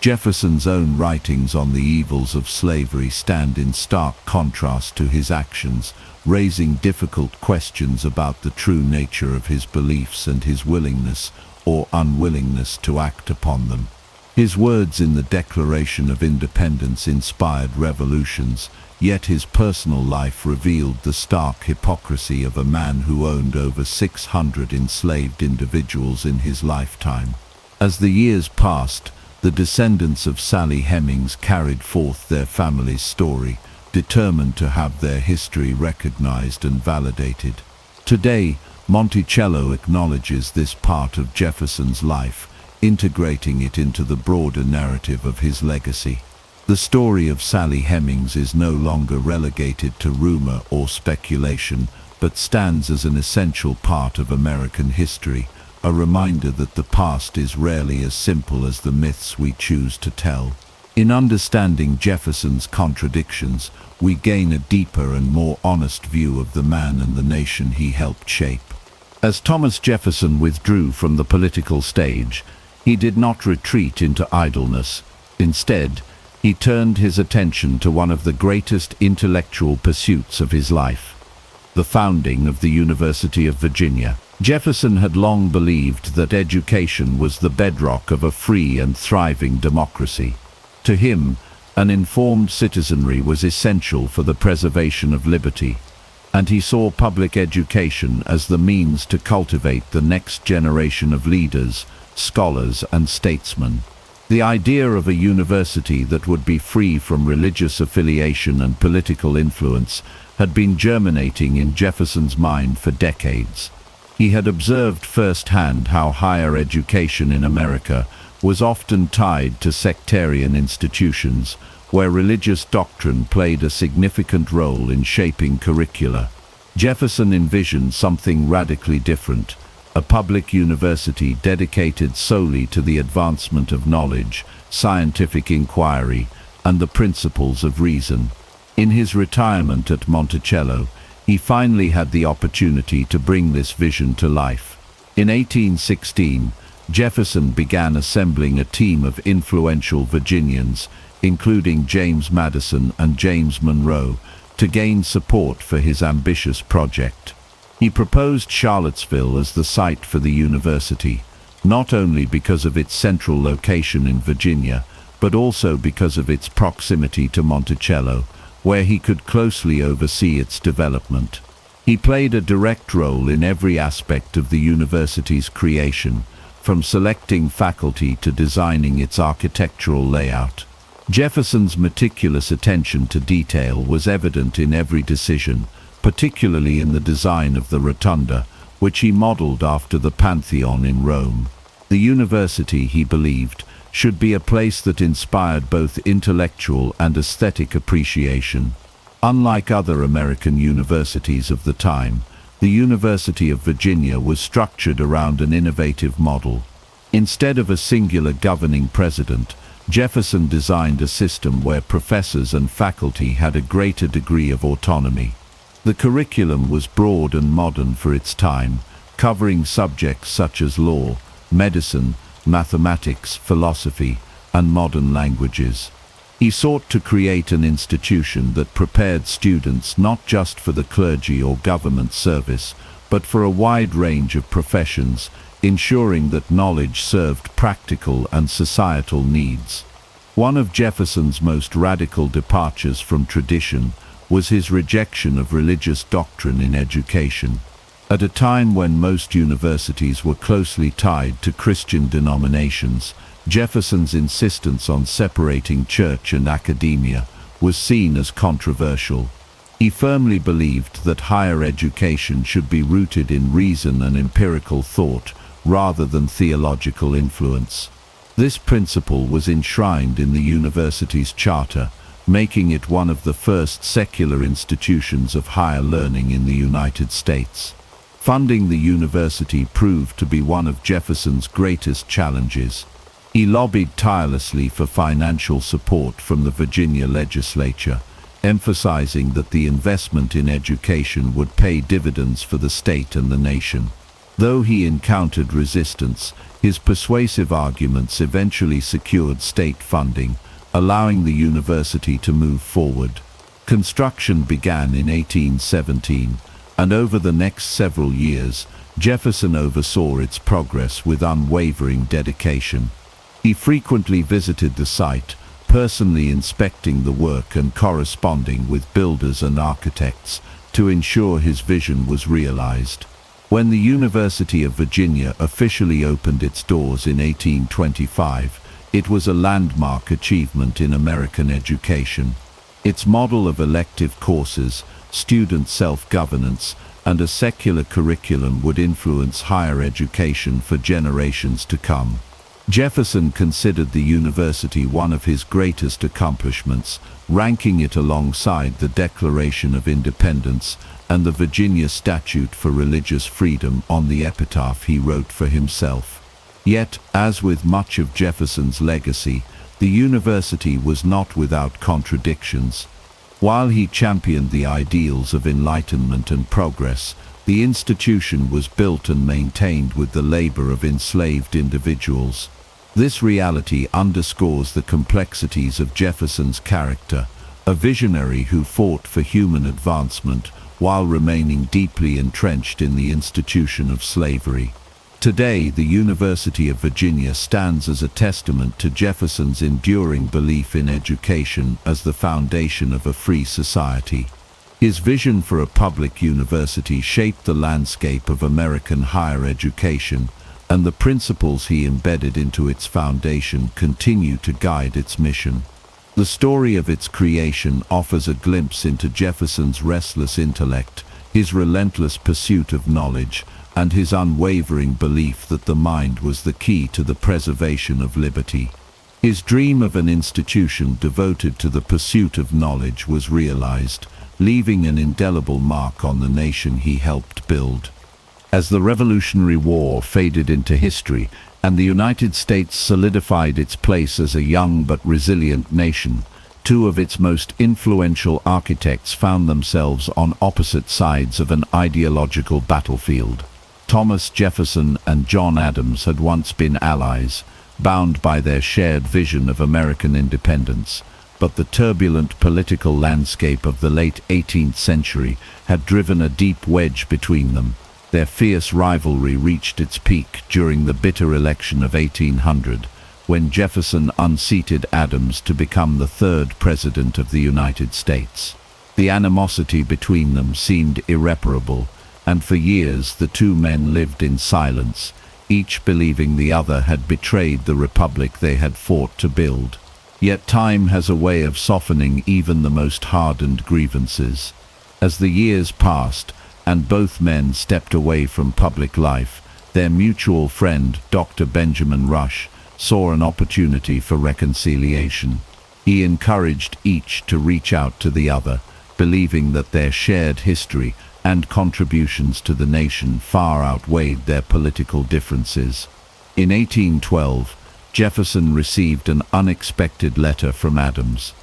Jefferson's own writings on the evils of slavery stand in stark contrast to his actions, raising difficult questions about the true nature of his beliefs and his willingness or unwillingness to act upon them. His words in the Declaration of Independence inspired revolutions, yet his personal life revealed the stark hypocrisy of a man who owned over 600 enslaved individuals in his lifetime. As the years passed, the descendants of Sally Hemings carried forth their family's story, determined to have their history recognized and validated. Today, Monticello acknowledges this part of Jefferson's life, integrating it into the broader narrative of his legacy. The story of Sally Hemings is no longer relegated to rumor or speculation, but stands as an essential part of American history, a reminder that the past is rarely as simple as the myths we choose to tell. In understanding Jefferson's contradictions, we gain a deeper and more honest view of the man and the nation he helped shape. As Thomas Jefferson withdrew from the political stage, he did not retreat into idleness. Instead, he turned his attention to one of the greatest intellectual pursuits of his life, the founding of the University of Virginia. Jefferson had long believed that education was the bedrock of a free and thriving democracy. To him, an informed citizenry was essential for the preservation of liberty, and he saw public education as the means to cultivate the next generation of leaders, scholars, and statesmen. The idea of a university that would be free from religious affiliation and political influence had been germinating in Jefferson's mind for decades. He had observed firsthand how higher education in America was often tied to sectarian institutions, where religious doctrine played a significant role in shaping curricula. Jefferson envisioned something radically different, a public university dedicated solely to the advancement of knowledge, scientific inquiry, and the principles of reason. In his retirement at Monticello, he finally had the opportunity to bring this vision to life. In 1816, Jefferson began assembling a team of influential Virginians, including James Madison and James Monroe, to gain support for his ambitious project. He proposed Charlottesville as the site for the university, not only because of its central location in Virginia, but also because of its proximity to Monticello, where he could closely oversee its development. He played a direct role in every aspect of the university's creation, from selecting faculty to designing its architectural layout. Jefferson's meticulous attention to detail was evident in every decision, particularly in the design of the rotunda, which he modeled after the Pantheon in Rome. The university, he believed, should be a place that inspired both intellectual and aesthetic appreciation. Unlike other American universities of the time, the University of Virginia was structured around an innovative model. Instead of a singular governing president, Jefferson designed a system where professors and faculty had a greater degree of autonomy. The curriculum was broad and modern for its time, covering subjects such as law, medicine, mathematics, philosophy, and modern languages. He sought to create an institution that prepared students not just for the clergy or government service, but for a wide range of professions, ensuring that knowledge served practical and societal needs. One of Jefferson's most radical departures from tradition was his rejection of religious doctrine in education. At a time when most universities were closely tied to Christian denominations, Jefferson's insistence on separating church and academia was seen as controversial. He firmly believed that higher education should be rooted in reason and empirical thought, rather than theological influence. This principle was enshrined in the university's charter, making it one of the first secular institutions of higher learning in the United States. Funding the university proved to be one of Jefferson's greatest challenges. He lobbied tirelessly for financial support from the Virginia legislature, emphasizing that the investment in education would pay dividends for the state and the nation. Though he encountered resistance, his persuasive arguments eventually secured state funding, allowing the university to move forward. Construction began in 1817, and over the next several years, Jefferson oversaw its progress with unwavering dedication. He frequently visited the site, personally inspecting the work and corresponding with builders and architects to ensure his vision was realized. When the University of Virginia officially opened its doors in 1825, it was a landmark achievement in American education. Its model of elective courses, student self-governance, and a secular curriculum would influence higher education for generations to come. Jefferson considered the university one of his greatest accomplishments, ranking it alongside the Declaration of Independence and the Virginia Statute for Religious Freedom on the epitaph he wrote for himself. Yet, as with much of Jefferson's legacy, the university was not without contradictions. While he championed the ideals of enlightenment and progress, the institution was built and maintained with the labor of enslaved individuals. This reality underscores the complexities of Jefferson's character, a visionary who fought for human advancement while remaining deeply entrenched in the institution of slavery. Today, the University of Virginia stands as a testament to Jefferson's enduring belief in education as the foundation of a free society. His vision for a public university shaped the landscape of American higher education, and the principles he embedded into its foundation continue to guide its mission. The story of its creation offers a glimpse into Jefferson's restless intellect, his relentless pursuit of knowledge, and his unwavering belief that the mind was the key to the preservation of liberty. His dream of an institution devoted to the pursuit of knowledge was realized, leaving an indelible mark on the nation he helped build. As the Revolutionary War faded into history and the United States solidified its place as a young but resilient nation, two of its most influential architects found themselves on opposite sides of an ideological battlefield. Thomas Jefferson and John Adams had once been allies, bound by their shared vision of American independence, but the turbulent political landscape of the late 18th century had driven a deep wedge between them. Their fierce rivalry reached its peak during the bitter election of 1800, when Jefferson unseated Adams to become the third president of the United States. The animosity between them seemed irreparable, and for years the two men lived in silence, each believing the other had betrayed the republic they had fought to build. Yet time has a way of softening even the most hardened grievances. As the years passed, and both men stepped away from public life, their mutual friend, Dr. Benjamin Rush, saw an opportunity for reconciliation. He encouraged each to reach out to the other, believing that their shared history and contributions to the nation far outweighed their political differences. In 1812, Jefferson received an unexpected letter from Adams.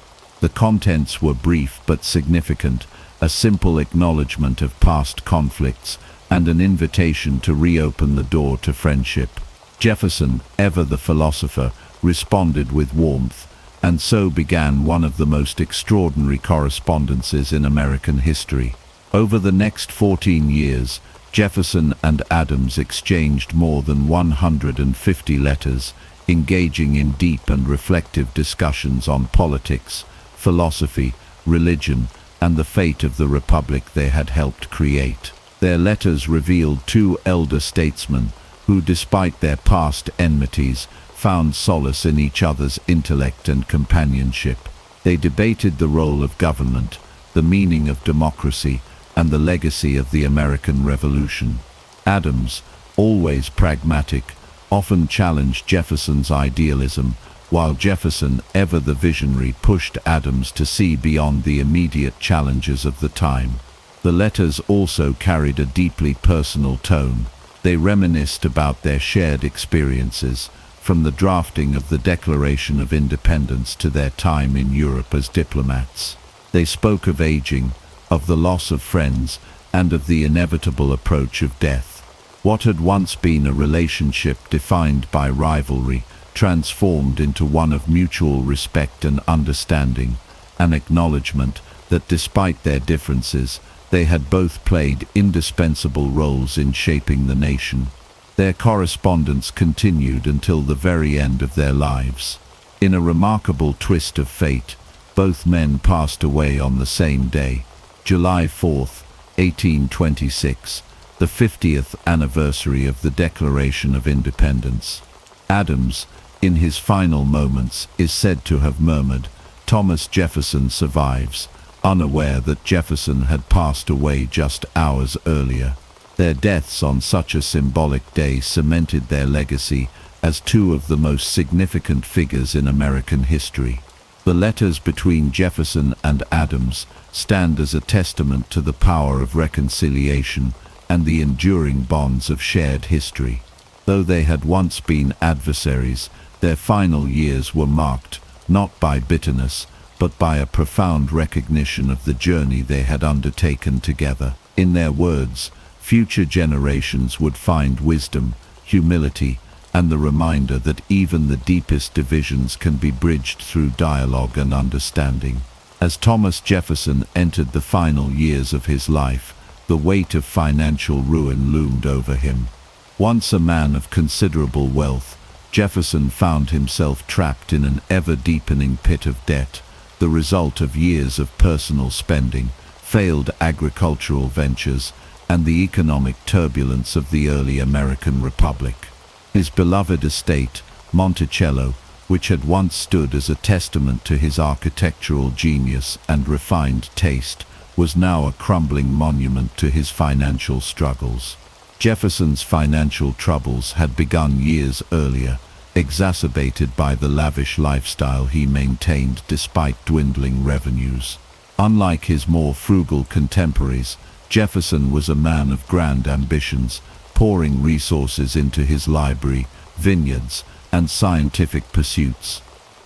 The contents were brief but significant, a simple acknowledgement of past conflicts and an invitation to reopen the door to friendship. Jefferson, ever the philosopher, responded with warmth, and so began one of the most extraordinary correspondences in American history. Over the next 14 years, Jefferson and Adams exchanged more than 150 letters, engaging in deep and reflective discussions on politics, philosophy, religion, and the fate of the republic they had helped create. Their letters revealed two elder statesmen who, despite their past enmities, found solace in each other's intellect and companionship. They debated the role of government, the meaning of democracy, and the legacy of the American Revolution. Adams, always pragmatic, often challenged Jefferson's idealism, while Jefferson, ever the visionary, pushed Adams to see beyond the immediate challenges of the time. The letters also carried a deeply personal tone. They reminisced about their shared experiences, from the drafting of the Declaration of Independence to their time in Europe as diplomats. They spoke of aging, of the loss of friends, and of the inevitable approach of death. What had once been a relationship defined by rivalry transformed into one of mutual respect and understanding, an acknowledgement that despite their differences, they had both played indispensable roles in shaping the nation. Their correspondence continued until the very end of their lives. In a remarkable twist of fate, both men passed away on the same day, July 4th, 1826, the 50th anniversary of the Declaration of Independence. Adams, in his final moments, is said to have murmured, "Thomas Jefferson survives," unaware that Jefferson had passed away just hours earlier. Their deaths on such a symbolic day cemented their legacy as two of the most significant figures in American history. The letters between Jefferson and Adams stand as a testament to the power of reconciliation and the enduring bonds of shared history. Though they had once been adversaries, their final years were marked, not by bitterness, but by a profound recognition of the journey they had undertaken together. In their words, future generations would find wisdom, humility, and the reminder that even the deepest divisions can be bridged through dialogue and understanding. As Thomas Jefferson entered the final years of his life, the weight of financial ruin loomed over him. Once a man of considerable wealth, Jefferson found himself trapped in an ever-deepening pit of debt, the result of years of personal spending, failed agricultural ventures, and the economic turbulence of the early American Republic. His beloved estate, Monticello, which had once stood as a testament to his architectural genius and refined taste, was now a crumbling monument to his financial struggles. Jefferson's financial troubles had begun years earlier, exacerbated by the lavish lifestyle he maintained despite dwindling revenues. Unlike his more frugal contemporaries, Jefferson was a man of grand ambitions, pouring resources into his library, vineyards, and scientific pursuits.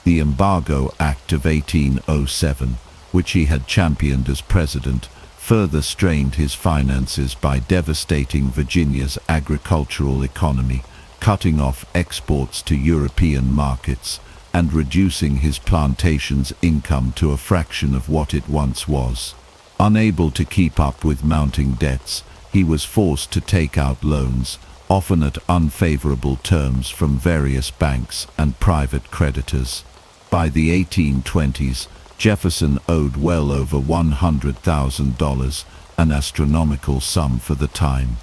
The Embargo Act of 1807, which he had championed as president, further strained his finances by devastating Virginia's agricultural economy, cutting off exports to European markets, and reducing his plantation's income to a fraction of what it once was. Unable to keep up with mounting debts, he was forced to take out loans, often at unfavorable terms, from various banks and private creditors. By the 1820s, Jefferson owed well over $100,000, an astronomical sum for the time.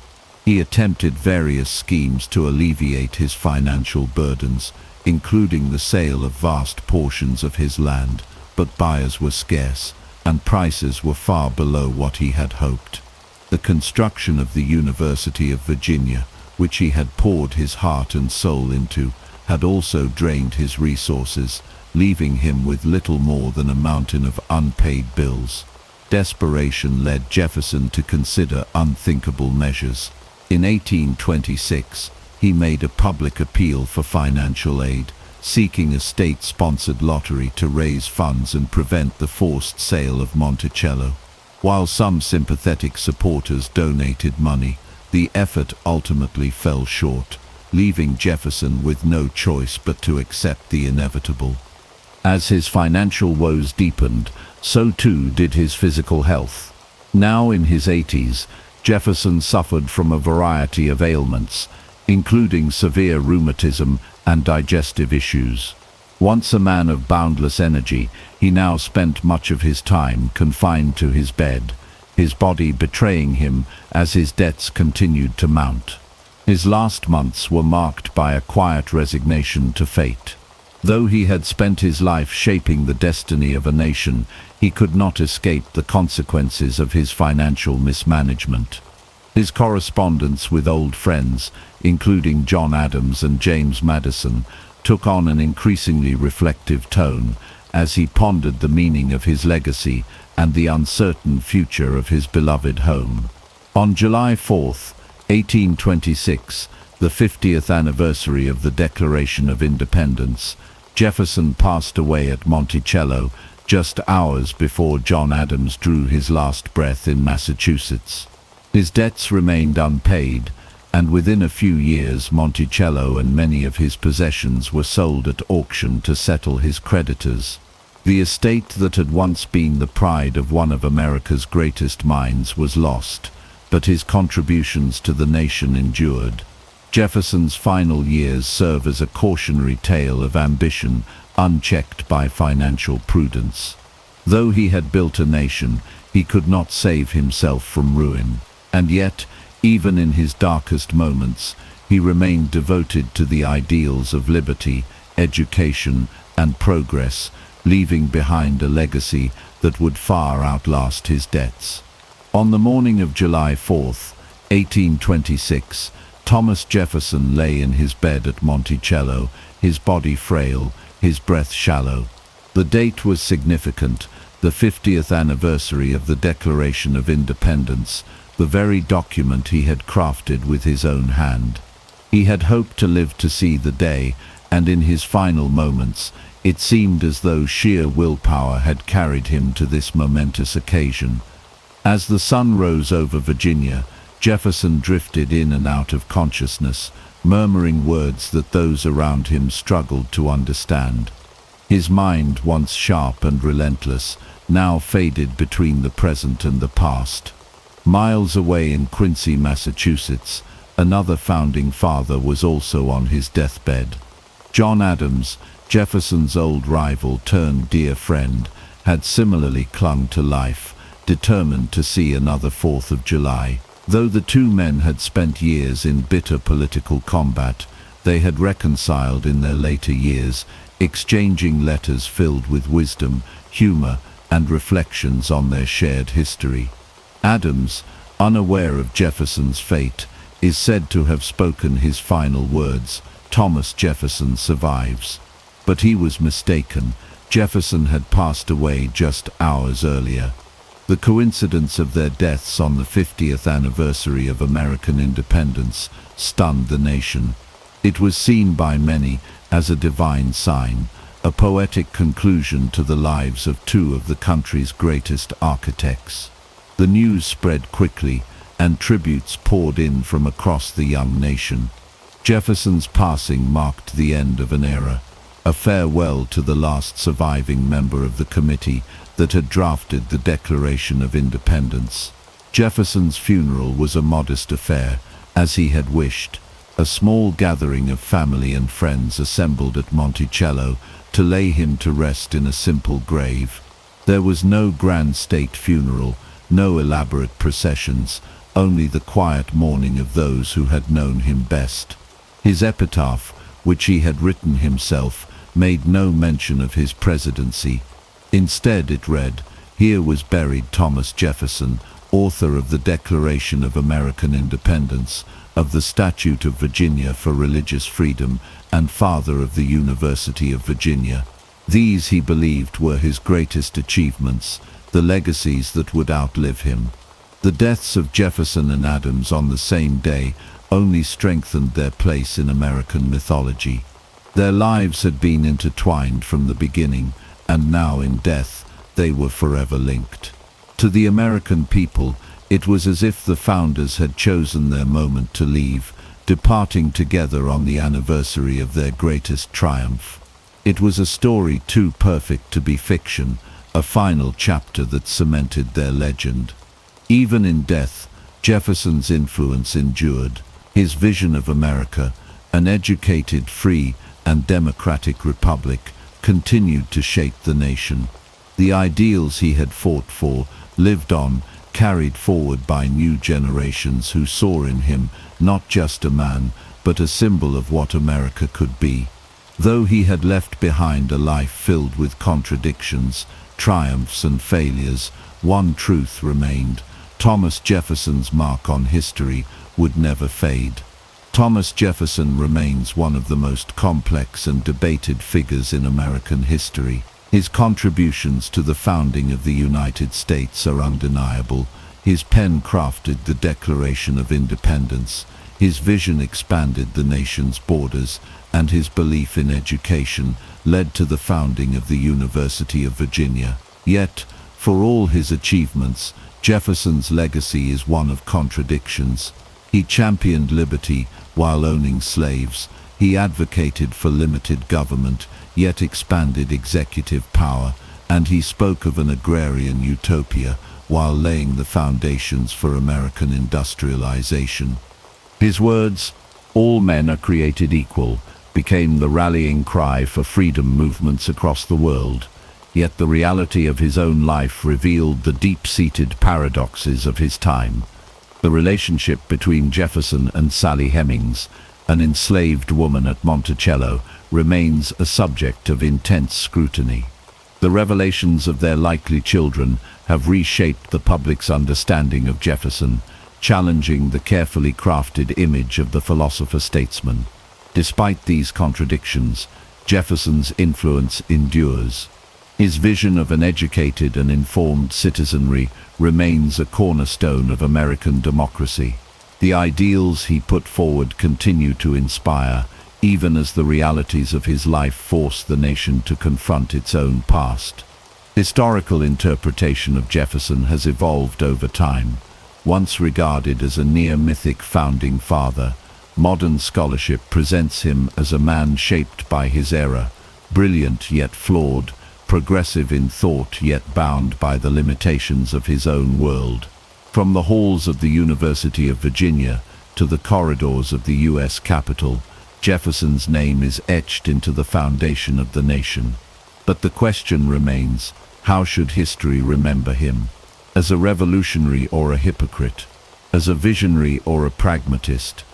He attempted various schemes to alleviate his financial burdens, including the sale of vast portions of his land, but buyers were scarce, and prices were far below what he had hoped. The construction of the University of Virginia, which he had poured his heart and soul into, had also drained his resources, leaving him with little more than a mountain of unpaid bills. Desperation led Jefferson to consider unthinkable measures. In 1826, he made a public appeal for financial aid, seeking a state-sponsored lottery to raise funds and prevent the forced sale of Monticello. While some sympathetic supporters donated money, the effort ultimately fell short, leaving Jefferson with no choice but to accept the inevitable. As his financial woes deepened, so too did his physical health. Now in his 80s, Jefferson suffered from a variety of ailments, including severe rheumatism and digestive issues. Once a man of boundless energy, he now spent much of his time confined to his bed, his body betraying him as his debts continued to mount. His last months were marked by a quiet resignation to fate. Though he had spent his life shaping the destiny of a nation, he could not escape the consequences of his financial mismanagement. His correspondence with old friends, including John Adams and James Madison, took on an increasingly reflective tone as he pondered the meaning of his legacy and the uncertain future of his beloved home. On July 4, 1826, the 50th anniversary of the Declaration of Independence, Jefferson passed away at Monticello just hours before John Adams drew his last breath in Massachusetts. His debts remained unpaid, and within a few years Monticello and many of his possessions were sold at auction to settle his creditors. The estate that had once been the pride of one of America's greatest minds was lost, but his contributions to the nation endured. Jefferson's final years serve as a cautionary tale of ambition unchecked by financial prudence. Though he had built a nation, he could not save himself from ruin. And yet, even in his darkest moments, he remained devoted to the ideals of liberty, education, and progress, leaving behind a legacy that would far outlast his debts. On the morning of July 4, 1826, Thomas Jefferson lay in his bed at Monticello, his body frail, his breath shallow. The date was significant, the 50th anniversary of the Declaration of Independence, the very document he had crafted with his own hand. He had hoped to live to see the day, and in his final moments, it seemed as though sheer willpower had carried him to this momentous occasion. As the sun rose over Virginia, Jefferson drifted in and out of consciousness, murmuring words that those around him struggled to understand. His mind, once sharp and relentless, now faded between the present and the past. Miles away in Quincy, Massachusetts, another founding father was also on his deathbed. John Adams, Jefferson's old rival turned dear friend, had similarly clung to life, determined to see another 4th of July. Though the two men had spent years in bitter political combat, they had reconciled in their later years, exchanging letters filled with wisdom, humor, and reflections on their shared history. Adams, unaware of Jefferson's fate, is said to have spoken his final words, "Thomas Jefferson survives." But he was mistaken. Jefferson had passed away just hours earlier. The coincidence of their deaths on the 50th anniversary of American independence stunned the nation. It was seen by many as a divine sign, a poetic conclusion to the lives of two of the country's greatest architects. The news spread quickly, and tributes poured in from across the young nation. Jefferson's passing marked the end of an era, a farewell to the last surviving member of the committee that had drafted the Declaration of Independence. Jefferson's funeral was a modest affair, as he had wished. A small gathering of family and friends assembled at Monticello to lay him to rest in a simple grave. There was no grand state funeral, no elaborate processions, only the quiet mourning of those who had known him best. His epitaph, which he had written himself, made no mention of his presidency. Instead it read, "Here was buried Thomas Jefferson, author of the Declaration of American Independence, of the Statute of Virginia for Religious Freedom, and father of the University of Virginia." These, he believed, were his greatest achievements, the legacies that would outlive him. The deaths of Jefferson and Adams on the same day only strengthened their place in American mythology. Their lives had been intertwined from the beginning, and now in death they were forever linked. To the American people, it was as if the founders had chosen their moment to leave, departing together on the anniversary of their greatest triumph. It was a story too perfect to be fiction, a final chapter that cemented their legend. Even in death, Jefferson's influence endured. His vision of America, an educated, free, and democratic republic, continued to shape the nation. The ideals he had fought for lived on, carried forward by new generations who saw in him not just a man, but a symbol of what America could be. Though he had left behind a life filled with contradictions, triumphs, and failures, one truth remained: Thomas Jefferson's mark on history would never fade. Thomas Jefferson remains one of the most complex and debated figures in American history. His contributions to the founding of the United States are undeniable. His pen crafted the Declaration of Independence, his vision expanded the nation's borders, and his belief in education led to the founding of the University of Virginia. Yet, for all his achievements, Jefferson's legacy is one of contradictions. He championed liberty while owning slaves. He advocated for limited government, yet expanded executive power, and he spoke of an agrarian utopia while laying the foundations for American industrialization. His words, "All men are created equal," became the rallying cry for freedom movements across the world. Yet the reality of his own life revealed the deep-seated paradoxes of his time. The relationship between Jefferson and Sally Hemings, an enslaved woman at Monticello, remains a subject of intense scrutiny. The revelations of their likely children have reshaped the public's understanding of Jefferson, challenging the carefully crafted image of the philosopher-statesman. Despite these contradictions, Jefferson's influence endures. His vision of an educated and informed citizenry remains a cornerstone of American democracy. The ideals he put forward continue to inspire, even as the realities of his life force the nation to confront its own past. Historical interpretation of Jefferson has evolved over time. Once regarded as a near-mythic founding father, modern scholarship presents him as a man shaped by his era, brilliant yet flawed, progressive in thought yet bound by the limitations of his own world. From the halls of the University of Virginia to the corridors of the U.S. Capitol, Jefferson's name is etched into the foundation of the nation. But the question remains, how should history remember him? As a revolutionary or a hypocrite? As a visionary or a pragmatist?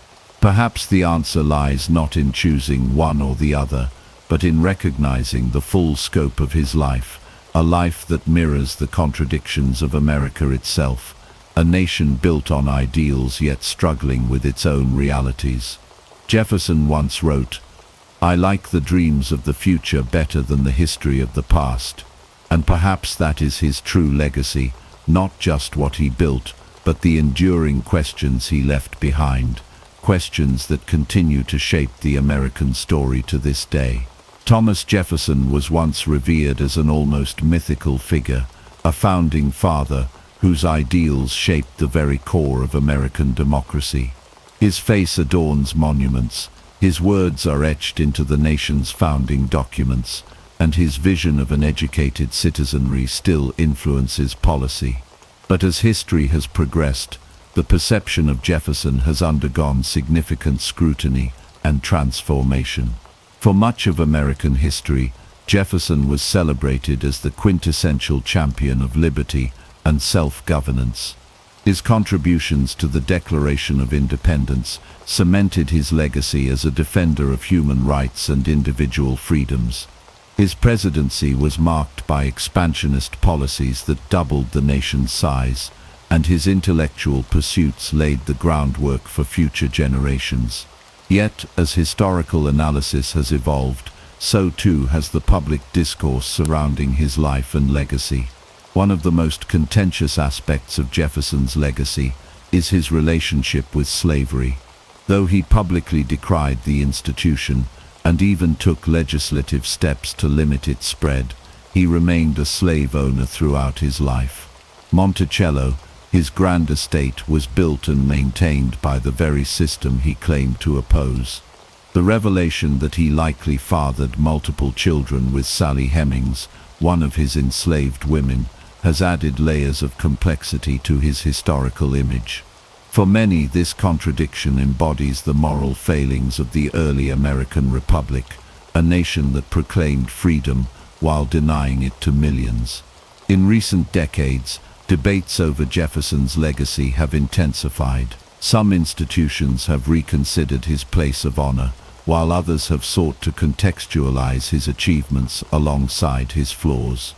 Perhaps the answer lies not in choosing one or the other, but in recognizing the full scope of his life, a life that mirrors the contradictions of America itself, a nation built on ideals yet struggling with its own realities. Jefferson once wrote, "I like the dreams of the future better than the history of the past." And perhaps that is his true legacy, not just what he built, but the enduring questions he left behind, questions that continue to shape the American story to this day. Thomas Jefferson was once revered as an almost mythical figure, a founding father whose ideals shaped the very core of American democracy. His face adorns monuments, his words are etched into the nation's founding documents, and his vision of an educated citizenry still influences policy. But as history has progressed, the perception of Jefferson has undergone significant scrutiny and transformation. For much of American history, Jefferson was celebrated as the quintessential champion of liberty and self-governance. His contributions to the Declaration of Independence cemented his legacy as a defender of human rights and individual freedoms. His presidency was marked by expansionist policies that doubled the nation's size, and his intellectual pursuits laid the groundwork for future generations. Yet, as historical analysis has evolved, so too has the public discourse surrounding his life and legacy. One of the most contentious aspects of Jefferson's legacy is his relationship with slavery. Though he publicly decried the institution and even took legislative steps to limit its spread, he remained a slave owner throughout his life. Monticello, his grand estate, was built and maintained by the very system he claimed to oppose. The revelation that he likely fathered multiple children with Sally Hemings, one of his enslaved women, has added layers of complexity to his historical image. For many, this contradiction embodies the moral failings of the early American Republic, a nation that proclaimed freedom while denying it to millions. In recent decades, debates over Jefferson's legacy have intensified. Some institutions have reconsidered his place of honor, while others have sought to contextualize his achievements alongside his flaws.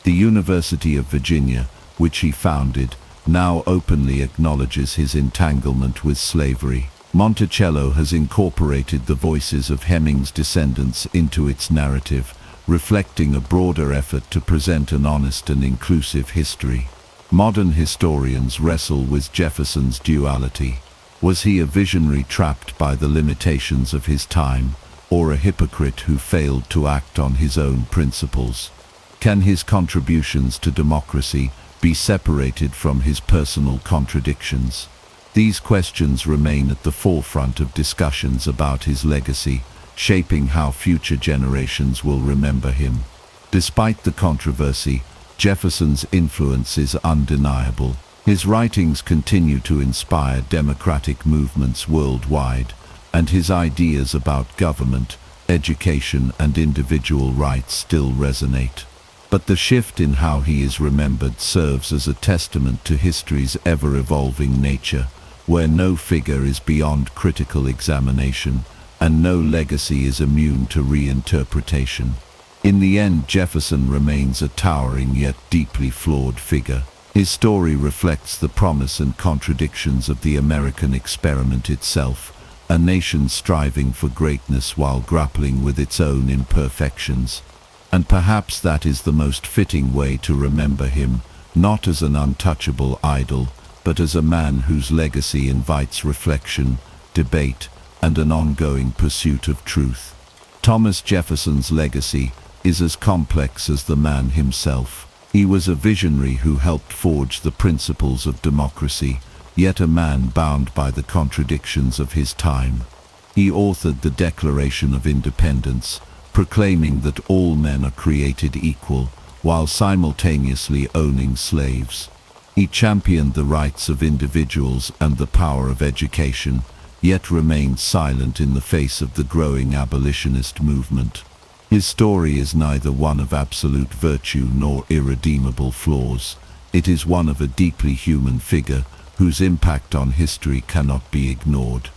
The University of Virginia, which he founded, now openly acknowledges his entanglement with slavery. Monticello has incorporated the voices of Hemings' descendants into its narrative, reflecting a broader effort to present an honest and inclusive history. Modern historians wrestle with Jefferson's duality. Was he a visionary trapped by the limitations of his time, or a hypocrite who failed to act on his own principles? Can his contributions to democracy be separated from his personal contradictions? These questions remain at the forefront of discussions about his legacy, shaping how future generations will remember him. Despite the controversy, Jefferson's influence is undeniable. His writings continue to inspire democratic movements worldwide, and his ideas about government, education, and individual rights still resonate. But the shift in how he is remembered serves as a testament to history's ever-evolving nature, where no figure is beyond critical examination, and no legacy is immune to reinterpretation. In the end, Jefferson remains a towering yet deeply flawed figure. His story reflects the promise and contradictions of the American experiment itself, a nation striving for greatness while grappling with its own imperfections. And perhaps that is the most fitting way to remember him, not as an untouchable idol, but as a man whose legacy invites reflection, debate, and an ongoing pursuit of truth. Thomas Jefferson's legacy is as complex as the man himself. He was a visionary who helped forge the principles of democracy, yet a man bound by the contradictions of his time. He authored the Declaration of Independence, proclaiming that all men are created equal, while simultaneously owning slaves. He championed the rights of individuals and the power of education, yet remained silent in the face of the growing abolitionist movement. His story is neither one of absolute virtue nor irredeemable flaws. It is one of a deeply human figure whose impact on history cannot be ignored.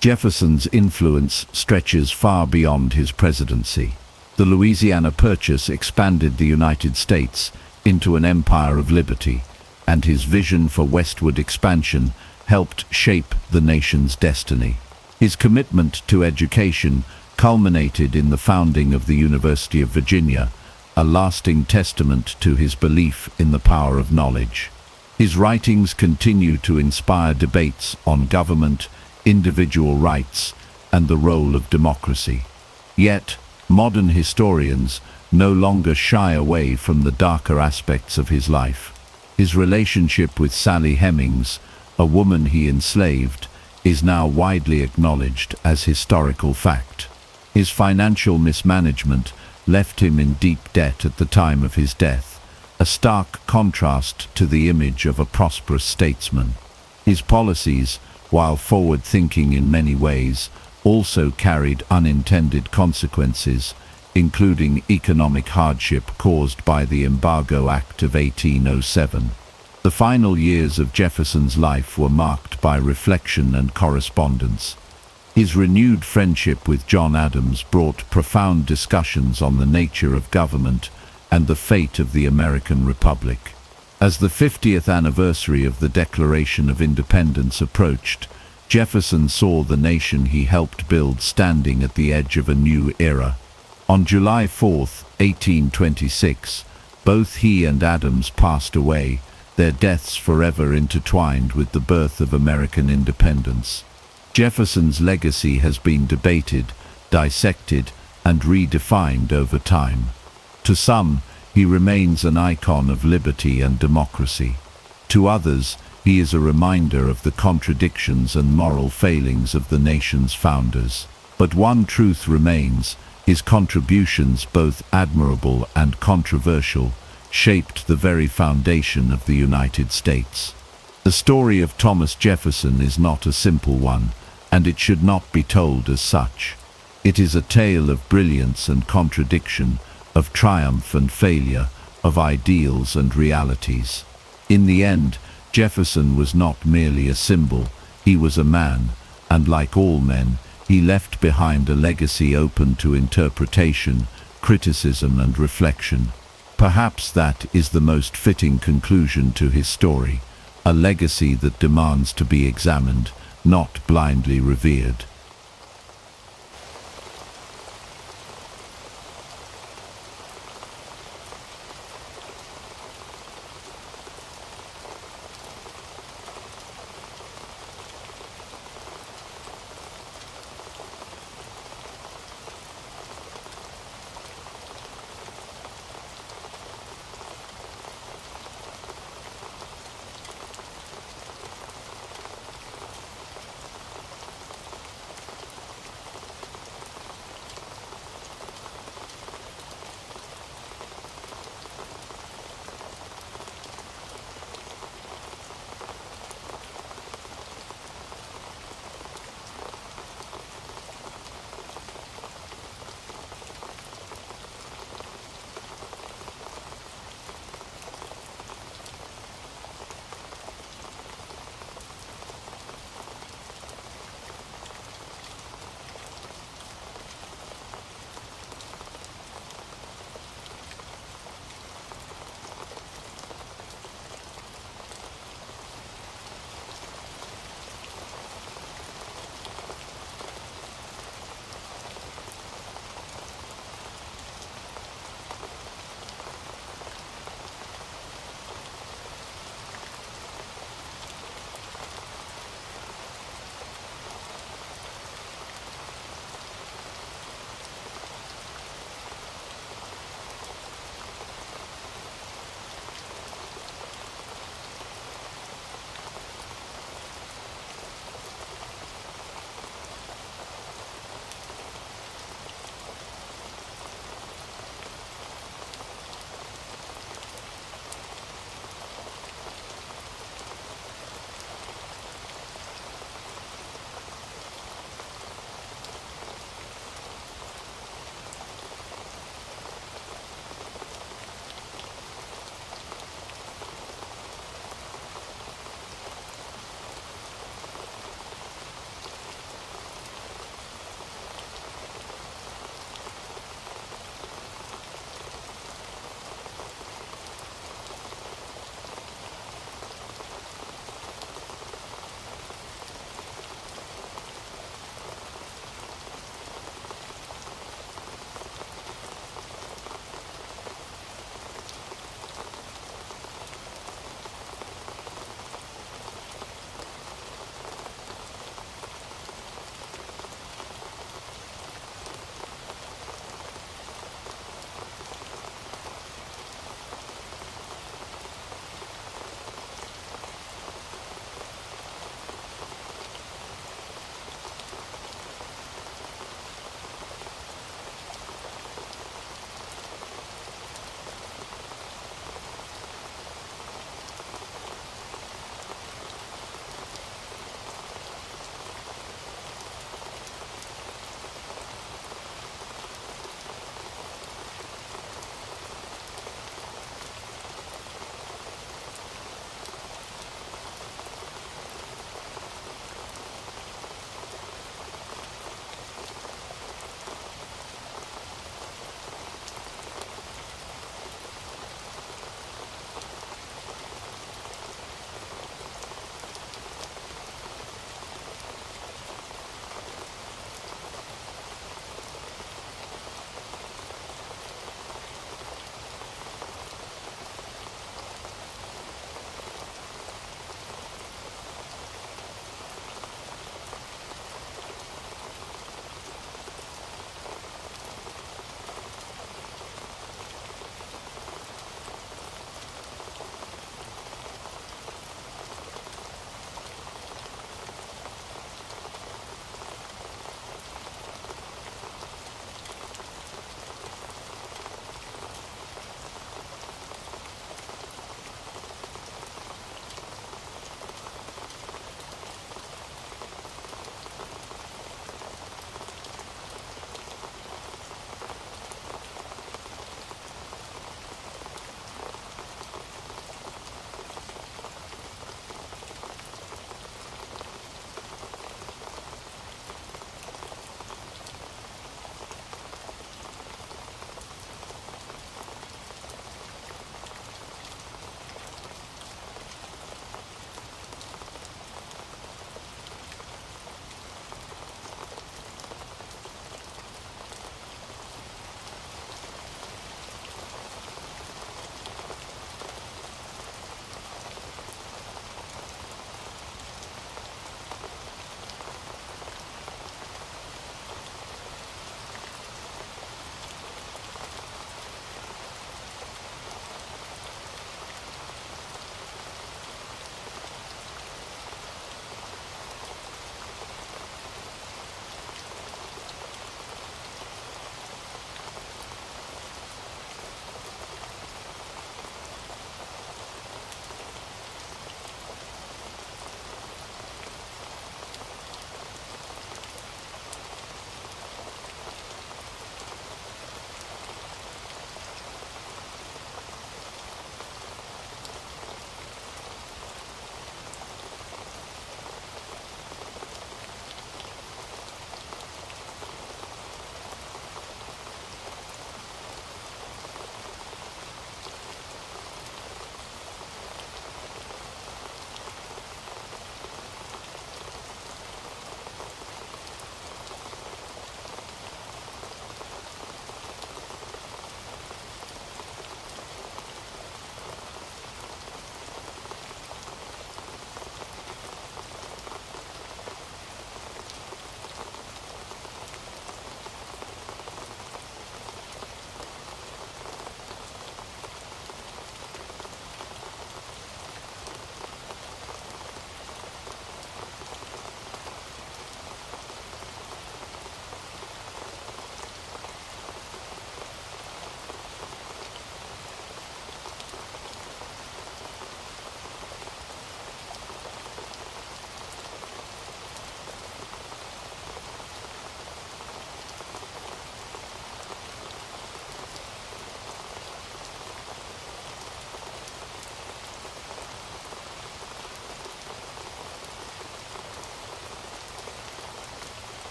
Jefferson's influence stretches far beyond his presidency. The Louisiana Purchase expanded the United States into an empire of liberty, and his vision for westward expansion helped shape the nation's destiny. His commitment to education culminated in the founding of the University of Virginia, a lasting testament to his belief in the power of knowledge. His writings continue to inspire debates on government, individual rights, and the role of democracy. Yet, Modern historians no longer shy away from the darker aspects of his life. His relationship with Sally Hemings, a woman he enslaved, is now widely acknowledged as historical fact. His financial mismanagement left him in deep debt at the time of his death, a stark contrast to the image of a prosperous statesman. His policies, while forward-thinking in many ways, also carried unintended consequences, including economic hardship caused by the Embargo Act of 1807. The final years of Jefferson's life were marked by reflection and correspondence. His renewed friendship with John Adams brought profound discussions on the nature of government and the fate of the American Republic. As the 50th anniversary of the Declaration of Independence approached, Jefferson saw the nation he helped build standing at the edge of a new era. On July 4, 1826, both he and Adams passed away, their deaths forever intertwined with the birth of American independence. Jefferson's legacy has been debated, dissected, and redefined over time. To some, he remains an icon of liberty and democracy. To others, he is a reminder of the contradictions and moral failings of the nation's founders. But one truth remains: his contributions, both admirable and controversial, shaped the very foundation of the United States. The story of Thomas Jefferson is not a simple one, and it should not be told as such. It is a tale of brilliance and contradiction, of triumph and failure, of ideals and realities. In the end, Jefferson was not merely a symbol, he was a man, and like all men, he left behind a legacy open to interpretation, criticism, and reflection. Perhaps that is the most fitting conclusion to his story, a legacy that demands to be examined, not blindly revered.